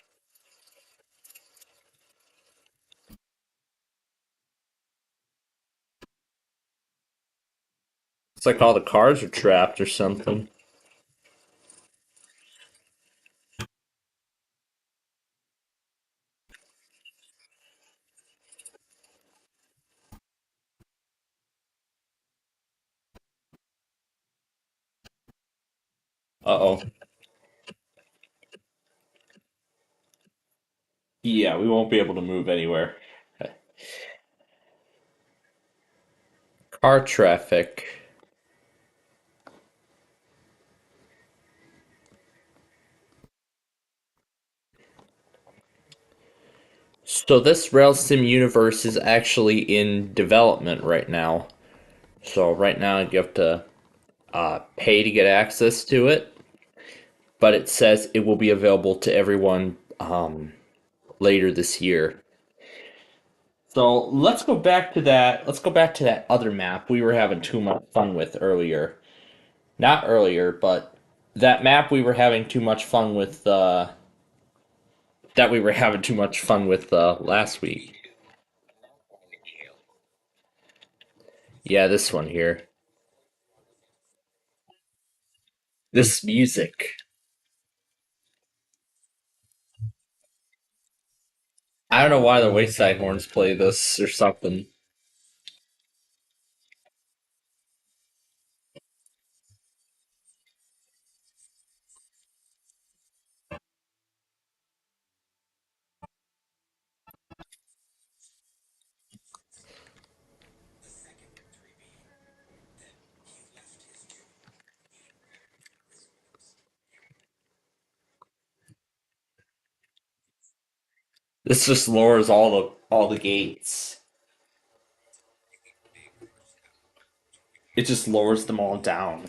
It's like all the cars are trapped or something. Uh-oh. Yeah, we won't be able to move anywhere. Car traffic. So this Rail Sim universe is actually in development right now. So right now you have to pay to get access to it, but it says it will be available to everyone later this year. So let's go back to that. Let's go back to that other map we were having too much fun with earlier. Not earlier, but that map we were having too much fun with. That we were having too much fun with last week. Yeah, this one here. This music. I don't know why the Wayside Horns play this or something. This just lowers all the gates. It just lowers them all down.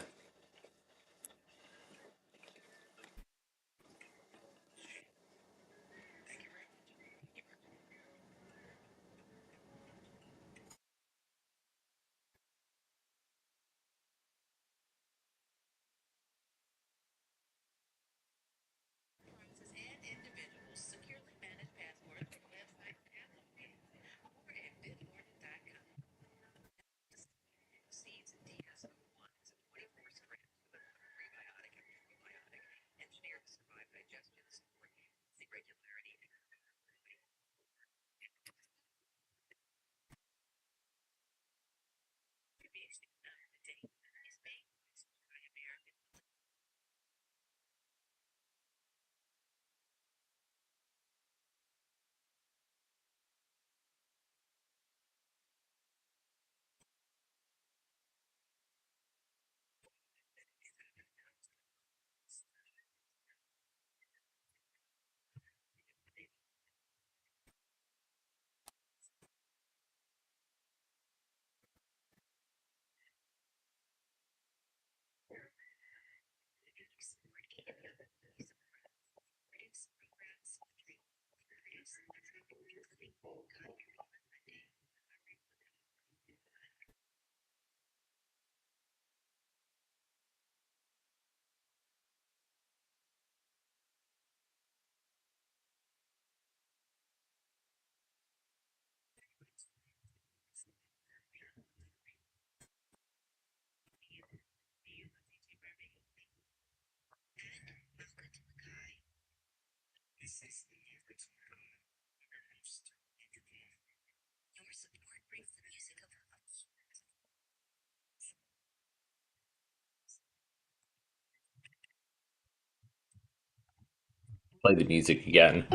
Play the music again.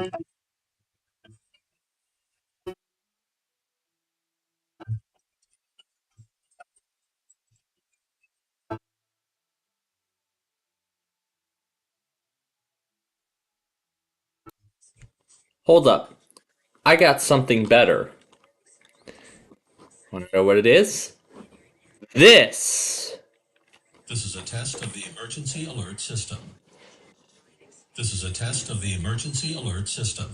Hold up. I got something better. Want to know what it is? This! This is a test of the emergency alert system. This is a test of the emergency alert system.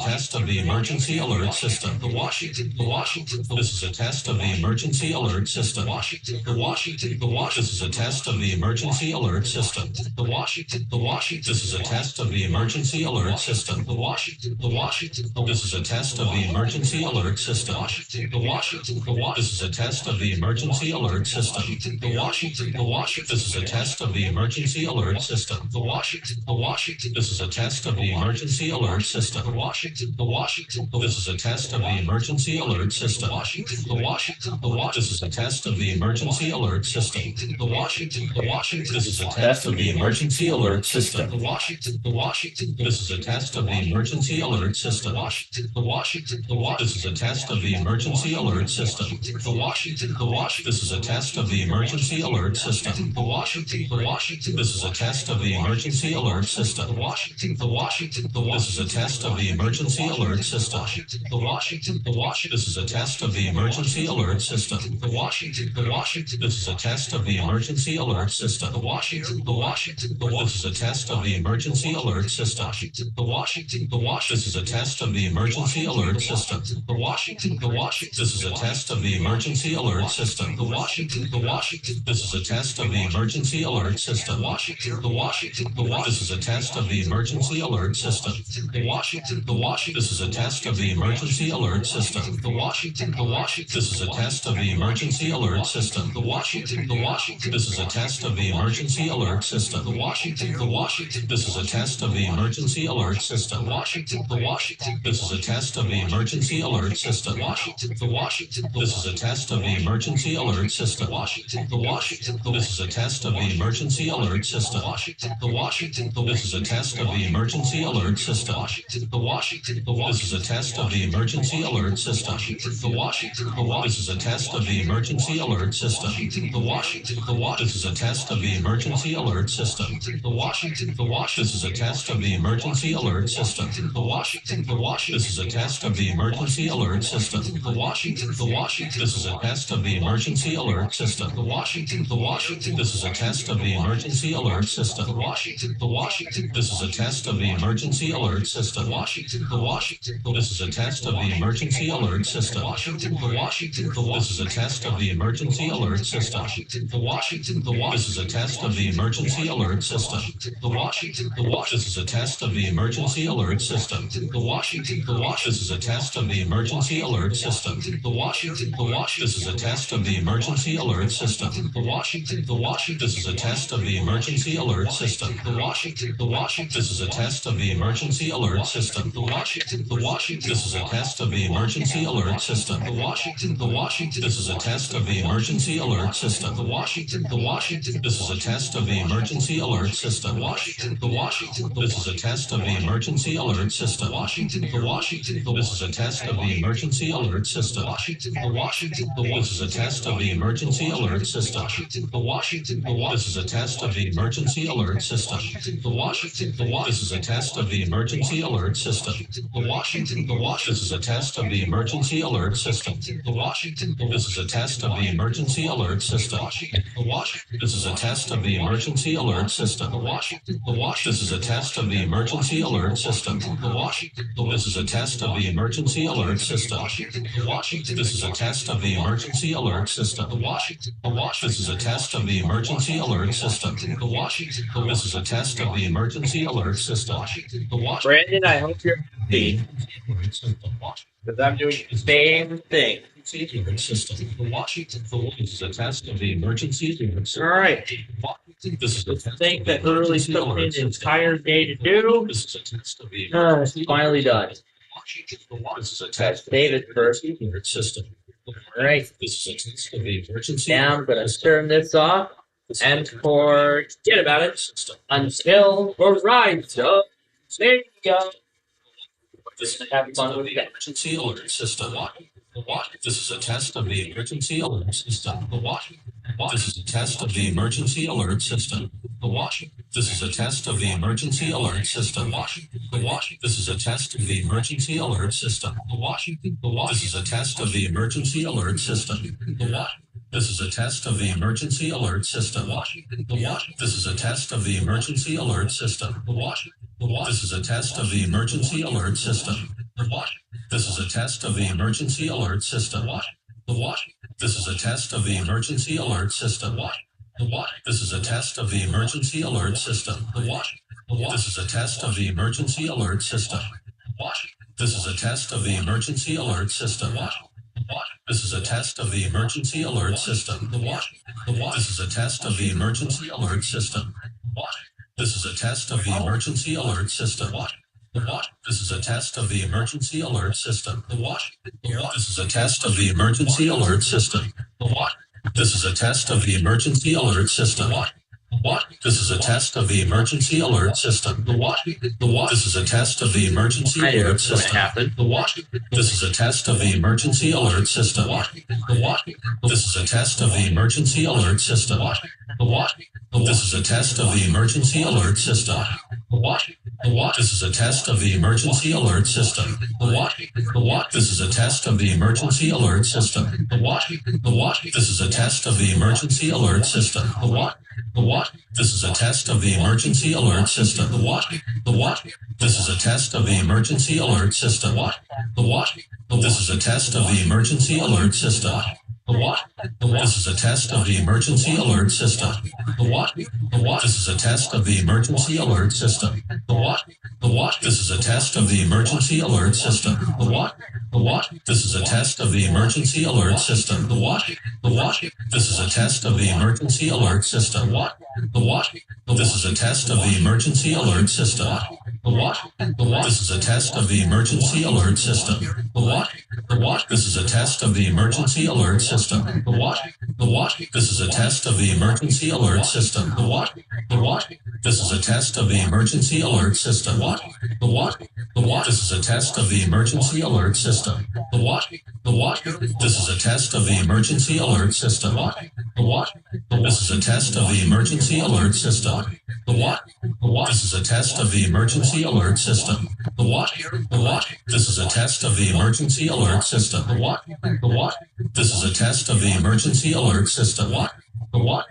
test of the emergency alert system. The Washington. This is a test of the emergency alert system. Washington. This is a test of the emergency alert system. The Washington. This is a test of the emergency alert system. The Washington. This is a test of the emergency alert system. The Washington. This is a test of the emergency alert system. The Washington. This is a test of the emergency alert system. The Washington. This is a test of the emergency alert system. The Washington. This is a test of the emergency alert system. The Washington. This is a test of the emergency alert system. The Washington. This is a test of the emergency alert system. The Washington. This is a test of the emergency alert system. The Washington. This is a test of the emergency alert system. The Washington. This is a test of the emergency alert system. The Washington. This is a test of the emergency alert system. The Washington. This is a test of the emergency alert system. The Washington. This is a test of the emergency alert system. The Washington. This is a test of the emergency alert system. The Washington. This is a test of the emergency alert system. The Washington. This is a test of the emergency alert system. The Washington. This is a test of the emergency alert system. The Washington. This is a test of the emergency alert system. Washington. This is a test of the emergency alert system. The Washington. This is a test of the emergency alert system. The Washington. This is a test of the emergency alert system. The Washington. This is a test of the emergency alert system. The Washington. This is a test of the emergency alert system. Washington. This is a test of the emergency alert system. Washington. This is a test of the emergency alert system. Washington. This is a test of the emergency alert system. Washington. This is a test of the emergency alert system. Washington. This is a test of the emergency alert system. The Washington. This is a test of the emergency alert system. The Washington. This is a test of the emergency alert system. The Washington. This is a test of the emergency alert system. The Washington. This is a test of the emergency alert system. The Washington. This is a test of the emergency alert system. The Washington. This is a test of the emergency alert system. The Washington. This is a test of the emergency alert system. Washington. This is a test of the emergency alert system. Washington. This is a test of the emergency alert system. The Washington. This is a test of the emergency alert system. The Washington. This is a test of the emergency alert system. The Washington. This is a test of the emergency alert system. The Washington. This is a test of the emergency alert system. The Washington. This is a test of the emergency alert system. The Washington. This is a test of the emergency alert system. The Washington. This is a test of the emergency alert system. The Washington. This is a test of the emergency alert system. The Washington. This is a test of the emergency alert system. Washington. This is a test of the emergency alert system. Washington. This is a test of the emergency alert system. Washington. This is a test of the emergency alert system. The Washington. This is a test of the emergency alert system. The Washington. This is a test of the emergency alert system. The Washington. This is a test of the emergency alert system. The Washington. This is a test of the emergency alert system. The Washington. This is a test of the emergency alert system. The Washington. This is a test of the emergency alert system. The Washington. This is a test of the emergency alert system. The Washington. This is a test of the emergency alert system. The Washington. This is a test of the emergency alert system. The Washington. This is a test of the emergency alert system. The Washington. Brandon, I hope you're happy. Because I'm doing the same thing. The Washington. This is a test of the emergency alert system. All right. This is a test Thing that literally took me an entire day to do. This is a test of the It's finally done. This is a test of David first. the alert system. All right. This is a test of the emergency. Now I'm going to turn this off and forget about it until Verizon. There you go. This is Have fun with that. emergency alert system. This is a test of the emergency alert system. This is a test of the emergency alert system. This is a test of the emergency alert system. This is a test of the emergency alert system. This is a test of the emergency alert system. This is a test of the emergency alert system. This is a test of the emergency alert system. This is a test of the emergency alert system. The what? This is a test of the emergency alert system. What? The what? This is a test of the emergency alert system. What? The what? This is a test of the emergency alert system. The what? The what? This is a test of the emergency alert system. What? This is a test of the emergency alert system. What? What? This is a test of the emergency alert system. The what? The what? This is a test of the emergency alert system. What? This is a test of the emergency alert system. What? The what? This is a test of the emergency alert system. The what? The what? This is a test of the emergency alert system. The what? This is a test of the emergency alert system. What? What? This is a test of the emergency alert system. The what? The what? This is a test of the emergency alert system. The what? This is a test of the emergency alert system. What? The what? This is a test of the emergency alert system. What? The what? This is a test of the emergency alert system. The what? The what? This is a test of the emergency alert system. The what? The what? This is a test of the emergency alert system. The what? The what? This is a test of the emergency alert system. The what? The what? This is a test of the emergency alert system. The what? The what? This is a test of the emergency alert system. What? The what? This is a test of the emergency alert system. The what? The what? This is a test of the emergency alert system. The what? The what? This is a test of the emergency alert system. The what? The what? This is a test of the emergency alert system. The what? The what? This is a test of the emergency alert system. The what? The what? This is a test of the emergency alert system. What? The what? This is a test of the emergency alert system. The what? The what? This is a test of the emergency alert system. The what? The what? This is a test of the emergency alert system. The what? The what? This is a test of the emergency alert system. The what? The what? This is a test of the emergency alert system. What? The what? The what? This is a test of the emergency alert system. The what? The what? This is a test of the emergency alert system. What? The what? This is a test of the emergency alert system. The what? The what? This is a test of the emergency alert system. The what? The what? This is a test of the emergency alert system. The what? The what? This is a test of the emergency alert system. What? The what?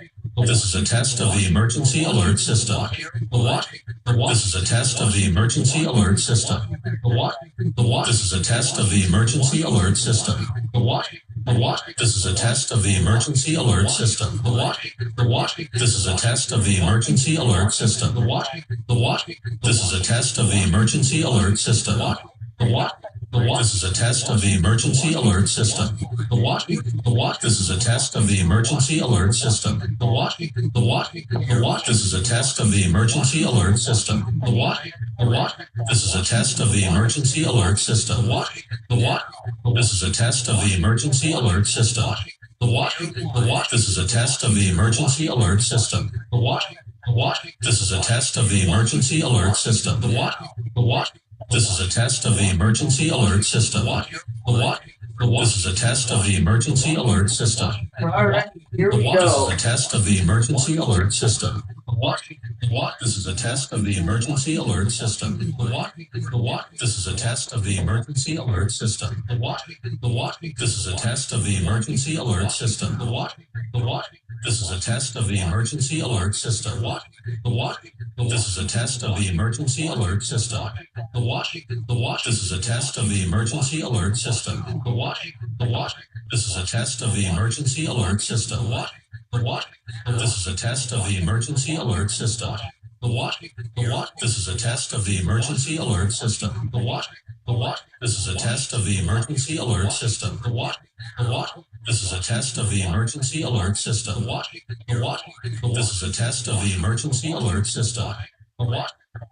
This is a test of the emergency alert system. The what? The what? This is a test of the emergency alert system. The what? The what? This is a test of the emergency alert system. The what? The what? This is a test of the emergency alert system. The what? The what? This is a test of the emergency alert system. The what? The what? This is a test of the emergency alert system. What? The what? The what? This is a test of the emergency alert system. The what? The what? This is a test of the emergency alert system. The what? The what? The what? This is a test of the emergency alert system. The what? The what? This is a test of the emergency alert system. What? The what? This is a test of the emergency alert system. The what? The what? This is a test of the emergency alert system. The what? The what? This is a test of the emergency alert system. The what? The what? This is a test of the emergency alert system. What? The what? The what? This is a test of the emergency alert system. All right, here we The what? This go. is a test of the emergency alert system. The what? The what? This is a test of the emergency alert system. The what? The what? This is a test of the emergency alert system. The what? The what? This is a test of the emergency alert system. The what? The what? This is a test of the emergency alert system. What? The what? This is a test of the emergency alert system. The what? The what? This is a test of the emergency alert system. The what? The what? This is a test of the emergency alert system. What? The what? This is a test of the emergency alert system. The what? The what? This is a test of the emergency alert system. The what? The what? This is a test of the emergency alert system. The what? The what? This is a test of the emergency alert system. What? The what? This is a test of the emergency alert system. The what?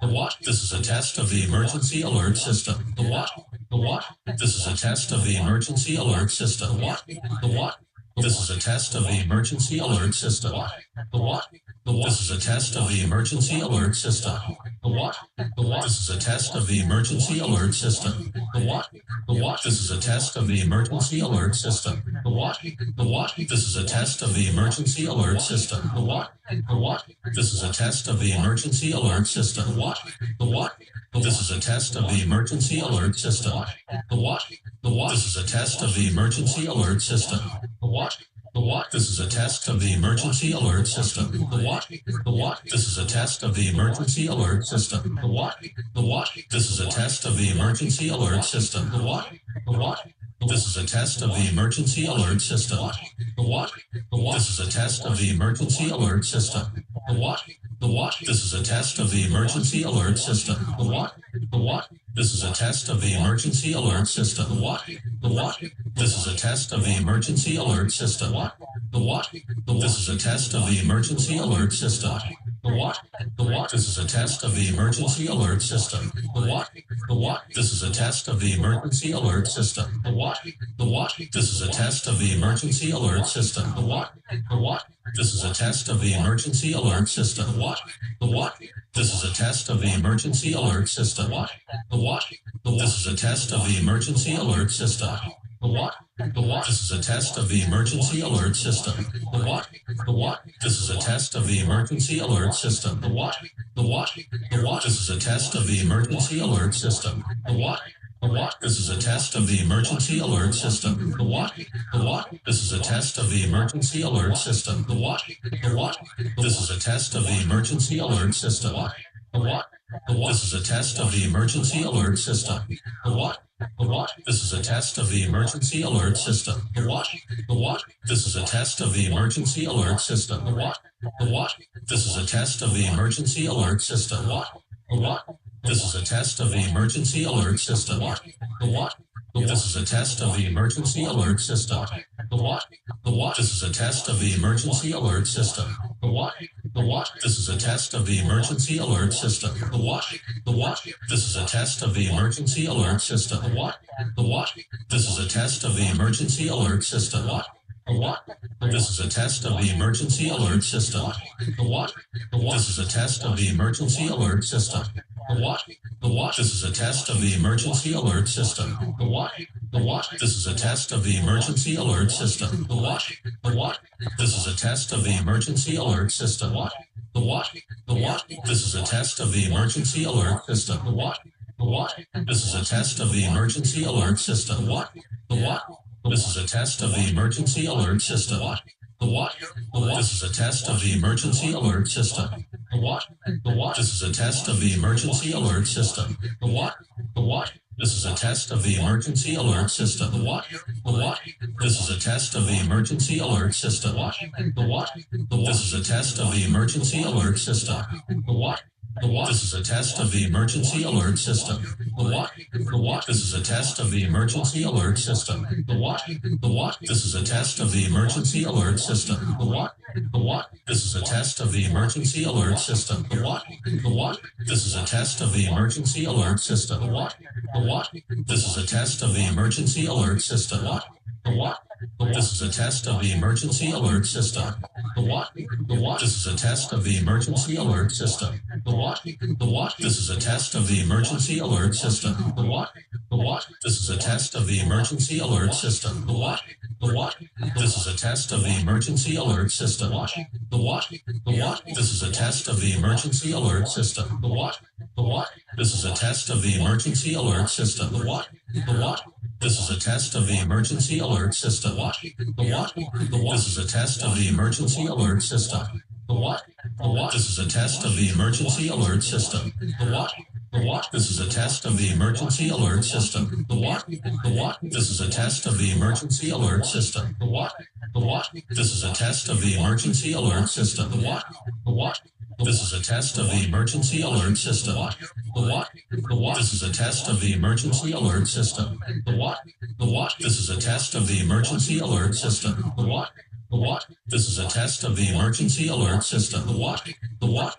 The what? This is a test of the emergency alert system. The what? The what? This is a test of the emergency alert system. What? The what? This is a test of the emergency alert system. The what? The what? This is a test of the emergency alert system. The what? The what? This is a test of the emergency alert system. The what? The what? This is a test of the emergency alert system. The what? The what? This is a test of the emergency alert system. The what? The what? This is a test of the emergency alert system. What? The what? This is a test of the emergency alert system. The what? The what? This is a test of the emergency alert system. The what? The what? This is a test of the emergency alert system. The what? The what? This is a test of the emergency alert system. The what? The what? This is a test of the emergency alert system. The what? The what? This is a test of the emergency alert system. The what? The what? This is a test of the emergency alert system. The what? The what? This is a test of the emergency alert system. The what? The what? This is a test of the emergency alert system. The what? The what? This is a test of the emergency alert system. What? The what? This is a test of the emergency alert system. The what? The what? This is a test of the emergency alert system. The what? The what? This is a test of the emergency alert system. The what? The what? This is a test of the emergency alert system. The what? The what? This is a test of the emergency alert system. The what? The what? This is a test of the emergency alert system. What? The what? This is a test of the emergency alert system. The what? The what? This is a test of the emergency alert system. The what? The what? This is a test of the emergency alert system. The what? The what? The what? This is a test of the emergency alert system. The what? The what? This is a test of the emergency alert system. The what? The what? This is a test of the emergency alert system. The what? The what? This is a test of the emergency alert system. The what? The what? This is a test of the emergency alert system. The what? The what? This is a test of the emergency alert system. The what? The what? This is a test of the emergency alert system. The what? The what? This is a test of the emergency alert system. What? The what? This is a test of the emergency alert system. What? The what? This is a test of the emergency alert system. The what? The what? This is a test of the emergency alert system. The what? The what? This is a test of the emergency alert system. The what? The what? This is a test of the emergency alert system. The what? The what? This is a test of the emergency alert system. What? The what? This is a test of the emergency alert system. The what? The what? This is a test of the emergency alert system. The what? The what? This is a test of the emergency alert system. The what? The what? This is a test of the emergency alert system. The what? The what? This is a test of the emergency alert system. What? The what? The what? This is a test of the emergency alert system. The what? The what? This is a test of the emergency alert system. What? The what? This is a test of the emergency alert system. What? The what? The what? This is a test of the emergency alert system. The what? The what? This is a test of the emergency alert system. The what? The what? This is a test of the emergency alert system. The what? The what? This is a test of the emergency alert system. What? The what? The what? This is a test of the emergency alert system. The what? The what? This is a test of the emergency alert system. The what? The what? This is a test of the emergency alert system. The what? The what? This is a test of the emergency alert system. The what? The what? This is a test of the emergency alert system. The what? The what? This is a test of the emergency alert system. The what? The what? This is a test of the emergency alert system. What? The what? This is a test of the emergency alert system. The what? The what? This is a test of the emergency alert system. The what? The what? This is a test of the emergency alert system. The what? The what? This is a test of the emergency alert system. The what? The what? This is a test of the emergency alert system. What? The what? The what? This is a test of the emergency alert system. The what? The what? This is a test of the emergency alert system. The what? The what? This is a test of the emergency alert system. What? The what? The what? This is a test of the emergency alert system. The what? The what? This is a test of the emergency alert system. The what? The what? This is a test of the emergency alert system. The what? The what? This is a test of the emergency alert system. The what? The what? This is a test of the emergency alert system. The what? The what? This is a test of the emergency alert system. The what? The what? This is a test of the emergency alert system. The what? The what? This is a test of the emergency alert system. The what? The what? This is a test of the emergency alert system. The what? The what?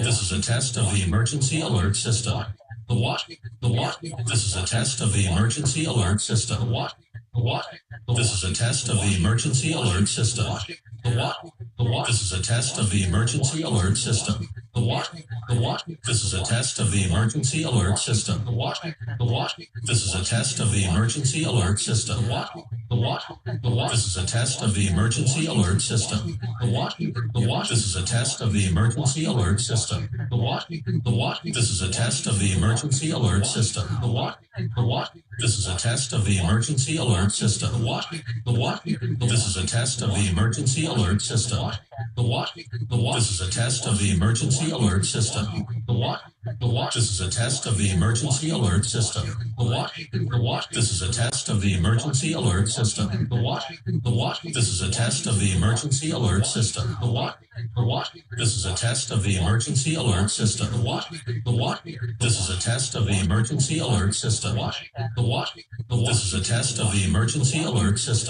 This is a test of the emergency alert system. The what? The what? This is a test of the emergency alert system. The what? The what? This is a test of the emergency alert system. The what? The what? This is a test of the emergency alert system. The what? The what? This is a test of the emergency alert system. The what? The what? This is a test of the emergency alert system. What? The what? The what? This is a test of the emergency alert system. The what? The what? This is a test of the emergency alert system. The what? The what? This is a test of the emergency alert system. The what? The what? This is a test of the emergency alert system. The what? The what? This is a test of the emergency alert system. The what? The what? This is a test of the emergency alert system. The what? The what? This is a test of the emergency alert system. The what? The what? This is a test of the emergency alert system. The what? The what? This is a test of the emergency alert system. The what? The what? This is a test of the emergency alert system. The what? The what? This is a test of the emergency alert system. What? The what? The what? This is a test of the emergency alert system.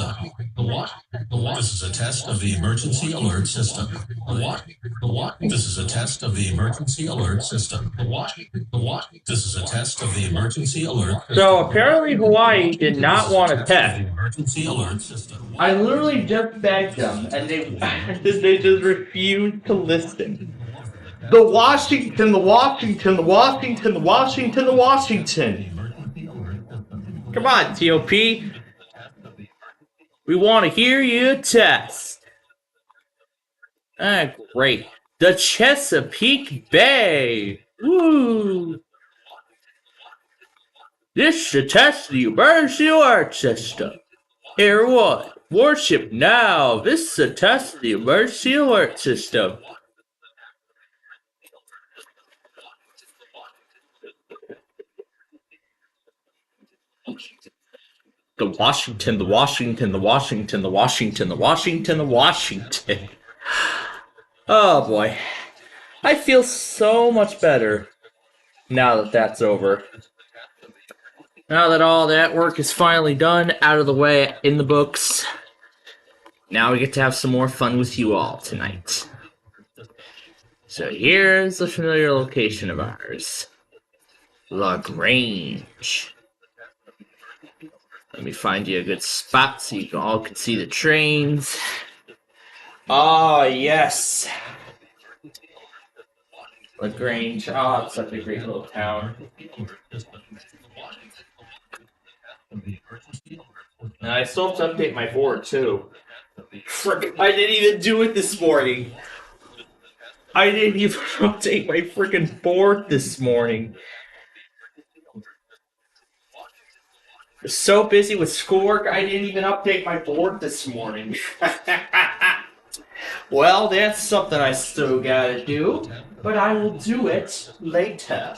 The what? The what? This is a test of the emergency alert system. The what? The what? This is a test of the emergency alert system. The what? The what? This is a test of the emergency alert. So apparently Hawaii did not want a test. Emergency alert system. I literally just begged them, and they just refused to listen. The Washington. Come on, TOP. We want to hear you test. Ah, great. The Chesapeake Bay. Woo. This should test the emergency alert system. Here what? Warship now. This is a test of the emergency alert system. The Washington. Oh boy. I feel so much better now that that's over. Now that all that work is finally done, out of the way, in the books, now we get to have some more fun with you all tonight. So here's a familiar location of ours. LaGrange. Let me find you a good spot so you all can see the trains. Ah, yes. LaGrange. Oh, it's such a great little town. And I still have to update my board, too. Frick, I didn't even do it this morning. I didn't even update my freaking board this morning. So busy with schoolwork, I didn't even update my board this morning. Well, that's something I still gotta do, but I will do it later.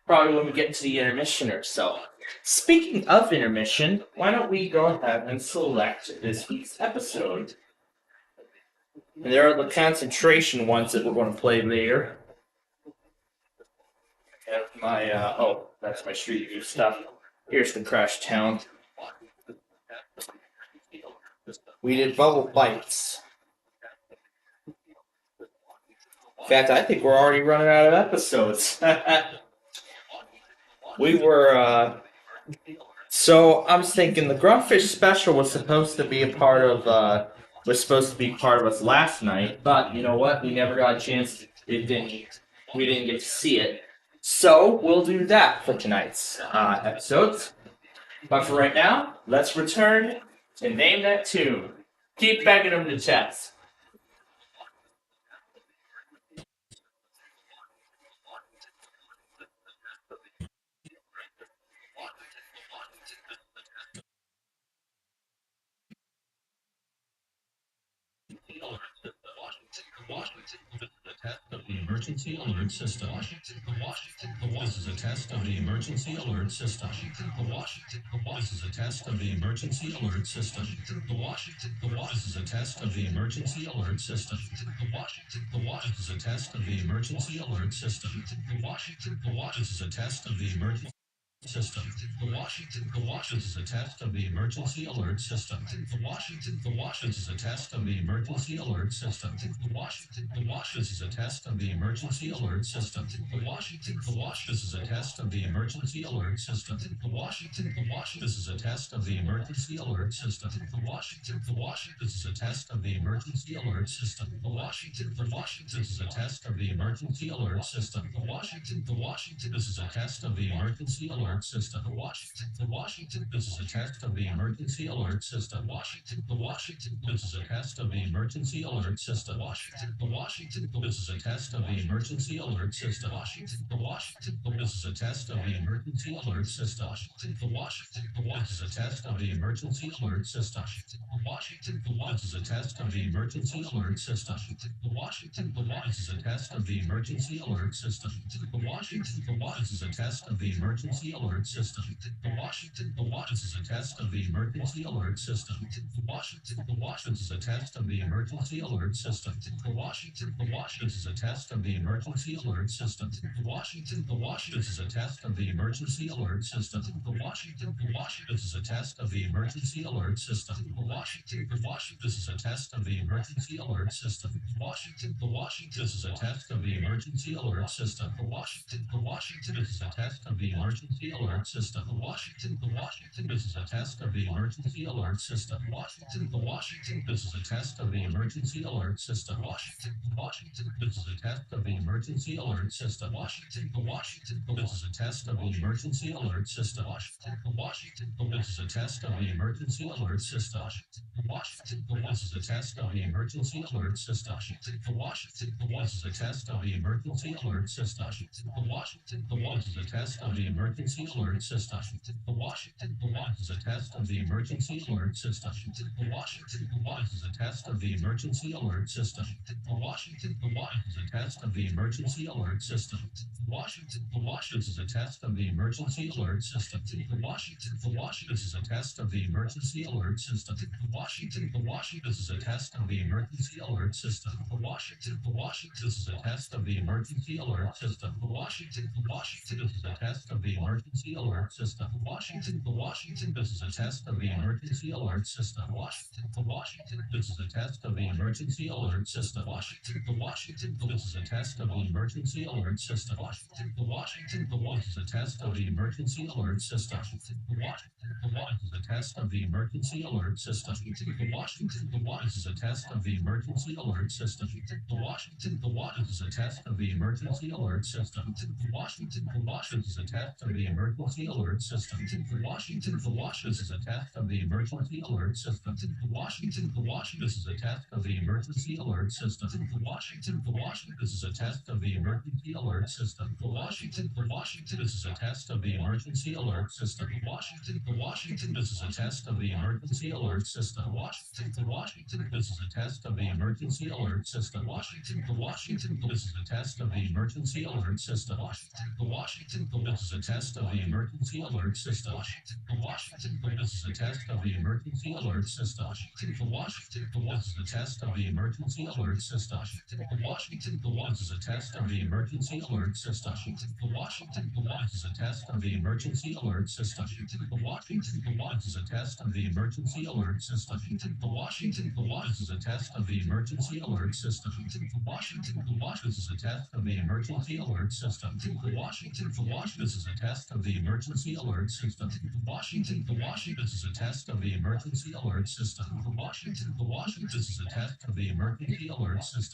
Probably when we get to the intermission or so. Speaking of intermission, why don't we go ahead and select this week's episode? And there are the concentration ones that we're going to play later. I have my, that's my Street View stuff. Here's the Crash Town. We did Bubble Bites. In fact, I think we're already running out of episodes. We were, so I was thinking the Gruntfish special was supposed to be part of us last night, but you know what? We never got a chance. We didn't get to see it. So we'll do that for tonight's episodes. But for right now, let's return to Name That Tune. Keep banging them to chest. Of the emergency alert system. This is a test of the emergency alert system. This is a test of the emergency alert system. This is a test of the emergency alert system. This is a test of the emergency alert system. This is a test of the emergency system. This is a test of the emergency alert system. This is a test of the emergency alert system. This is a test of the emergency alert system. This is a test of the emergency alert system. This is a test of the emergency alert system. This is a test of the emergency alert system. This is a test of the emergency alert system. This is a test of the emergency alert alert system. Washington, this is a test of the emergency alert system. Washington, this is a test of the emergency alert system. Washington, this is a test of the emergency alert system. Washington, this is a test of the emergency alert system. Washington, this is a test of the emergency alert system. Washington, this is a test of the emergency alert system. Washington, this is a test of the emergency alert system. Washington, this is a test of the emergency alert system. Washington, this is a test of the emergency alert system. Washington, this is a test of the emergency alert system. Washington, this is a test of the emergency alert system. Washington, this is a test of the emergency alert system. Washington, this is a test of the emergency alert system. Washington, this is a test of the emergency alert system. Washington, this is a test of the emergency alert system. Washington, this is a test of the emergency alert system. Washington, this is a test of the emergency alert system. Washington, this is a test of the emergency alert system. Washington, this is a test of the emergency alert system. Washington, this is a test of the emergency alert system. Washington, this is a test of the emergency alert system. Washington, this is a test of the emergency alert system. Washington, this is a test of the emergency alert system. Washington, this is a test of the emergency alert system. Washington, this is a test of the emergency alert system. Washington, this is a test of the emergency alert system. Washington, this is a test of the emergency alert system. Washington, this is a test of the emergency alert system. Washington, this is a test of the emergency alert system. Washington, this is a test of the emergency alert system. Washington, this is a test of the emergency alert system. Washington, this is a test of the emergency alert system. Washington, this is a test of the emergency alert system. Washington, this is a test of the emergency alert system. Washington, this is a test of the emergency alert system. Washington, this is a test of the emergency alert system. Washington, this is a test of the emergency alert system. Washington, this is a test of the emergency alert system. Washington, this is a test of the emergency alert system. Washington, this is a test of the emergency alert system. Washington, this is a test of the emergency alert system. Washington, this is a test of the emergency alert system. Washington, this is a test of the emergency alert system. Washington, this is a test of the emergency alert system. Washington, this is a test of the emergency alert system. Washington, this is a test of the emergency alert system. Washington, this is a test of the emergency alert system. Washington, this is a test of the emergency alert system. Washington, this is a test of the emergency alert system. Washington, this is a test of the emergency alert system. Washington, this is a test of the emergency alert system. Washington, this is a test of the emergency alert system. Washington, this is a test of the emergency alert system. Washington, this is a test of the emergency alert system. Washington, this is a test of the emergency alert system. Washington, this is a test of the emergency alert system. Washington, this is a test of the emergency alert system. Washington, this is a test of the emergency alert system. Washington, this is a test of the emergency alert system.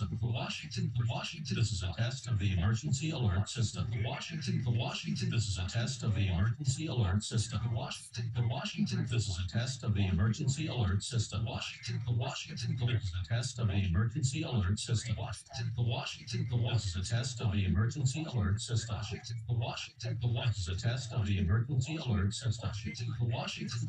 Washington, this is a test of the emergency alert system. Washington, this is a test of the emergency alert system. Washington, this is a test of the emergency alert system. Washington, this is a test of the emergency alert system. Washington,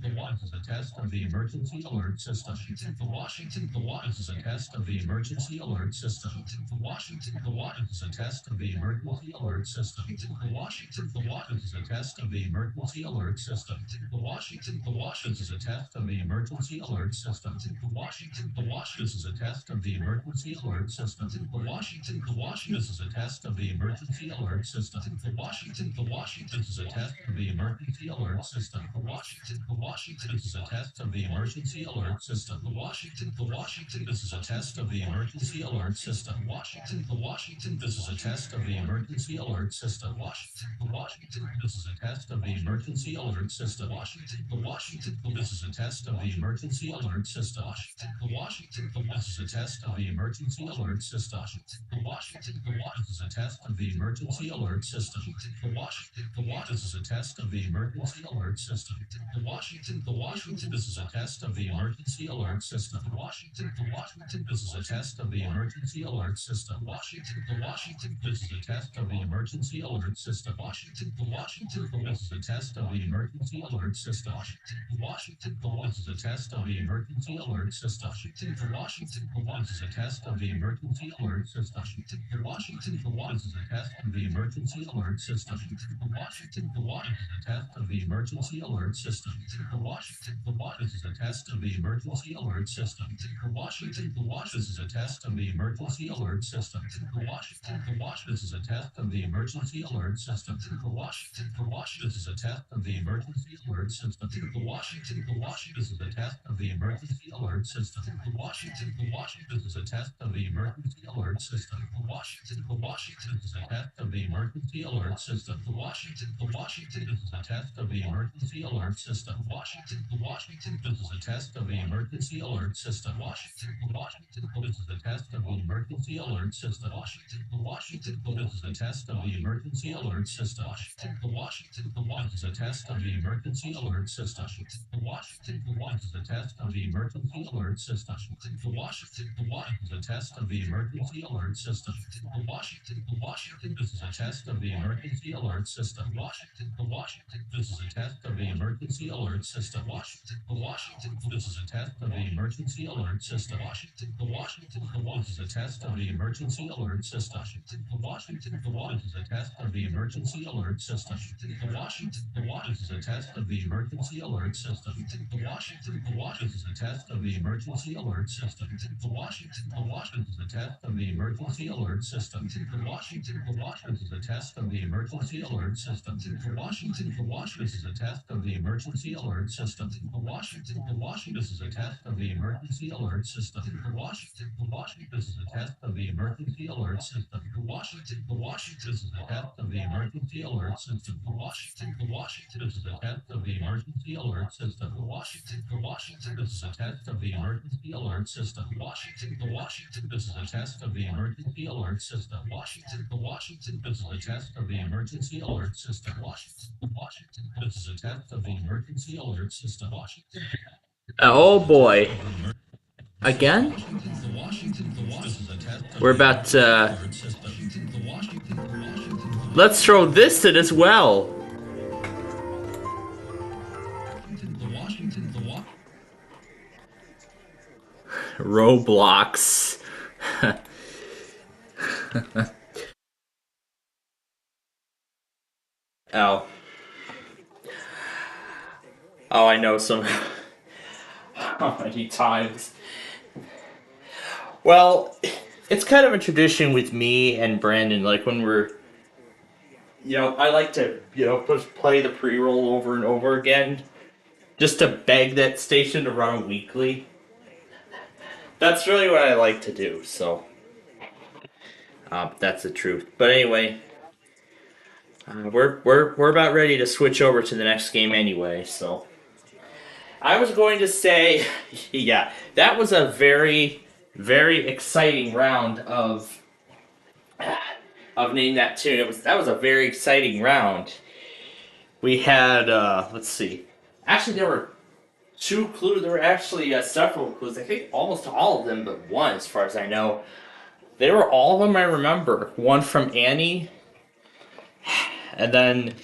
this is a test of the emergency alert system. Washington, this is a test of the emergency alert system. Washington, this is a test of the emergency alert system. Washington, this is a test of the emergency alert system. Washington, this is a test of the emergency alert system. Washington, this is a test of the emergency alert system. Washington, this is a test of the emergency alert system. Washington, this is a test of the emergency alert system. Washington, this is a test of the emergency alert system. Washington, this is a test of the emergency alert system. Washington, this is a test of the emergency alert system. Washington, this is a test of the emergency alert system. Washington, this is a test of the emergency alert system. Washington, this is a test of the emergency alert system. Washington, this is a test of the emergency alert system. Washington, this is a test of the emergency alert system. Washington, This is a test of the emergency alert system. The Washington. This is a test of the emergency alert system. The Washington. This is a test of the emergency alert system. Washington. This is a test of the emergency alert system. Washington. This is a test of the emergency alert system. Washington. This is a test of the emergency alert system. Washington. This is a test of the emergency alert system. Washington. This is a test of the emergency alert system. Washington. This is a test of the emergency alert system. Washington. This is a test of the emergency alert system. Washington. This is a test of the emergency alert system. Washington. This is a test of the emergency alert system. Washington. This is a test of the emergency alert system. Washington. This is a test of the emergency alert system. Washington. This is a test of the emergency alert system. Washington. This is a test of the emergency alert system. Washington. This is a test of the emergency alert system. Washington. This is a test of the emergency alert system. Washington. This is a test of the emergency alert system. Washington. This is a test of the emergency alert system. Washington. This is a test of the emergency alert system. Washington. This is a test of the emergency alert system. Washington. This is a test of the emergency alert system. Washington. This is a test of the emergency alert system. Washington. This is a test of the emergency alert system. Washington. This is a test of the emergency alert system. Washington. This is a test of the emergency alert system. Washington. This is a test of the emergency alert system. Washington. This is a test of the emergency alert system. Washington. This is a test of the emergency alert system. Washington. This is a test of the emergency alert system. Washington. This is a test of the emergency alert system. Washington. This is a test of the emergency alert system. Washington. This is a test of the emergency alert system. Washington. This is a test of the emergency alert system. Washington. This is a test of the emergency alert system. Washington. This is a test of the emergency alert system. Washington. This is a test of the emergency alert system. Washington. This is a test of the emergency alert system. Washington. This is a test of the emergency alert system. Washington. This is a test of the emergency alert system. Washington. Oh boy. Again? We're about to... Let's throw this in as well. Roblox. Oh. Oh, I know some... How many times? Well, it's kind of a tradition with me and Brandon, like when we're... I like to, just play the pre-roll over and over again, just to beg that station to run weekly. That's really what I like to do, so... that's the truth. But anyway... we're about ready to switch over to the next game anyway, so... I was going to say, yeah, that was a very, very exciting round of Name That Tune. That was a very exciting round. We had, let's see. Actually, there were 2 clues. There were actually several clues. I think almost all of them but one, as far as I know. They were all of them I remember. One from Annie. And then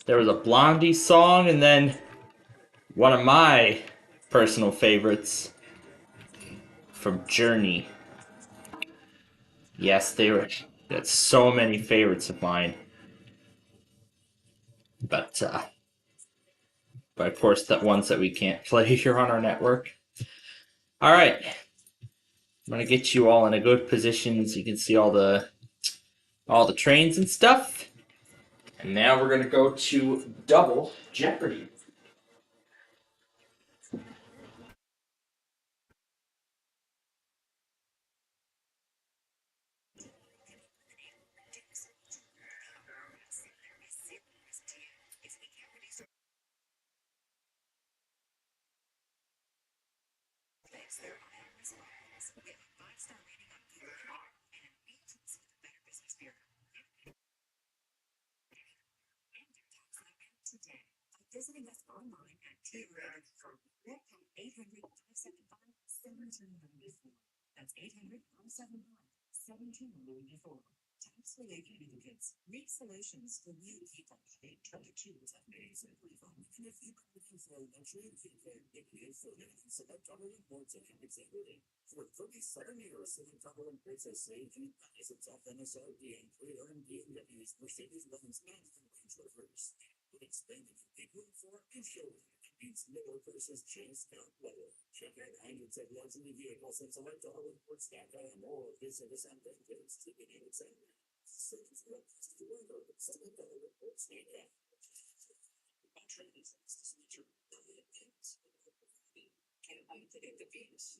there was a Blondie song, and then one of my personal favorites from Journey. Yes, that's so many favorites of mine. But of course, the ones that we can't play here on our network. All right. I'm gonna get you all in a good position so you can see all the trains and stuff. And now we're gonna go to Double Jeopardy. That's 800-575-1794. Tax-related candidates, weak solutions for new people. 822 days and refund. And if you come for a luxury vehicle, it is for select government boards and executive. For 37 years, the government boards have saved and thousands of MSRP and pre-earned DMWs, Mercedes-Benz, and Range Rovers. With expanded equipment for insurance, it means middle versus chance count level. Check out hundreds of luxury vehicles and select all reports that and more. Visit us on Benton's Ticket Center. Select all reports that and can't I predict the beats?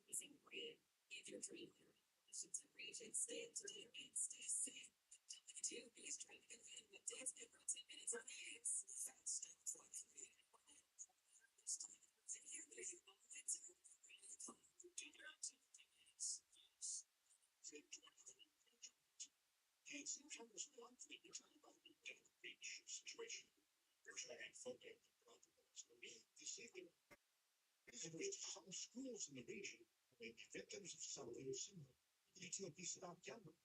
Using grid, if you're dreaming, should reach and stay up to your and stay safe. Two bees trying to get with dance every 10 minutes on the hands. Fast and try to read it. This time, here there's your own legs and do their activities. Hey, sometimes one thing you're trying to reach situation. There's a handful of problems. This evening, some schools in the region may be victims of something similar. Utilities stop younger.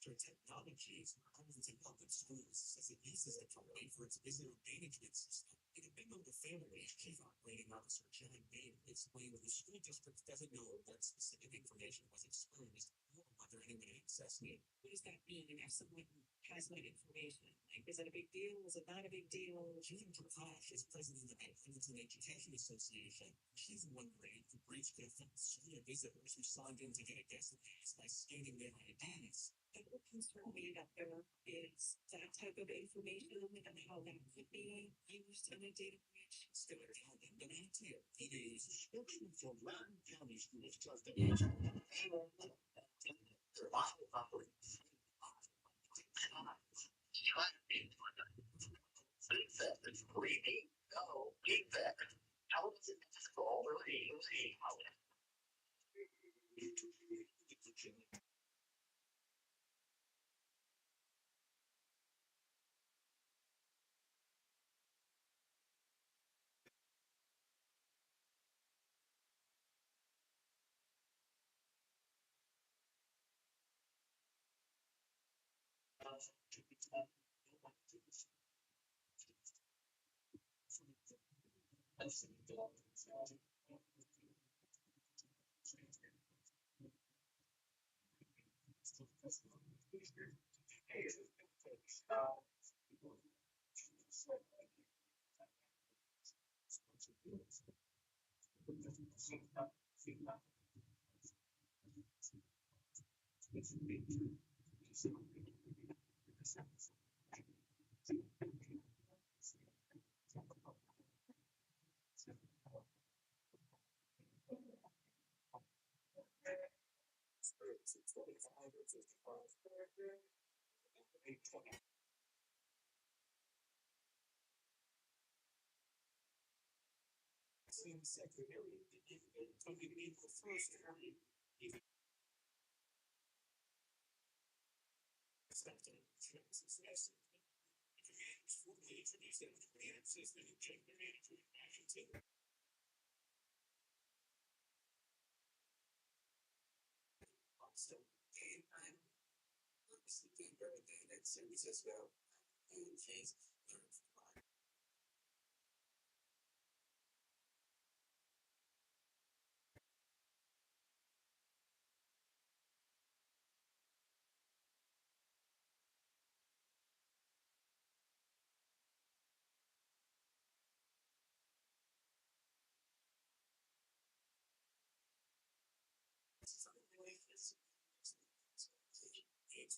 For technologies, hundreds of public schools as it uses the company for its visitor management system. In a memo to families, Chief Operating Officer John Bain explained that the school district doesn't know what specific information was exposed or whether anyone accessed it. What does that mean if someone has my information? Like, is it a big deal? Is it not a big deal? Jean Prakash is president of the Huntington Education Association. She's wondering if the breach could affect school visitors who signed in to get a guest pass by scanning their IDs. And what concerned me that there is that type of information and how that could be used in a data breach. Still tell them the answer. It is spokesman for Loudoun County Schools just the age. It's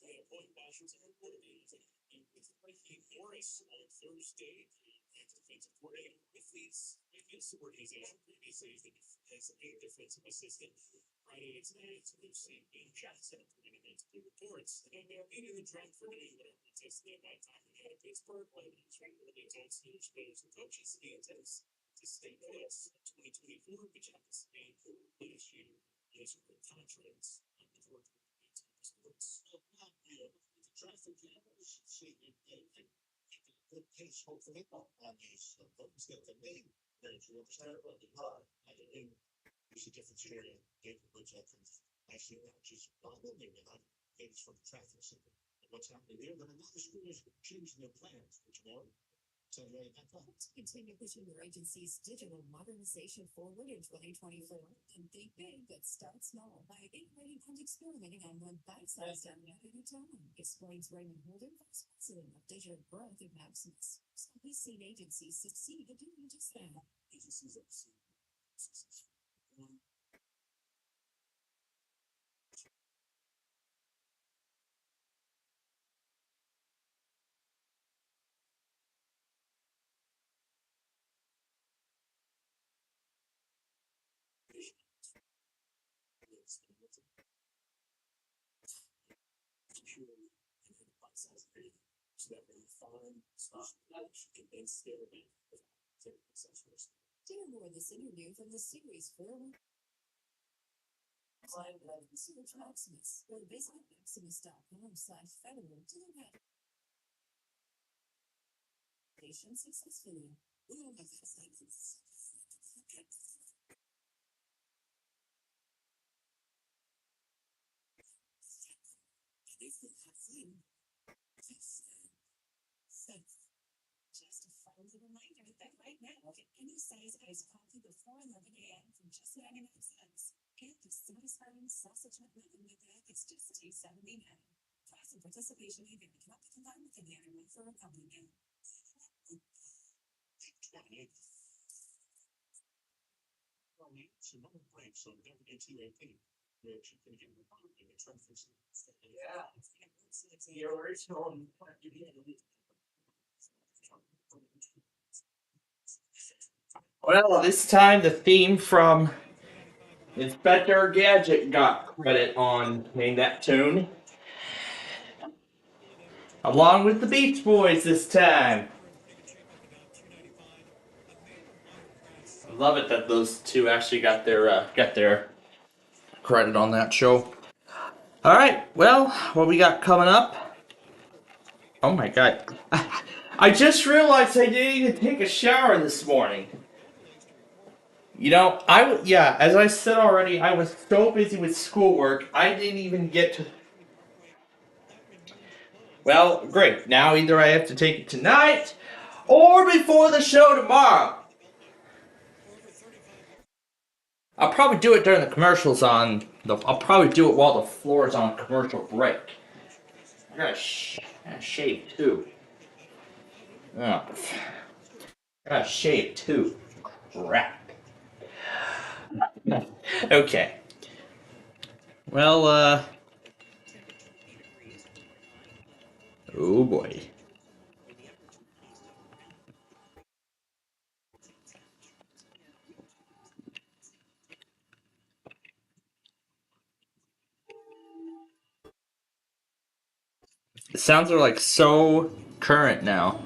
a point Washington motivated with Frankie Morris on Thursday. And defensive coordinator with this organization previously as a defensive assistant. Friday tonight, Lucy B. Jackson against the reports. And they're meeting the draft for the test their by time out of Pittsburgh. When it's regularly told seniors, players, and coaches to stay close. 2024, which happens to be last year. Those are the contracts on the fourth. Traffic cameras, see good pace, hopefully, on these buttons that they made. There's a different story. David Woods up from actually not just only it's from the traffic center. What's happening there? But a lot of schools changing their plans for tomorrow. So continue pushing your agency's digital modernization forward in 2024 and think big but start small by innovating and experimenting on one bite-sized area at a time, explains Raymond Holden, Vice President of Digital Growth at Maximus. So we've seen agencies succeed at doing just that. Agencies have seen success. Hear more of this interview from the series Forward. Search Maximus or visit maximus.com/federal to learn how to successfully. We all have this like this. Just a friendly reminder that right now, get any size iced coffee before 11 a.m. from just 99 cents. And the satisfying sausage McMuffin with that, it's just $2.79. Price and participation may vary. Cannot be combined with any other one for a company now. 28. Some other breaks on WTAP. Which you can get in the traffic. Yeah. The original. Well, this time the theme from Inspector Gadget got credit on playing that tune. Along with the Beach Boys this time. I love it that those two actually got their credit on that show. Alright, well, what we got coming up? Oh my god. I just realized I didn't even take a shower this morning. You know, as I said already, I was so busy with schoolwork, I didn't even get to... Well, great. Now either I have to take it tonight, or before the show tomorrow. I'll probably do it during the commercials I'll probably do it while the floor is on commercial break. I gotta shave too. Oh. I gotta shave too. Crap. Okay. Well, oh boy. The sounds are like so current now.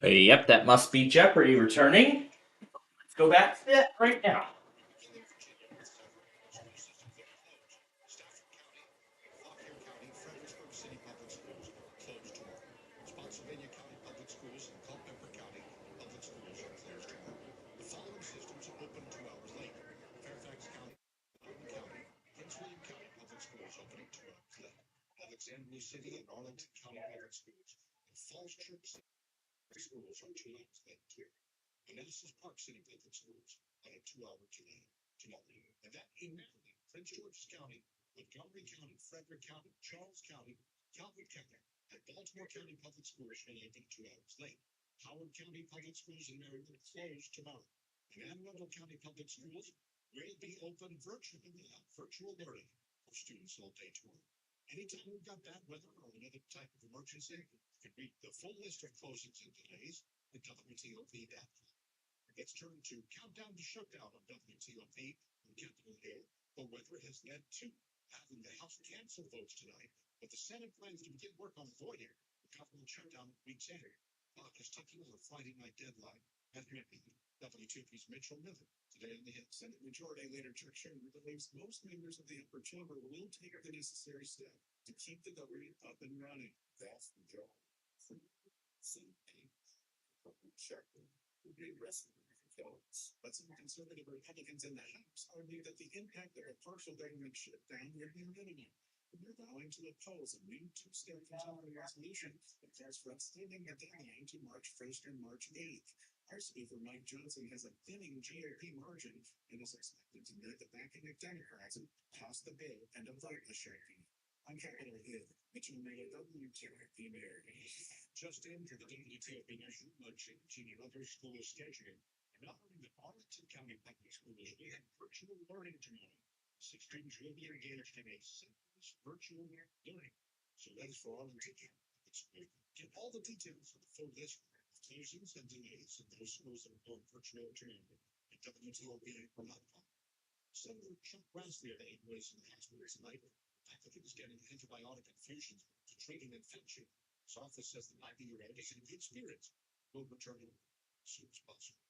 Yep, that must be Jeopardy returning. Let's go back to that right now. Spotsylvania County Public Schools and Culpeper County Public Schools are closed tomorrow. The following systems are open 2 hours later. Fairfax County, Loudoun County, Prince William County Public Schools opening 2 hours later. Alexandria City and Arlington County Public Schools and Falls Church City Schools are 2 hours late too. Manassas Park City Public Schools on a 2-hour delay tomorrow. And that in Maryland, Prince George's County, Montgomery County, Frederick County, Charles County, Calvert County, and Baltimore County Public Schools will open 2 hours late. Howard County Public Schools in Maryland closed tomorrow. And Anne Arundel County Public Schools will be open virtually now, virtual learning for students all day tomorrow. Anytime we've got bad weather or another type of emergency, you can read the full list of closings and delays at WTOP.com. Let's turn to Countdown to Shutdown on WTOP on Capitol Hill. The weather has led to having the House cancel votes tonight, but the Senate plans to begin work on avoiding the government shutdown week's end. Fox is taking on a Friday night deadline at midnight. WTOP's Mitchell Miller today on the Hill. Senate Majority Leader Chuck Schumer believes most members of the upper chamber will take the necessary step to keep the government up and running. Vast majority. But some conservative Republicans in the House argue that the impact of a partial government shutdown would be minimal. They're vowing to oppose a new two-step continuing resolution that calls for extending the deadline to March 1st and March 8th. Our Speaker Mike Johnson has a thinning GOP margin and is expected to get the backing of Democrats and pass the bill and a vote machine. On Capitol Hill, Mitchell Miller, WTOP Mayor. Just into the WTOP National Luncheon, changing other school scheduling, and honoring the Arlington County Public Schools, we have virtual learning tomorrow. 6 students will be engaged in a synchronous virtual learning. So that is for Arlington County Public Schools. Get all the details of the full list of closings and delays of those schools that are going virtual training at WTOP.com. Senator Chuck Grassley of 8 ways in the hospital tonight. The applicant is getting antibiotic infusions to treat an infection. His office says the 90-year-old is in good spirits. Will return as soon as possible.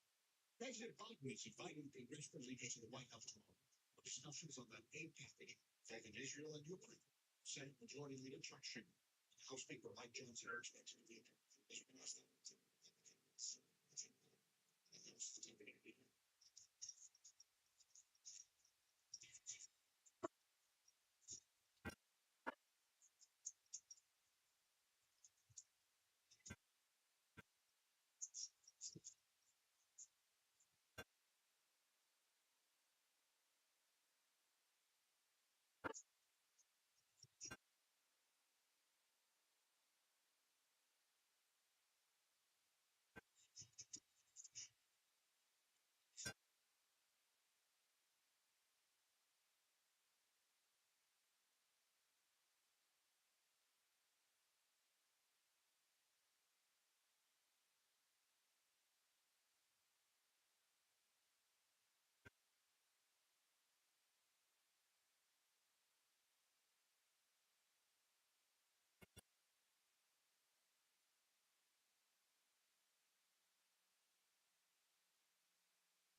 President Biden is inviting congressional leaders to the White House tomorrow for discussions on that aid package involving Israel and Ukraine. Senate Majority Leader Chuck Schumer and House Speaker Mike Johnson are expected to be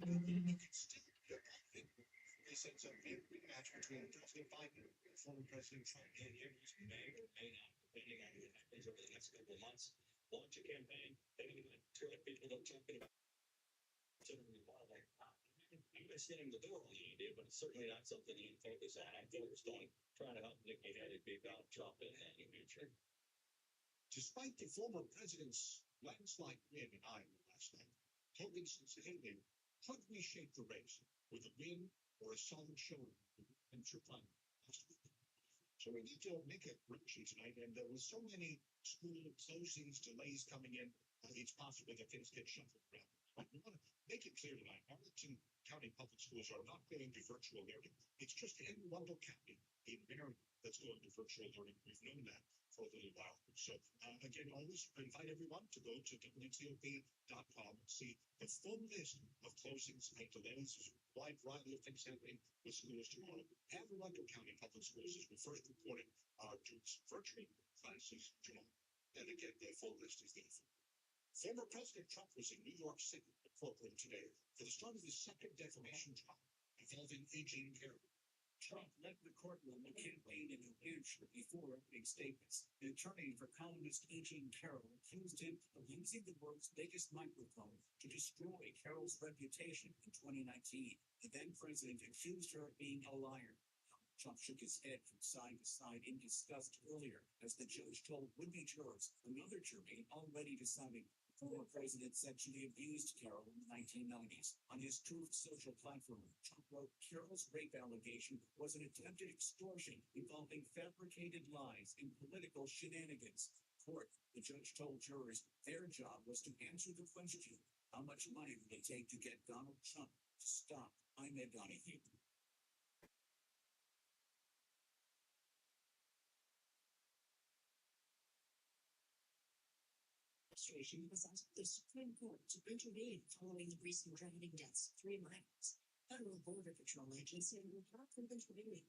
They said some big match between President Biden and former President Trump in years may or may not, depending on what happens over the next couple of months. Launch a campaign, they even turn people up talking about like, I'm just hitting the door on the idea, but it's certainly not something you can focus on. I'm focused on trying to help Nikki Haley beat Donald Trump in the New Hampshire. Despite the former president's landslide win in Iowa last night, Hogan's Haley could reshape the race with a win or a solid showing in the Hampshire primary. So we need to make it rushing tonight, and there was so many school closings, delays coming in, it's possible that things get shuffled around. But we want to make it clear tonight, Arlington County Public Schools are not going to virtual learning. It's just Anne Arundel County in Maryland that's going to virtual learning. We've known that for a little while. So again, always invite everyone to go to WTOP.com and see the full list of closings and delays. There's a wide variety of things happening with schools tomorrow. Anne Arundel County Public Schools, as we first reported, are doing virtual classes tomorrow. And again, the full list is there. Former President Trump was in New York City at courtroom today for the start of his second defamation trial involving Aging Carroll. Trump left the courtroom and campaigned in New Hampshire before opening statements. The attorney for columnist Aging Carroll accused him of using the world's biggest microphone to destroy Carroll's reputation in 2019. The then president accused her of being a liar. Trump shook his head from side to side in disgust earlier as the judge told would-be jurors another jury already deciding the former president sexually abused Carroll in the 1990s. On his Truth Social platform, Trump wrote Carroll's rape allegation was an attempted extortion involving fabricated lies and political shenanigans. court, the judge told jurors their job was to answer the question, how much money would it take to get Donald Trump to stop Ahmed Donahue? Administration was asked the Supreme Court to intervene following the recent drowning deaths of 3 minors. Federal Border Patrol agents say we're not intervening.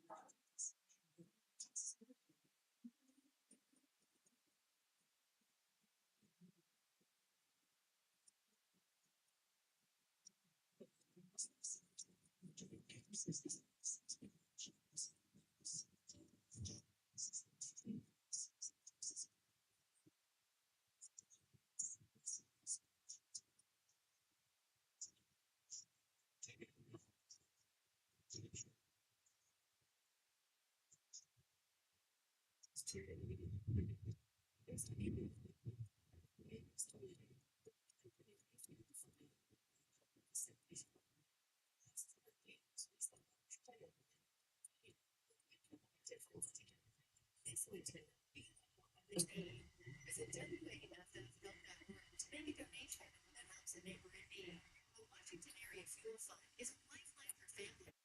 Visit WAFF.org to make a donation that helps a neighbor in need. The Washington Area Fuel Fund is a lifeline for families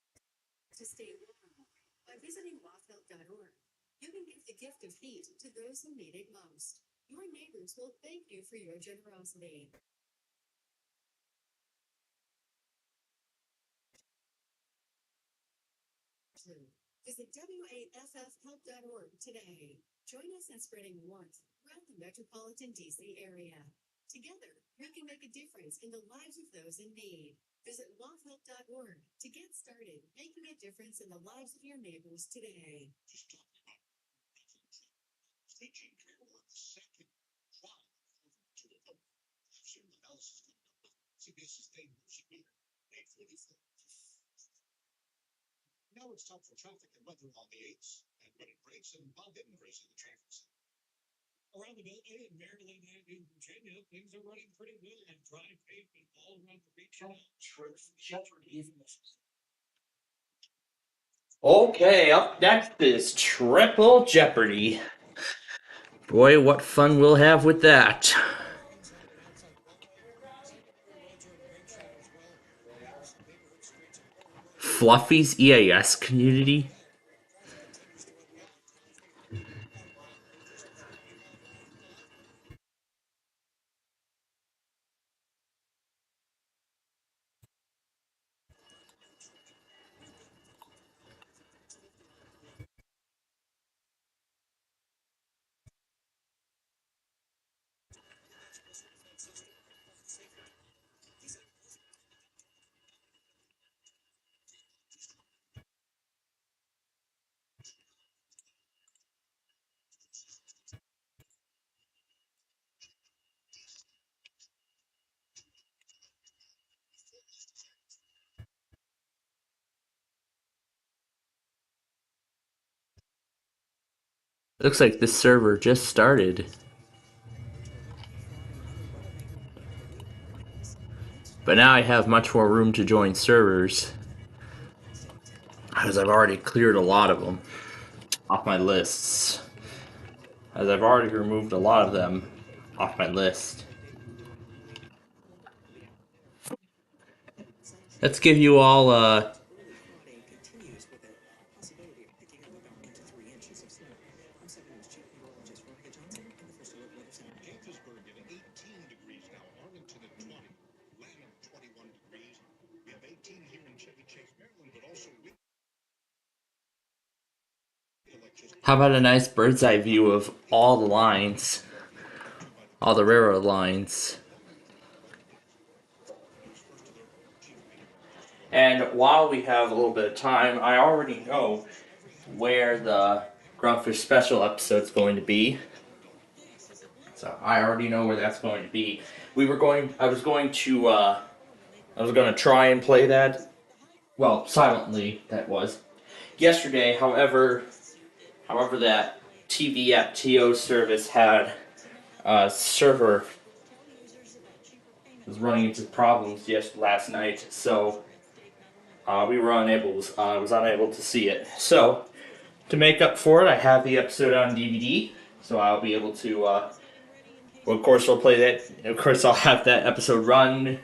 to stay warm. By visiting WAFF.org, you can give the gift of heat to those who need it most. Your neighbors will thank you for your generosity. Visit WAFFhelp.org today. Join us in spreading warmth throughout the metropolitan DC area. Together, we can make a difference in the lives of those in need. Visit WAFFhelp.org to get started making a difference in the lives of your neighbors today. Just talking about taking care of the second drive to the public. Someone else is going to CBS's Dave Shapiro, 844. Now it's time for traffic and weather on the 8s. And when it breaks, and Bob Hittengray's in the traffic center. Around the Beltway in Maryland and in Virginia, things are running pretty well and dry pavement all around the region. Okay, up next is Triple Jeopardy. Boy, what fun we'll have with that. Fluffy's EAS community. Looks like this server just started. But now I have much more room to join servers, as I've already cleared a lot of them off my lists. As I've already removed a lot of them off my list. Let's give you all Gaithersburg at 18 degrees now. Arlington at 20. Lanham 21 degrees. We have 18 here in Chevy Chase, Maryland, but also how about a nice bird's eye view of all the lines? All the railroad lines. And while we have a little bit of time, I already know where the Grumpfish special episode is going to be. So I already know where that's going to be. I was going to try and play that. Well, silently, that was. Yesterday, however, that TV at TO service had a server was running into problems last night, so we were unable. I was unable to see it. So to make up for it, I have the episode on DVD, so I'll be able to Well, of course, we'll play that. Of course, I'll have that episode run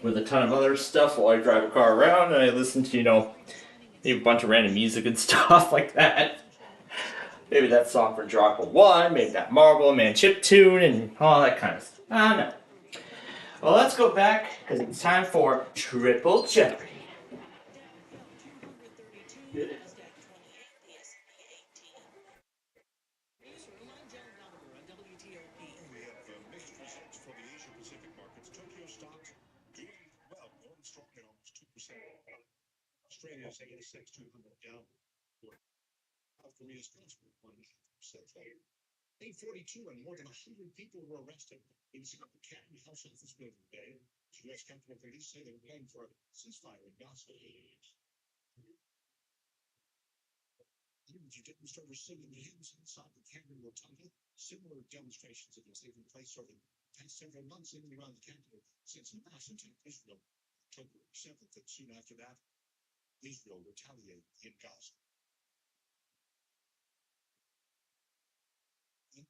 with a ton of other stuff while I drive a car around and I listen to, maybe a bunch of random music and stuff like that. Maybe that song for Drachma 1, maybe that Marble Man chip tune, and all that kind of stuff. I don't know. Well, let's go back, because it's time for Triple Jeopardy. We have mixed results for the Asia Pacific markets. Tokyo stocks doing well, going strong at almost 2%. Australia's ASX 200 down. South Korea's Kospi 1.5% lower. 842 and more than 100 people were arrested inside the Canton House Office building today. U.S. Capitol Police say they were planning for a ceasefire in Gaza. Demonstrators singing hymns inside the Canton Rotunda. Similar demonstrations have been taking place over the past several months in and around the Capitol since the mass attack Israel October 7th, and soon after that, Israel retaliated in Gaza.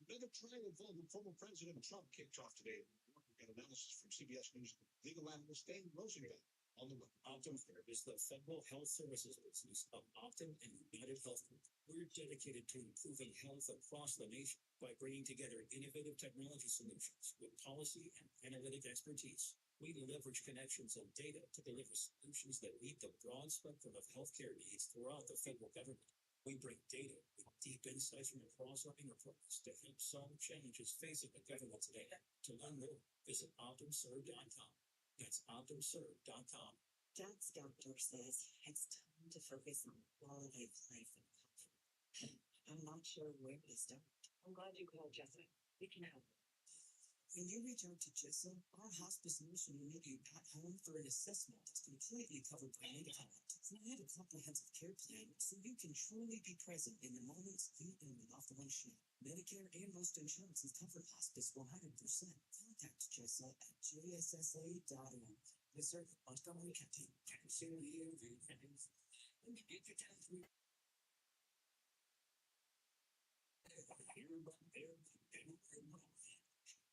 Another trial involving former President Trump kicked off today. We've got analysis from CBS News legal analyst Dan Rosenberg on the web. OptumCare is the federal health services business of Optum and United Health Group. We're dedicated to improving health across the nation by bringing together innovative technology solutions with policy and analytic expertise. We leverage connections and data to deliver solutions that meet the broad spectrum of healthcare needs throughout the federal government. We bring data with deep insights from across our enterprise to help solve challenges facing the government today. To learn more, visit OptumServe.com. That's OptumServe.com. Dad's doctor says it's time to focus on quality of life and comfort. I'm not sure where to start. I'm glad you called, Jessica. We can help. When you reach out to Jessa, our hospice nurse will meet you at home for an assessment that's completely covered by Medicare. Provide a comprehensive care plan so you can truly be present in the moments you and your loved ones share. Medicare and most insurances cover hospice 100%. Contact Jessa at jssa.org. Visit Montgomery County. Soon you when you get your tax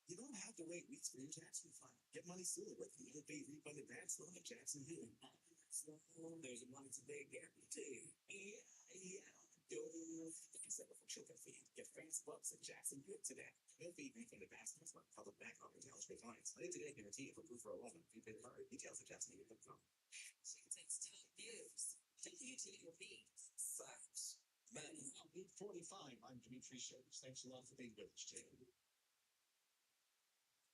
You don't have to wait weeks for your tax refund. Get money sooner with the Middle Bay Refund Advance Loan at Jackson Hill. There's a money today guarantee. Instead of a sugar fee, get fast bucks at Jackson Hill today. Middle Bay Refund Advance Loan public bank offers eligible clients. Money today guarantee if approved for a loan. Prepaid card. Details at jacksonhill.com. It's top news. WTOP. Facts. 8:45. I'm Dimitri Shakes. Thanks a lot for being with us today.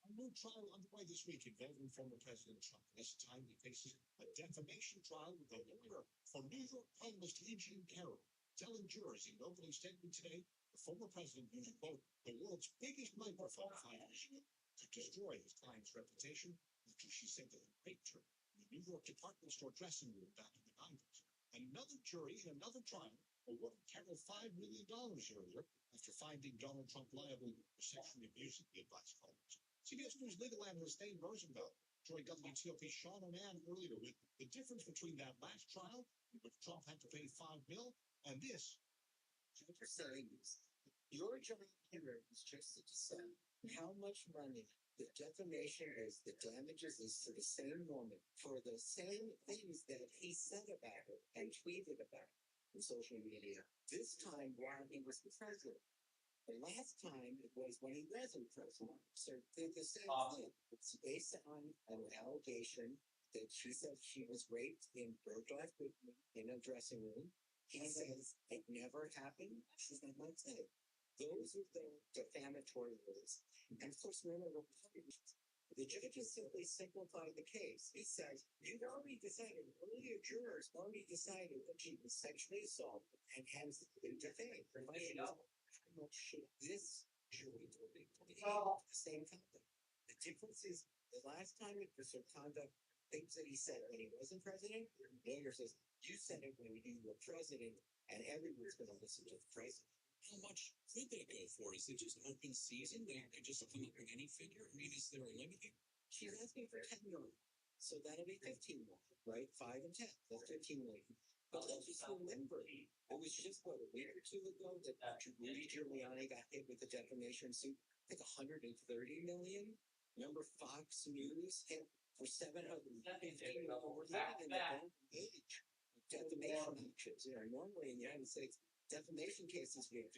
A new trial underway this week involving former President Trump. This time he faces a defamation trial with a lawyer for New York columnist Eugene Carroll, telling jurors in an opening statement today the former president used, quote, the world's biggest microphone to destroy his client's reputation after she said that he raped her in the New York department store dressing room back in the 90s. Another jury in another trial awarded Carroll $5 million earlier after finding Donald Trump liable for sexually abusing the advice columnist. CBS News legal analyst Dane Rosenberg joined WTOP's Sean Onan earlier with the difference between that last trial, in which Trump had to pay $5 million, and this. For sayings, your job here is just to decide how much money the defamation is, the damages is to the same woman for the same things that he said about her and tweeted about on social media. This time while he was the president. The last time it was when he wasn't president. So they're the same thing. It's based on an allegation that she said she was raped in Bergdorf Goodman in a dressing room. He says it never happened. She's not going to say it. Those are the defamatory words. And of course, remember, the judges simply simplified the case. He says, you've already decided, earlier jurors already decided that she was sexually assaulted and hence been defamed. The question is, how much should this jury be the same conduct? The difference is, the last time it was her conduct, things that he said when he wasn't president, the lawyer says, you said it when you were president, and everyone's going to listen to the president. How much could they go for? Is it just open season? They just come up with any figure? I mean, is there a limit here? She's asking for $10 million. So that'll be $15 million, right? 5 and 10. That's $15 million. But let's just remember, it was just, what, a week or two ago that Rudy Giuliani got hit with the defamation suit? think 130 million. Remember Fox News hit for 750 million in the golden age of defamation actions. Normally in the United States, defamation cases are very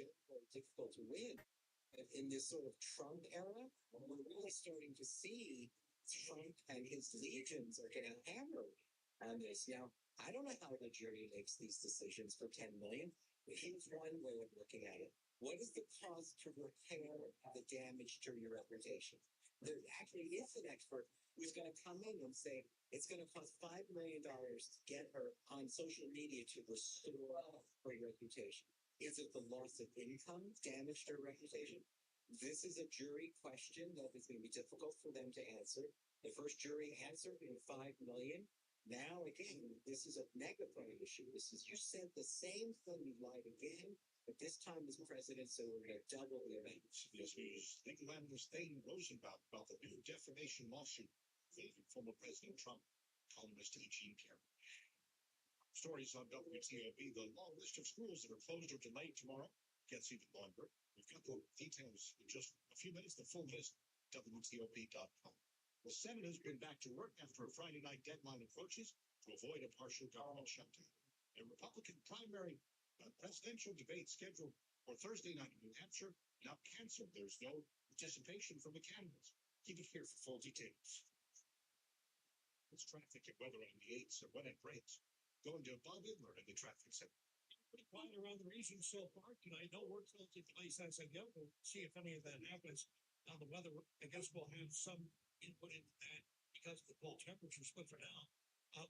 difficult to win. But in this sort of Trump era, we're really starting to see Trump and his legions are getting hammered on this. Now, I don't know how the jury makes these decisions for 10 million, but here's one way of looking at it. What is the cost to repair the damage to your reputation? There actually is an expert who's going to come in and say it's going to cost $5 million to get her on social media to restore her reputation. Is it the loss of income, damage to her reputation? This is a jury question that is going to be difficult for them to answer. The first jury answered in $5 million. Now, again, this is a megaphone issue. This is, you said the same thing, you lied again, but this time as president, so we're going to double the amount. Yes, news. Legal analyst Thane Rosenbaum about the new defamation lawsuit involving former President Trump, columnist Eugene Carroll. Stories on WTOP, the long list of schools that are closed or delayed tomorrow gets even longer. We've got the details in just a few minutes, the full list, WTOP.com. The Senate has been back to work after a Friday night deadline approaches to avoid a partial government shutdown. A Republican primary presidential debate scheduled for Thursday night in New Hampshire now canceled. There's no participation from the candidates. Keep it here for full details. It's traffic and weather on the 8th, so when it breaks. Going to Bob Idler in the traffic center. Pretty quiet around the region so far tonight. No work till the place as I go. We'll see if any of that happens. Now the weather, I guess we'll have some input into that because of the cold temperatures. But for now,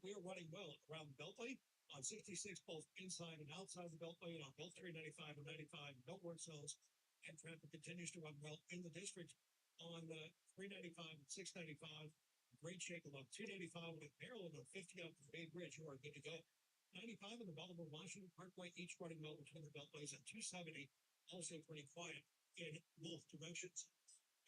we are running well around the Beltway on 66, both inside and outside the Beltway, and on both 395 and 95, no work zones. And traffic continues to run well in the district on 395 and 695. Great shape along 285 with Maryland on 50 up the Bay Bridge. You are good to go. 95 in the Baltimore Washington Parkway, each running well between the beltways, and 270 also pretty quiet in both directions.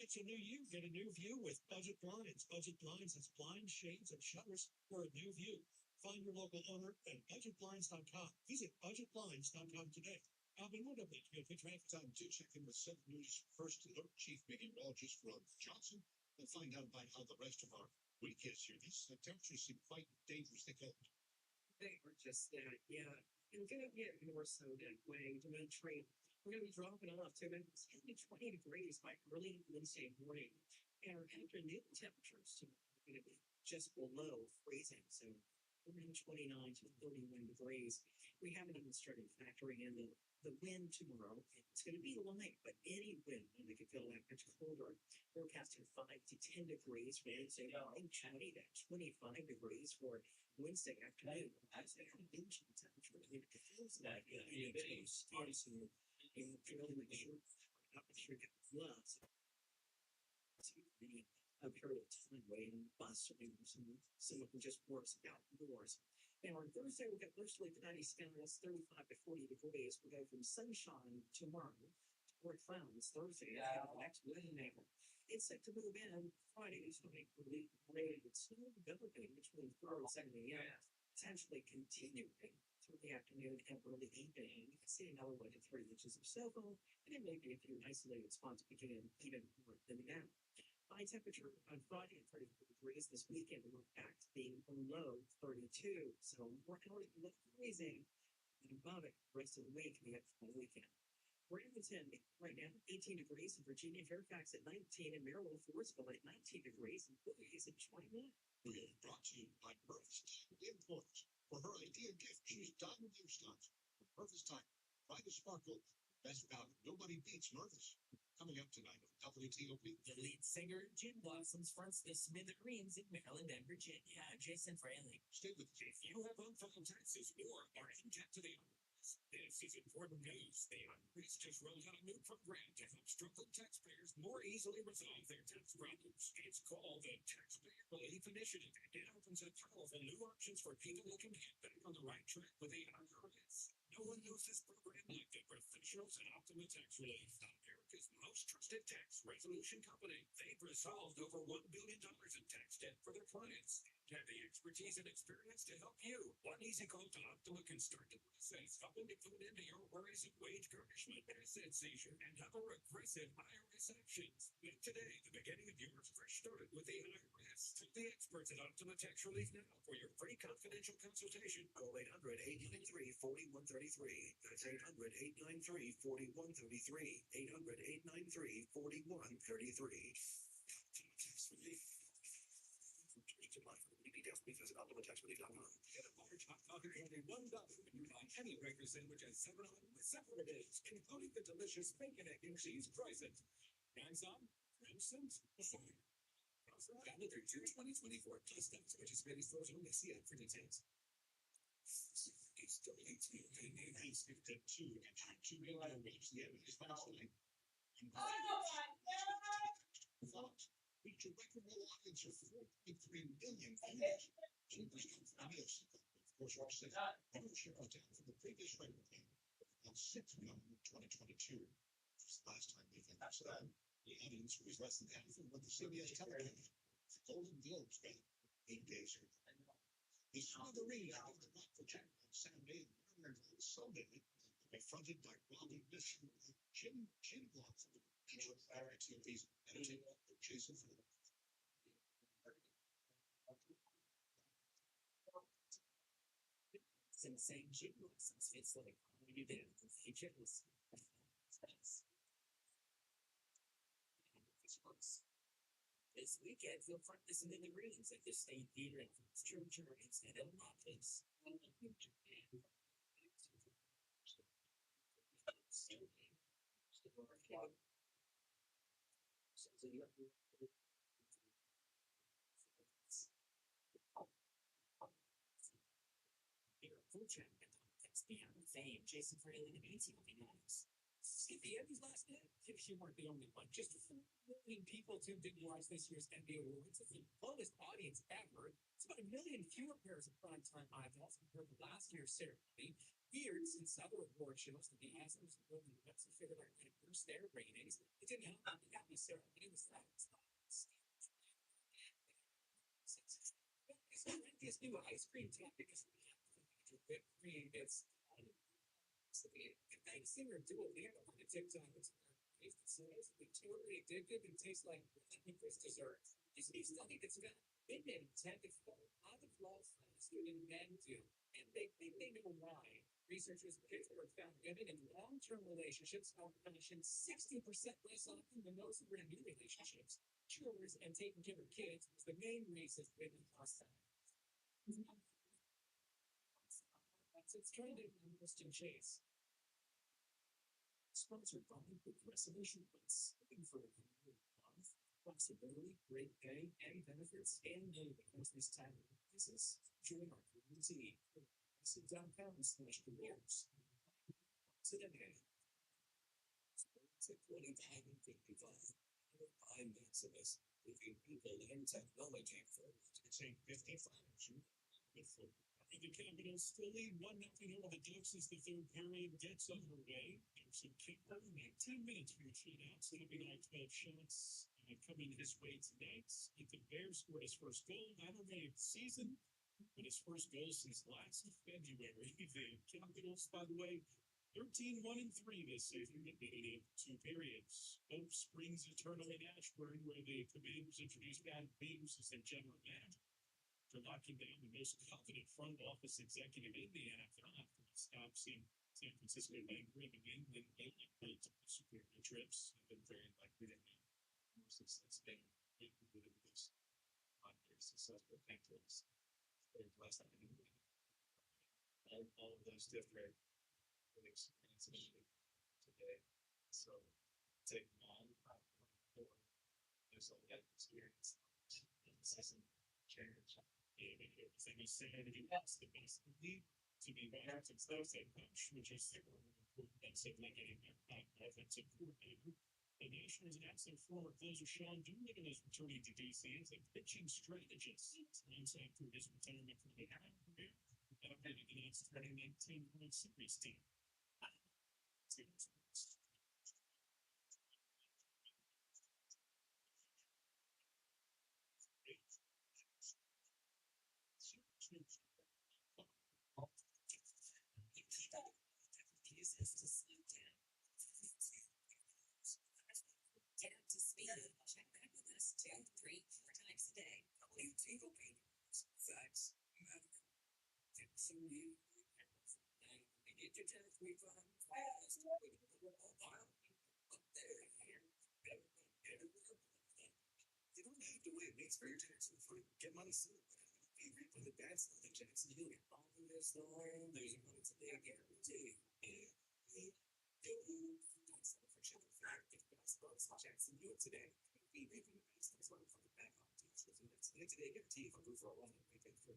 It's a new year. Get a new view with Budget Blinds. Budget Blinds has blinds, shades, and shutters for a new view. Find your local owner at budgetblinds.com. Visit budgetblinds.com today. Alvin, what update you get traffic? Time to check in with 7 News First Alert Chief Meteorologist Ron Johnson and find out about how the rest of our week is here. These temperatures seem quite dangerously cold. They were just that, yeah. And going to get more so that way. To the train, we're going to be dropping off to about 10 to 20 degrees by early Wednesday morning. And our afternoon temperatures are going to be just below freezing. So we're in 29 to 31 degrees. We haven't even started factoring in the wind tomorrow. It's going to be light, but any wind that could feel that much colder. Forecasting 5 to 10 degrees for Wednesday morning, 20 to 25 degrees for Wednesday afternoon. That's a convention temperature. It feels like it starts in fairly short, not sure get gloves. A period of time waiting on the bus, or maybe someone who just works outdoors. Now on Thursday, we've got mostly cloudy skies, 35 to 40 degrees. We'll go from sunshine tomorrow to more clouds Thursday. The next window. It's set to move in Friday. It's going to be really rain and snow developing between 4 and 7 a.m. Potentially continuing through the afternoon and early evening. You can see another 1 to 3 inches of snowfall, and it may be a few isolated spots beginning even more than now. High temperature on Friday at 34 degrees. This weekend, we're back to being below 32. So we're already below freezing and above it the rest of the week. We have a weekend. Bradenton right now, 18 degrees in Virginia. Fairfax at 19, and Maryland, Forestville at 19 degrees, and Louise at 21. We are brought to you by Murphy's Diamond Imports. For her ideal gift, choose diamond earstones. Murphy's Diamond. Try the sparkle. Best value. Nobody beats Murphy's. Coming up tonight on WTOP. The lead singer, Jim Blossoms, fronts the Smithereens in Maryland and Virginia. Jason Fraley. Stay with me. If you have unfiled taxes or are in debt to the IRS, this is important news. The IRS just rolled out a new program to help struggling taxpayers more easily resolve their tax problems. It's called the Taxpayer Relief Initiative. It opens up powerful new options for people looking to get back on the right track with the IRS. No one knows this program like the professionals at Optima Tax Relief, America's most trusted tax resolution company. They've resolved over $1 billion in tax debt for their clients. Have the expertise and experience to help you. One easy call to Optima can start the process, helping to put into your worries of wage garnishment, asset seizure, and other aggressive IRS actions. Make today the beginning of your fresh start with the IRS. Talk to the experts at Optima Tax Relief now for your free confidential consultation. Call 800-893-4133. That's 800-893-4133. 800-893-4133. Tax Relief. Details, please visit OptimaTaxRelief.com. Get a large hot dog for only $1 when you buy any breakfast sandwich at 7-Eleven with separate days, including the delicious bacon, egg, and cheese fries. Hands-on, Crimson's, valid through June 2024. Plus tax, which is ready for only see it for details. It's WT and enhanced 52 and 2 million weeks. The evidence finally. Feature record audience of 4.3 million viewers. Of course, our share was down from the previous record of 6 million in 2022. Just the last time they finished that. The audience was less than half of what the CBS telecast. The Golden Globes got 8 days ago. The Smithereens of the Rockford Channel on Saturday and Sunday were fronted by Robin Bishop and Jim Block from the National TV's entertainment Jason Phillips. It's insane shit. It's like, you did it. This weekend, you'll find this in the greens at the State Theater and Church instead of office. Food check and text beyond fame. Jason Fraley and Nancy will be nice. Skippy Evans last night. If she weren't the only one, just 4 million people tuned in to watch this year's NBA Awards. It's the lowest audience ever. It's about 1 million fewer pairs of primetime eyeballs compared to last year's ceremony. Weird, since other award shows that the Oscars and Golden Globes have figured out how to boost their ratings. It didn't help that the happy ceremony was that. It's not like this new ice cream topic is whipped cream. It's thanks singer Dua Lipa on the TikTok. It's totally addictive and tastes like this dessert. This new study that's got women tend to fall out of love faster than men do, and they think they know why. Researchers in Pittsburgh found women in long-term relationships found passion 60% less often than those who were in new relationships. Chores and taking care of kids was the main reason women lost time. It's trying to Christian Chase. Sponsored by Progressive Insurance. Looking for a month, flexibility, great pay, and benefits, and no business time business. Join our community. Progressive.com/careers. Today. It's at 25 and 55. I'm Maximus. Moving people and technology forward. It's 8:55. The Capitals still lead 1-0 over the Ducks as the third period gets underway. Gibson Kipper, 19 minutes for your shootout, snapping all 12 shots, coming his way tonight. If the Bears scored his first goal, not only of the season, but his first goal since last February. The Capitals, by the way, 13-1-3 this season, in 2 periods. Both Springs Eternal in Ashburn, where the Commanders introduced Adam Beams as their general manager. For locking down the most confident front office executive in the NFL after he stopped seeing San Francisco Banker and New England Eight superior trips. Have been very likely to have more success being with this on very successful bankers. Last time all of those different experiences today. So take them on. There's a lot of experience in the season change. Everything is said to be the best league to be better to those that coach, which is super important. And simply getting their offensive coordinator. The Nationals announced their former closer Sean Doolittle is returning to DC as a pitching strategist. Months after his retirement from the career, updated the next 2019 World Series team. Get your tax refund fast. We can do it all while up there. Everywhere. You don't have to wait weeks for your tax refund. Get money soon. Be refunded bad stuff in Jacksonville. All in this storm, there's a money today guarantee. That's all for chicken fat. Get the best bucks in Jacksonville today. Be refunded bad stuff from the back on tax refund. Today guarantee if I move for a while.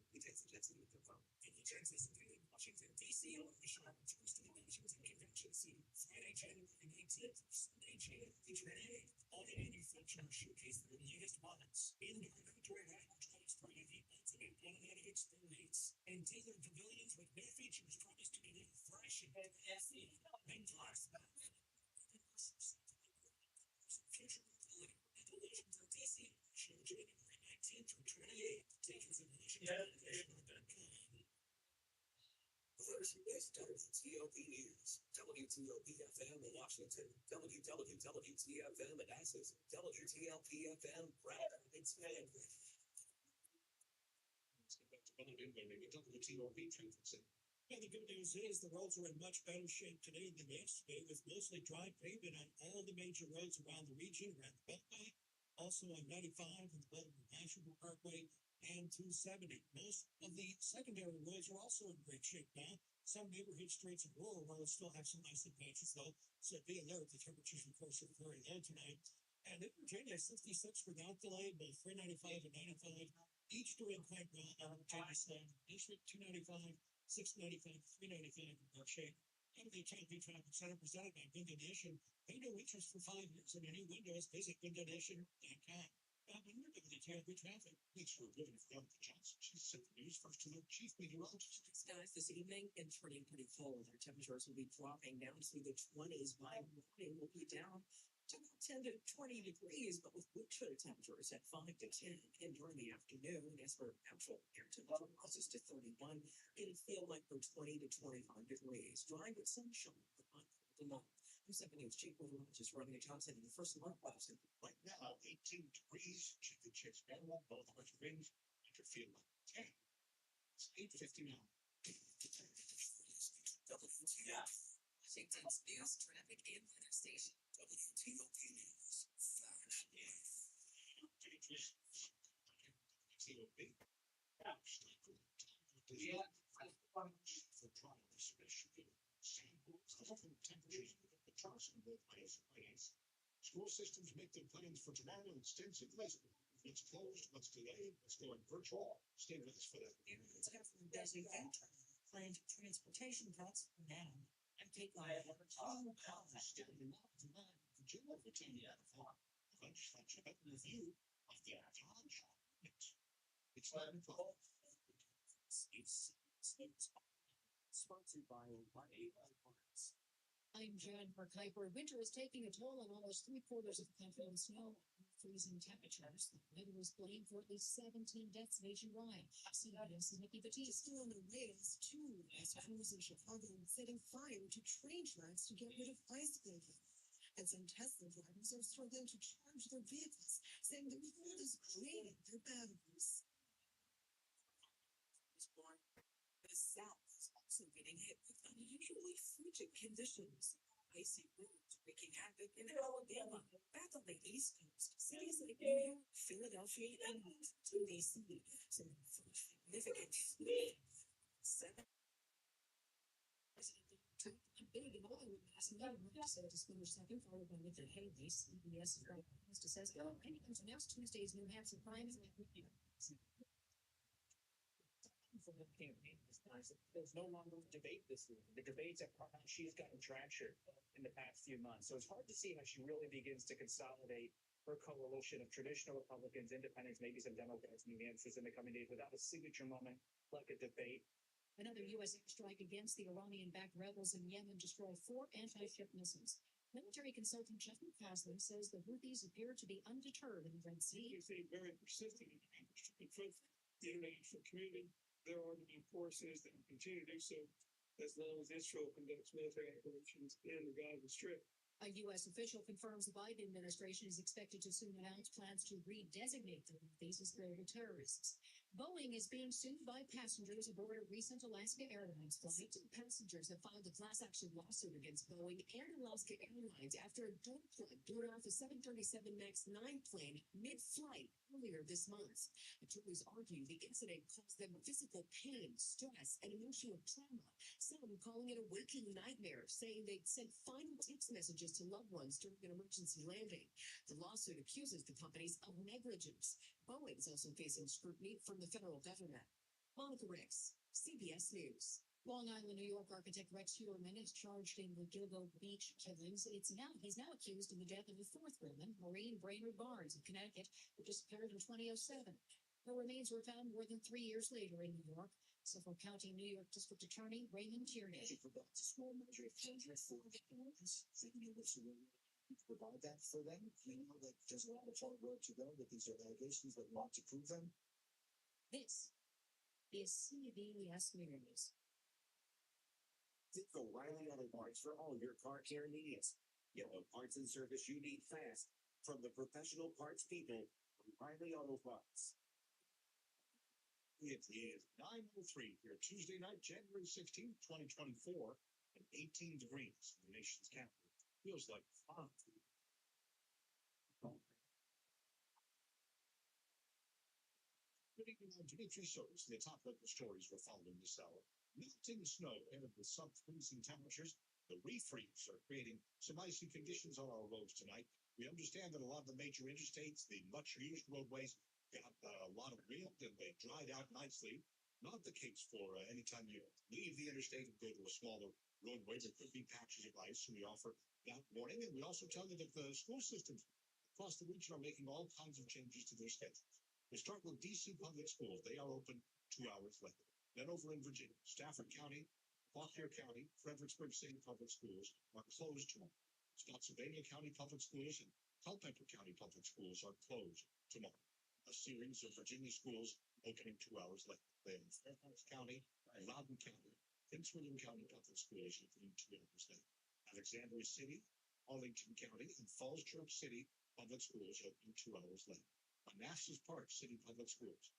We take the Jacksonville.com. In the Jacksonville, Washington, D.C. on the Sean Tuesday, Washington Convention Center. Friday, January 18th, Sunday, January 28th. All the manufacturers showcase their latest models. Indoor and outdoor advertised for the ultimate automatic experience. And tailored pavilions with new features promised to be fresh and SE. Mentors. Future mobility. The Washington, D.C. Show January 19th through 28th. Tickets at WashingtonNational.com. First, it's WTOP News, WTOP-FM in Washington, WTOP-FM in Axis, WTOP-FM Rapids, Let's get back to Bonding by maybe WTOP Traffic Center. Yeah, the good news is the roads are in much better shape today than yesterday, with mostly dry pavement on all the major roads around the region, around the Beltway, also on 95 and the Baltimore National Parkway, and 270. Most of the secondary roads are also in great shape now. Some neighborhood streets and rural roads still have some nice advantages, though, so be alert. The temperatures, of course, are very low tonight. And in Virginia, 66 without delay, both 395 and 95, each doing quite well. Virginia State District 295, 695, 395 in good shape. And the Traffic Center presented by Windonation. Window interest for 5 years in any windows. Visit Windonation.com. WTOP Traffic. Thanks for living with Governor Johnson. She's set the news first to the chief meteorologist. Skies this evening and turning pretty cold. Our temperatures will be dropping down to the 20s by morning. Will be down to about 10 to 20 degrees, but with wind chill temperatures at 5 to 10 and during the afternoon. As for actual air temperature rises to 31, it'll feel like from 20 to 25 degrees. Dry with sunshine, but not cold enough. I'm 7 News Chief Meteorologist Rodney Johnson in the first month of Right now, 18 degrees. Check the checks normal. Both west winds. You can feel like 10. It's 8:50 now. WTF. Washington's news, traffic, and weather station. WTOP News. Flash News. Dangerous. WTOP. Yeah. For trial, especially temperatures the charts in both ways. School systems make their plans for tomorrow extensively. What's closed, what's delayed, what's going virtual. Stay with us for that. It's definitely doesn't enter. Planned transportation cuts now. And take on $2. Still in Virginia, Virginia, legislature review of the Advantage. It's not involved. It's sponsored by Parts. I'm Jan Kuiper. Winter is taking a toll on almost 3/4 of the country with snow and freezing temperatures. The weather was blamed for at least 17 deaths nationwide. CBS's Nikki Batiste still on the rails, too, as crews in Chicago are setting fire to train tracks to get rid of ice buildup. And some Tesla drivers are struggling to charge their vehicles, saying the cold is draining their batteries. The South is also getting hit with unusually frigid conditions. Icy roads wreaking havoc in Alabama. Back on the East Coast, cities like New York, Philadelphia, and Washington, D.C. some significant sleet. 7 a big and Hollywood last night, said to Spanish second, followed by Nikki Haley. CBS says, anything's announced Tuesday's New Hampshire primary. For the campaign this time. There's no longer debate this week. The debates at Parliament, she's gotten traction in the past few months. So it's hard to see how she really begins to consolidate her coalition of traditional Republicans, independents, maybe some Democrats, New Hampshire in the coming days without a signature moment like a debate. Another U.S. airstrike against the Iranian-backed rebels in Yemen destroyed 4 anti-ship missiles. Military consultant Jeff McCaslin says the Houthis appear to be undeterred in the Red Sea. It's a very persistent to confront the international community. There are to be forces that will continue to do so as long as Israel conducts military operations in the Gaza Strip. A U.S. official confirms the Biden administration is expected to soon announce plans to redesignate the Houthis as global terrorists. Boeing is being sued by passengers aboard a recent Alaska Airlines flight. Passengers have filed a class action lawsuit against Boeing and Alaska Airlines after a door plug blew off a 737 MAX 9 plane mid-flight earlier this month. Attorneys argue the incident caused them physical pain, stress, and emotional trauma, some calling it a waking nightmare, saying they'd sent final text messages to loved ones during an emergency landing. The lawsuit accuses the companies of negligence. Boeing is also facing scrutiny from the federal government. Monica Ricks, CBS News. Long Island, New York architect Rex Heuermann is charged in the Gilgo Beach killings. He's now accused of the death of a fourth woman, Maureen Brainerd Barnes of Connecticut, who disappeared in 2007. Her remains were found more than 3 years later in New York. Suffolk County, New York District Attorney Raymond Tierney. Small measure of change for provide that for them. You know that there's a lot of hard road to go, that these are allegations that want to prove them. This is CBS News. Think O'Reilly Auto Parts for all your car care needs. Get the parts and service you need fast from the professional parts people, O'Reilly Auto Parts. It is 9:03 here, Tuesday night, January 16th, 2024, and 18 degrees in the nation's capital. Feels like fun. Good evening, I'm Dimitri Sotis. The top local stories we're following this hour. Melting snow paired with sub-freezing temperatures. The refreeze are creating some icy conditions on our roads tonight. We understand that a lot of the major interstates, the much-used roadways, got a lot of wind and they dried out nicely. Not the case for any time you leave the interstate and go to a smaller roadway. There could be patches of ice, and we offer that warning. And we also tell you that the school systems across the region are making all kinds of changes to their schedules. We start with D.C. Public Schools. They are open 2 hours later. Then over in Virginia, Stafford County, Fauquier County, Fredericksburg City Public Schools are closed tomorrow. Spotsylvania County Public Schools and Culpeper County Public Schools are closed tomorrow. A series of Virginia schools opening 2 hours later. Then Fairfax County, Loudoun County, Prince William County Public Schools opening 2 hours later. Alexandria City, Arlington County, and Falls Church City Public Schools opening 2 hours later. Manassas Park City Public Schools,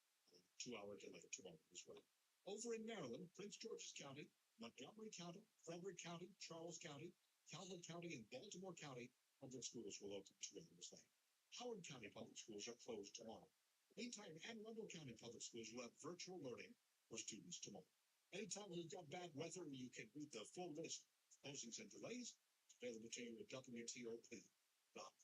2 hour delay tomorrow as well. Over in Maryland, Prince George's County, Montgomery County, Frederick County, Charles County, Calvin County, and Baltimore County Public Schools will open 2 hours later. Howard County Public Schools are closed tomorrow. Meantime, Anne Arundel County Public Schools will have virtual learning for students tomorrow. Anytime we've got bad weather, you can read the full list of closings and delays. It's available to you at WTOP.com.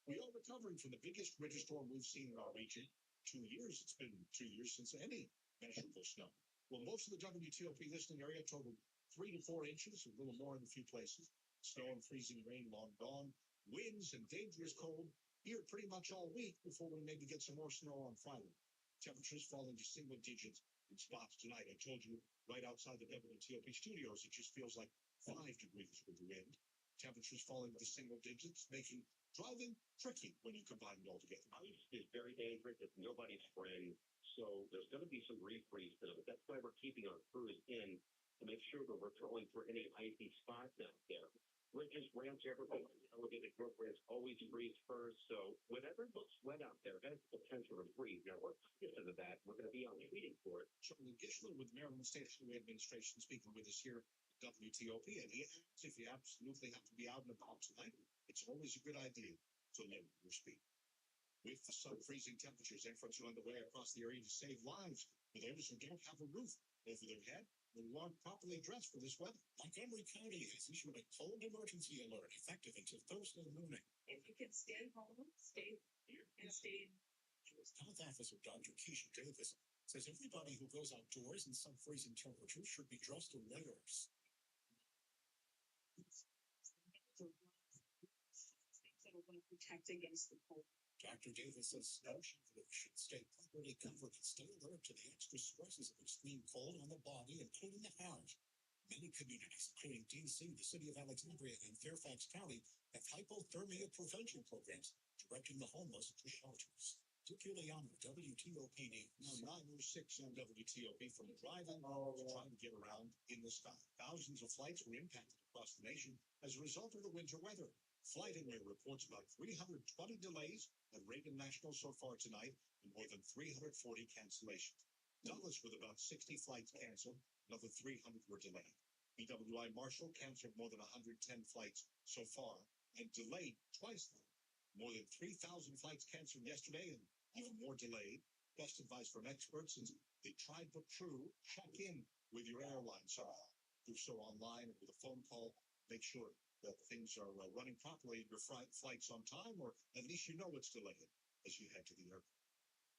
We are recovering from the biggest winter storm we've seen in our region. 2 years. It's been 2 years since any measurable snow. Well, most of the WTOP listening area totaled 3 to 4 inches, a little more in a few places. Snow and freezing rain long gone. Winds and dangerous cold here pretty much all week before we maybe get some more snow on Friday. Temperatures falling to single digits in spots tonight. I told you right outside the WTOP studios, it just feels like 5 degrees with the wind. Temperatures falling to single digits, making driving tricky when you combine it all together. Ice is very dangerous. It's nobody's friend. So there's going to be some refreeze now. That's why we're keeping our crews in to make sure that we're throwing for any icy spots out there. Bridges, ramps, everything, elevated programs always freeze first. So whatever looks wet out there has the potential to freeze. Now, we're cognizant of that. We're going to be on tweeting for it. Charlie Gishler with Maryland State Highway Administration speaking with us here at WTOP. And he asks if you absolutely have to be out and about tonight, it's always a good idea to limit your speed. With the sub-freezing temperatures, efforts are underway across the area to save lives for those who don't have a roof over their head and who aren't properly dressed for this weather. Montgomery County has issued a cold emergency alert effective until Thursday morning. If you can stay home, stay here, and stay. Health Officer Dr. Keisha Davis says everybody who goes outdoors in sub-freezing temperatures should be dressed in layers. That are going to protect against the cold. Dr. Davis says snow shovelers should stay properly covered and stay alert to the extra stresses of extreme cold on the body, including the heart. Many communities, including D.C., the city of Alexandria, and Fairfax County, have hypothermia prevention programs directing the homeless to shelters. Dick Giuliano, WTOP News. Now 9:06 on WTOP from driving to trying to get around in the sky. Thousands of flights were impacted across the nation as a result of the winter weather. Flight Anywhere reports about 320 delays at Reagan National so far tonight and more than 340 cancellations. Dallas with about 60 flights canceled, another 300 were delayed. BWI Marshall canceled more than 110 flights so far and delayed twice that. More than 3,000 flights canceled yesterday and even more delayed. Best advice from experts is the tried but true: check in with your airline somehow. Do so online or with a phone call. Make sure that things are running properly, your flight's on time, or at least you know it's delayed as you head to the airport.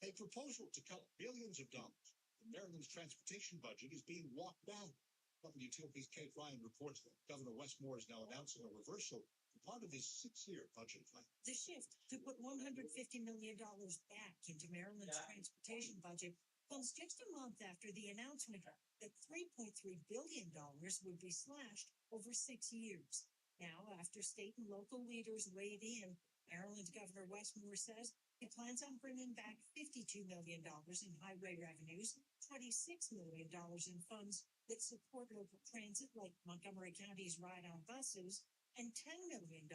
A proposal to cut billions of dollars in Maryland's transportation budget is being walked back. WTOP's Kate Ryan reports that Governor Westmore is now announcing a reversal for part of his 6-year budget plan. The shift to put $150 million back into Maryland's transportation budget comes just a month after the announcement that $3.3 billion would be slashed over 6 years. Now, after state and local leaders weighed in, Maryland Governor Westmore says he plans on bringing back $52 million in highway revenues, $26 million in funds that support local transit like Montgomery County's ride-on buses, and $10 million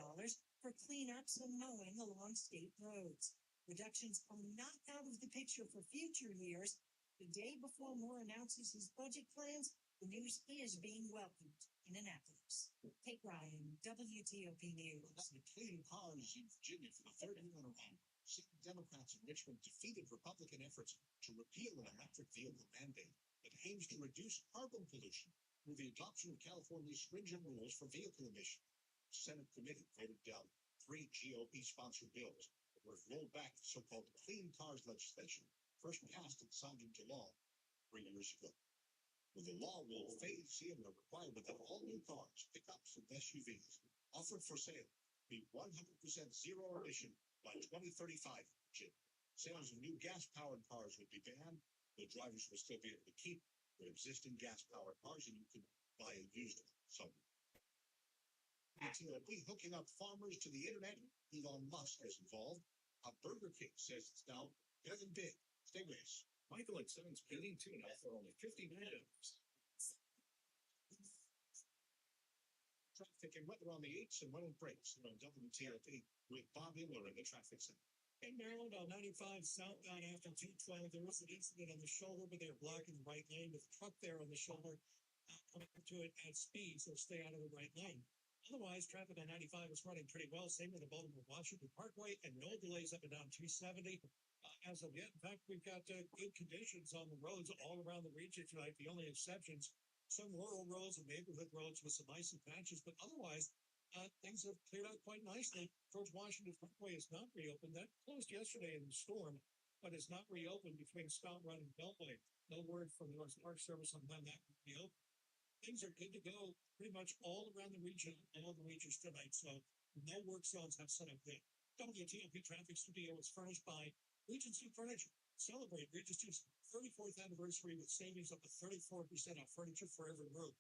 for cleanups and mowing along state roads. Reductions are not out of the picture for future years. The day before Moore announces his budget plans, the news is being welcomed in Annapolis. Kate Ryan, WTOP News. The clean cars in Virginia for the third year in a row. Sitting Democrats in Richmond defeated Republican efforts to repeal an electric vehicle mandate that aims to reduce carbon pollution through the adoption of California's stringent rules for vehicle emissions. The Senate committee voted down 3 GOP-sponsored bills that were rolled back the so-called Clean Cars legislation, first passed and signed into law 3 years ago. The law will phase in the requirement that all new cars, pickups, and SUVs offered for sale be 100% zero emission by 2035. Sales of new gas-powered cars would be banned. The drivers will still be able to keep their existing gas-powered cars, and you can buy a used one somewhere. TLP hooking up farmers to the internet. Elon Musk is involved. A Burger King says it's now getting big. Stay with us. Michael and Son's heating tuna for only $59. Traffic and weather on the 8s and when it breaks. On WTLP with Bob Engler in the traffic center. In Maryland on 95 southbound after 212, there was an incident on the shoulder, but they're blocking the right lane with a truck there on the shoulder coming to it at speed, so stay out of the right lane. Otherwise, traffic on 95 is running pretty well. Same with the Baltimore-Washington Parkway, and no delays up and down 270 as of yet. In fact, we've got good conditions on the roads all around the region tonight. The only exceptions, some rural roads and neighborhood roads with some icy patches, but otherwise, things have cleared out quite nicely. George Washington Parkway is not reopened. That closed yesterday in the storm, but it's not reopened between Scott Run and Beltway. No word from the North Park Service on when that will be open. Things are good to go pretty much all around the region, all the regions tonight, so no work zones have set up there. WTOP Traffic Studio is furnished by Regency Furniture. Celebrate Regency's 34th anniversary with savings up to 34% off furniture for every room.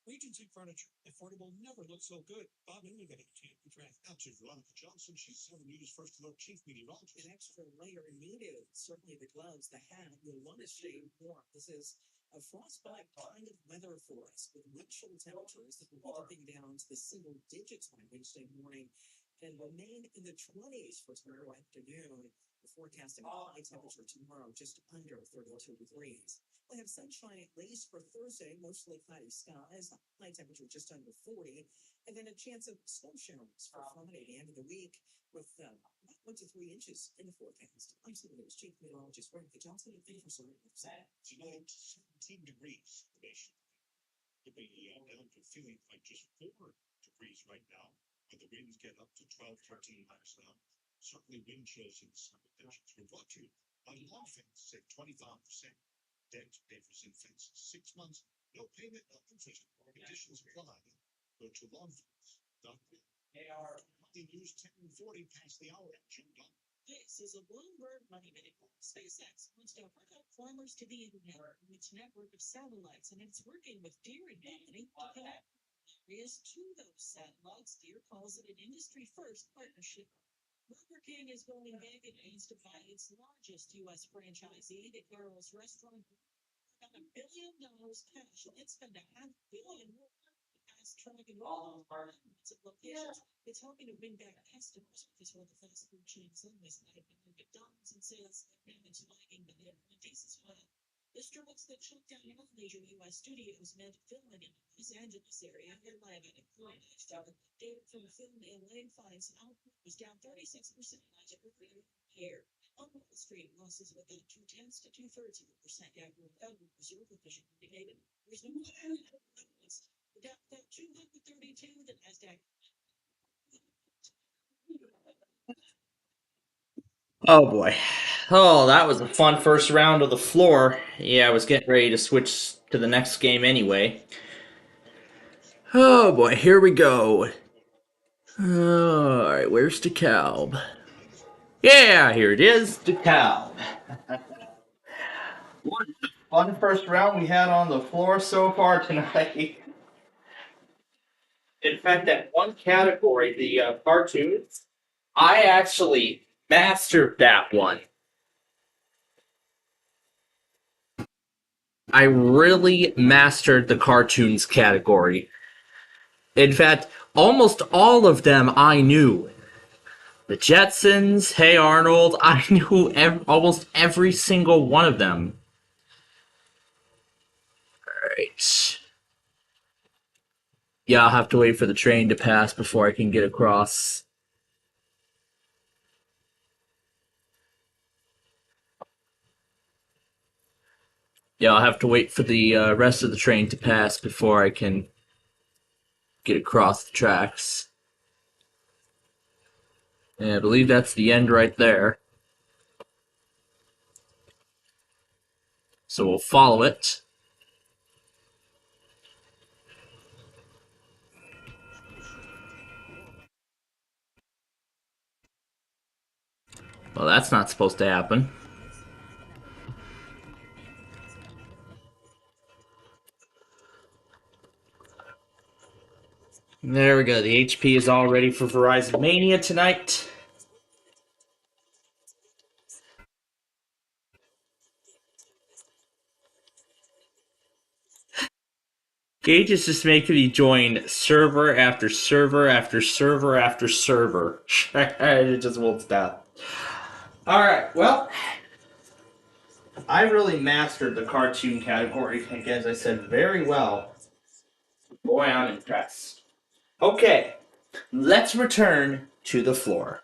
Regency Furniture, affordable, never looked so good. Bob Engler at WTOP Traffic. Now to Veronica Johnson, she's 7 News First Alert Chief Meteorologist. An extra layer needed. Certainly the gloves, the hat, you'll want to stay warm. This is a frostbite kind of weather for us with wind chill temperatures that will be dipping down to the single digits on Wednesday morning and remain in the 20s for tomorrow afternoon. We're forecasting a high temperature tomorrow just under 32 degrees. We have sunshine at least for Thursday, mostly cloudy skies, high temperature just under 40, and then a chance of snow showers for Friday, the end of the week, with about 1 to 3 inches in the forecast. I'm Civil News Chief Meteorologist Veronica Johnson, and thank you for serving us. Tonight, 17 degrees nationwide. Could be down to feeling like just 4 degrees right now, but the winds get up to 12, 13 miles an hour. Certainly wind chills in the summer conditions. We're brought to you by Lawn Fence at 25%. Debt papers and fences. 6 months, no payment, no interest. Conditions apply. Go to lawnfence.com. Money News 10:40 past the hour. Jim Dunn. This is a Bloomberg Money Minute. SpaceX wants to hook up farmers to the internet with its network of satellites, and it's working with Deere and Company to connect areas to those satellites. Deere calls it an industry-first partnership. Burger King is going big and aims to buy its largest U.S. franchisee, the Carol's Restaurant, for about $1 billion cash, and it's spent $500 million more past tracking all its locations. It's hoping to win back customers because one of the fast food chains in this night, McDonald's and sales, and it's lagging, but they're decent as well. The strikes that shut down all major U.S. studios meant filming in the Los Angeles area and live unemployment. Data from Film LA finds output was down 36% last year. On Wall Street, losses of about 0.2 to 0.2% after a Federal Reserve official indicated there's no evidence. Down about 232, the Nasdaq. Oh boy. Oh, that was a fun first round of the floor. Yeah, I was getting ready to switch to the next game anyway. Oh boy, here we go. Alright, where's DeKalb? Yeah, here it is, DeKalb. What a fun first round we had on the floor so far tonight. In fact, that one category, the cartoons, I actually mastered that one. I really mastered the cartoons category. In fact, almost all of them I knew. The Jetsons, Hey Arnold, I knew almost every single one of them. Alright. Yeah, I'll have to wait for the train to pass before I can get across. Yeah, I'll have to wait for the rest of the train to pass before I can get across the tracks. And I believe that's the end right there. So we'll follow it. Well, that's not supposed to happen. There we go. The HP is all ready for Verizon Mania tonight. Gage is just making me join server after server after server after server. It just won't stop. Alright, well, I really mastered the cartoon category, as I said, very well. Boy, I'm impressed. Okay, let's return to the floor.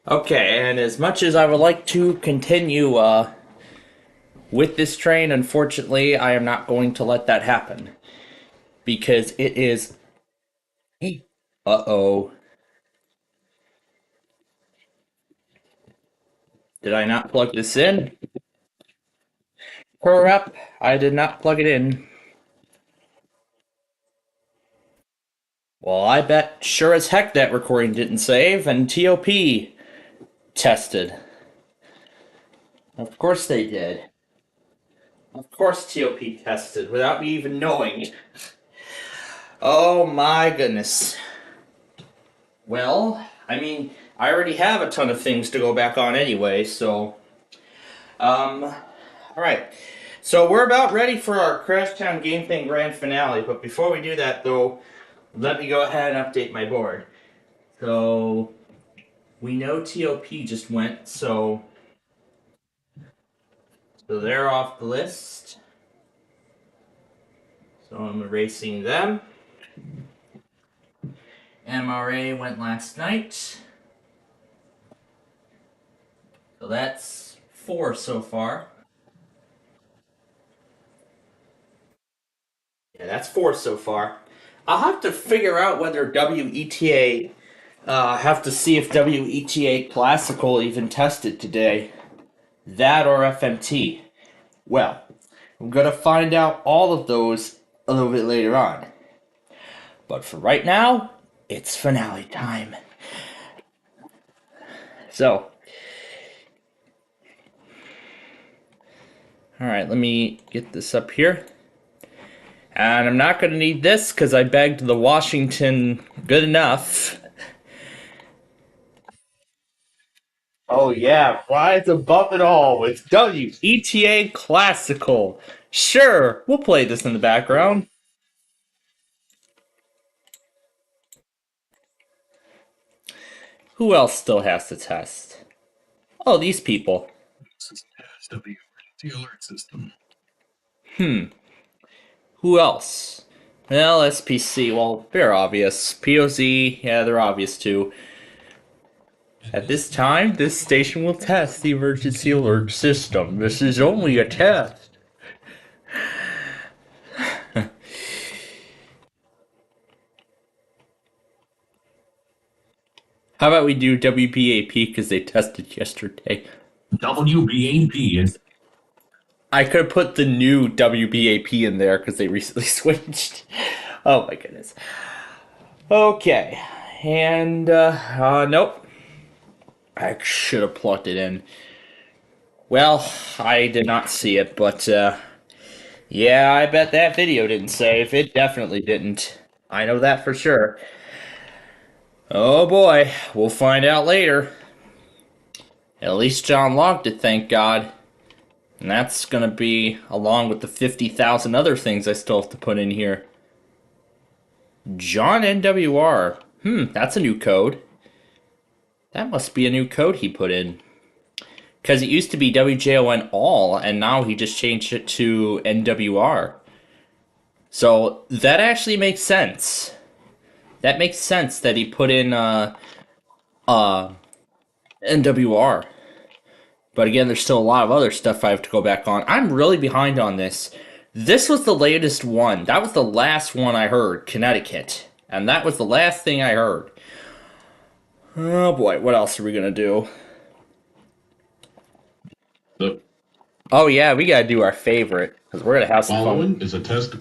Okay, and as much as I would like to continue with this train, unfortunately, I am not going to let that happen. Because it is... Uh-oh. Did I not plug this in? Crap, I did not plug it in. Well, I bet sure as heck that recording didn't save, and TOP tested. Of course they did. Of course TOP tested, without me even knowing. Oh my goodness. Well, I mean, I already have a ton of things to go back on anyway, so... Alright. So we're about ready for our Crashtown Game Thing Grand Finale, but before we do that, though, let me go ahead and update my board. So... we know TOP just went, so they're off the list. So I'm erasing them. MRA went last night. So that's 4 so far. Yeah, that's 4 so far. I'll have to figure out whether WETA, have to see if WETA Classical even tested today. That or FMT. Well, I'm going to find out all of those a little bit later on. But for right now, it's finale time. So, alright, let me get this up here. And I'm not going to need this because I begged the Washington good enough. Oh yeah, rise above it all with WETA Classical. Sure, we'll play this in the background. Who else still has to test? Oh, these people. The alert system. Who else? Well, SPC, well, they're obvious. POZ, yeah, they're obvious too. At this time, this station will test the emergency alert system. This is only a test. How about we do WBAP because they tested yesterday? WBAP is... I could put the new WBAP in there because they recently switched. Oh my goodness. Okay. And, nope. I should have plugged it in. Well, I did not see it, but, yeah, I bet that video didn't save. It definitely didn't. I know that for sure. Oh boy, we'll find out later. At least John logged it, thank God. And that's gonna be along with the 50,000 other things I still have to put in here. John NWR. That's a new code. That must be a new code he put in. Because it used to be WJON all, and now he just changed it to NWR. So that actually makes sense. That makes sense that he put in NWR. But again, there's still a lot of other stuff I have to go back on. I'm really behind on this. This was the latest one. That was the last one I heard, Connecticut. And that was the last thing I heard. Oh boy, what else are we gonna do? Oh yeah, we gotta do our favorite, because we're gonna have some Following fun. is a test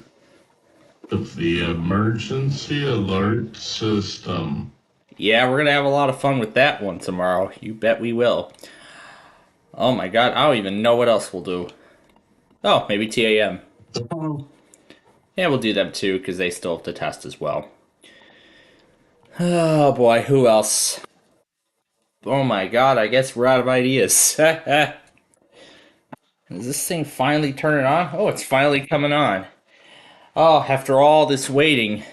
of the emergency alert system. Yeah, we're gonna have a lot of fun with that one tomorrow. You bet we will. Oh my god, I don't even know what else we'll do. Oh, maybe TAM. Yeah, we'll do them too, because they still have to test as well. Oh boy, who else? Oh my god, I guess we're out of ideas. Is this thing finally turning on? Oh, it's finally coming on. Oh, after all this waiting.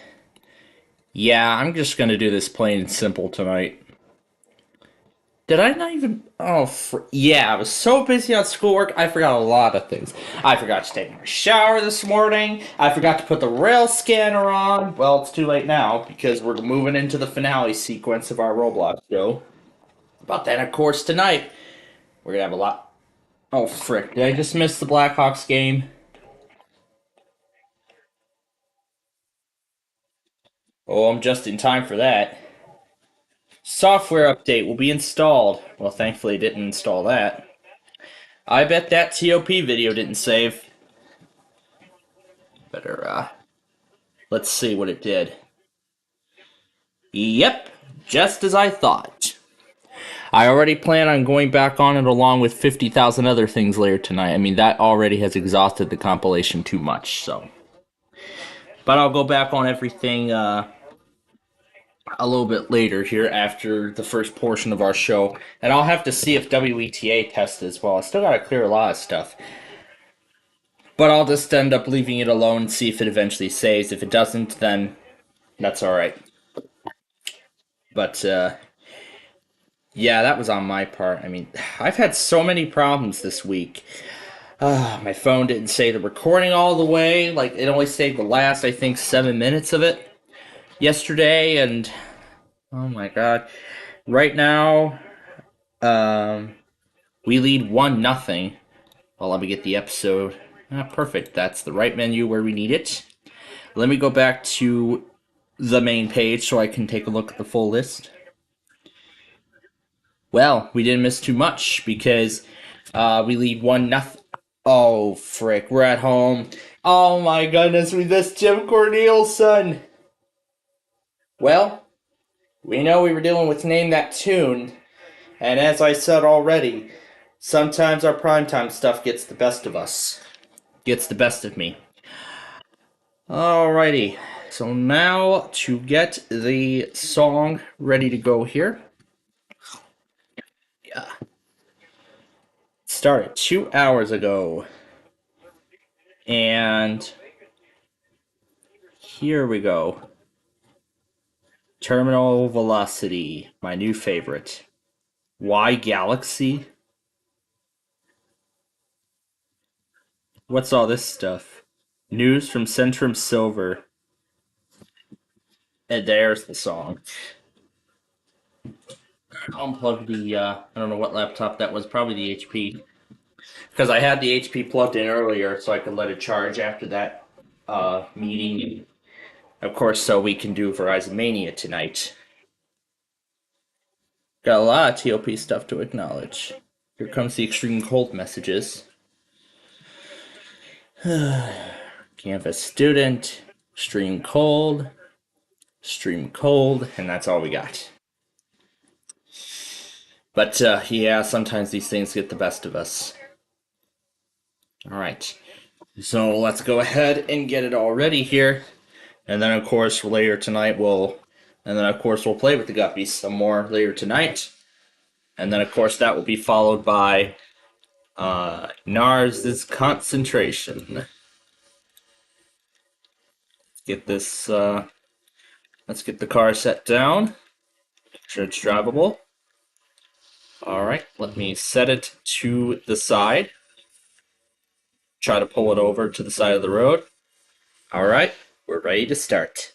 Yeah, I'm just gonna do this plain and simple tonight. Did I not even... Oh, yeah, I was so busy on schoolwork, I forgot a lot of things. I forgot to take my shower this morning. I forgot to put the rail scanner on. Well, it's too late now, because we're moving into the finale sequence of our Roblox show. But then, of course, tonight, we're going to have a lot. Oh, frick. Did I just miss the Blackhawks game? Oh, I'm just in time for that. Software update will be installed. Well, thankfully, it didn't install that. I bet that TOP video didn't save. Better, let's see what it did. Yep, just as I thought. I already plan on going back on it along with 50,000 other things later tonight. I mean, that already has exhausted the compilation too much, so. But I'll go back on everything, a little bit later here after the first portion of our show. And I'll have to see if WETA tests as well. I still gotta clear a lot of stuff. But I'll just end up leaving it alone and see if it eventually saves. If it doesn't, then that's alright. But, yeah, that was on my part. I mean, I've had so many problems this week. My phone didn't save the recording all the way. Like, it only saved the last, I think, 7 minutes of it yesterday, and oh my god. Right now, we lead 1-0. Well, let me get the episode. Perfect. That's the right menu where we need it. Let me go back to the main page so I can take a look at the full list. Well, we didn't miss too much because we lead 1-0. Oh, frick. We're at home. Oh my goodness, we missed Jim Cornelison. Well, we know we were dealing with Name That Tune. And as I said already, sometimes our primetime stuff gets the best of us. Gets the best of me. Alrighty. So now to get the song ready to go here. Yeah. Started 2 hours ago. And here we go. Terminal Velocity, my new favorite. Why Galaxy? What's all this stuff? News from Centrum Silver. And there's the song. Unplug the, I don't know what laptop that was, probably the HP. Because I had the HP plugged in earlier so I could let it charge after that meeting. Of course, so we can do Verizon Mania tonight. Got a lot of TOP stuff to acknowledge. Here comes the extreme cold messages. Canvas student, stream cold, and that's all we got. But yeah, sometimes these things get the best of us. Alright, so let's go ahead and get it all ready here. And then of course later tonight we'll play with the Guppies some more later tonight. And then of course that will be followed by Nars's Concentration. Get this, let's get the car set down. Make sure it's drivable. Alright, let me set it to the side. Try to pull it over to the side of the road. Alright, we're ready to start.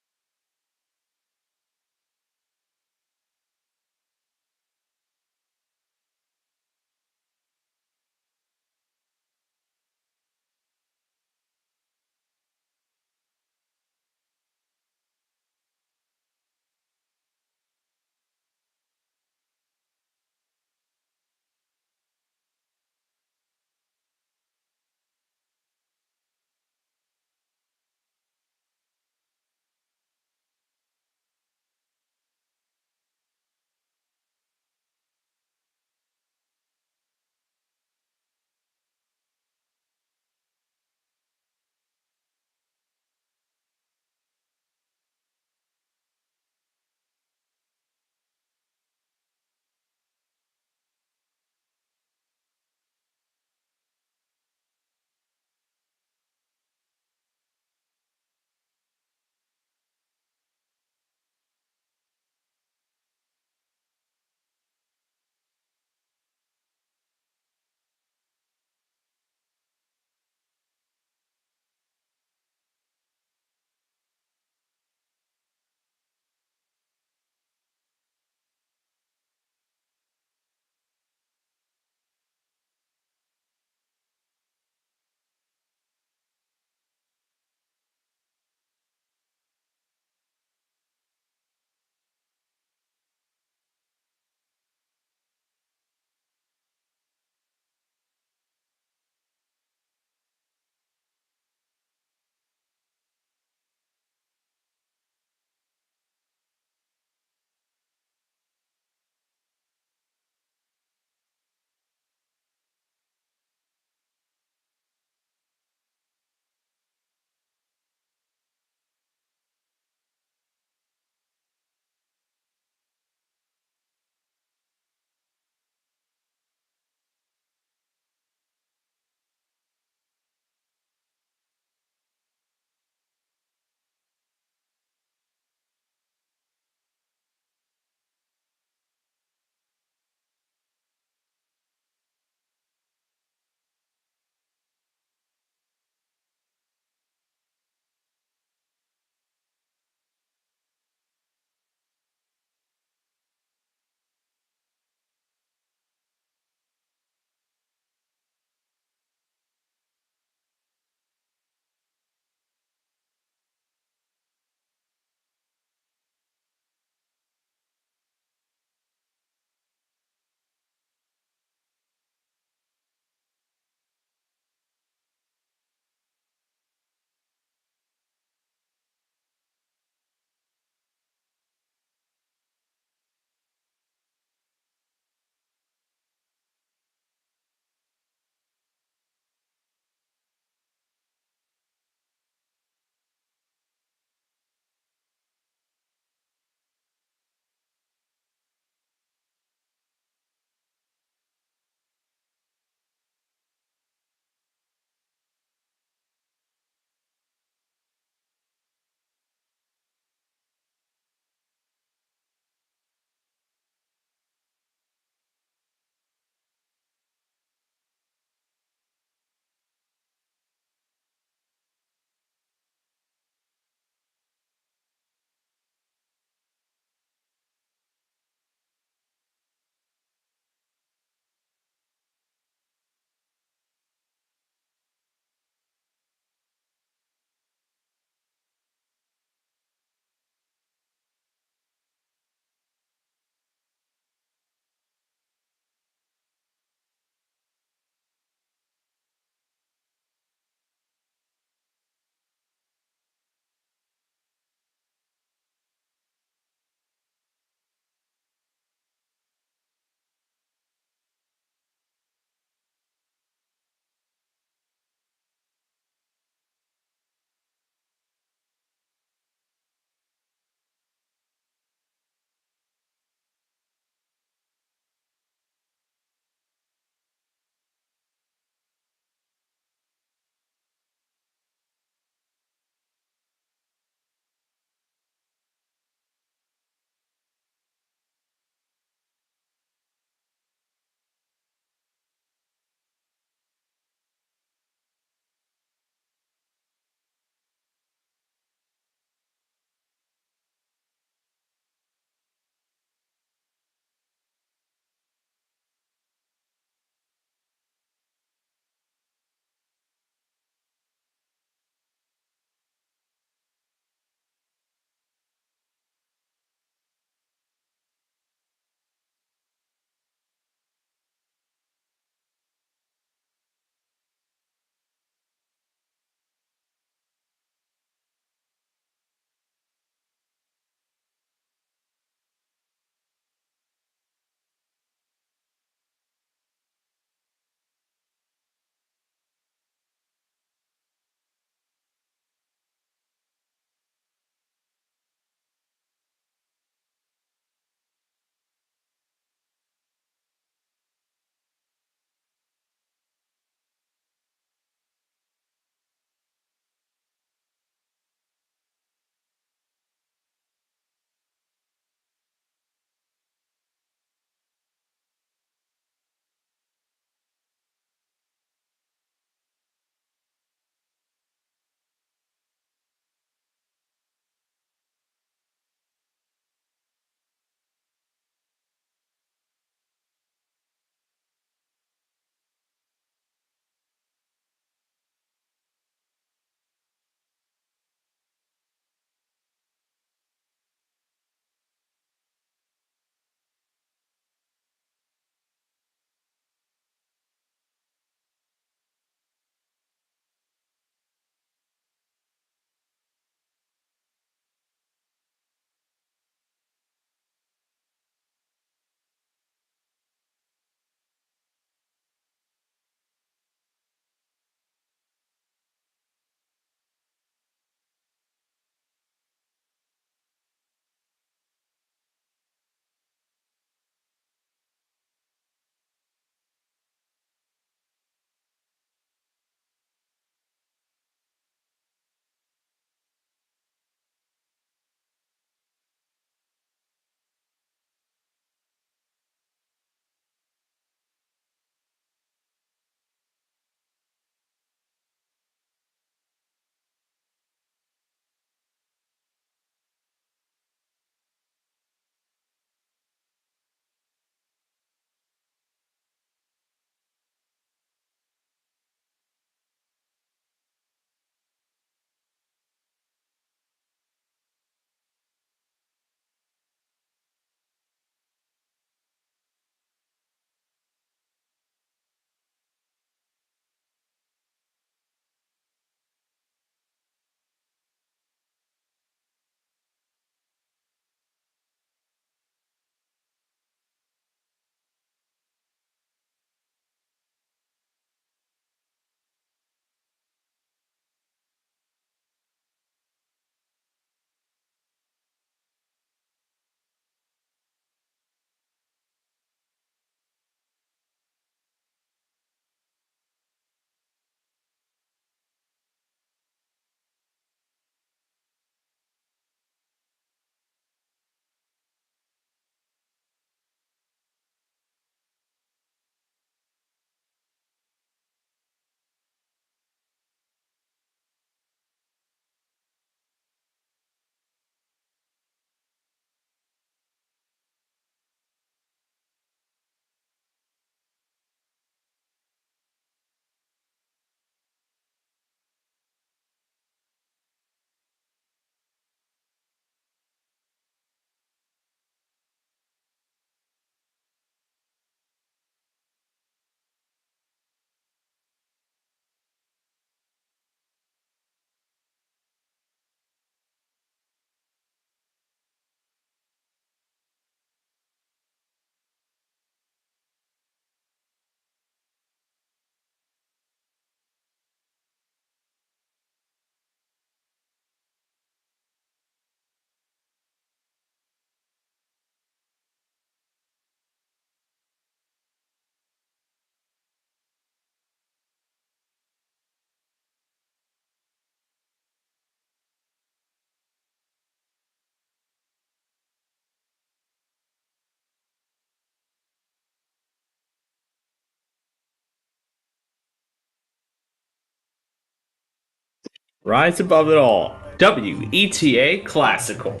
Rise above it all. WETA Classical.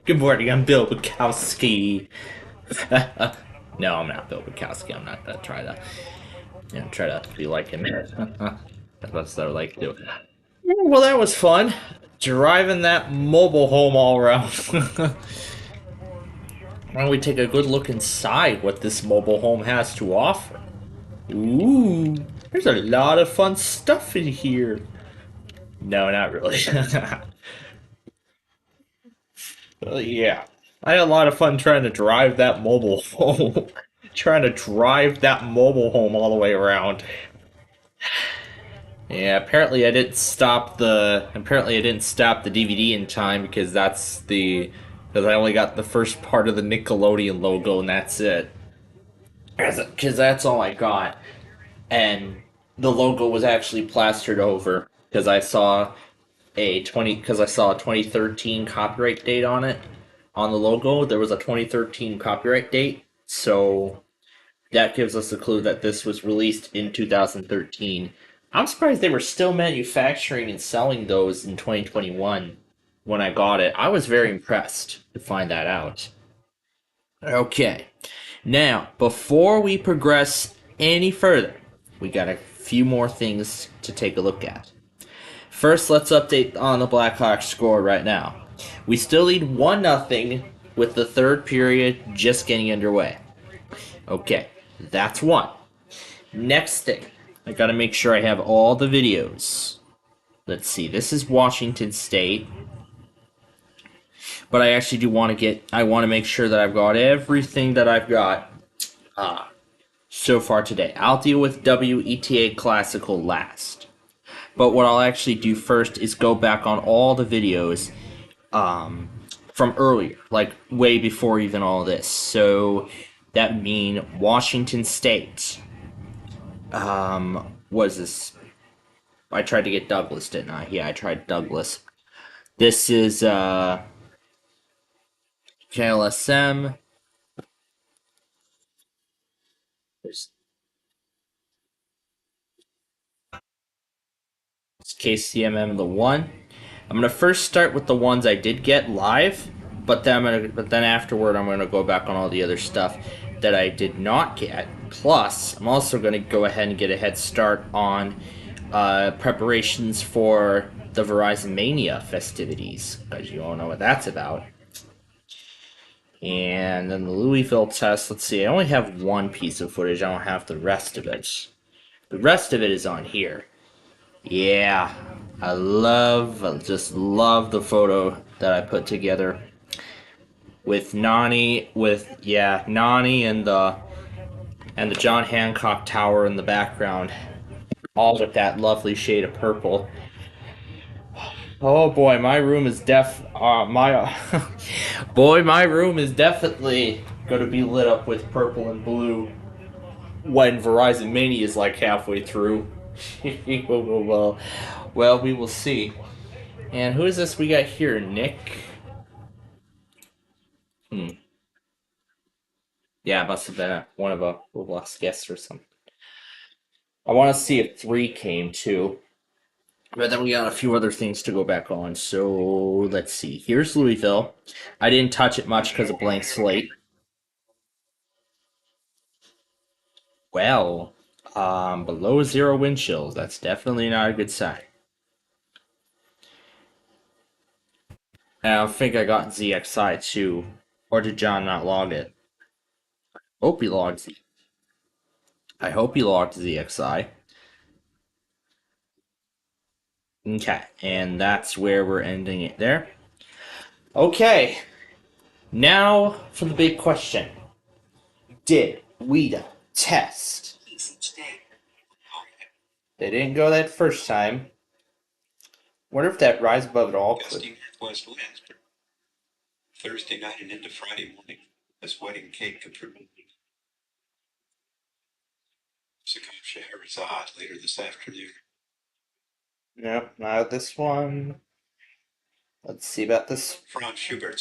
Good morning, I'm Bill Bukowski. No, I'm not Bill Bukowski. I'm not gonna try to be like him. That's what I like to do. Well, that was fun. Driving that mobile home all around. Why don't we take a good look inside what this mobile home has to offer? Ooh, there's a lot of fun stuff in here. No, not really. Yeah. I had a lot of fun trying to drive that mobile home. Trying to drive that mobile home all the way around. Yeah, apparently I didn't stop the DVD in time because I only got the first part of the Nickelodeon logo and that's it. Because that's all I got. And the logo was actually plastered over because I saw a 2013 copyright date on it. On the logo, there was a 2013 copyright date, so that gives us a clue that this was released in 2013. I'm surprised they were still manufacturing and selling those in 2021 when I got it. I was very impressed to find that out. Okay, now, before we progress any further, we got a few more things to take a look at. First, let's update on the Blackhawks score right now. We still lead 1-0 with the third period just getting underway. Okay, that's one. Next thing, I gotta make sure I have all the videos. Let's see, this is Washington State. But I actually do want to make sure that I've got everything that I've got so far today. I'll deal with WETA Classical last. But what I'll actually do first is go back on all the videos from earlier, like way before even all this. So that mean Washington State. Was this? I tried to get Douglas, didn't I? Yeah, I tried Douglas. This is KLSM. There's KCMM the one. I'm gonna first start with the ones I did get live, but then afterward I'm gonna go back on all the other stuff that I did not get. Plus, I'm also gonna go ahead and get a head start on preparations for the Verizon Mania festivities, because you all know what that's about. And then the Louisville test. Let's see. I only have one piece of footage. I don't have the rest of it. The rest of it is on here. Yeah, I just love the photo that I put together with Nani, and the John Hancock Tower in the background, all with that lovely shade of purple. Oh boy, my room is my room is definitely going to be lit up with purple and blue when Verizon Mania is like halfway through. Well, we will see. And who is this we got here? Nick? Yeah, it must have been one of a last guests or something. I want to see if 3 came too. But then we got a few other things to go back on. So let's see. Here's Louisville. I didn't touch it much because of blank slate. Well, below 0 wind chills. That's definitely not a good sign. And I think I got ZXI too. Or did John not log it? Hope he logged. I hope he logged ZXI. Okay, and that's where we're ending it there. Okay, now for the big question. Did WETA test? They didn't go that first time. Wonder if that Rise Above It All could. West winds Thursday night and into Friday morning as wedding cake approved. Scheherazade later this afternoon. Nope, not this one. Let's see about this. Franz Schubert.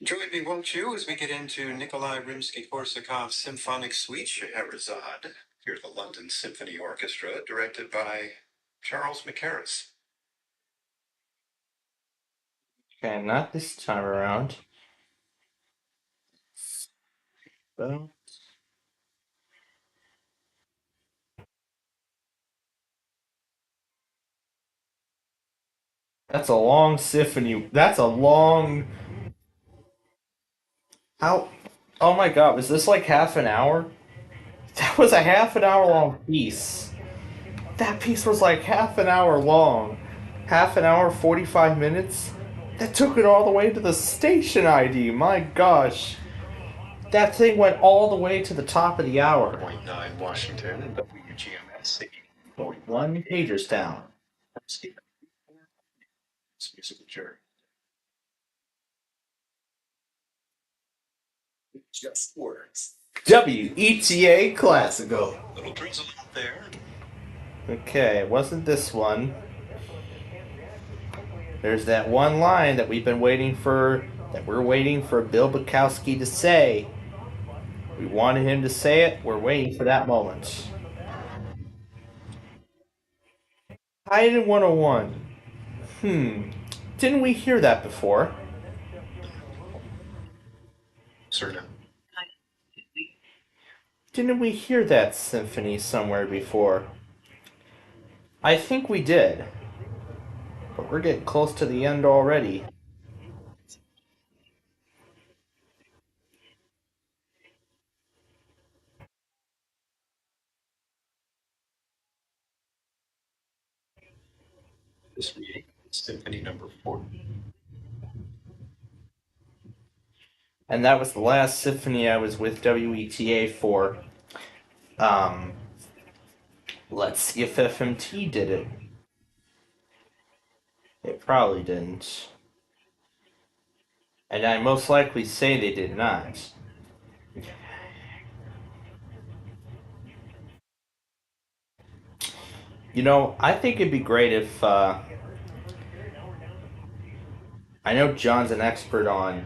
Join me, won't you, as we get into Nikolai Rimsky-Korsakov's Symphonic Suite, Scheherazade. Here's the London Symphony Orchestra, directed by Charles McCarris. Okay, not this time around. Well, that's a long symphony. That's a long. How? Oh my god, was this like half an hour? That was a half an hour long piece. That piece was like half an hour long. Half an hour, 45 minutes? That took it all the way to the station ID. My gosh. That thing went all the way to the top of the hour. 0.9 Washington and WGMS 1 Hagerstown. It's musical chair. It just works. WETA Classical. Little drizzle out there. Okay, it wasn't this one. There's that one line that we've been waiting for, that we're waiting for Bill Bukowski to say. We wanted him to say it, we're waiting for that moment. Hayden 101. Didn't we hear that before? Sir, Didn't we hear that symphony somewhere before? I think we did. But we're getting close to the end already. this reading, Symphony number 4. And that was the last symphony I was with WETA for. Let's see if FMT did it. It probably didn't. And I most likely say they did not. You know, I think it'd be great if, I know John's an expert on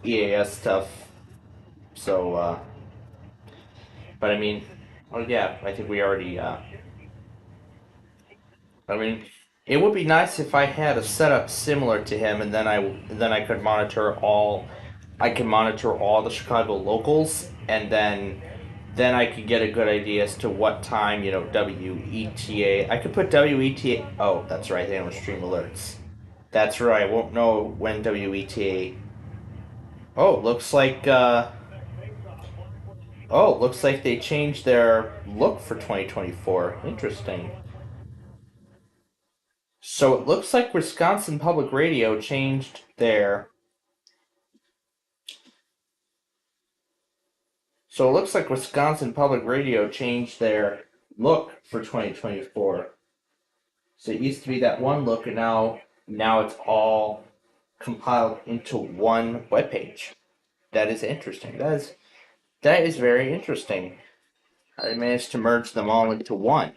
EAS stuff, so, but I mean, oh yeah, I think we already, I mean, it would be nice if I had a setup similar to him, and then I could monitor all the Chicago locals, and then I could get a good idea as to what time, WETA. I could put WETA. Oh, that's right. They don't stream alerts. That's right. I won't know when WETA. Oh, looks like. Looks like they changed their look for 2024. Interesting. So it looks like Wisconsin Public Radio changed their. So it looks like Wisconsin Public Radio changed their look for 2024. So it used to be that one look, and now it's all compiled into one webpage. That is interesting. That is very interesting. I managed to merge them all into one.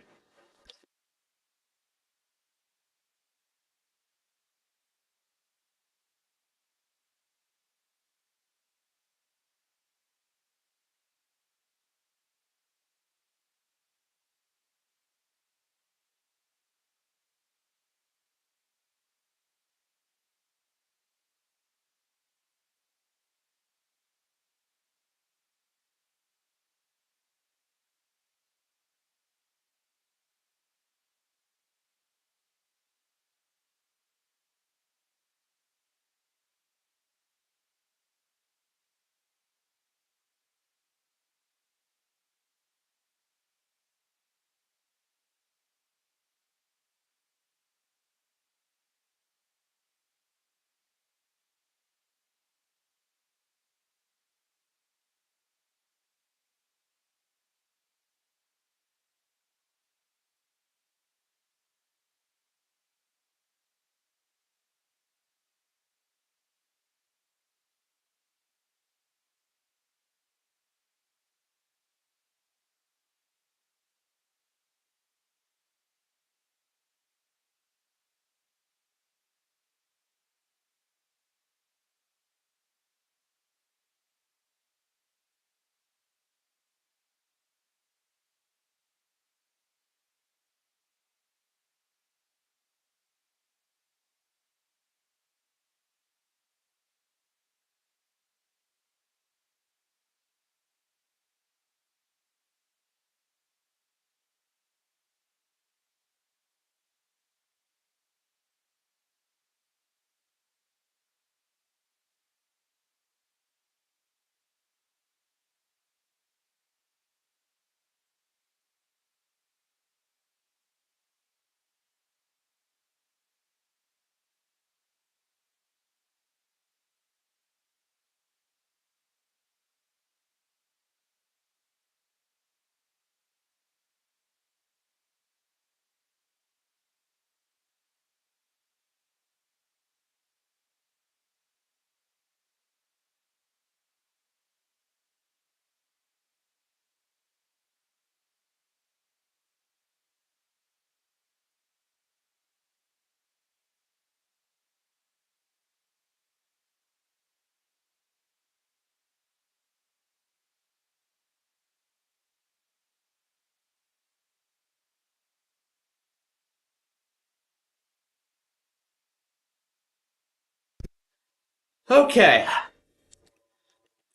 Okay.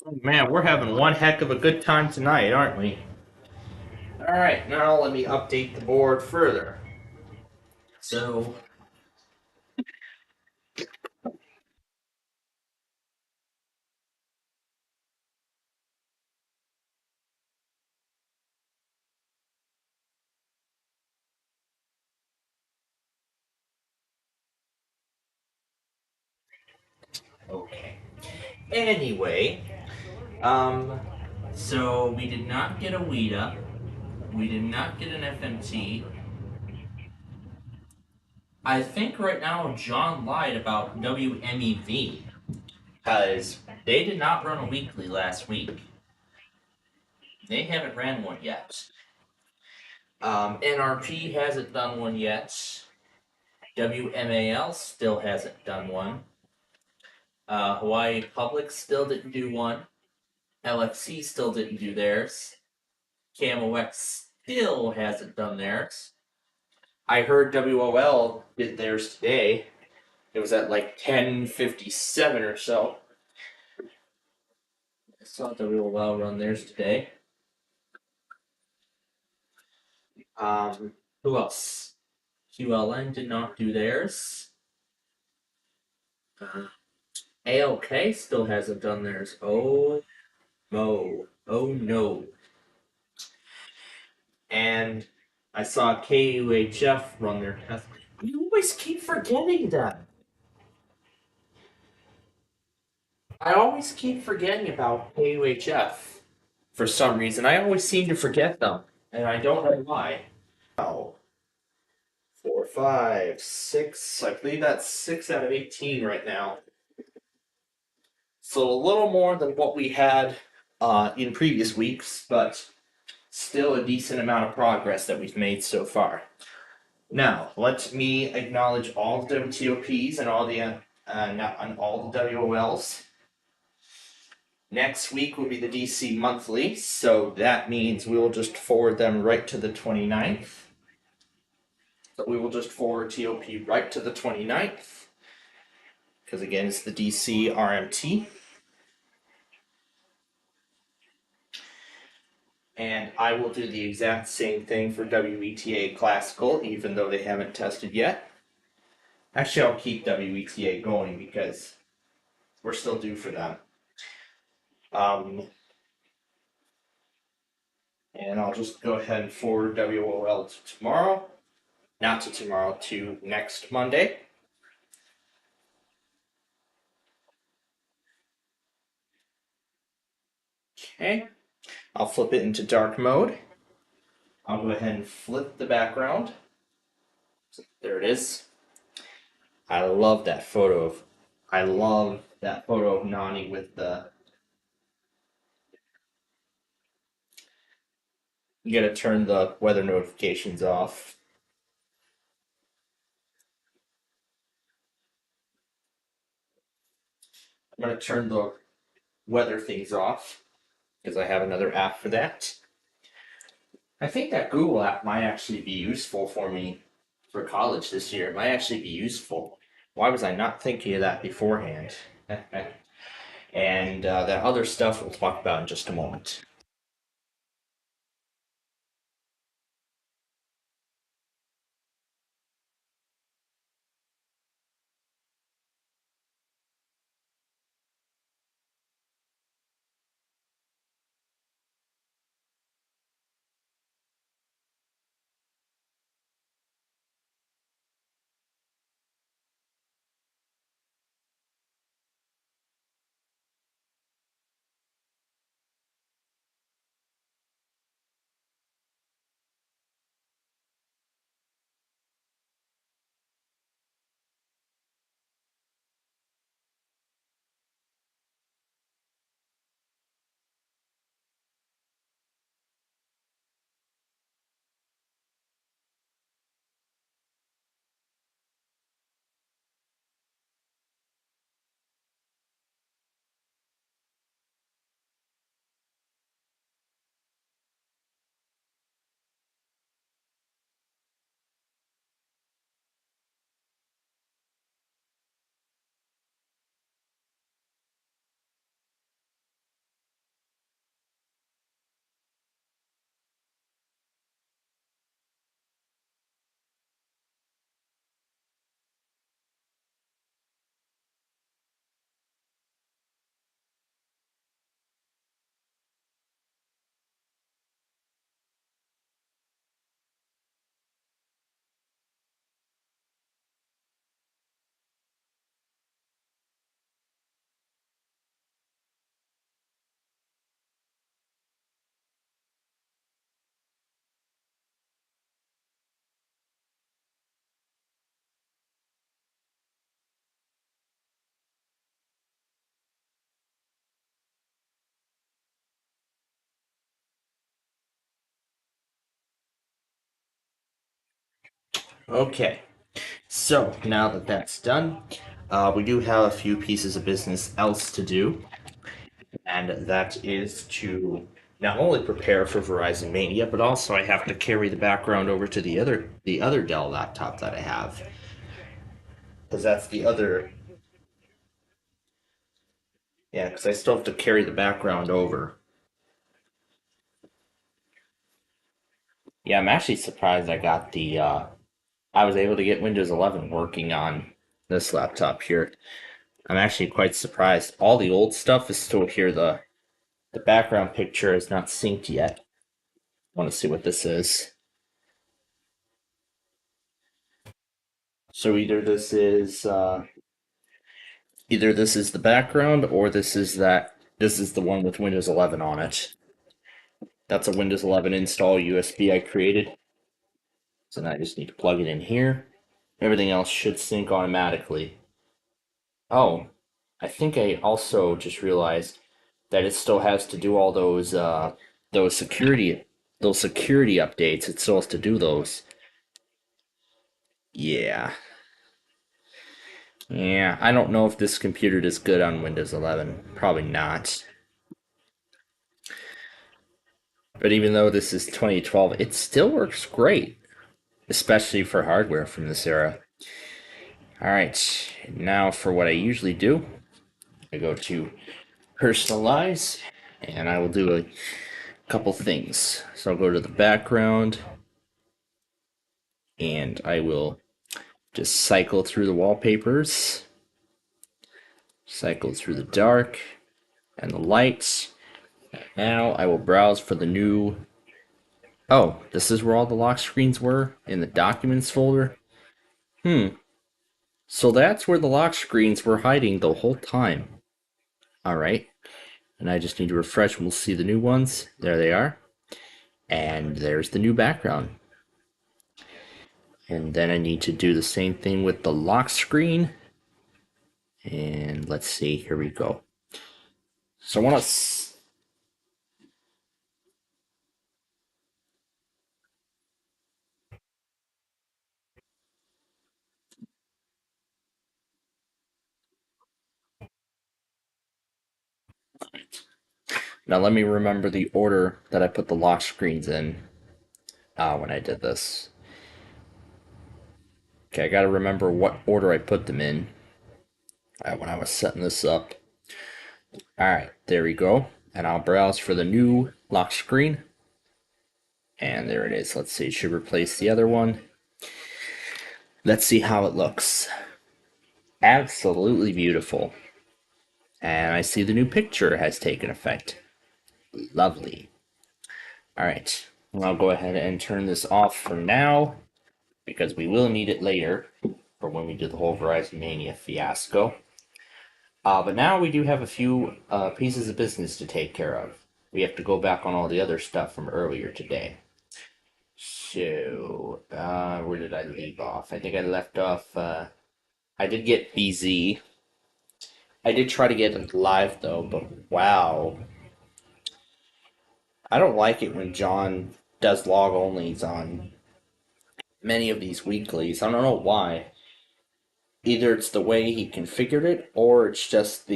Oh, man, we're having one heck of a good time tonight, aren't we? Alright, now let me update the board further. So... Okay. Anyway, so we did not get a WIDA. We did not get an FMT. I think right now John lied about WMEV. Because they did not run a weekly last week. They haven't ran one yet. NRP hasn't done one yet. WMAL still hasn't done one. Hawaii Public still didn't do one. LFC still didn't do theirs. KMOX still hasn't done theirs. I heard WOL did theirs today. It was at like 10:57 or so. I saw WOL run theirs today. Who else? QLN did not do theirs. ALK still hasn't done theirs. Oh no. Oh no. And I saw KUHF run their test. You always keep forgetting them. I always keep forgetting about KUHF. For some reason, I always seem to forget them. And I don't know why. Oh. 4, 5, 6. I believe that's 6 out of 18 right now. So a little more than what we had in previous weeks, but still a decent amount of progress that we've made so far. Now, let me acknowledge all the WTOPs and all the WOLs. Next week will be the DC monthly, so that means we will just forward them right to the 29th. So we will just forward TOP right to the 29th, because again, it's the DC RMT. And I will do the exact same thing for WETA Classical, even though they haven't tested yet. Actually, I'll keep WETA going because we're still due for them. And I'll just go ahead and forward WOL to tomorrow. Not to tomorrow, to next Monday. Okay. I'll flip it into dark mode. I'll go ahead and flip the background. There it is. I love that photo of Nani with the... You gotta turn the weather notifications off. I'm gonna turn the weather things off because I have another app for that. I think that Google app might actually be useful for me for college this year. It might actually be useful. Why was I not thinking of that beforehand? And that other stuff we'll talk about in just a moment. Okay, so now that that's done, we do have a few pieces of business else to do, and that is to not only prepare for Verizon Mania, but also I have to carry the background over to the other Dell laptop that I have, because that's the other. Yeah, because I still have to carry the background over. Yeah, I'm actually surprised I got the. I was able to get Windows 11 working on this laptop here. I'm actually quite surprised. All the old stuff is still here. The background picture is not synced yet. I want to see what this is. So either this is the background or this is the one with Windows 11 on it. That's a Windows 11 install USB I created. So now I just need to plug it in here. Everything else should sync automatically. Oh, I think I also just realized that it still has to do all those security updates. It still has to do those. Yeah. Yeah, I don't know if this computer is good on Windows 11. Probably not. But even though this is 2012, it still works great, especially for hardware from this era. Alright, now for what I usually do, I go to personalize, and I will do a couple things. So I'll go to the background, and I will just cycle through the wallpapers, cycle through the dark and the lights. Now I will browse for the new. Oh, this is where all the lock screens were in the documents folder. So that's where the lock screens were hiding the whole time. Alright, and I just need to refresh and we'll see the new ones. There they are. And there's the new background. And then I need to do the same thing with the lock screen. And let's see, here we go. So I want to. Now let me remember the order that I put the lock screens in when I did this. Okay, I gotta remember what order I put them in when I was setting this up. Alright, there we go. And I'll browse for the new lock screen. And there it is. Let's see, it should replace the other one. Let's see how it looks. Absolutely beautiful. And I see the new picture has taken effect. Lovely. Alright, I'll go ahead and turn this off for now, because we will need it later for when we do the whole Verizon Mania fiasco. But now we do have a few pieces of business to take care of. We have to go back on all the other stuff from earlier today. So, where did I leave off? I think I left off, I did get BZ. I did try to get it live though, but wow. I don't like it when John does log onlys on many of these weeklies. I don't know why. Either it's the way he configured it, or it's just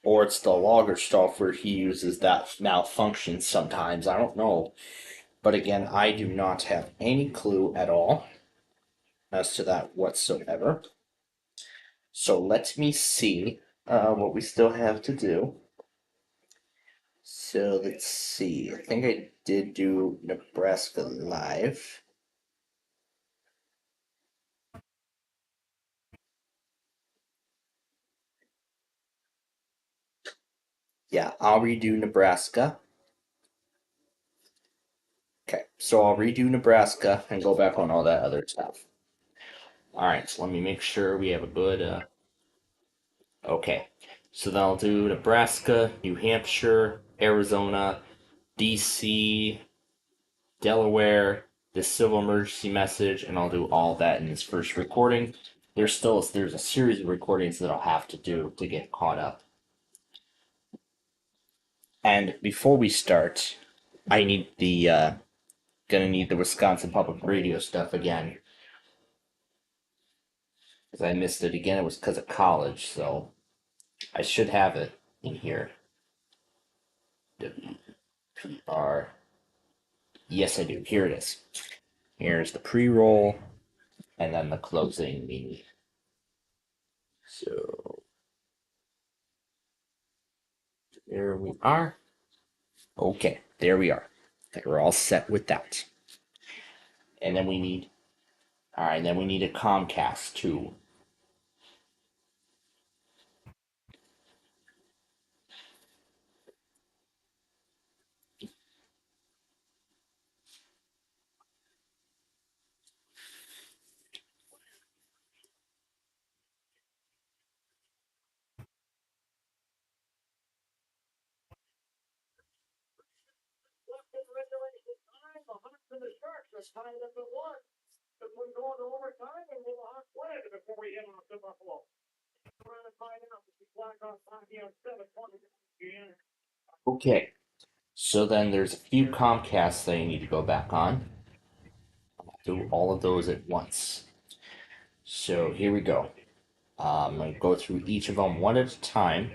or it's the logger software he uses that malfunctions sometimes. I don't know. But again, I do not have any clue at all as to that whatsoever. So let me see what we still have to do. So let's see. I think I did do Nebraska live. Yeah, I'll redo Nebraska. Okay, so I'll redo Nebraska and go back on all that other stuff. Alright, so let me make sure we have a good, okay. So then I'll do Nebraska, New Hampshire, Arizona, DC, Delaware, the civil emergency message, and I'll do all that in this first recording. There's a series of recordings that I'll have to do to get caught up. And before we start, I need the gonna need the Wisconsin Public Radio stuff again. Because I missed it again. It was because of college, so I should have it in here. WPR. Yes, I do. Here it is. Here's the pre-roll, and then the closing meeting. So there we are. Okay, there we are. Okay, we're all set with that. And then we need, all right, then we need a Comcast too. Okay, so then there's a few Comcasts that I need to go back on. I'll do all of those at once. So here we go. I'm going to go through each of them one at a time.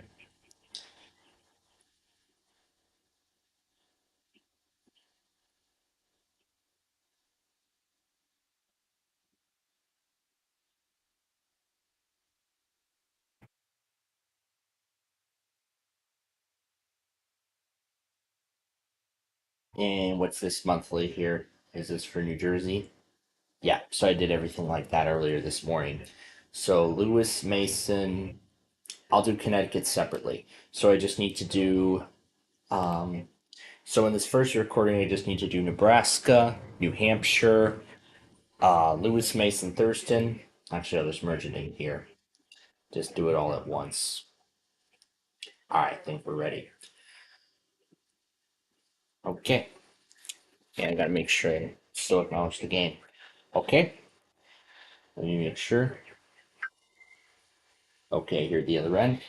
And what's this monthly here? Is this for New Jersey? Yeah, so I did everything like that earlier this morning. So Lewis, Mason, I'll do Connecticut separately. So I just need to do, so in this first recording, I just need to do Nebraska, New Hampshire, Lewis, Mason, Thurston. Actually, I'll just merge it in here. Just do it all at once. All right, I think we're ready. Okay. And I gotta make sure I still acknowledge the game. Okay. Let me make sure. Okay, here at the other end.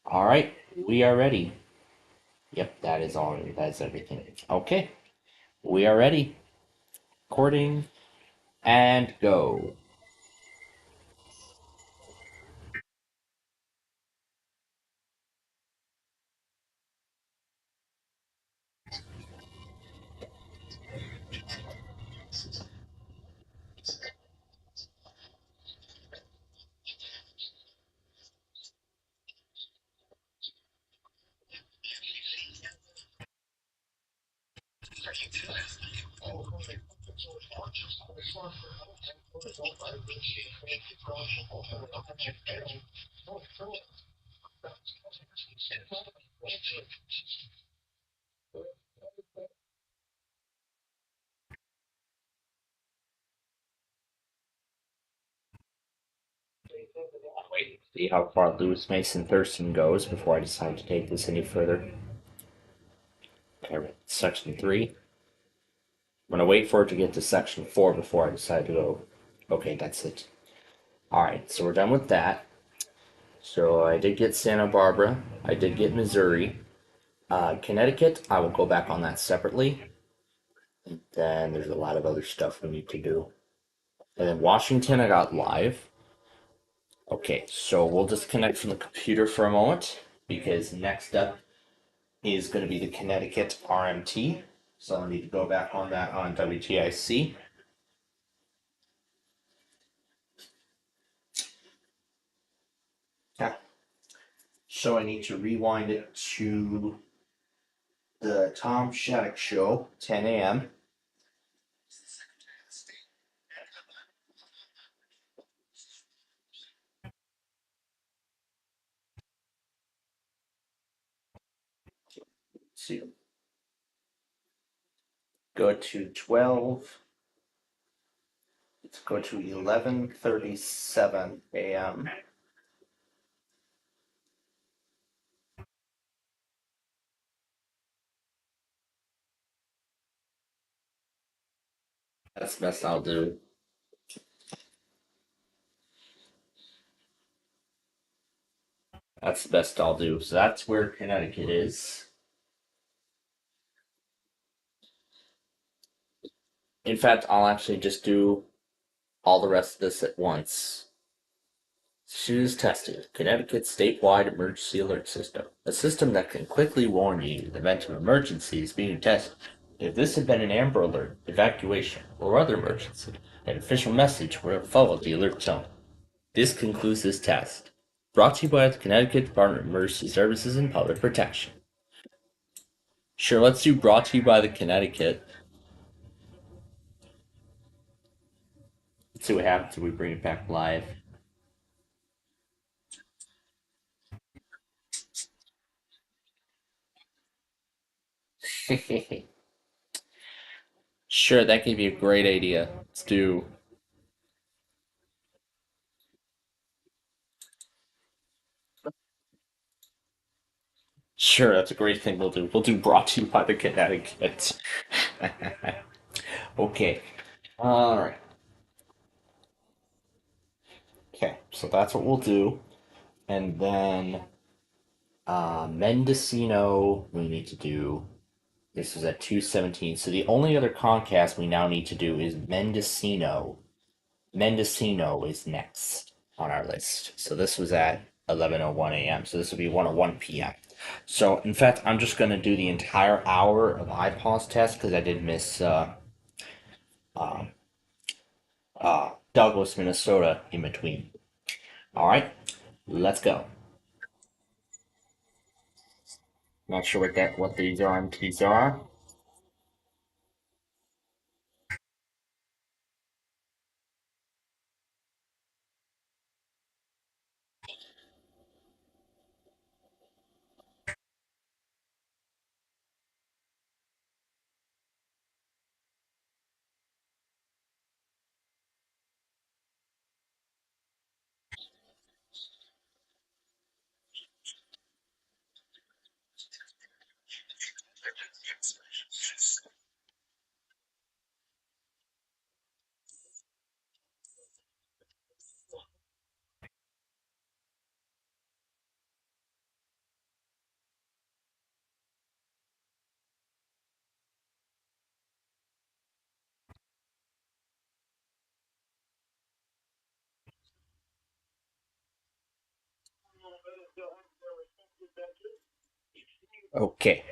All right, we are ready. Yep, that is all. That's everything. Okay, we are ready. Recording and go. Wait, see how far Lewis Mason Thurston goes before I decide to take this any further. Okay, section 3. I'm gonna wait for it to get to section 4 before I decide to go. Okay, that's it. Alright, so we're done with that. So I did get Santa Barbara. I did get Missouri. Connecticut, I will go back on that separately. And then there's a lot of other stuff we need to do. And then Washington, I got live. Okay, so we'll disconnect from the computer for a moment because next up is going to be the Connecticut RMT. So I need to go back on that on WTIC. Yeah. So I need to rewind it to the Tom Shattuck Show, 10 a.m. See, go to 12. Let's go to 11:37 a.m. That's the best I'll do. That's the best I'll do. So that's where Connecticut is. In fact, I'll actually just do all the rest of this at once. Shoes tested. Connecticut's statewide emergency alert system. A system that can quickly warn you in the event of emergency is being tested. If this had been an Amber Alert, evacuation, or other emergency, an official message would have followed the alert tone. This concludes this test. Brought to you by the Connecticut Department of Emergency Services and Public Protection. Sure, let's do brought to you by the Connecticut. Let's see what happens if we bring it back live. Sure, that gave you a great idea. Let's do. Sure, that's a great thing we'll do. We'll do brought to you by the Connecticut. Okay. Alright. Okay, so that's what we'll do. And then Mendocino we need to do. This is at 2:17. So the only other Concast we now need to do is Mendocino. Mendocino is next on our list. So this was at 11:01 a.m. So this will be 1:01 p.m. So in fact, I'm just going to do the entire hour of IPAWS test because I did miss Douglas, Minnesota in between. All right, let's go. Not sure what these RMTs are. Okay.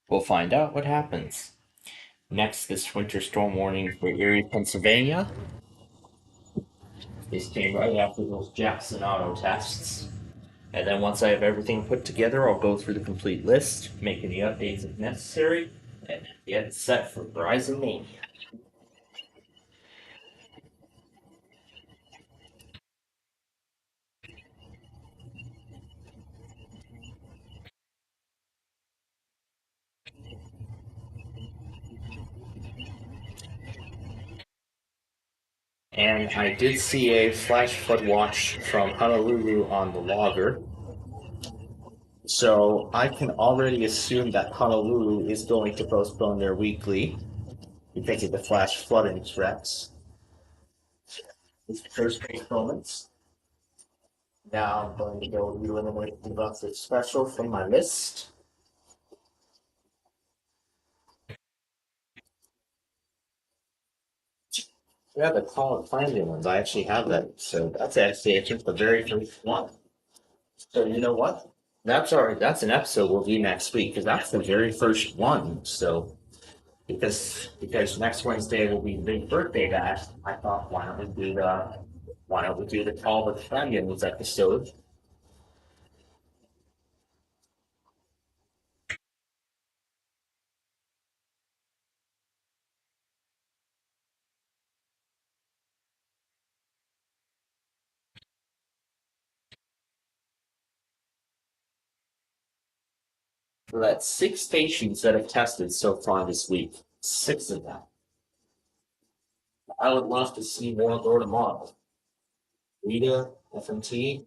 We'll find out what happens. Next, this winter storm warning for Erie, Pennsylvania. This came right after those Jackson auto tests. And then once I have everything put together, I'll go through the complete list, make any updates if necessary, and get it set for Verizon Mania. And I did see a flash flood watch from Honolulu on the logger. So I can already assume that Honolulu is going to postpone their weekly because of the flash flooding threats. This first postponements. Now I'm going to go eliminate the Buffett special from my list. Yeah, the call and finding ones. I actually have that. So that's actually I think the very first one. So you know what? That's alright. That's an episode we'll do next week because that's the very first one. So because next Wednesday will be the big birthday bash, I thought why don't we do the call with Fanians episode? So that's 6 stations that have tested so far this week. 6 of them. I would love to see more go tomorrow. Rita, FMT,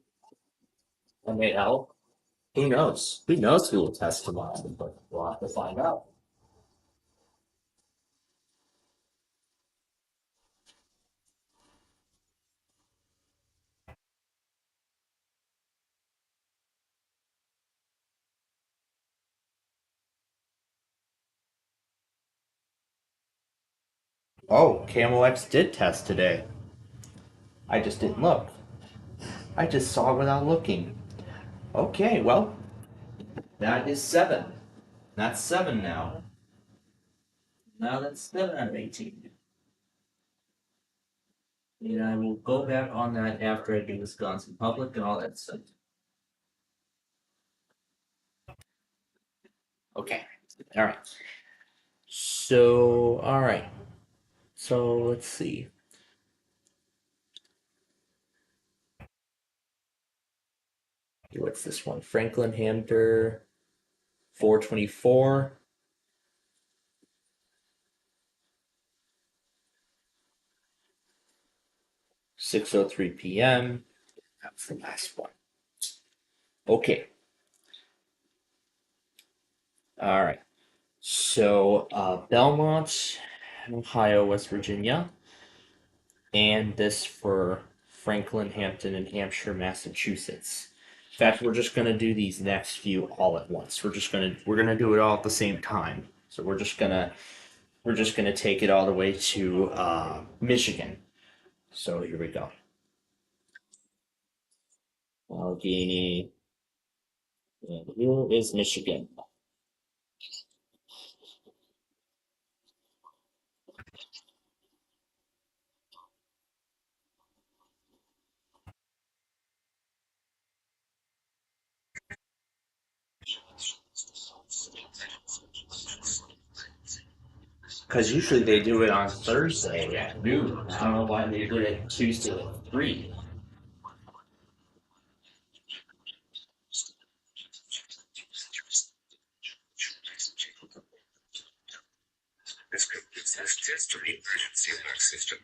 MAL. Who knows? Who knows who will test tomorrow? But we'll have to find out. Oh, KMOX did test today. I just didn't look. I just saw it without looking. Okay, well, that is 7. That's 7 now. Now that's 7 out of 18. And I will go back on that after I do Wisconsin Public and all that stuff. Okay. All right. So, all right. So, let's see. What's this one? Franklin Hamter 424. 6:03 p.m. That's the last one. Okay. All right. So, Belmont, Ohio, West Virginia, and this for Franklin, Hampton, and Hampshire, Massachusetts. In fact, we're just gonna do these next few all at once. We're gonna do it all at the same time. So we're just gonna take it all the way to Michigan. So here we go. Allegheny. And here is Michigan. Because usually they do it on Thursday at noon. I don't know why they did it Tuesday at 3. This concludes this test of the emergency alert system.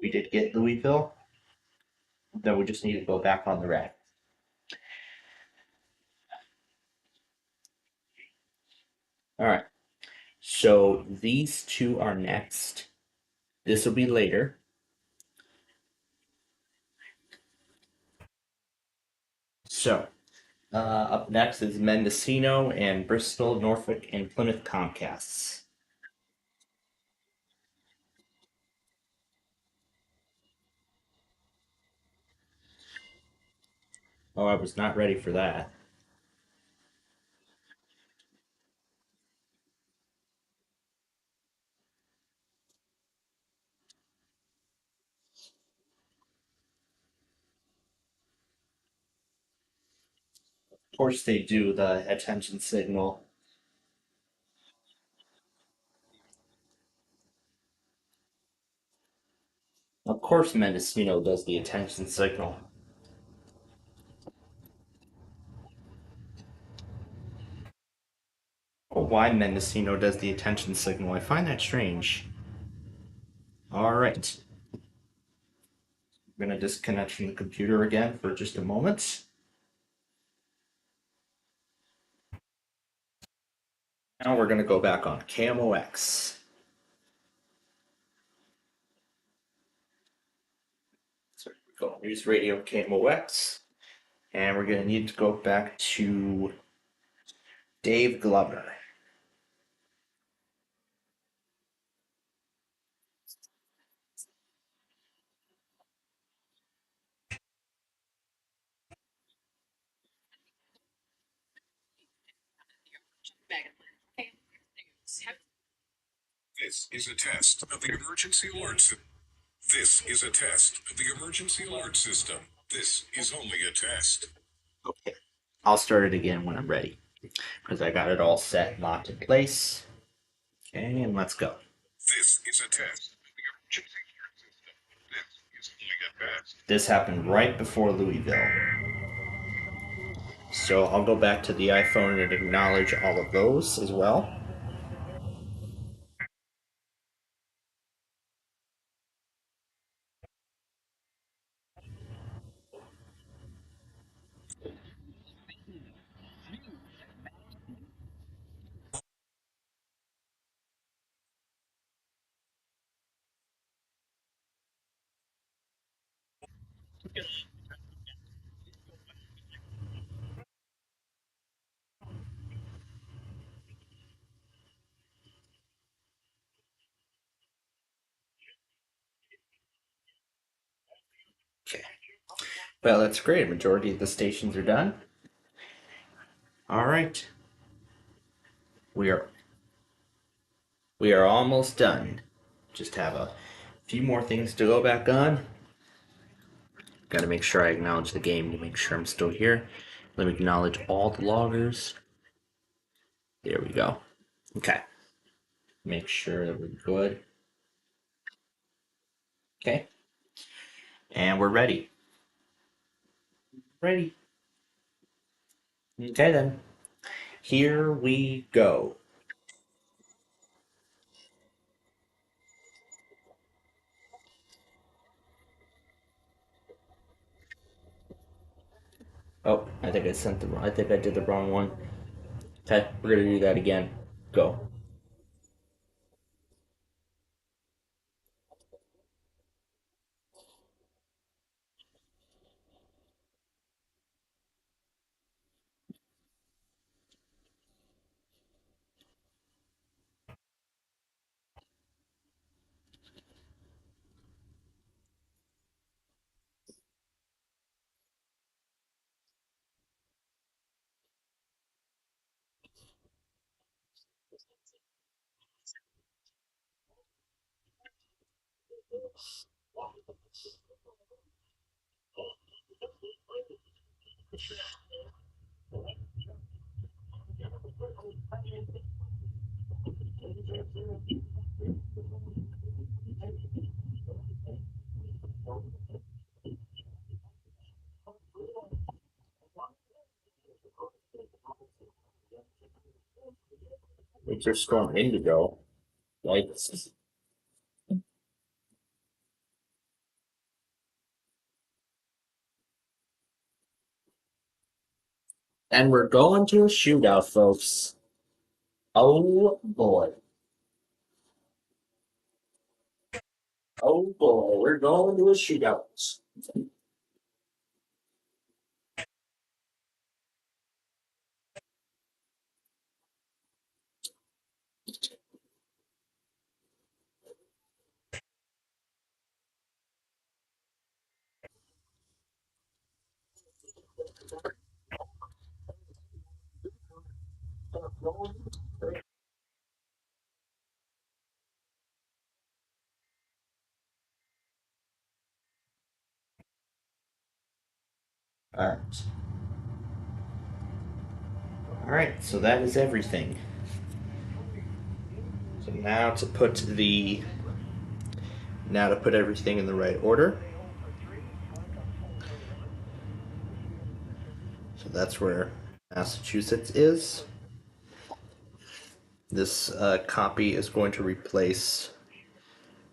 We did get Louisville. Then we just need to go back on the rack. All right. So these two are next. This will be later. So up next is Mendocino and Bristol, Norfolk, and Plymouth Comcasts. Oh, I was not ready for that. Of course they do the attention signal. Of course Mendocino does the attention signal. Why Mendocino does the attention signal? I find that strange. All right. I'm going to disconnect from the computer again for just a moment. Now we're going to go back on KMOX. So we go News Radio KMOX. And we're going to need to go back to Dave Glover. This is a test of the emergency alert system. This is a test of the emergency alert system. This is only a test. Okay. I'll start it again when I'm ready. Because I got it all set and locked in place. Okay, and let's go. This is a test of the emergency alert system. This is only a test. This happened right before Louisville. So I'll go back to the iPhone and acknowledge all of those as well. Okay. Well, that's great. A majority of the stations are done. All right. We are almost done. Just have a few more things to go back on. Got to make sure I acknowledge the game to make sure I'm still here. Let me acknowledge all the loggers. There we go. Okay. Make sure that we're good. Okay. And we're ready. Ready. Okay then. Here we go. Oh, I think I think I did the wrong one. Okay, we're gonna do that again. Go. Winter Storm Indigo. Lights. And we're going to a shootout, folks. Oh boy. Oh boy, we're going to a shootout. Alright. Alright, so that is everything. So now to put everything in the right order. So that's where Massachusetts is. This copy is going to replace.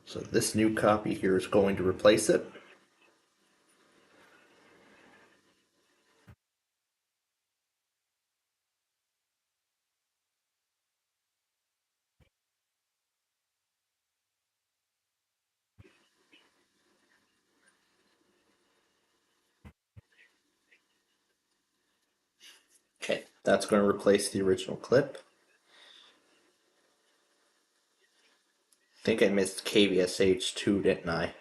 So this new copy here is going to replace it. Okay, that's going to replace the original clip. I think I missed KVSH2, didn't I?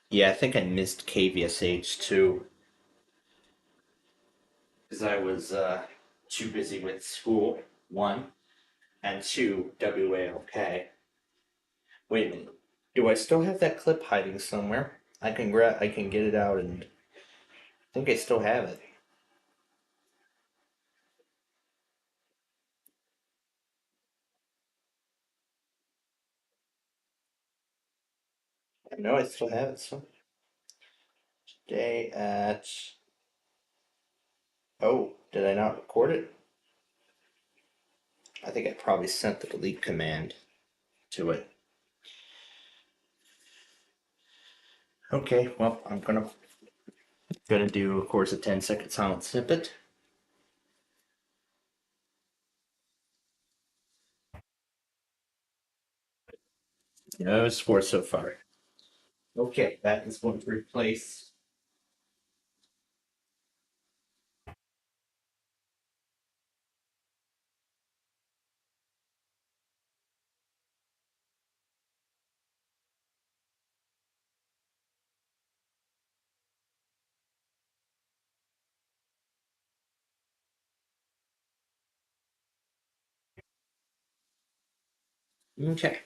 Yeah, I think I missed KVSH2 because I was too busy with school, one, and two, WALK. Wait a minute. Do I still have that clip hiding somewhere? I can get it out, and I think I still have it. I know I still have it. So today at did I not record it? I think I probably sent the delete command to it. Okay, well I'm gonna do, of course, a 10-second silent snippet. No scores so far. Okay, that is going to replace. Okay.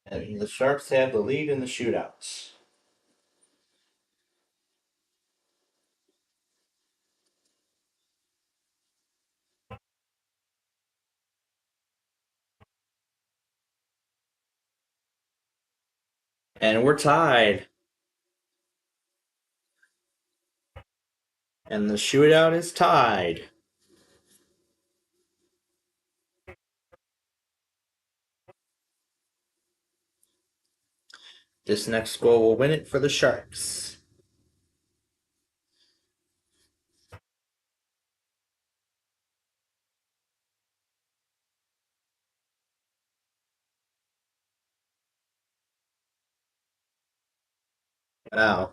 And the Sharks have the lead in the shootouts. And we're tied. And the shootout is tied. This next goal will win it for the Sharks. Wow.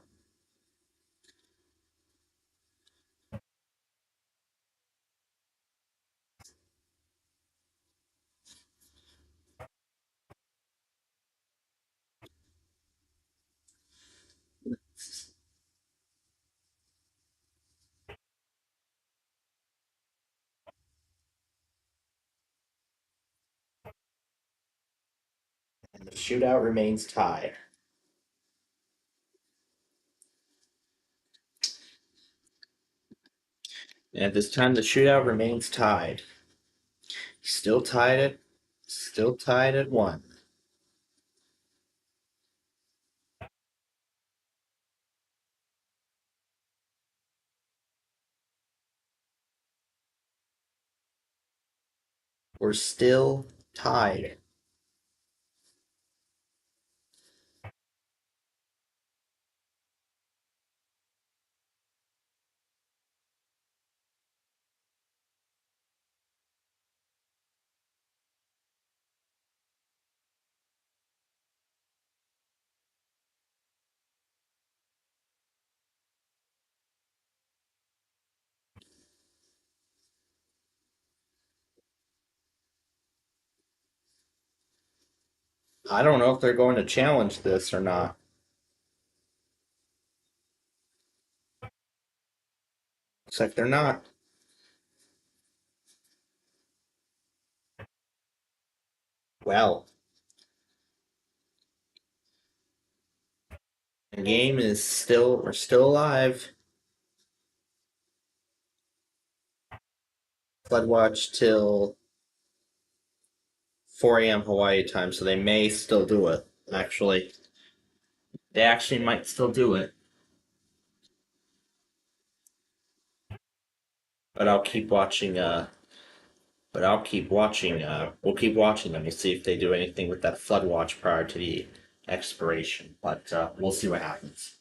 And the shootout remains tied. And at this time, the shootout remains tied. Still tied at 1. We're still tied. I don't know if they're going to challenge this or not. Looks like they're not. Well, the game is we're still alive. Flood watch till 4 a.m. Hawaii time, so they may still do it, actually. They actually might still do it. But I'll keep watching, we'll keep watching them to see if they do anything with that flood watch prior to the expiration. But we'll see what happens.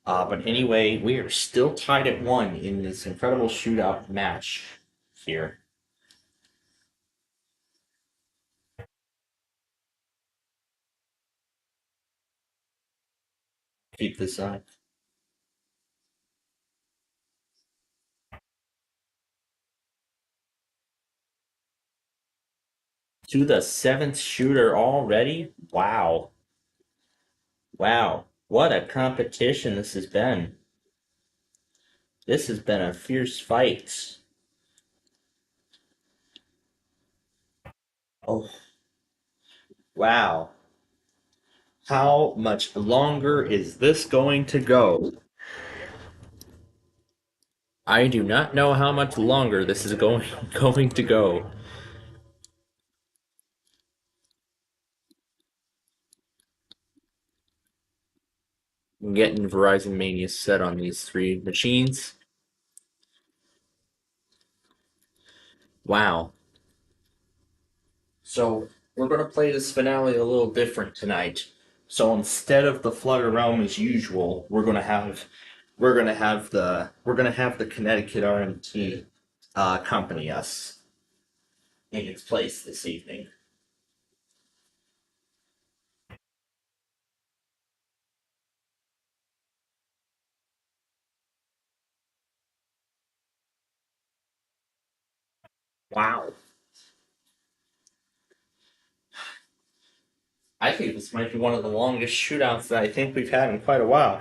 But anyway, we are still tied at 1 in this incredible shootout match here. Keep this up. To the 7th shooter already? Wow. Wow. What a competition this has been. This has been a fierce fight. Oh. Wow. How much longer is this going to go? I do not know how much longer this is going to go. I'm getting Verizon Mania set on these 3 machines. Wow. So we're gonna play this finale a little different tonight. So instead of the Flutter Realm as usual, we're gonna have the Connecticut RMT accompany us in its place this evening. Wow. I think this might be one of the longest shootouts that I think we've had in quite a while.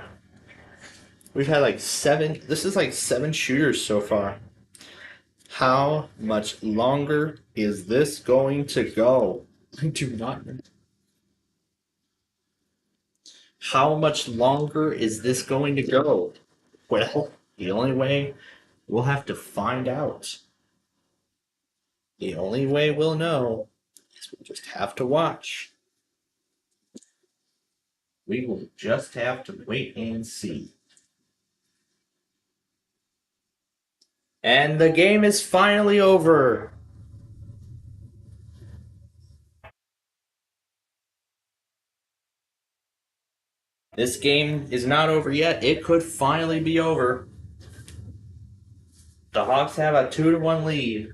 We've had like seven. This is like 7 shooters so far. How much longer is this going to go? I do not know. How much longer is this going to go? Well, the only way we'll have to find out. The only way we'll know is we'll just have to watch. We will just have to wait and see. And the game is finally over. This game is not over yet. It could finally be over. The Hawks have a 2-1 lead.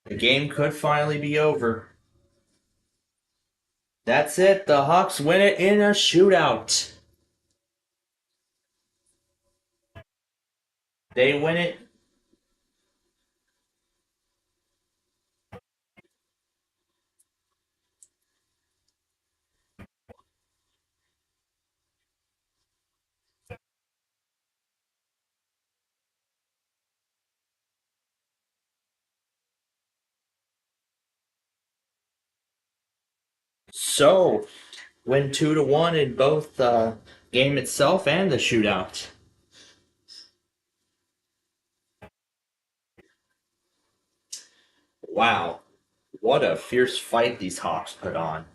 The game could finally be over. That's it. The Hawks win it in a shootout. They win it. So, win 2-1 in both the game itself and the shootout. Wow, what a fierce fight these Hawks put on.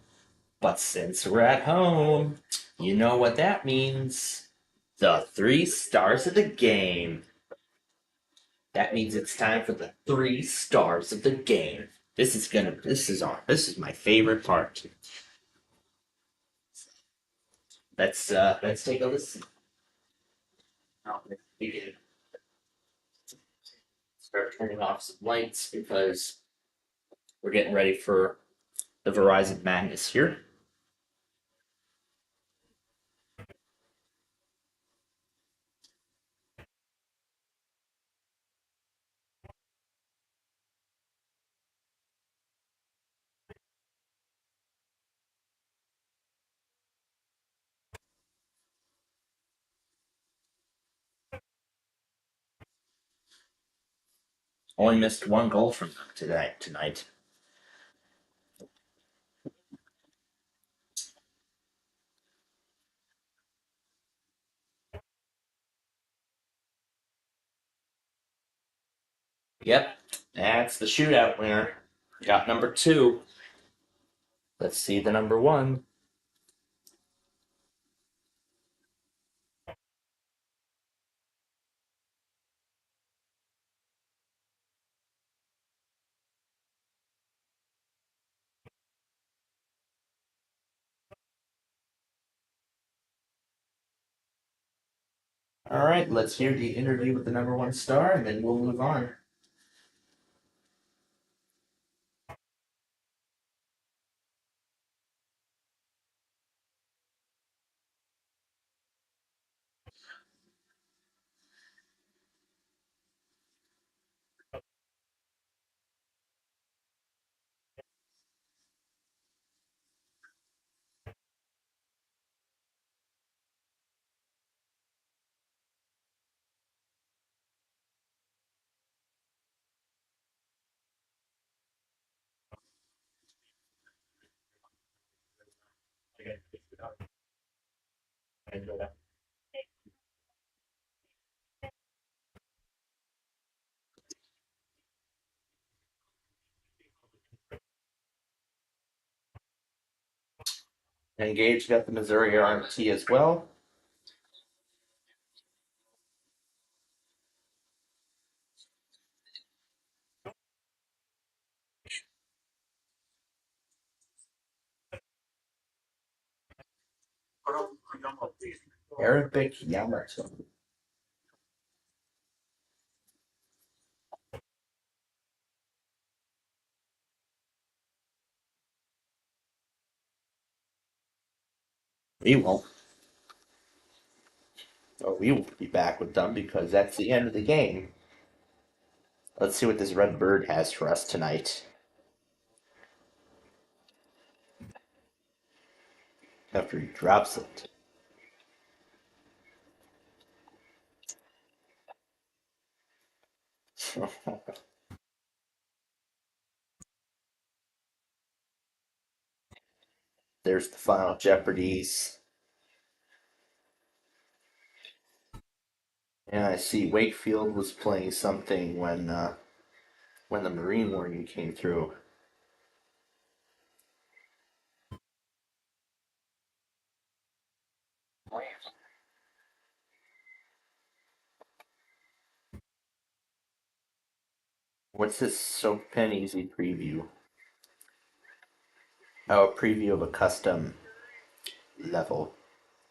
But since we're at home, you know what that means. The 3 stars of the game. That means it's time for the 3 stars of the game. This is my favorite part. Let's take a listen. Now let's begin. Start turning off some lights because we're getting ready for the Verizon Madness here. Only missed 1 goal from them tonight. Yep, that's the shootout winner. Got number 2. Let's see the number 1. All right, let's hear the interview with the number 1 star, and then we'll move on. And Gage got the Missouri RMT as well. Arabic Yamato. We won't. Oh, we will be back with them because that's the end of the game. Let's see what this red bird has for us tonight. After he drops it. There's the final Jeopardies. And I see Wakefield was playing something when the Marine warning came through. What's this Soap Pen Easy preview? Oh, a preview of a custom level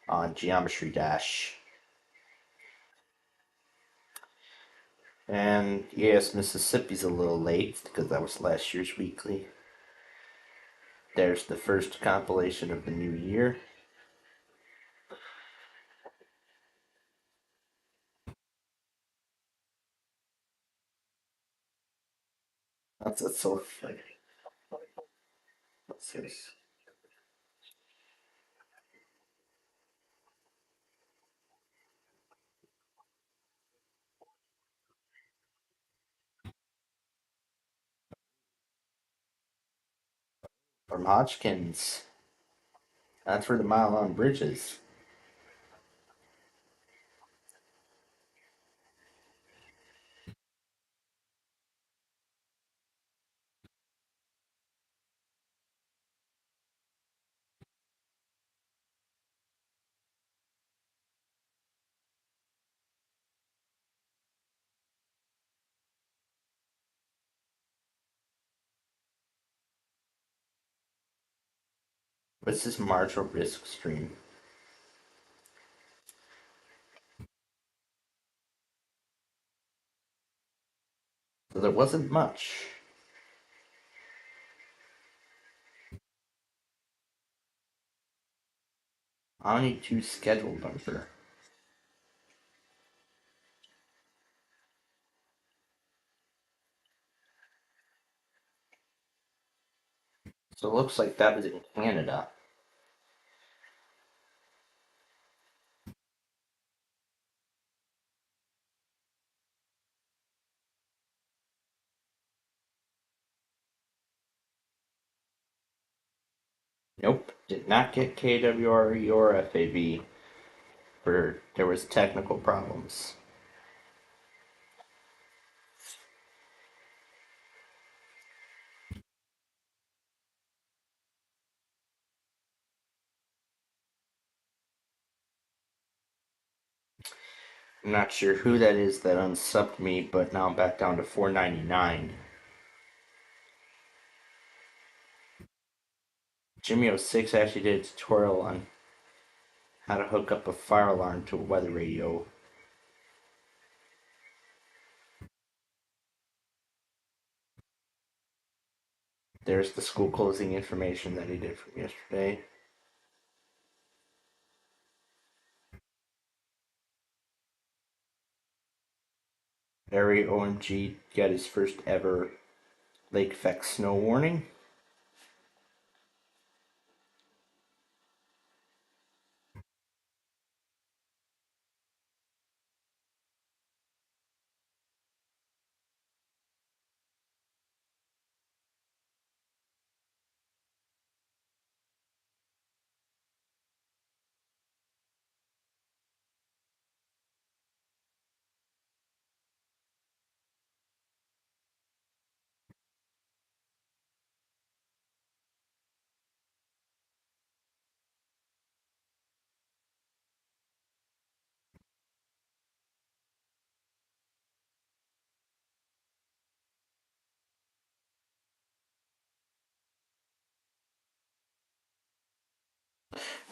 on Geometry Dash. And yes, Mississippi's a little late because that was last year's weekly. There's the first compilation of the new year. That's so funny. What's this? From Hodgkins. That's for the mile long bridges. What's this marginal risk stream? So there wasn't much. I only 2 scheduled bumper. So it looks like that was in Canada. Nope, did not get KWRE or FAB. There was technical problems. I'm not sure who that is that unsubbed me, but now I'm back down to $4.99. Jimmy06 actually did a tutorial on how to hook up a fire alarm to a weather radio. There's the school closing information that he did from yesterday. Barry OMG got his first ever lake effect snow warning.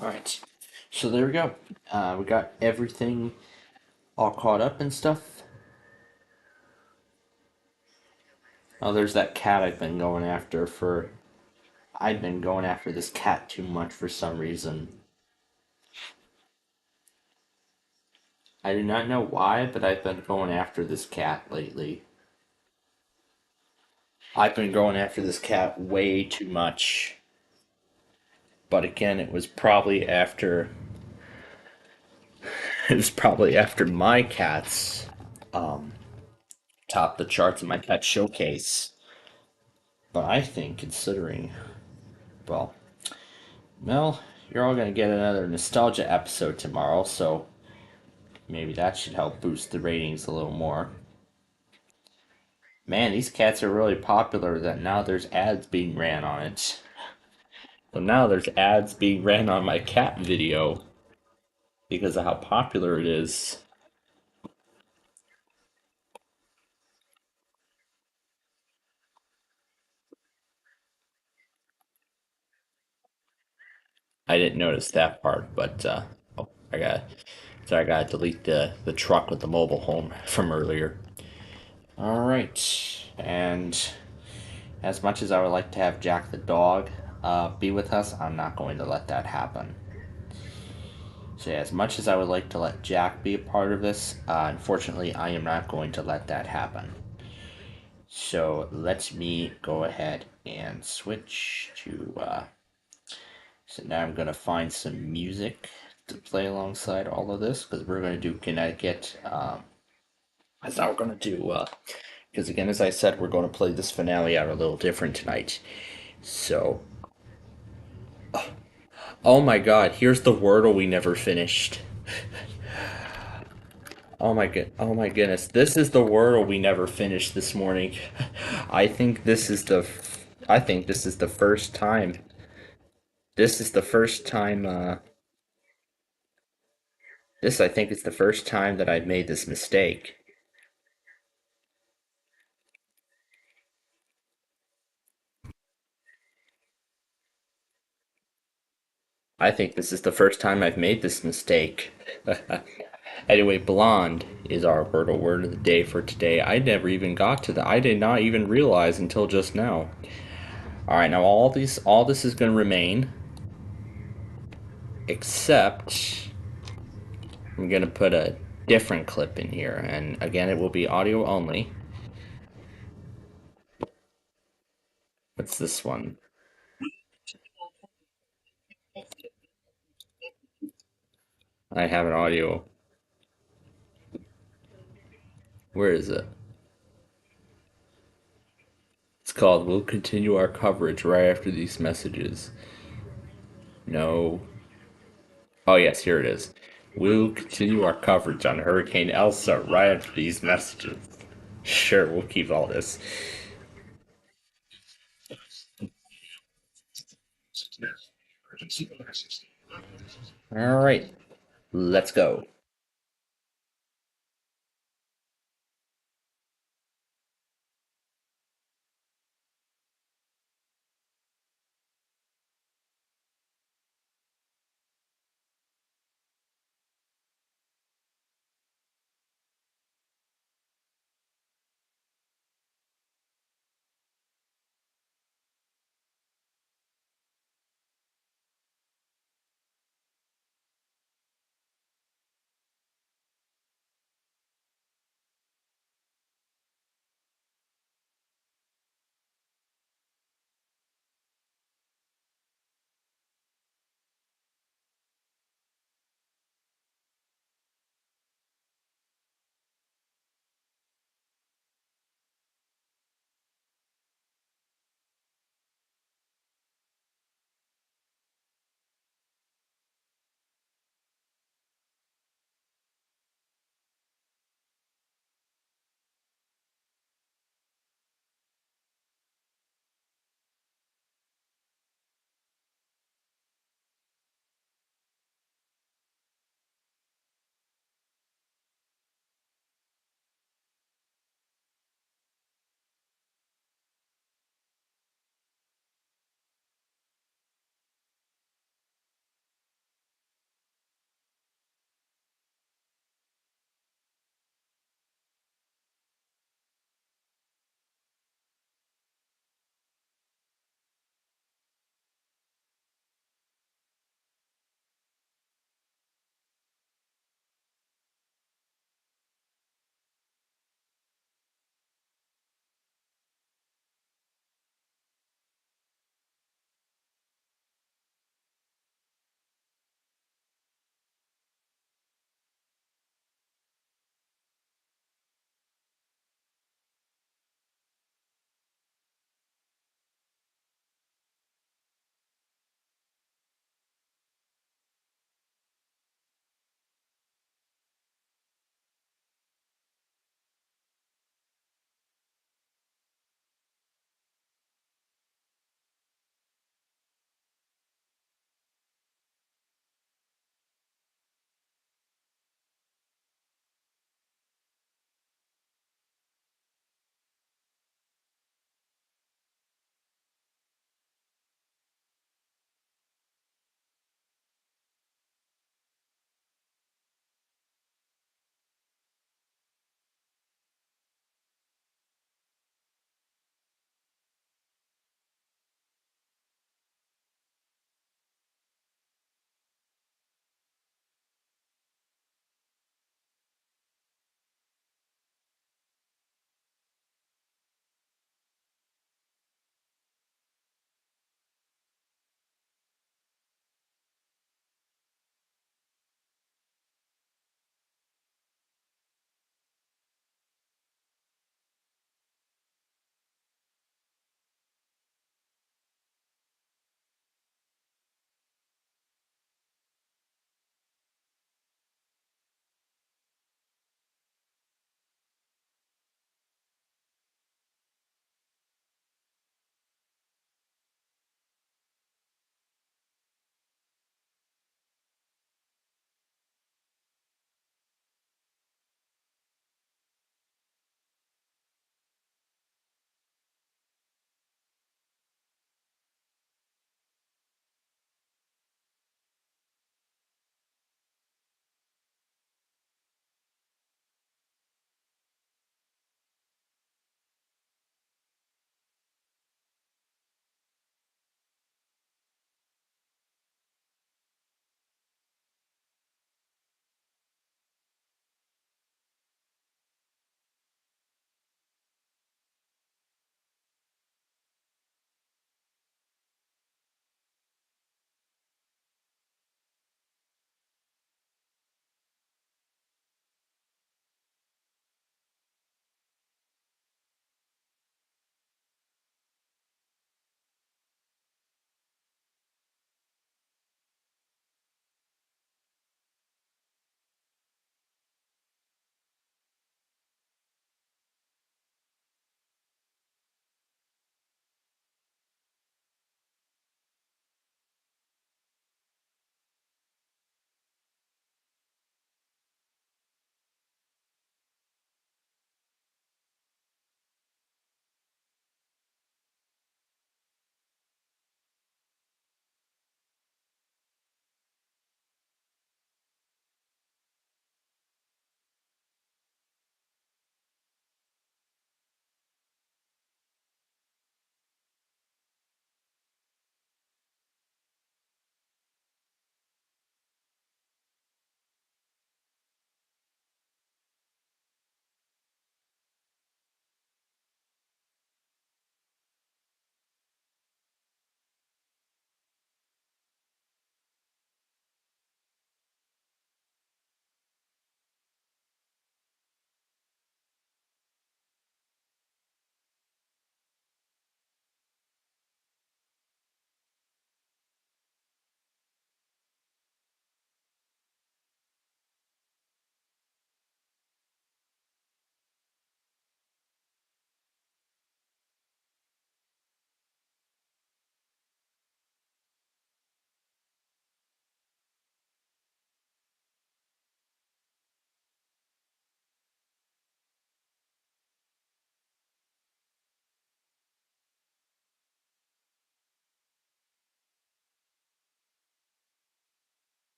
Alright, So there we go. We got everything all caught up and stuff. Oh, there's that cat I've been going after for. I've been going after this cat too much for some reason. I do not know why, but I've been going after this cat lately. I've been going after this cat way too much. But again, it was probably after. It was probably after my cats topped the charts in my pet showcase. But I think, considering, well, Mel, you're all gonna get another nostalgia episode tomorrow, so maybe that should help boost the ratings a little more. Man, these cats are really popular that now there's ads being ran on it. So now there's ads being ran on my cat video because of how popular it is. I didn't notice that part, but oh, I gotta delete the truck with the mobile home from earlier. All right, and as much as I would like to have Jack the dog be with us, I'm not going to let that happen. So, yeah, as much as I would like to let Jack be a part of this, unfortunately, I am not going to let that happen. So, let me go ahead and switch to. So, now I'm going to find some music to play alongside all of this because we're going to do Connecticut. That's how we're going to do. Because, again, as I said, we're going to play this finale out a little different tonight. So, oh my god, here's the Wordle we never finished. Oh my goodness. This is the Wordle we never finished this morning. I think this is the I think this is the first time. This is the first time this I think is the first time that I've made this mistake. I think this is the first time I've made this mistake. Anyway, blonde is our Wordle word of the day for today. I never even got to I did not even realize until just now. Alright, now all this is gonna remain. Except I'm gonna put a different clip in here, and again it will be audio only. What's this one? I have an audio. Where is it? It's called "We'll continue our coverage right after these messages." No. Oh yes, here it is. We'll continue our coverage on Hurricane Elsa right after these messages. Sure, we'll keep all this. Alright, let's go.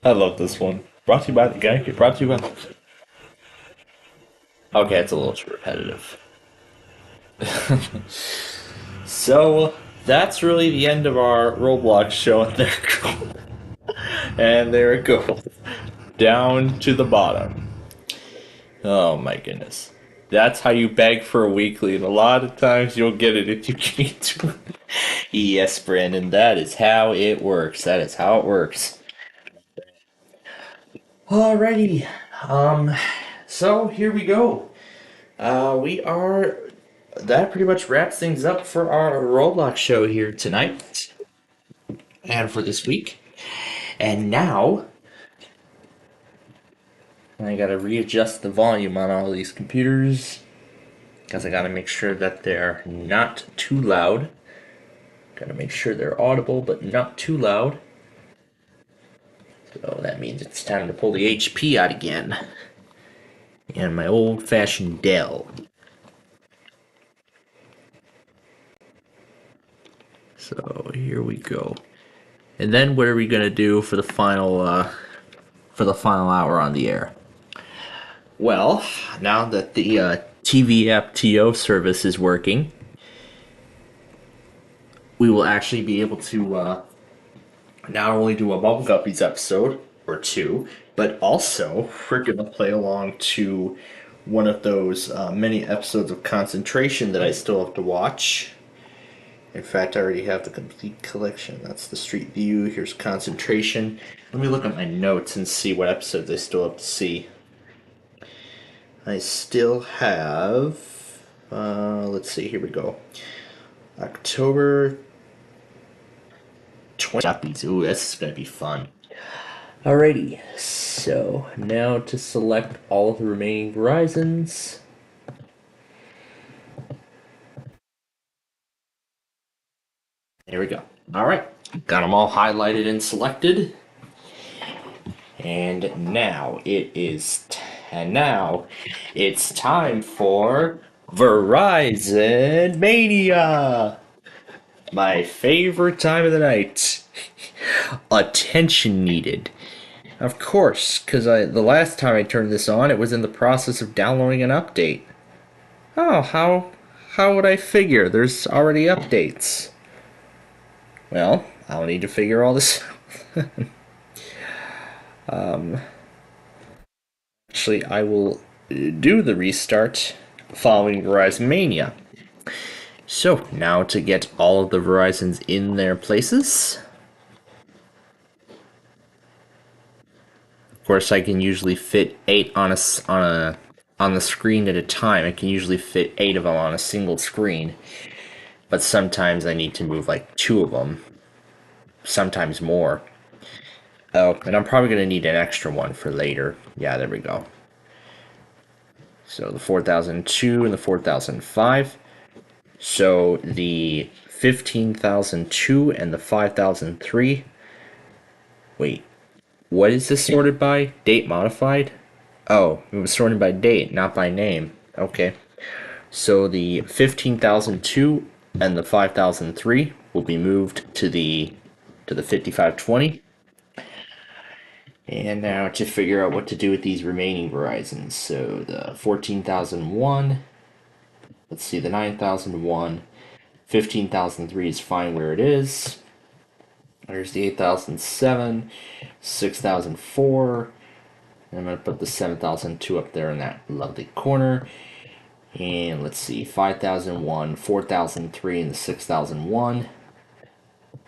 I love this one. Brought to you by the guy. Brought to you by. Okay, it's a little too repetitive. So that's really the end of our Roblox show, and there it goes. And there it goes. Down to the bottom. Oh my goodness. That's how you beg for a weekly, and a lot of times you'll get it if you need to. Yes, Brandon, that is how it works. That is how it works. Alrighty. So here we go. That pretty much wraps things up for our Roblox show here tonight. And for this week. And now, I gotta readjust the volume on all these computers. Because I gotta make sure that they're not too loud. Gotta make sure they're audible, but not too loud. So that means it's time to pull the HP out again. And my old-fashioned Dell. So here we go. And then what are we gonna do for the final hour on the air? Well, now that the TV app TO service is working, we will actually be able to not only do a Bubble Guppies episode or two, but also we're gonna play along to one of those many episodes of Concentration that I still have to watch. In fact, I already have the complete collection. That's the Street View. Here's Concentration. Let me look at my notes and see what episodes I still have to see. I still have... let's see, here we go. October 20. Ooh, this is going to be fun. Alrighty, so now to select all of the remaining Verizons. There we go. Alright, got them all highlighted and selected. And now it's time for Verizon Mania! My favorite time of the night. Attention needed. Of course, because the last time I turned this on, it was in the process of downloading an update. Oh, how would I figure? There's already updates. Well, I'll need to figure all this out. Actually, I will do the restart following Verizon Mania. So, now to get all of the Verizons in their places. Of course, I can usually fit 8 on the screen at a time. I can usually fit 8 of them on a single screen. But sometimes I need to move like 2 of them. Sometimes more. Oh, and I'm probably going to need an extra one for later. Yeah, there we go. So the 4002 and the 4005. So the 15,002 and the 5,003. Wait, what is this sorted by? Date modified? Oh, it was sorted by date, not by name. Okay. So the 15,002 and the 5,003 will be moved to the 5520. And now to figure out what to do with these remaining Verizons. So the 14,001, let's see, the 9,001, 15,003 is fine where it is. There's the 8,007, 6,004, and I'm going to put the 7,002 up there in that lovely corner. And let's see, 5,001, 4,003, and the 6,001.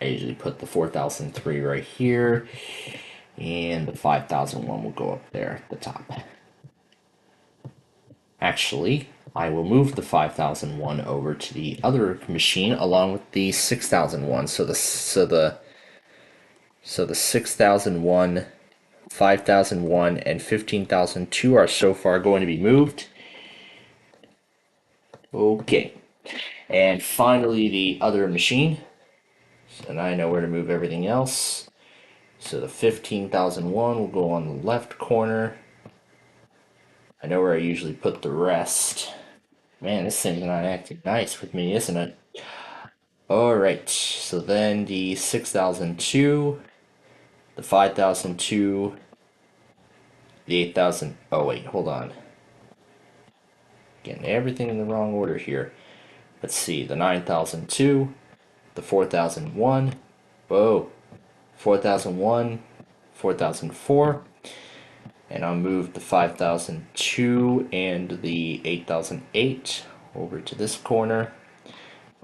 I usually put the 4,003 right here. And the 5,001 will go up there at the top. Actually, I will move the 5,001 over to the other machine along with the 6,001. So the 6,001, 5,001, and 15,002 are so far going to be moved. Okay. And finally, the other machine. So now I know where to move everything else. So the 15,001 will go on the left corner. I know where I usually put the rest. Man, this thing's not acting nice with me, isn't it? Alright, so then the 6,002 the 5,002, the 8,000. Oh, wait, hold on. Getting everything in the wrong order here. Let's see, the 9,002, the 4,001, whoa, 4,001, 4,004, and I'll move the 5,002 and the 8,008 over to this corner.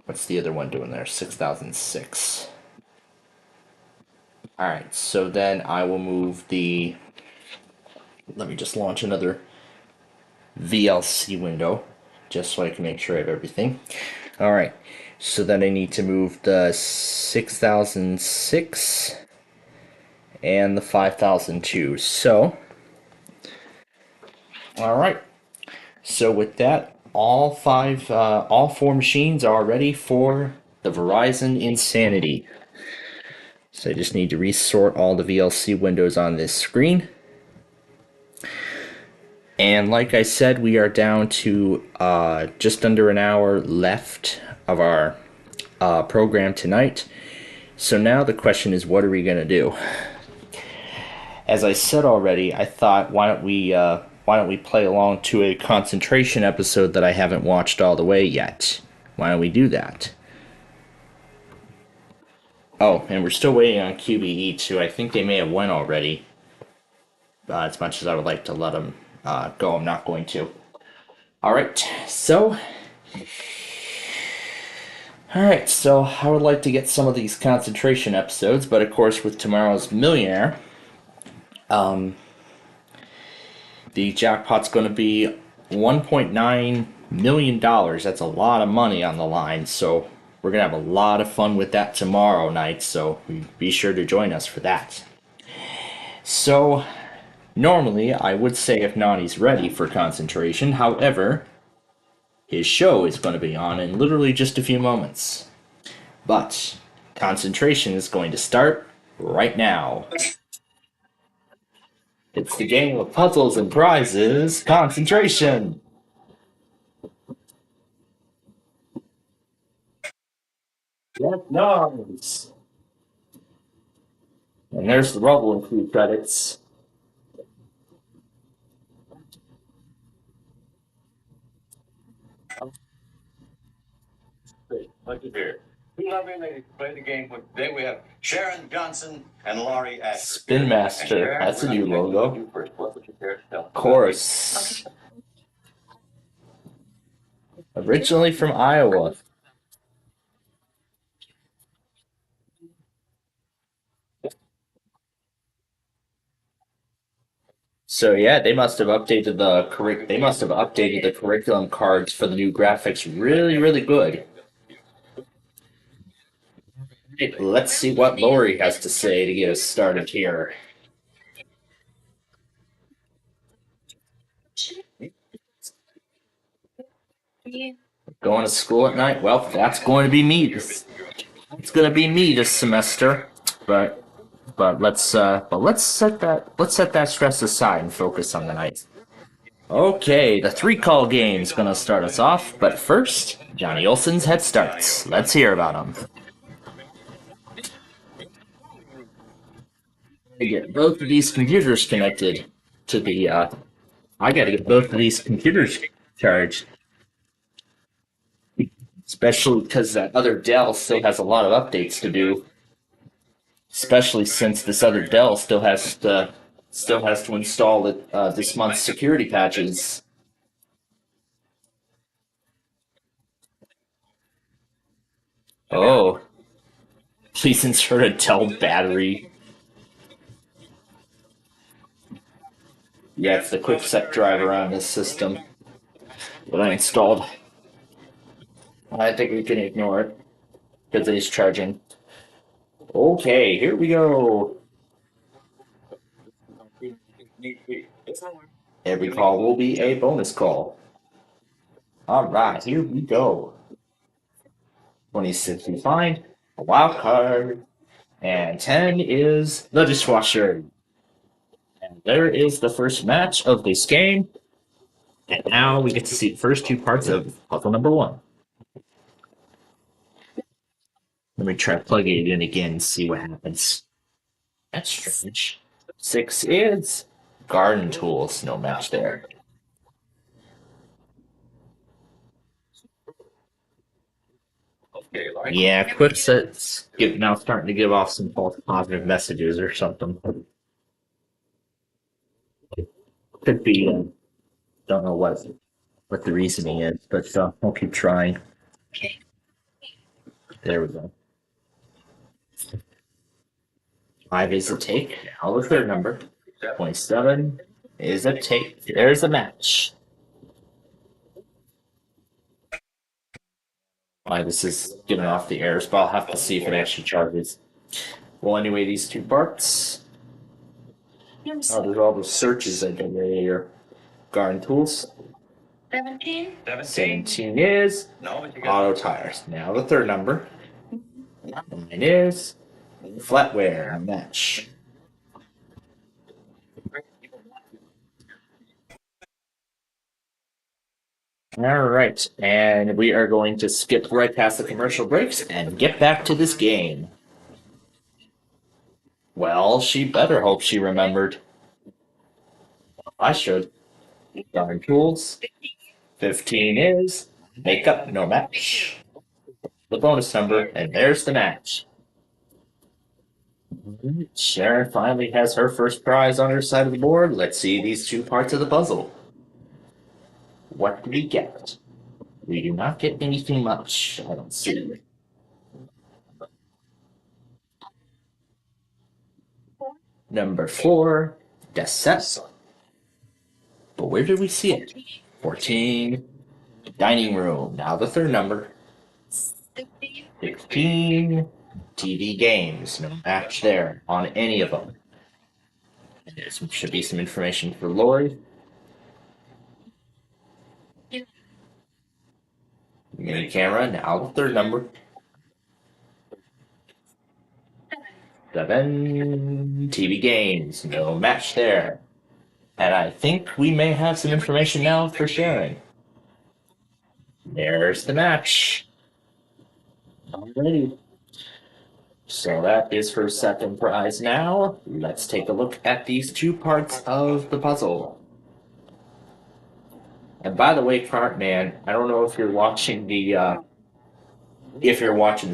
What's the other one doing there? 6,006. Alright, so then I will move the... Let me just launch another VLC window, just so I can make sure I have everything. Alright, so then I need to move the 6,006 and the 5,002. So, alright, so with that, all four machines are ready for the Verizon Insanity. So I just need to resort all the VLC windows on this screen. And like I said, we are down to just under an hour left of our program tonight. So now the question is, what are we going to do? As I said already, I thought, why don't we play along to a concentration episode that I haven't watched all the way yet? Why don't we do that? Oh, and we're still waiting on QBE too. I think they may have went already. As much as I would like to let them go, I'm not going to. Alright, so I would like to get some of these concentration episodes, but of course with tomorrow's Millionaire, the jackpot's going to be $1.9 million. That's a lot of money on the line, so we're going to have a lot of fun with that tomorrow night, so be sure to join us for that. So, normally I would say if Nani's ready for concentration, however, his show is going to be on in literally just a few moments. But concentration is going to start right now. It's the game of puzzles and prizes, concentration! Yes, nice! And there's the Rumble and Crew credits. Like to hear. We love him. They play the game. Today we have Sharon Johnson and Laurie Asher. Spin Master. That's a new logo. Of course. Originally from Iowa. So yeah, they must have updated the curriculum cards for the new graphics really, really good. Let's see what Lori has to say to get us started here. Going to school at night? Well, that's going to be me. It's going to be me this semester. But let's set that stress aside and focus on the night. Okay, the 3-call game's gonna start us off, but first, Johnny Olson's head starts. Let's hear about him. I get both of these computers connected to the, I gotta get both of these computers charged. Especially because that other Dell still has a lot of updates to do. Especially since this other Dell still has to install this month's security patches. Oh. Please insert a Dell battery. Yeah, it's the quick-set driver on this system that I installed. I think we can ignore it, because it is charging. Okay, here we go. Every call will be a bonus call. Alright, here we go. 26 we find, a wild card, and 10 is the dishwasher. And there is the first match of this game. And now we get to see the first two parts of puzzle number 1. Let me try plugging it in again and see what happens. That's strange. 6 is garden tools. No match there. Yeah, Quipset's now starting to give off some false positive messages or something. Could be. Don't know what the reasoning is, but I'll keep trying. There we go. 5 is a take. Now the third number. 27 is a take. There's a match. Why this is getting off the air, but I'll have to see if it actually charges. Well, anyway, these two parts. Oh, there's all those searches I did earlier. Garden tools. 17 is auto tires. Now the third number. 9 is flatware match. All right, and we are going to skip right past the commercial breaks and get back to this game. Well, she better hope she remembered. I should. Darn tools. 15 is makeup, no match. The bonus number, and there's the match. Sharon finally has her first prize on her side of the board. Let's see these two parts of the puzzle. What do we get? We do not get anything much. I don't see. Number 4, Deception. But where did we see it? 14, dining room. Now the third number. 16, TV games. No match there on any of them. There should be some information for Lori. Mini camera. Now the third number. 7, TV games. No match there. And I think we may have some information now for Sharon. There's the match. Alrighty. So that is her second prize now. Let's take a look at these two parts of the puzzle. And by the way, Cartman, I don't know if you're watching the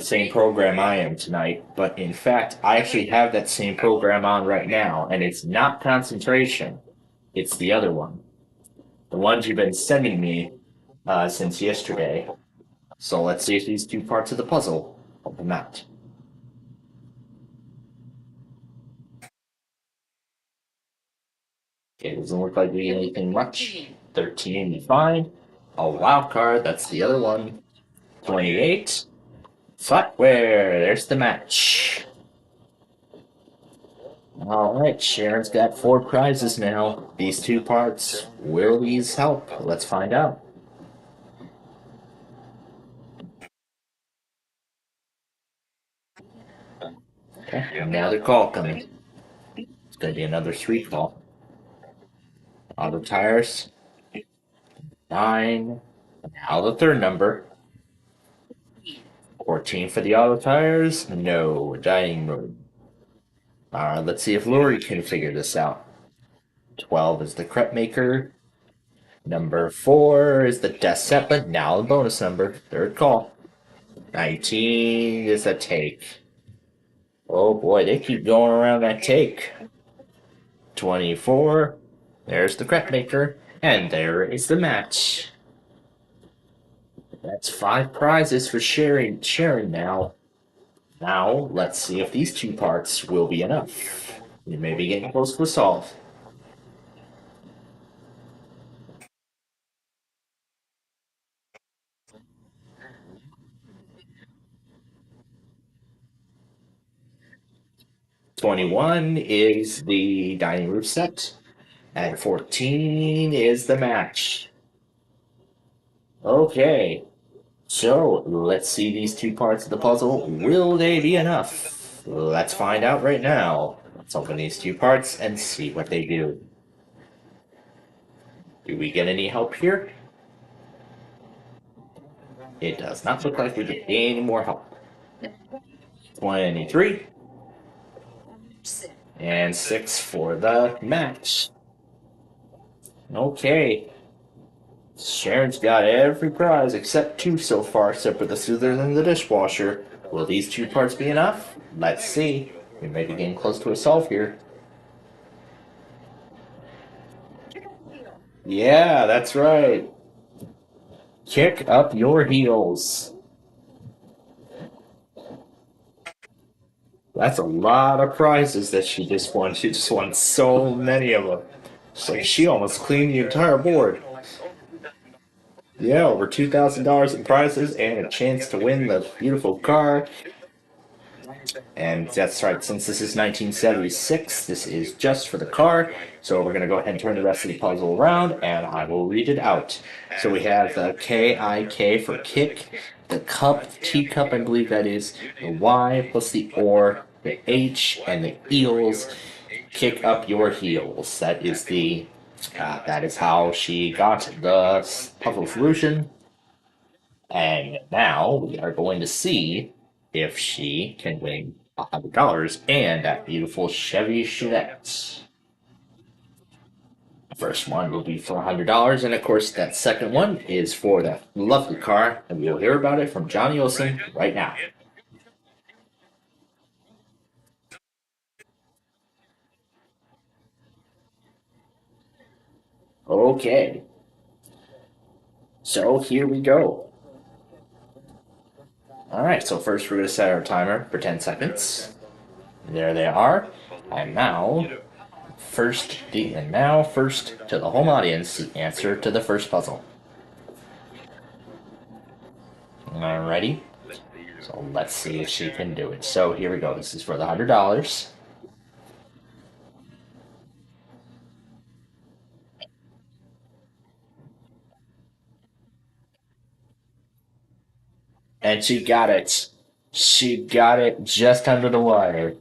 same program I am tonight, but in fact, I actually have that same program on right now, and it's not concentration. It's the other one. The ones you've been sending me since yesterday. So let's see if these two parts of the puzzle open out. Okay, doesn't look like we get anything much. 13 you find. A wild card, that's the other one. 28. Flatware, there's the match. Alright, Sharon's got 4 prizes now. These two parts, will these help? Let's find out. Okay, another call coming. It's gonna be another 3 call. Auto tires. 9. Now the third number. 14 for the auto tires. No, dining room. Alright, let's see if Lori can figure this out. 12 is the crepe maker. Number 4 is the desk set, but now the bonus number. Third call. 19 is a take. Oh boy, they keep going around that take. 24. There's the crepe maker. And there is the match. That's 5 prizes for Sharon now. Now, let's see if these 2 parts will be enough. We may be getting close to a solve. $21 is the dining room set, and 14 is the match. Okay, so let's see these 2 parts of the puzzle. Will they be enough? Let's find out right now. Let's open these 2 parts and see what they do. Do we get any help here? It does not look like we get any more help. 23. And 6 for the match. Okay. Sharon's got every prize except 2 so far, except for the soother and the dishwasher. Will these 2 parts be enough? Let's see. We may be getting close to a solve here. Yeah, that's right. Kick up your heels. That's a lot of prizes that she just won. She just won so many of them. It's like she almost cleaned the entire board. Yeah, over $2,000 in prizes and a chance to win the beautiful car. And that's right, since this is 1976, this is just for the car. So we're going to go ahead and turn the rest of the puzzle around, and I will read it out. So we have the K-I-K for kick, the cup, teacup, I believe that is, the Y plus the or, the H, and the eels. Kick up your heels. That is the, that is how she got the puzzle solution. And now we are going to see if she can win $100 and that beautiful Chevy Chevette. The first one will be for $100, and of course, that second one is for that lovely car, and we'll hear about it from Johnny Olson right now. Okay. So here we go. Alright, so first we're going to set our timer for 10 seconds. There they are. And now, first to the home audience, the answer to the first puzzle. Alrighty. So let's see if she can do it. So here we go. This is for the $100. And she got it. She got it just under the wire.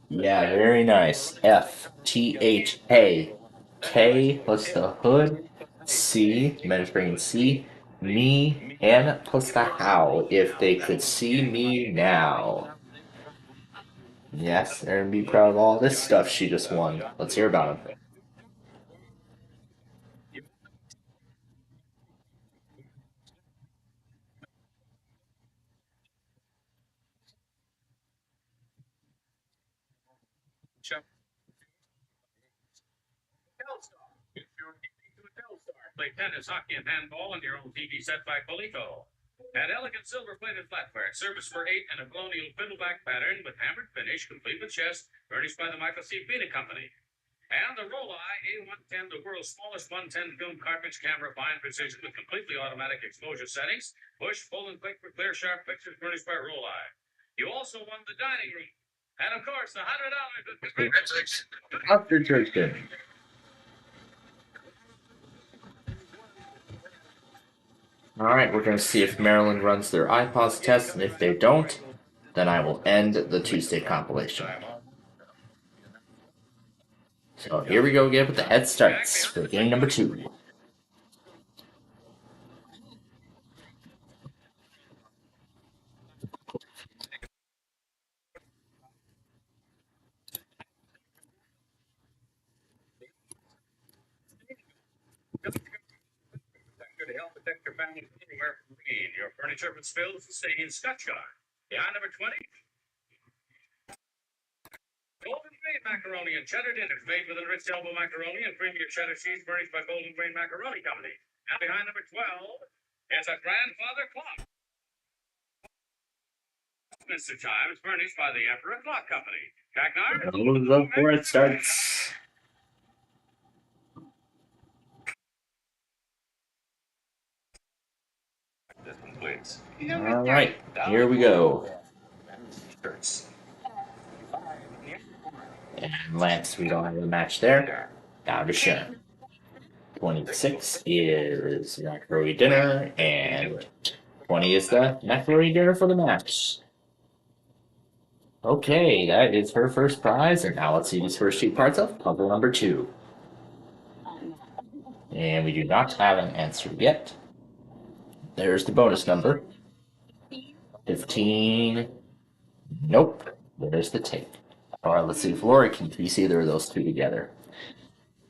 Yeah, very nice. F-T-H-A. K plus the hood. C, Mediterranean C. Me, and plus the how. If they could see me now. Yes, they're gonna be proud of all this stuff she just won. Let's hear about it. Play tennis, hockey, and handball on your own TV set by Coleco. An elegant silver-plated flatware, service for 8 and a colonial fiddleback pattern with hammered finish, complete with chest, furnished by the Michael C. Pena Company. And the Roll-Eye A110, the world's smallest 110 film cartridge camera, fine precision with completely automatic exposure settings, push, pull, and click for clear, sharp pictures, furnished by Roll-Eye. You also won the dining room. And of course, the $100. Congratulations. Alright, we're going to see if Maryland runs their iPods test, and if they don't, then I will end the Tuesday compilation. So here we go again with the head starts for game number 2. To help protect your family from anywhere from rain. Your furniture from spills will stay in Scotchard. Behind number 20. Golden Grain Macaroni and Cheddar Dinners made with enriched elbow macaroni and premier cheddar cheese furnished by Golden Grain Macaroni Company. And behind number 12 is a grandfather clock. Mr. Chimes furnished by the Emperor Clock Company. Cagnar? Look where it starts. Alright, here we go. And Lance, we don't have a match there. Down to Sharon. 26 is macaroni dinner, and 20 is the macaroni dinner for the match. Okay, that is her first prize, and now let's see these first 2 parts of puzzle number 2. And we do not have an answer yet. There's the bonus number. 15. Nope. There's the tape. Alright, let's see if Lori can piece either of those two together.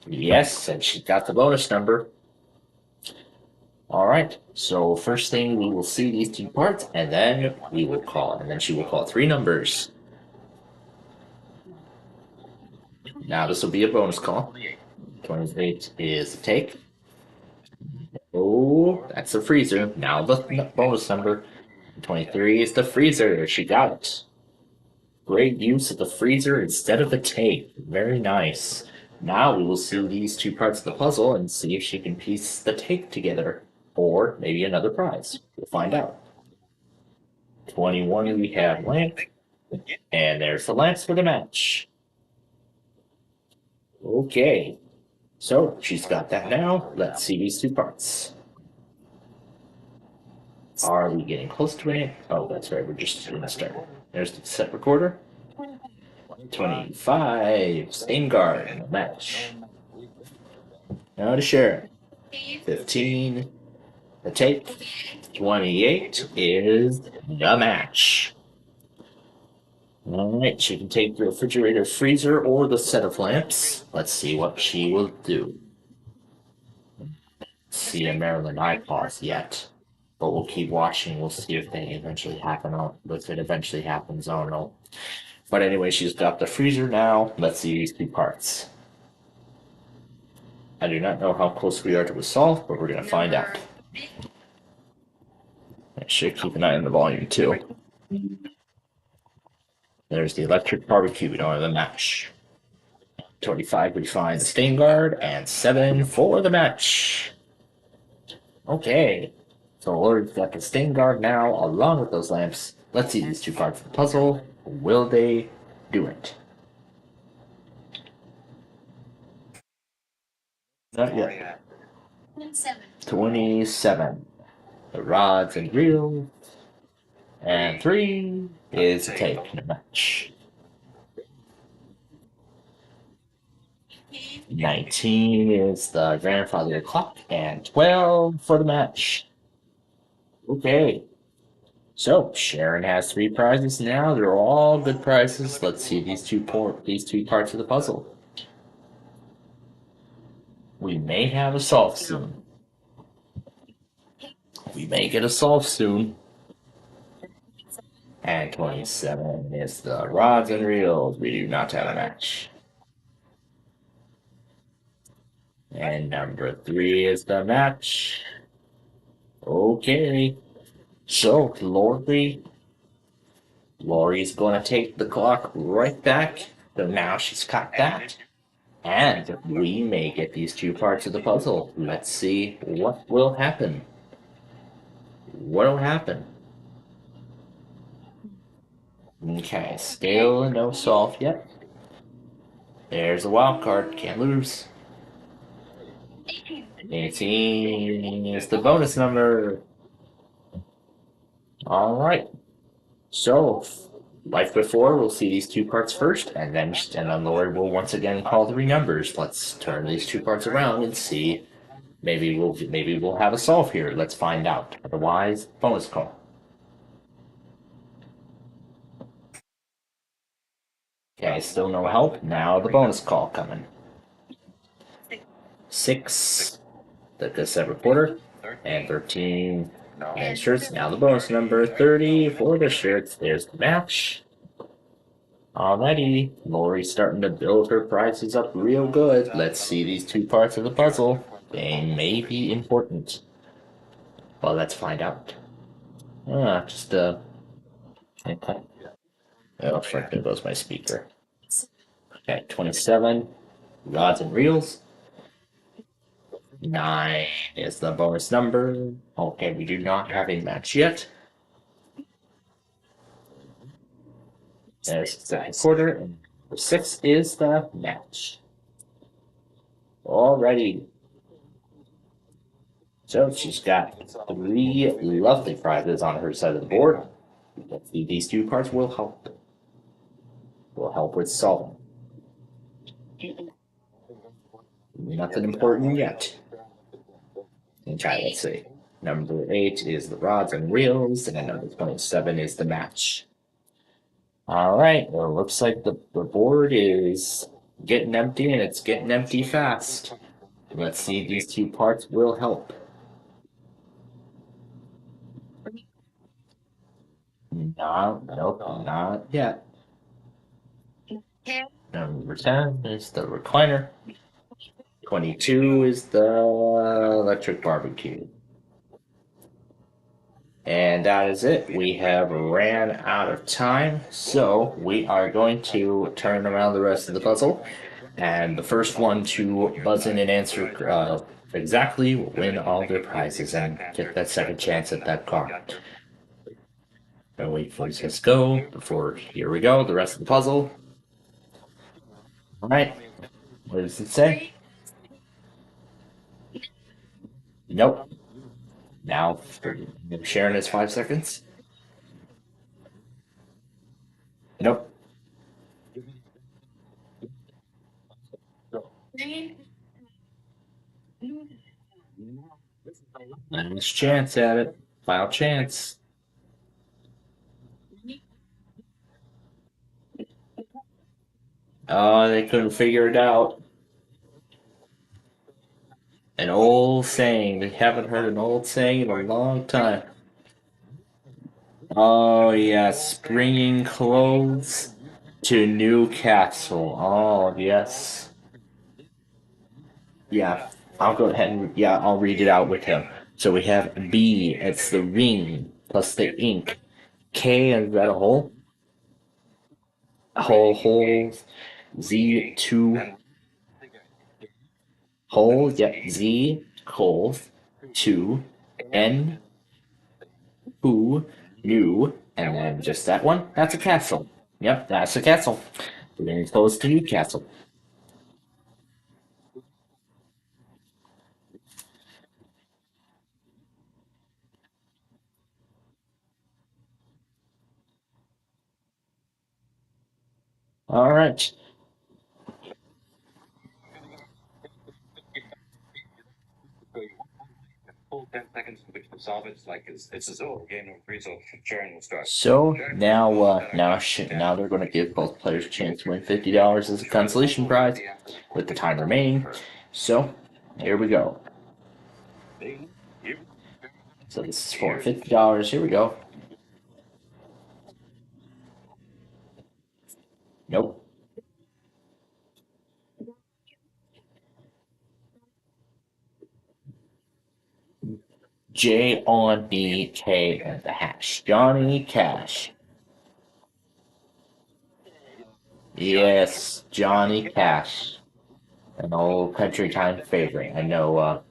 Yes, and she got the bonus number. Alright, so first thing we will see these two parts, and then we will call, and then she will call 3 numbers. Now this will be a bonus call. 28 is the take. Oh, that's the freezer. Now the bonus number. 23 is the freezer. She got it. Great use of the freezer instead of the tape. Very nice. Now we will see these two parts of the puzzle and see if she can piece the tape together. Or maybe another prize. We'll find out. 21 we have lamp. And there's the lamps for the match. Okay. So she's got that now. Let's see these two parts. Are we getting close to it? Oh, that's right. We're just going to start. There's the set recorder. 25. Stain guard. Match. Now to share. 15. The tape. 28 is the match. Alright, she can take the refrigerator, freezer, or the set of lamps. Let's see what she will do. See a Maryland eye pause yet. But we'll keep watching. We'll see if they eventually happen. If it eventually happens, I don't know. But anyway, she's got the freezer now. Let's see these two parts. I do not know how close we are to a solve, but we're going to find out. I should keep an eye on the volume too. There's the electric barbecue. We don't have the match. 25 we find the stain guard, and 7 for the match. Okay. So Lori's got the stain guard now, along with those lamps. Let's see these two parts of the puzzle. Will they do it? Not yet. 27. The rods and reels. And 3 is a take in the match. 19 is the grandfather clock, and 12 for the match. Okay. So Sharon has 3 prizes now. They're all good prizes. Let's see these two parts of the puzzle. We may have a solve soon. We may get a solve soon. And 27 is the rods and reels. We do not have a match. And number 3 is the match. Okay. So Lori's going to take the clock right back. So now she's got that. And we may get these two parts of the puzzle. Let's see what will happen. What will happen? Okay, still no solve yet. There's a wild card. Can't lose. 18 is the bonus number. Alright. So, like before, we'll see these two parts first, and then Lori will once again call 3 numbers. Let's turn these two parts around and see. Maybe we'll have a solve here. Let's find out. Otherwise, bonus call. Okay, still no help. Now the bonus call coming. 6, the cassette recorder, and 13, and shirts. Now the bonus number, 30 for the shirts. There's the match. Alrighty, Lori's starting to build her prizes up real good. Let's see these two parts of the puzzle. They may be important. Well, let's find out. Okay. Oh, frick, there goes my speaker. Okay, 27, rods and reels. 9 is the bonus number. Okay, we do not have a match yet. There's the recorder, and 6 is the match. Alrighty. So she's got 3 lovely prizes on her side of the board. These two parts will help. Will help with solving. Nothing important yet. Okay, let's see. Number 8 is the rods and reels, and number 27 is the match. All right, well, looks like the board is getting empty, and it's getting empty fast. Let's see if these 2 parts will help. Nope, not yet. Number 10 is the recliner. 22 is the electric barbecue. And that is it. We have ran out of time, so we are going to turn around the rest of the puzzle. And the first one to buzz in and answer exactly will win all their prizes and get that second chance at that car. And wait for it to go before. Here we go. The rest of the puzzle. All right. What does it say? Nope. Now, Sharon has 5 seconds. Nope. Last chance at it. Final chance. Oh, they couldn't figure it out. An old saying. They haven't heard an old saying in a long time. Oh, yes. Bringing clothes to Newcastle. Oh, yes. Yeah. I'll go ahead and, I'll read it out with him. So we have B, it's the ring, plus the ink. K, is that a hole? Hole. Z, 2. Hole, yep. Z, coals. 2. N, who, new, and then just that one. That's a castle. Yep, that's a castle. We're getting close to Newcastle. All right. Full 10 seconds in which to solve it. It's like it's a Zoro game number 3, so Sharon will start. So now they're going to give both players a chance to win $50 as a consolation prize with the time remaining. So here we go. So this is for $50. Here we go. Nope. J on B K and the hash. Johnny Cash. Yes, Johnny Cash. An old country time favorite. I know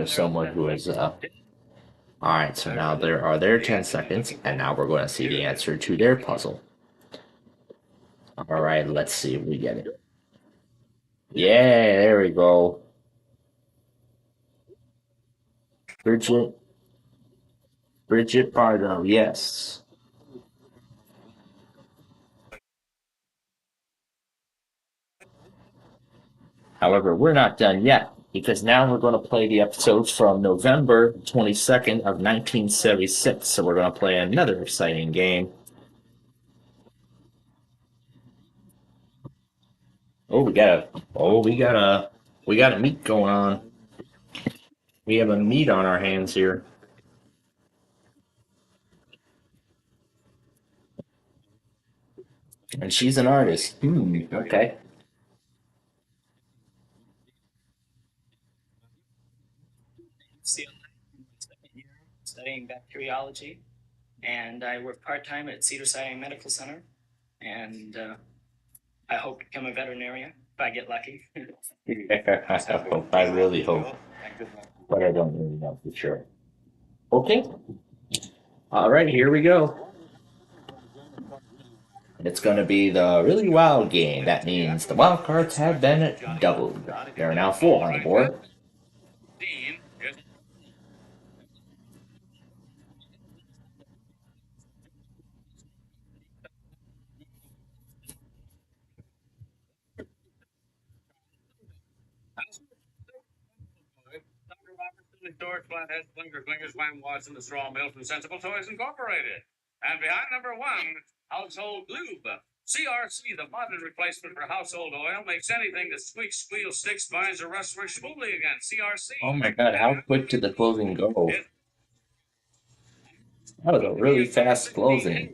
someone who is Alright, so now there are their 10 seconds, and now we're going to see the answer to their puzzle. Alright, let's see if we get it. Yeah, there we go. Bridget Pardo, yes. However, we're not done yet, because now we're going to play the episodes from November 22nd of 1976. So we're going to play another exciting game. We got a meet going on. We have a meet on our hands here. And she's an artist. Okay. Studying bacteriology, and I work part-time at Cedars-Sinai Medical Center, and I hope to become a veterinarian if I get lucky. I really hope, but I don't really know for sure. Okay. All right, here we go. It's going to be the really wild game. That means the wild cards have been doubled. There are now 4 on the board. Doors, Flatheads, Blinkers, Blinkers, Wham Watson, the Straw Mill from Sensible Toys Incorporated. And behind number 1, Household Lube. CRC, the modern replacement for household oil, makes anything that squeaks, squeals, sticks, binds, or rusts work smoothly again. CRC. Oh my god, how quick did the closing go? That was a really fast closing.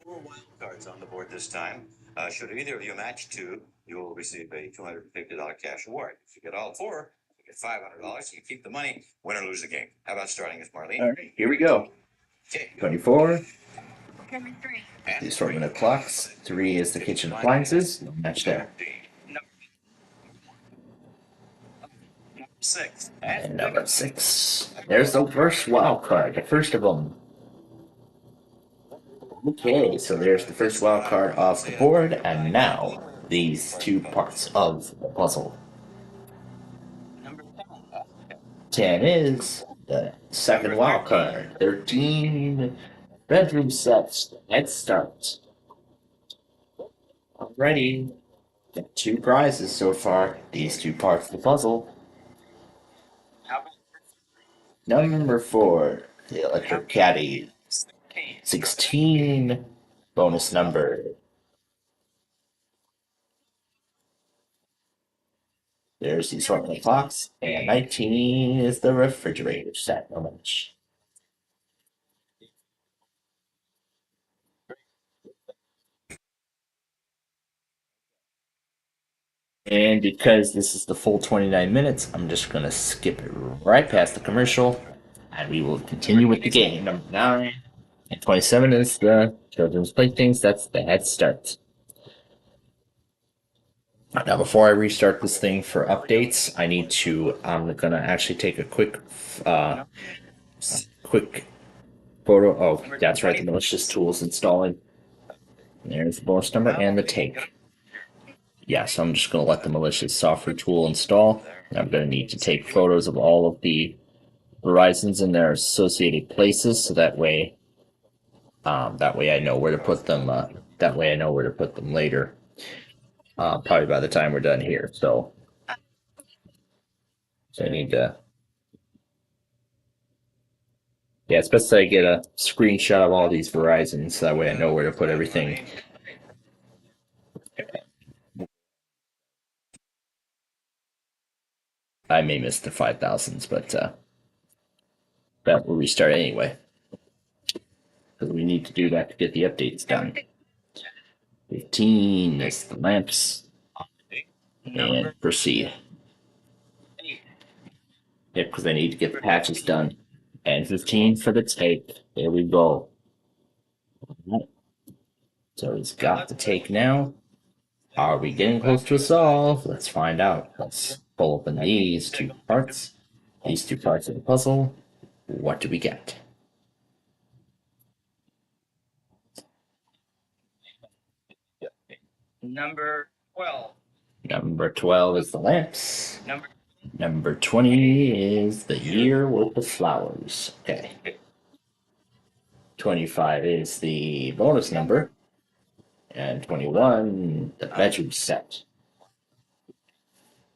Four wild cards on the board this time. Should either of you match 2, you will receive a $250 cash award. If you get all 4, you get $500. You keep the money, win or lose the game. How about starting with Marlene? All right, here we go. 24. Number 3. The assortment of clocks. 3 is the kitchen appliances. No match there. 6. And number 6. There's the first wild card, the first of them. Okay, so there's the first wild card off the board, and now these 2 parts of the puzzle. 10 is the second wild card. 13 bedroom sets. Let's start. Alrighty, got 2 prizes so far. These 2 parts of the puzzle. Number 4, the electric caddy. 16, bonus number. There's the assortment box, and 19 is the refrigerator set. No match. And because this is the full 29 minutes, I'm just going to skip it right past the commercial, and we will continue with the game. Number 9 and 27 is the children's playthings. That's the head start. Now, before I restart this thing for updates, I'm going to actually take a quick photo. Oh, that's right, the malicious tools installing. There's the bonus number and the take. Yeah, so I'm just going to let the malicious software tool install. I'm going to need to take photos of all of the Verizons in their associated places, so that way I know where to put them. That way I know where to put them later. Probably by the time we're done here. So I need to. Yeah, it's best that I get a screenshot of all these Verizons, so that way I know where to put everything. I may miss the 5,000s, but that will restart anyway. Because we need to do that to get the updates done. 15 is the lamps. And proceed. Yep, because I need to get the patches done. And 15 for the take. There we go. Alright. So he's got the take now. Are we getting close to a solve? Let's find out. Let's pull open these 2 parts. These 2 parts of the puzzle. What do we get? Number 12. Number 12 is the lamps. Number 20 is the year with the flowers. Okay. 25 is the bonus number. And 21, the bedroom set.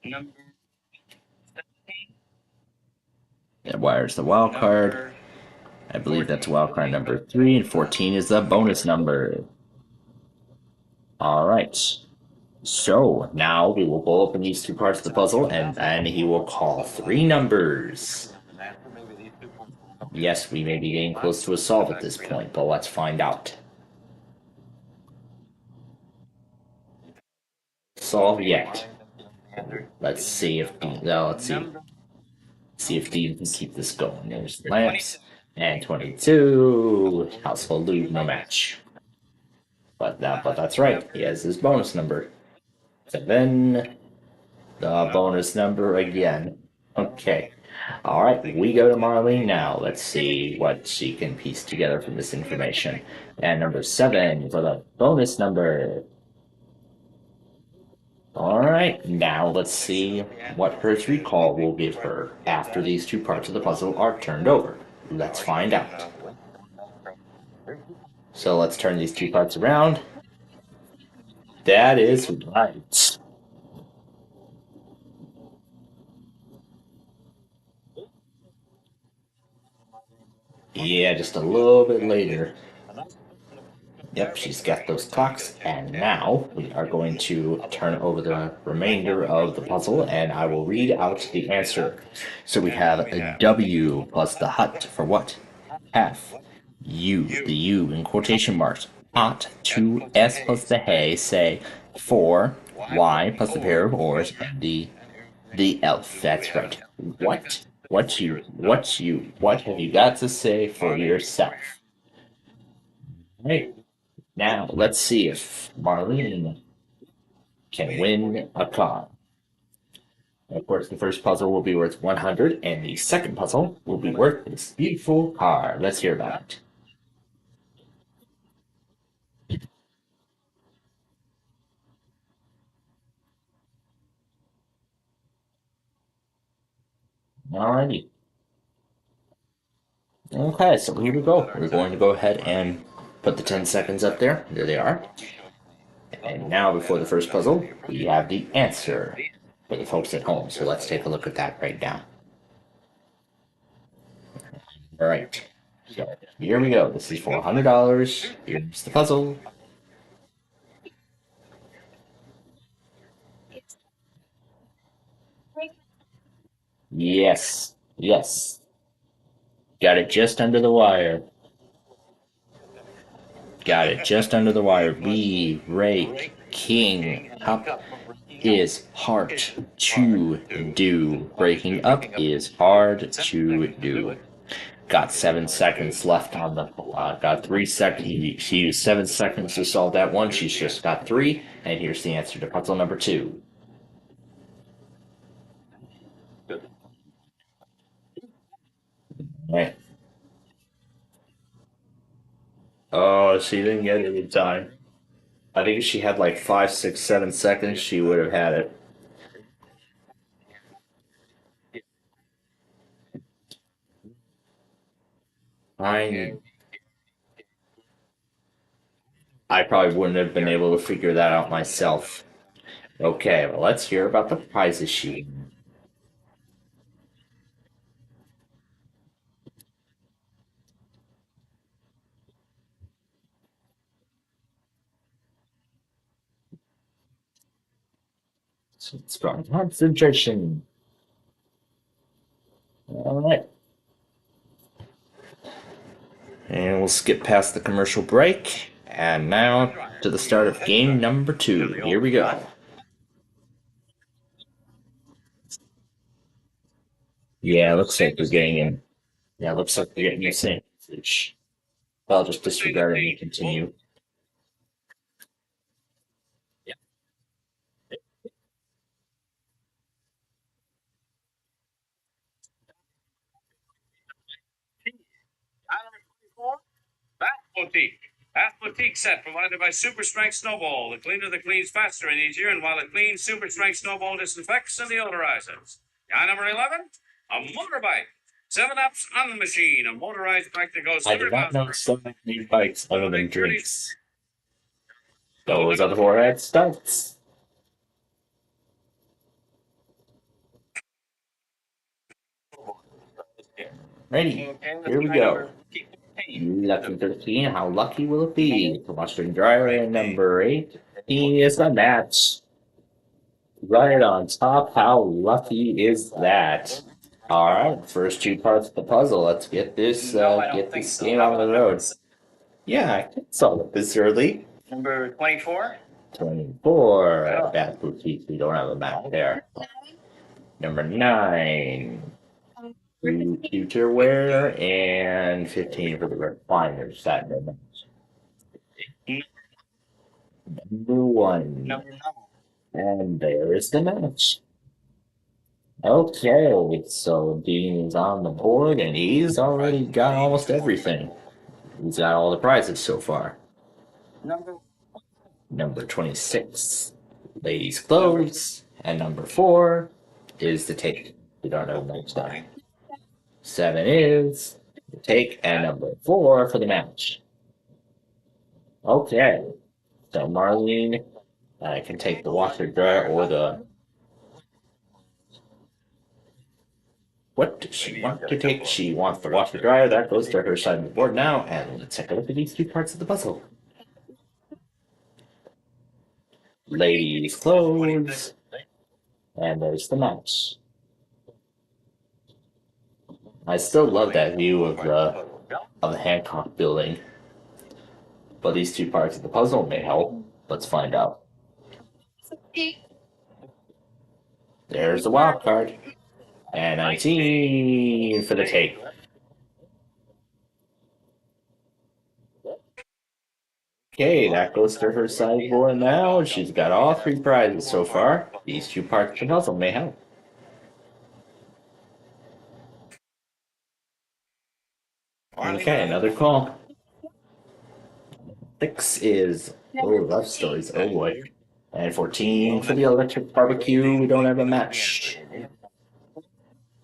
Number That wires the wild card. I believe that's wild card number 3, and 14 is the bonus number. Alright. So now we will pull open these 2 parts of the puzzle, and then he will call 3 numbers. Yes, we may be getting close to a solve at this point, but let's find out. Solve yet. Let's see if see if Dean can keep this going. There's the lamps. And 22. Household lube, no match. But that's right. He has his bonus number. 7. The bonus number again. Okay. Alright, we go to Marlene now. Let's see what she can piece together from this information. And number 7 for the bonus number. Alright, now let's see what Her's recall will give her after these two parts of the puzzle are turned over. Let's find out. So let's turn these two parts around. That is right. Yeah, just a little bit later. Yep, she's got those clocks, and now we are going to turn over the remainder of the puzzle, and I will read out the answer. So we have a W plus the hut for what? Half. U, the U in quotation marks. Hot, 2S plus the hay, say 4, Y plus the pair of oars, and the elf. That's right. What have you got to say for yourself? Right. Now, let's see if Marlene can win a car. Of course, the first puzzle will be worth 100, and the second puzzle will be worth this beautiful car. Let's hear about it. Alrighty. Okay, so here we go. We're going to go ahead and put the 10 seconds up there. There they are. And now, before the first puzzle, we have the answer for the folks at home. So let's take a look at that right now. Alright. So here we go. This is for $100. Here's the puzzle. Yes. Yes. Got it just under the wire. Got it just under the wire. B, rake, king, up is hard to do. Breaking up is hard to do. Got 7 seconds left on the. Got 3 seconds. She used 7 seconds to solve that one. She's just got 3. And here's the answer to puzzle number 2. Right. Oh, she didn't get it in time. I think if she had like 5, 6, 7 seconds, she would have had it. I probably wouldn't have been able to figure that out myself. Okay, well, let's hear about the prizes she. Strong concentration. All right. And we'll skip past the commercial break. And now to the start of game number 2. Here we go. Yeah, looks like we're getting in. Yeah, looks like we're getting the same message. I'll just disregard it and continue. Bath Boutique. Bath Boutique set provided by Super Strength Snowball. The cleaner that cleans faster and easier, and while it cleans, Super Strength Snowball disinfects and deodorizes. Guy number 11, a motorbike. 7-Up's on the machine, a motorized bike that goes. I do not know so many bikes other than drinks. Those are the 4 ad stunts. Ready? Here we go. Lucky 13, how lucky will it be? Washing dryer and number 8 is the match. Right on top, how lucky is that? Alright, first 2 parts of the puzzle. Let's get this game on the road. Yeah, I can solve it this early. Number 24. 24. Bath Boutique, we don't have a map there. Number 9. Future wear and 15 for the recliners. That number 1. Number 9. And there is the match. Okay, so Dean is on the board and he's already got almost everything. He's got all the prizes so far. Number Number 26. Ladies' clothes. And number 4 is the take. We don't know next time. 7 is the take, and number 4 for the match. Okay. So Marlene can take the washer dryer or the. What does she want to take? She wants the washer dryer. That goes to her side of the board now, and let's take a look at these 2 parts of the puzzle. Ladies' clothes. And there's the match. I still love that view of the Hancock building. But these 2 parts of the puzzle may help. Let's find out. There's the wild card. And 19 for the take. Okay, that goes to her sideboard now. She's got all 3 prizes so far. These 2 parts of the puzzle may help. Okay, another call. 6 is love stories. Oh boy. And 14 for the electric barbecue. We don't have a match.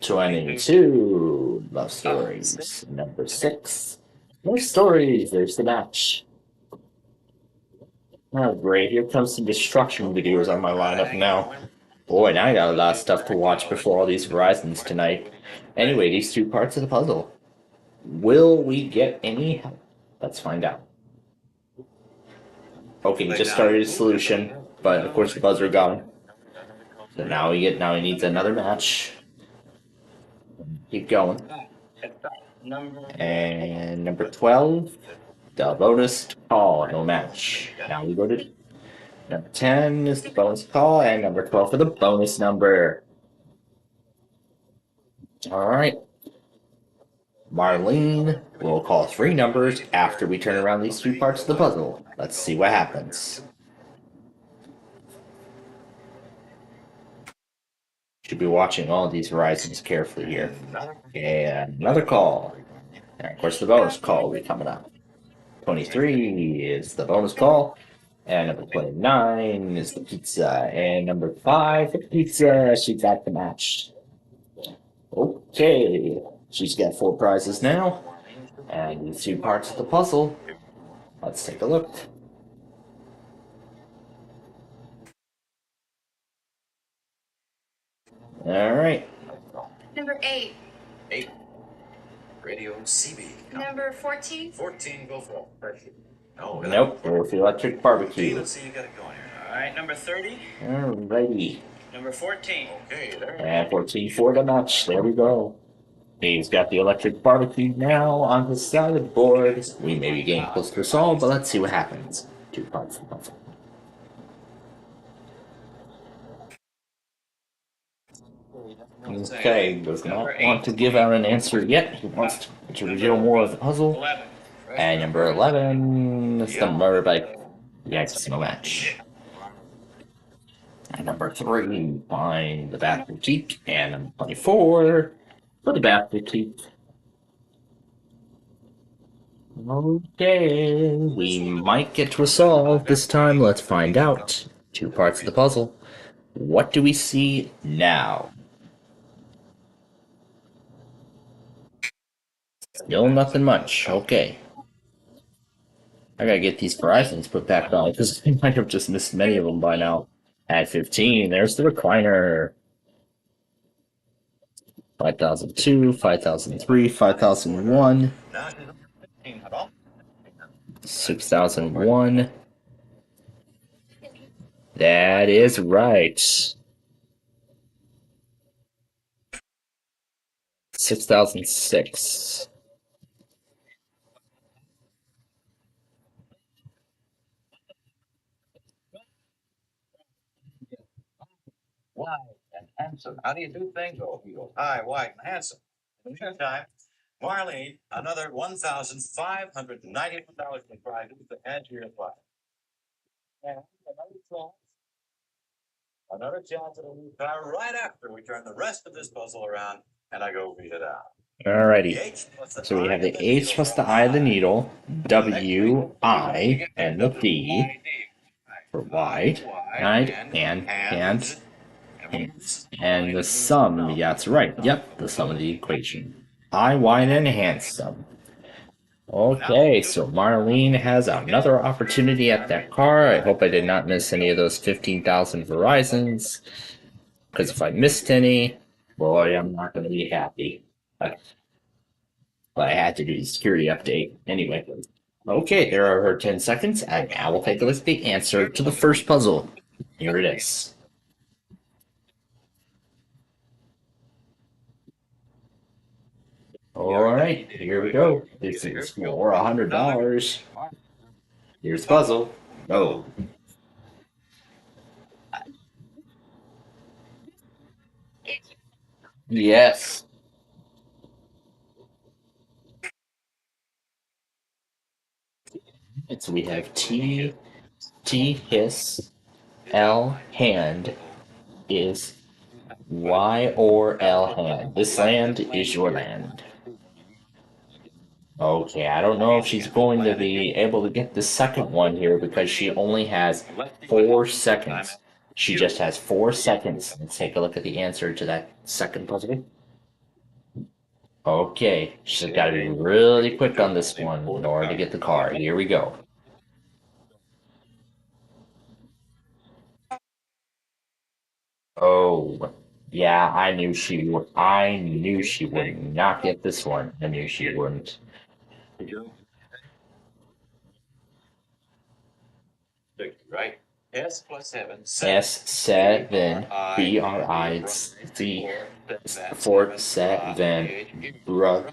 22 love stories. Number 6. More stories. There's the match. Oh, great. Here comes some destruction videos on my lineup now. Boy, now I got a lot of stuff to watch before all these Horizons tonight. Anyway, these 2 parts of the puzzle. Will we get any help? Let's find out. Okay, he just started his solution, but of course the buzzer gone. So now he needs another match. Keep going. And number 12, the bonus call, no match. Now we go to number 10 is the bonus call, and number 12 for the bonus number. Alright. Marlene will call 3 numbers after we turn around these 2 parts of the puzzle. Let's see what happens. Should be watching all these horizons carefully here. And another call. And of course the bonus call will be coming up. 23 is the bonus call. And number 29 is the pizza. And number 5, the pizza. She got the match. Okay. She's got 4 prizes now. And these 2 parts of the puzzle. Let's take a look. Alright. Number 8. 8. Radio CB. Number 14. 14, go for it. Oh, nope, there's the electric barbecue. Let's see, you got it going here. Alright, number 30. Alrighty. Number 14. Okay, there. And 14 for the match. There we go. He's got the electric barbecue now on his side of the board. We may be getting close to a solve, but let's see what happens. 2 parts of the puzzle. Okay, does not want to give out an answer yet. He wants to reveal more of the puzzle. 11. And number 11 is the motorbike. Yes, no match. And number 3, find the bath boutique. And number 24 for the bath boutique. Okay, we might get to a solve this time. Let's find out. 2 parts of the puzzle. What do we see now? Still nothing much. Okay. I gotta get these horizons put back on because I might have just missed many of them by now. At 15, there's the recliner. 5002, 5003, 5001, 6001. That is right. 6006. Wide and handsome. How do you do things? Oh, you go high, wide, and handsome. In the meantime, Marlene, another $1,591 in prizes to add to your file. And another chance at a new car right after we turn the rest of this puzzle around and I go beat it out. Alrighty. So we have the H plus the I of the needle, W, I, and the D. for wide, and the sum. Yeah, that's right. Yep, the sum of the equation. High, wide, and hand sum. Okay, so Marlene has another opportunity at that car. I hope I did not miss any of those 15,000 Verizons. Because if I missed any, boy, I'm not going to be happy. But I had to do the security update anyway. Okay, there are her 10 seconds, and now we'll take a look at the answer to the first puzzle. Here it is. Alright, here we go. This is for $100. Here's the puzzle. Go. Yes. So we have T hiss, L hand is Y or L hand. This land is your land. Okay, I don't know if she's going to be able to get the second one here because she only has 4 seconds. She just has 4 seconds. Let's take a look at the answer to that second puzzle. Okay, she's got to be really quick on this one in order to get the car. Here we go. Oh, yeah, I knew she would. I knew she would not get this one. I knew she wouldn't. Right? S plus 7. S7 BRIC 47 bro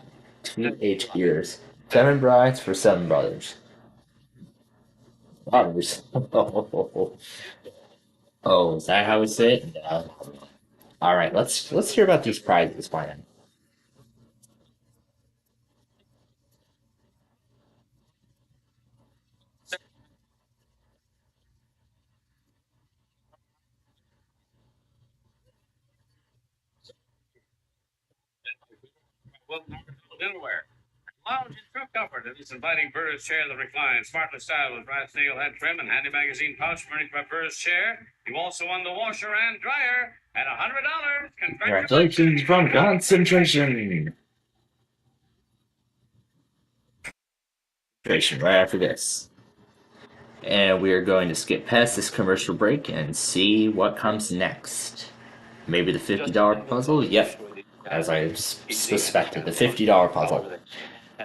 2 ears. 7 brides for 7 brothers. Brothers. Oh, is that how we say it? No. All right, let's hear about these prizes, Brian. Well, dinnerware. Lounge and trip comfort in this inviting Burris chair that reclines, smartly styled with brass nail head trim and handy magazine pouch furnished by Burris chair. You also won the washer and dryer at $100. Congratulations from concentration. Right after this. And we are going to skip past this commercial break and see what comes next. Maybe the $50 puzzle? Yep, as I suspected, the $50 puzzle.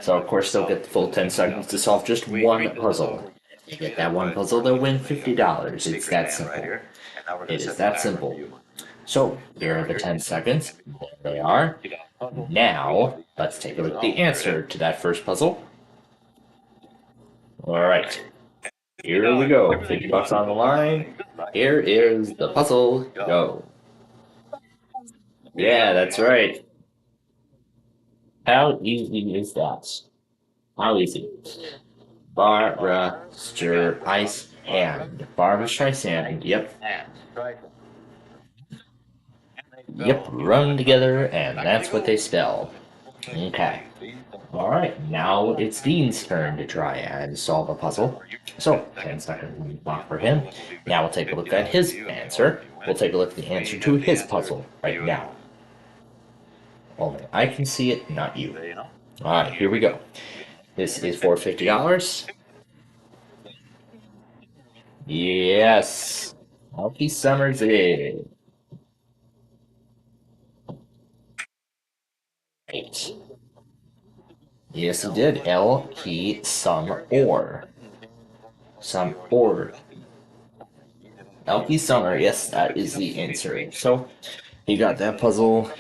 So of course they'll get the full 10 seconds to solve just one puzzle. You get that one puzzle, they'll win $50. It's that simple. It is that simple. So here are the 10 seconds. There they are. Now, let's take a look at the answer to that first puzzle. Alright. Here we go. $50 on the line. Here is the puzzle. Go. Yeah, that's right. How easy is that? How easy? Barbara Streisand. Barbara Streisand. Yep. Yep. Run together, and that's what they spell. Okay. Alright, now it's Dean's turn to try and solve a puzzle. So, 10 seconds block for him. Now we'll take a look at his answer. We'll take a look at the answer to his puzzle right now. Only I can see it, not you. Alright, here we go. This is for $50. Yes. Lucky Summers it is. Right. Yes, he did. L, key, some, or. Some, or. Elky Summer, yes, that is the answer. So, he got that puzzle.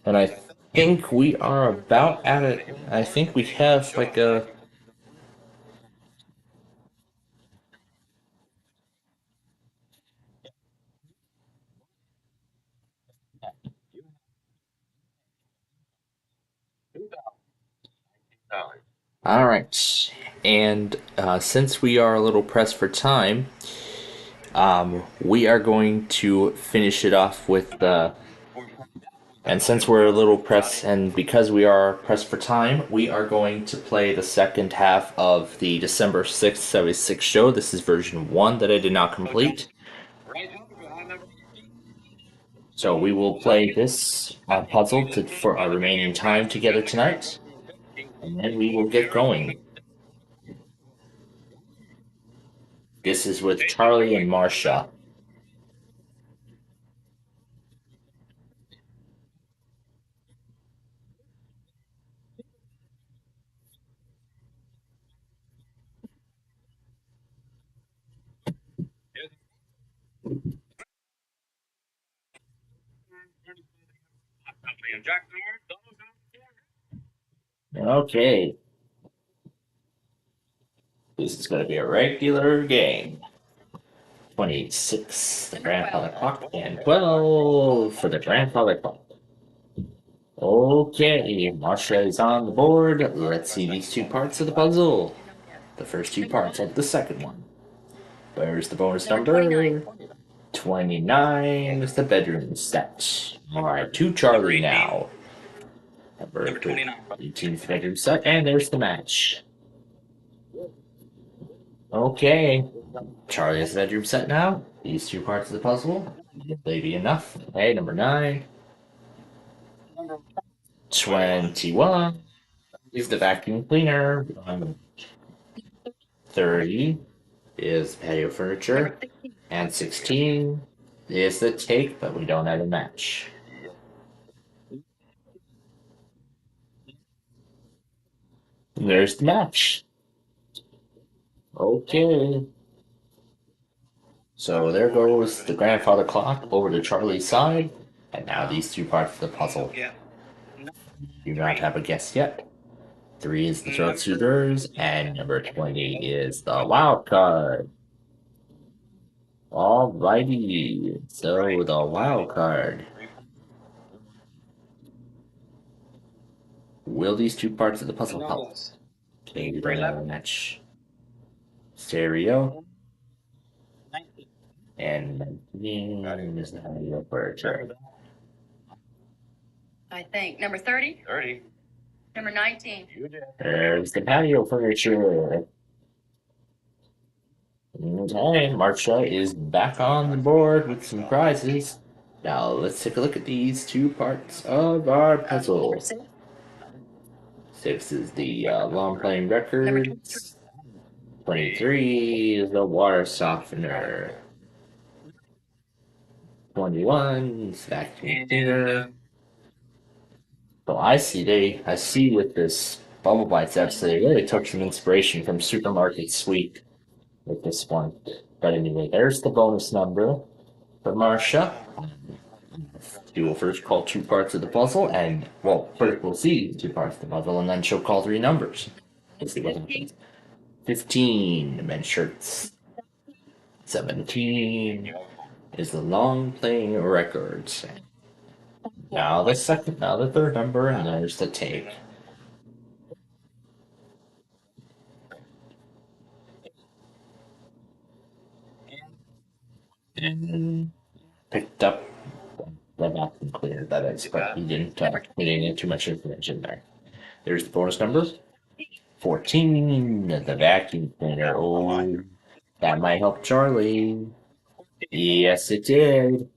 And I think we are about at it. I think we have like a... Alright, and since we are a little pressed for time, we are going to finish it off with And since we're a little pressed, and because we are pressed for time, we are going to play the second half of the December 6th, 76 show. This is version 1 that I did not complete. So we will play this puzzle for our remaining time together tonight. And then we will get going. This is with Charlie and Marcia. Okay. This is going to be a regular game. 26, the grandfather clock, and 12 for the grandfather clock. Okay, Marcia is on the board. Let's see these two parts of the puzzle. The first two parts of the second one. Where's the bonus number? 29 is the bedroom set. Alright, to Charlie now. Number 18th bedroom set, and there's the match. Okay, Charlie has the bedroom set now. These two parts of the puzzle. Will they be enough? Okay, number 9. 21 is the vacuum cleaner. 30 is patio furniture. And 16 is the take, but we don't have a match. There's the match. Okay. So there goes the grandfather clock over to Charlie's side. And now these two parts of the puzzle. Do not have a guess yet. 3 is the throat suitors, and number 20 is the wild card. Alrighty, so the wild card. Will these two parts of the puzzle help? Okay, we bring out a match. Stereo. And 19 is the patio furniture. I think. Number 30? 30. Number 19. There's the patio furniture. Okay, Marcia is back on the board with some prizes. Now let's take a look at these two parts of our puzzle. 6 is the long playing records. 23 is the water softener. 21 is vacuum cleaner. So I see with this Bubble Bites episode, they really took some inspiration from Supermarket Sweep with this one. But anyway, there's the bonus number for Marcia. She will first call two parts of the puzzle, and, well, first we'll see two parts of the puzzle, and then she'll call 3 numbers. Let's see what happens. 15, men's shirts. 17 is the long playing records. Now the third number, and there's the take. And picked up the vacuum cleaner, that is, but he didn't get too much information there. There's the bonus number. 14, the vacuum cleaner. Oh, that might help Charlie. Yes, it did.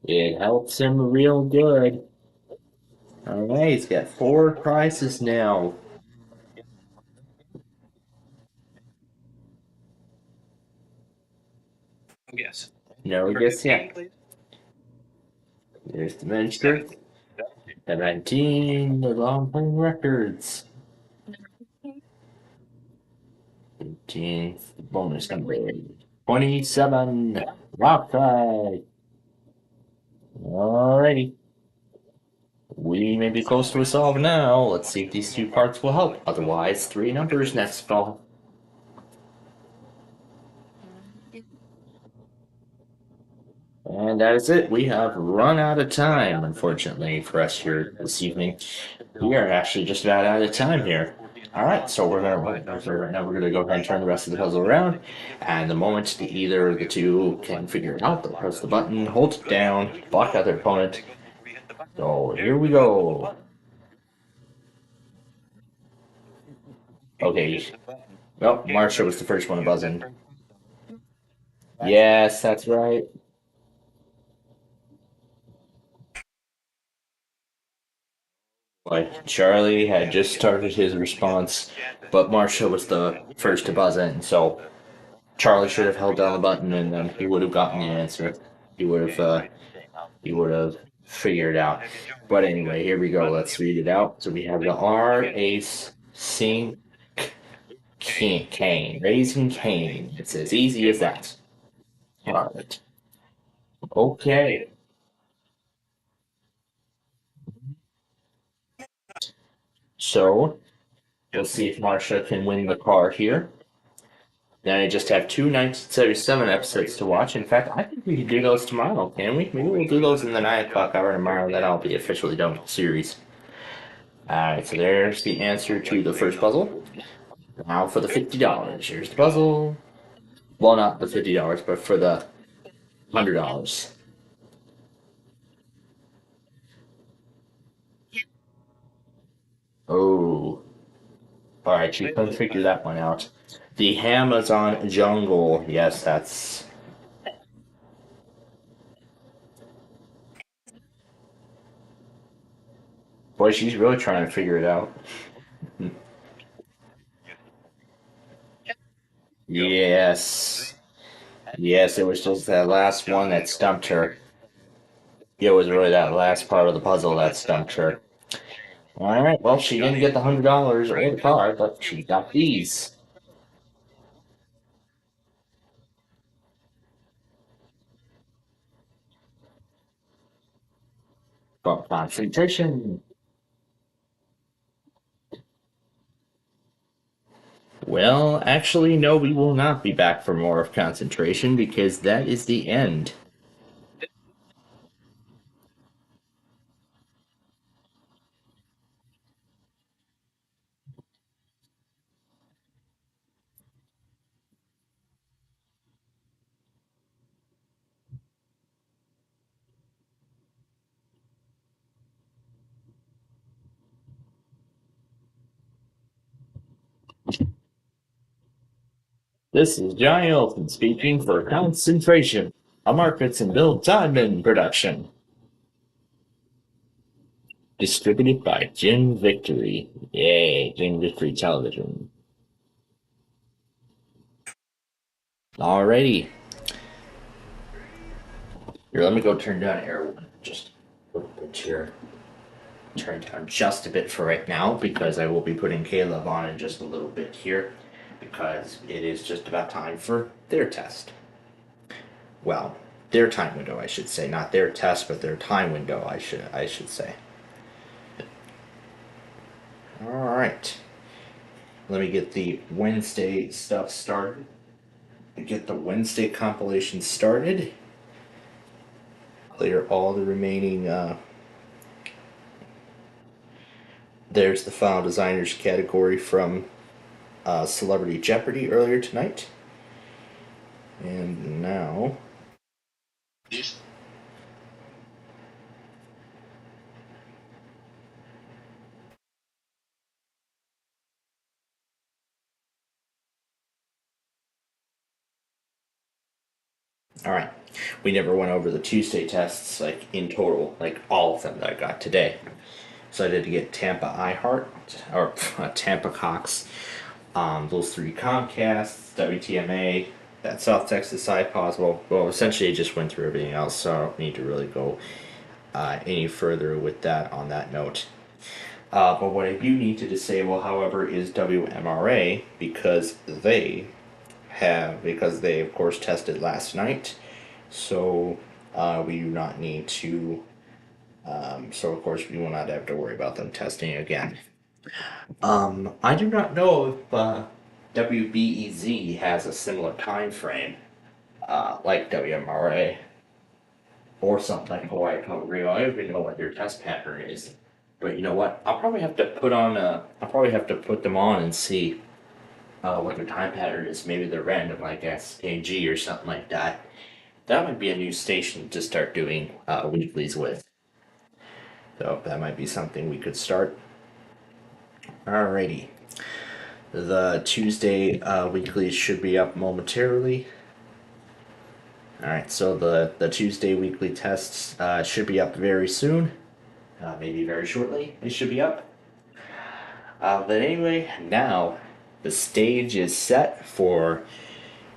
It helps him real good. Alright, he's got 4 prizes now. Guess. No guess yet. There's the men's shirt. 17, the long playing records. 15, the bonus number. 27, rock side. Alrighty. We may be close to a solve now. Let's see if these two parts will help. Otherwise, 3 numbers next fall. And that is it. We have run out of time, unfortunately, for us here this evening. We are actually just about out of time here. Alright, so right now we're gonna go ahead and turn the rest of the puzzle around. And the moment either of the two can figure it out, they'll press the button, hold it down, block out their opponent, So here we go. Okay. Well, Marsha was the first one to buzz in. Yes, that's right. Like Charlie had just started his response, but Marsha was the first to buzz in, so Charlie should have held down the button and then he would have gotten the answer. He would have figured it out. But anyway, here we go. Let's read it out. So we have the R Ace Sing Cane. Raising Cane. It's as easy as that. Alright. Okay. So we'll see if Marsha can win the car here. Then I just have two 1977 episodes to watch. In fact, I think we could do those tomorrow, can we? Maybe we'll do those in the 9 o'clock hour tomorrow. Then I'll be officially done with the series. Alright, so there's the answer to the first puzzle. Now for the $50. Here's the puzzle. Well, not the $50, but for the $100. Oh. Alright, you couldn't figure that one out. The Amazon jungle. Yes, that's. Boy, she's really trying to figure it out. Yes. Yes, it was just that last one that stumped her. It was really that last part of the puzzle that stumped her. Alright, well, she didn't get the $100 or the car, but she got these. Got concentration. Well, actually, no, we will not be back for more of concentration because that is the end. This is Johnny Olson speaking for Concentration, a Markets and Bill Todman production. Distributed by Jim Victory. Yay, Jim Victory Television. Alrighty. Here, let me go turn down air just a little bit here. Turn down just a bit for right now because I will be putting Caleb on in just a little bit here because it is just about time for their test. Well, their time window, I should say, not their test, but their time window, I should say. All right. Let me get the Wednesday stuff started. Get the Wednesday compilation started. Clear all the remaining. There's the Final Designers category from Celebrity Jeopardy earlier tonight. And now. Alright, we never went over the Tuesday tests, like in total, like all of them that I got today. So I did to get Tampa iHeart, or Tampa Cox, those three Comcasts, WTMA, that South Texas side possible. Well, essentially I just went through everything else, so I don't need to really go any further with that on that note. But what I do need to disable, however, is WMRA because they of course tested last night, so we do not need to. So of course we will not have to worry about them testing again. I do not know if WBEZ has a similar time frame like WMRA or something like Hawaii Public Radio. I don't even know what their test pattern is, but you know what? I'll probably have to put them on and see what their time pattern is. Maybe they're random, like SKG or something like that. That would be a new station to start doing weeklies with. So that might be something we could start. Alrighty. The Tuesday weeklies should be up momentarily. Alright, so the Tuesday weekly tests should be up very soon. Maybe very shortly, they should be up. But anyway, now the stage is set for,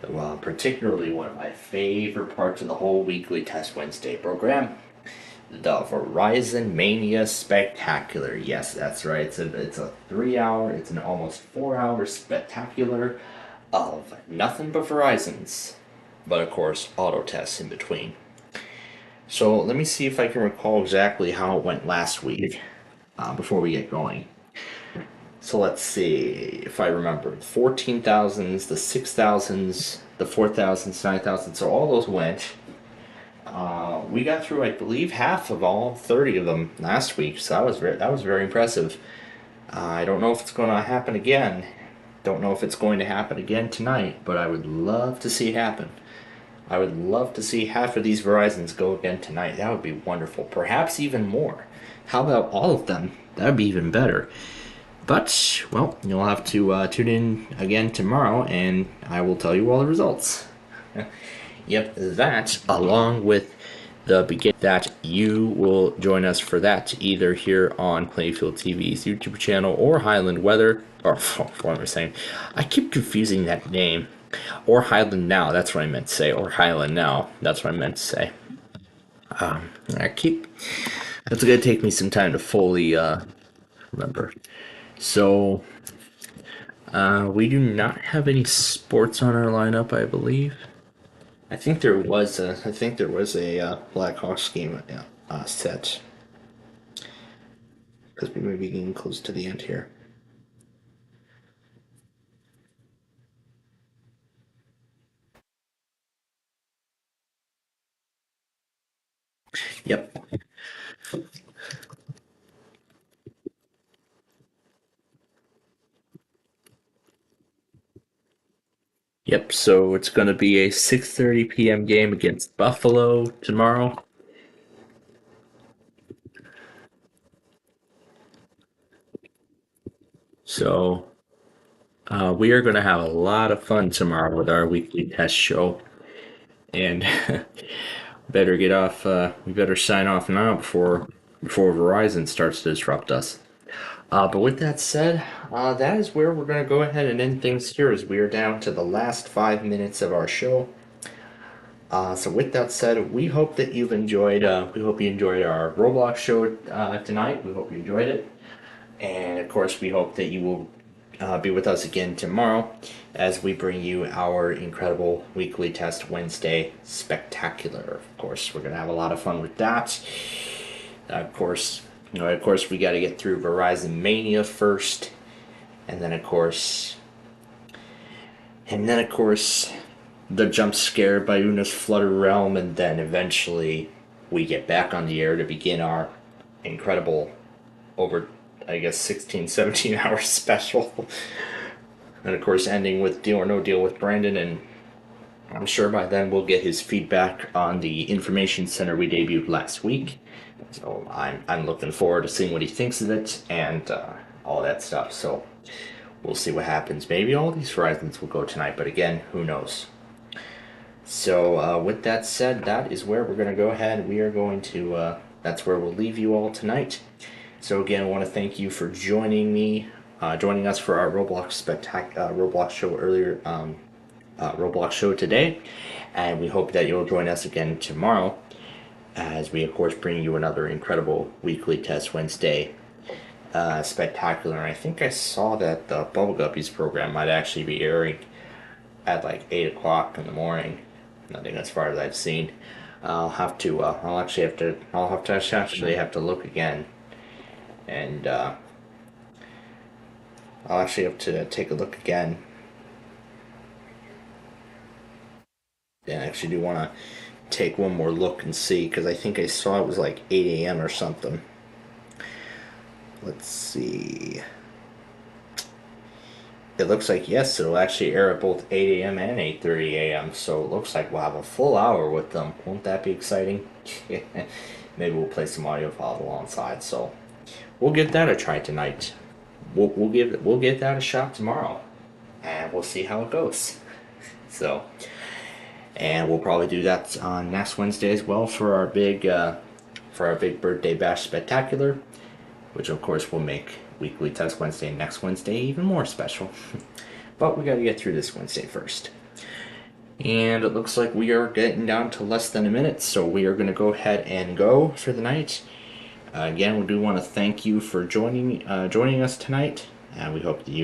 well, particularly one of my favorite parts of the whole weekly Test Wednesday program, the Verizon Mania Spectacular. Yes, that's right. It's a 3-hour, it's an almost 4-hour spectacular of nothing but Verizons, but of course auto tests in between. So let me see if I can recall exactly how it went last week before we get going. So let's see if I remember. 14,000s, the 6,000s, the 4,000s, 9,000s. So all those went. We got through, I believe, half of all 30 of them last week. So that was very impressive. I don't know if it's going to happen again. Don't know if it's going to happen again tonight, but I would love to see it happen. I would love to see half of these Verizons go again tonight. That would be wonderful. Perhaps even more. How about all of them? That would be even better. But, well, you'll have to tune in again tomorrow, and I will tell you all the results. Yep, that, along with the beginning, that you will join us for that, either here on Plainfield TV's YouTube channel, or Highland Weather, or what am I saying? I keep confusing that name. Or Highland Now, that's what I meant to say, or Highland Now, that's what I meant to say. That's gonna take me some time to fully, remember. So, we do not have any sports on our lineup, I believe. I think there was a Blackhawks game set. Because we may be getting close to the end here. Yep. Yep, so it's going to be a 6:30 p.m. game against Buffalo tomorrow. So we are going to have a lot of fun tomorrow with our weekly test show. And better get off, we better sign off now before Verizon starts to disrupt us. But with that said, that is where we're going to go ahead and end things here, as we are down to the last 5 minutes of our show. So with that said, we hope that you've enjoyed. We hope you enjoyed our Roblox show tonight. We hope you enjoyed it, and of course, we hope that you will be with us again tomorrow as we bring you our incredible weekly Test Wednesday spectacular. Of course, we're gonna have a lot of fun with that. Of course, we got to get through Verizon Mania first, and then of course, the jump scare by Una's Flutter Realm, and then eventually we get back on the air to begin our incredible over, I guess, 16, 17 hour special. And of course ending with Deal or No Deal with Brandon, and I'm sure by then we'll get his feedback on the information center we debuted last week. So I'm looking forward to seeing what he thinks of it and all that stuff. So we'll see what happens. Maybe all these Verizons will go tonight, but again, who knows? So with that said, that is where we're going to go ahead. We are going to, that's where we'll leave you all tonight. So again, I want to thank you for joining us for our Roblox Roblox show earlier, Roblox show today. And we hope that you'll join us again tomorrow, as we of course bring you another incredible weekly Test Wednesday spectacular. And I think I saw that the Bubble Guppies program might actually be airing at like 8 o'clock in the morning. Nothing as far as I've seen. I'll have to look again, and I'll actually have to take a look again. And I actually do want to take one more look and see, because I think I saw it was like 8 a.m. or something. Let's see. It looks like, yes, it'll actually air at both 8 a.m. and 8:30 a.m. So it looks like we'll have a full hour with them. Won't that be exciting? maybe we'll play some audio files alongside. So we'll give that a try tonight. We'll give that a shot tomorrow, and we'll see how it goes. So, and we'll probably do that on next Wednesday as well for our big birthday bash spectacular, which of course will make Weekly Test Wednesday and next Wednesday even more special. But we got to get through this Wednesday first. And it looks like we are getting down to less than a minute, so we are going to go ahead and go for the night. Again, we do want to thank you for joining us tonight, and we hope that you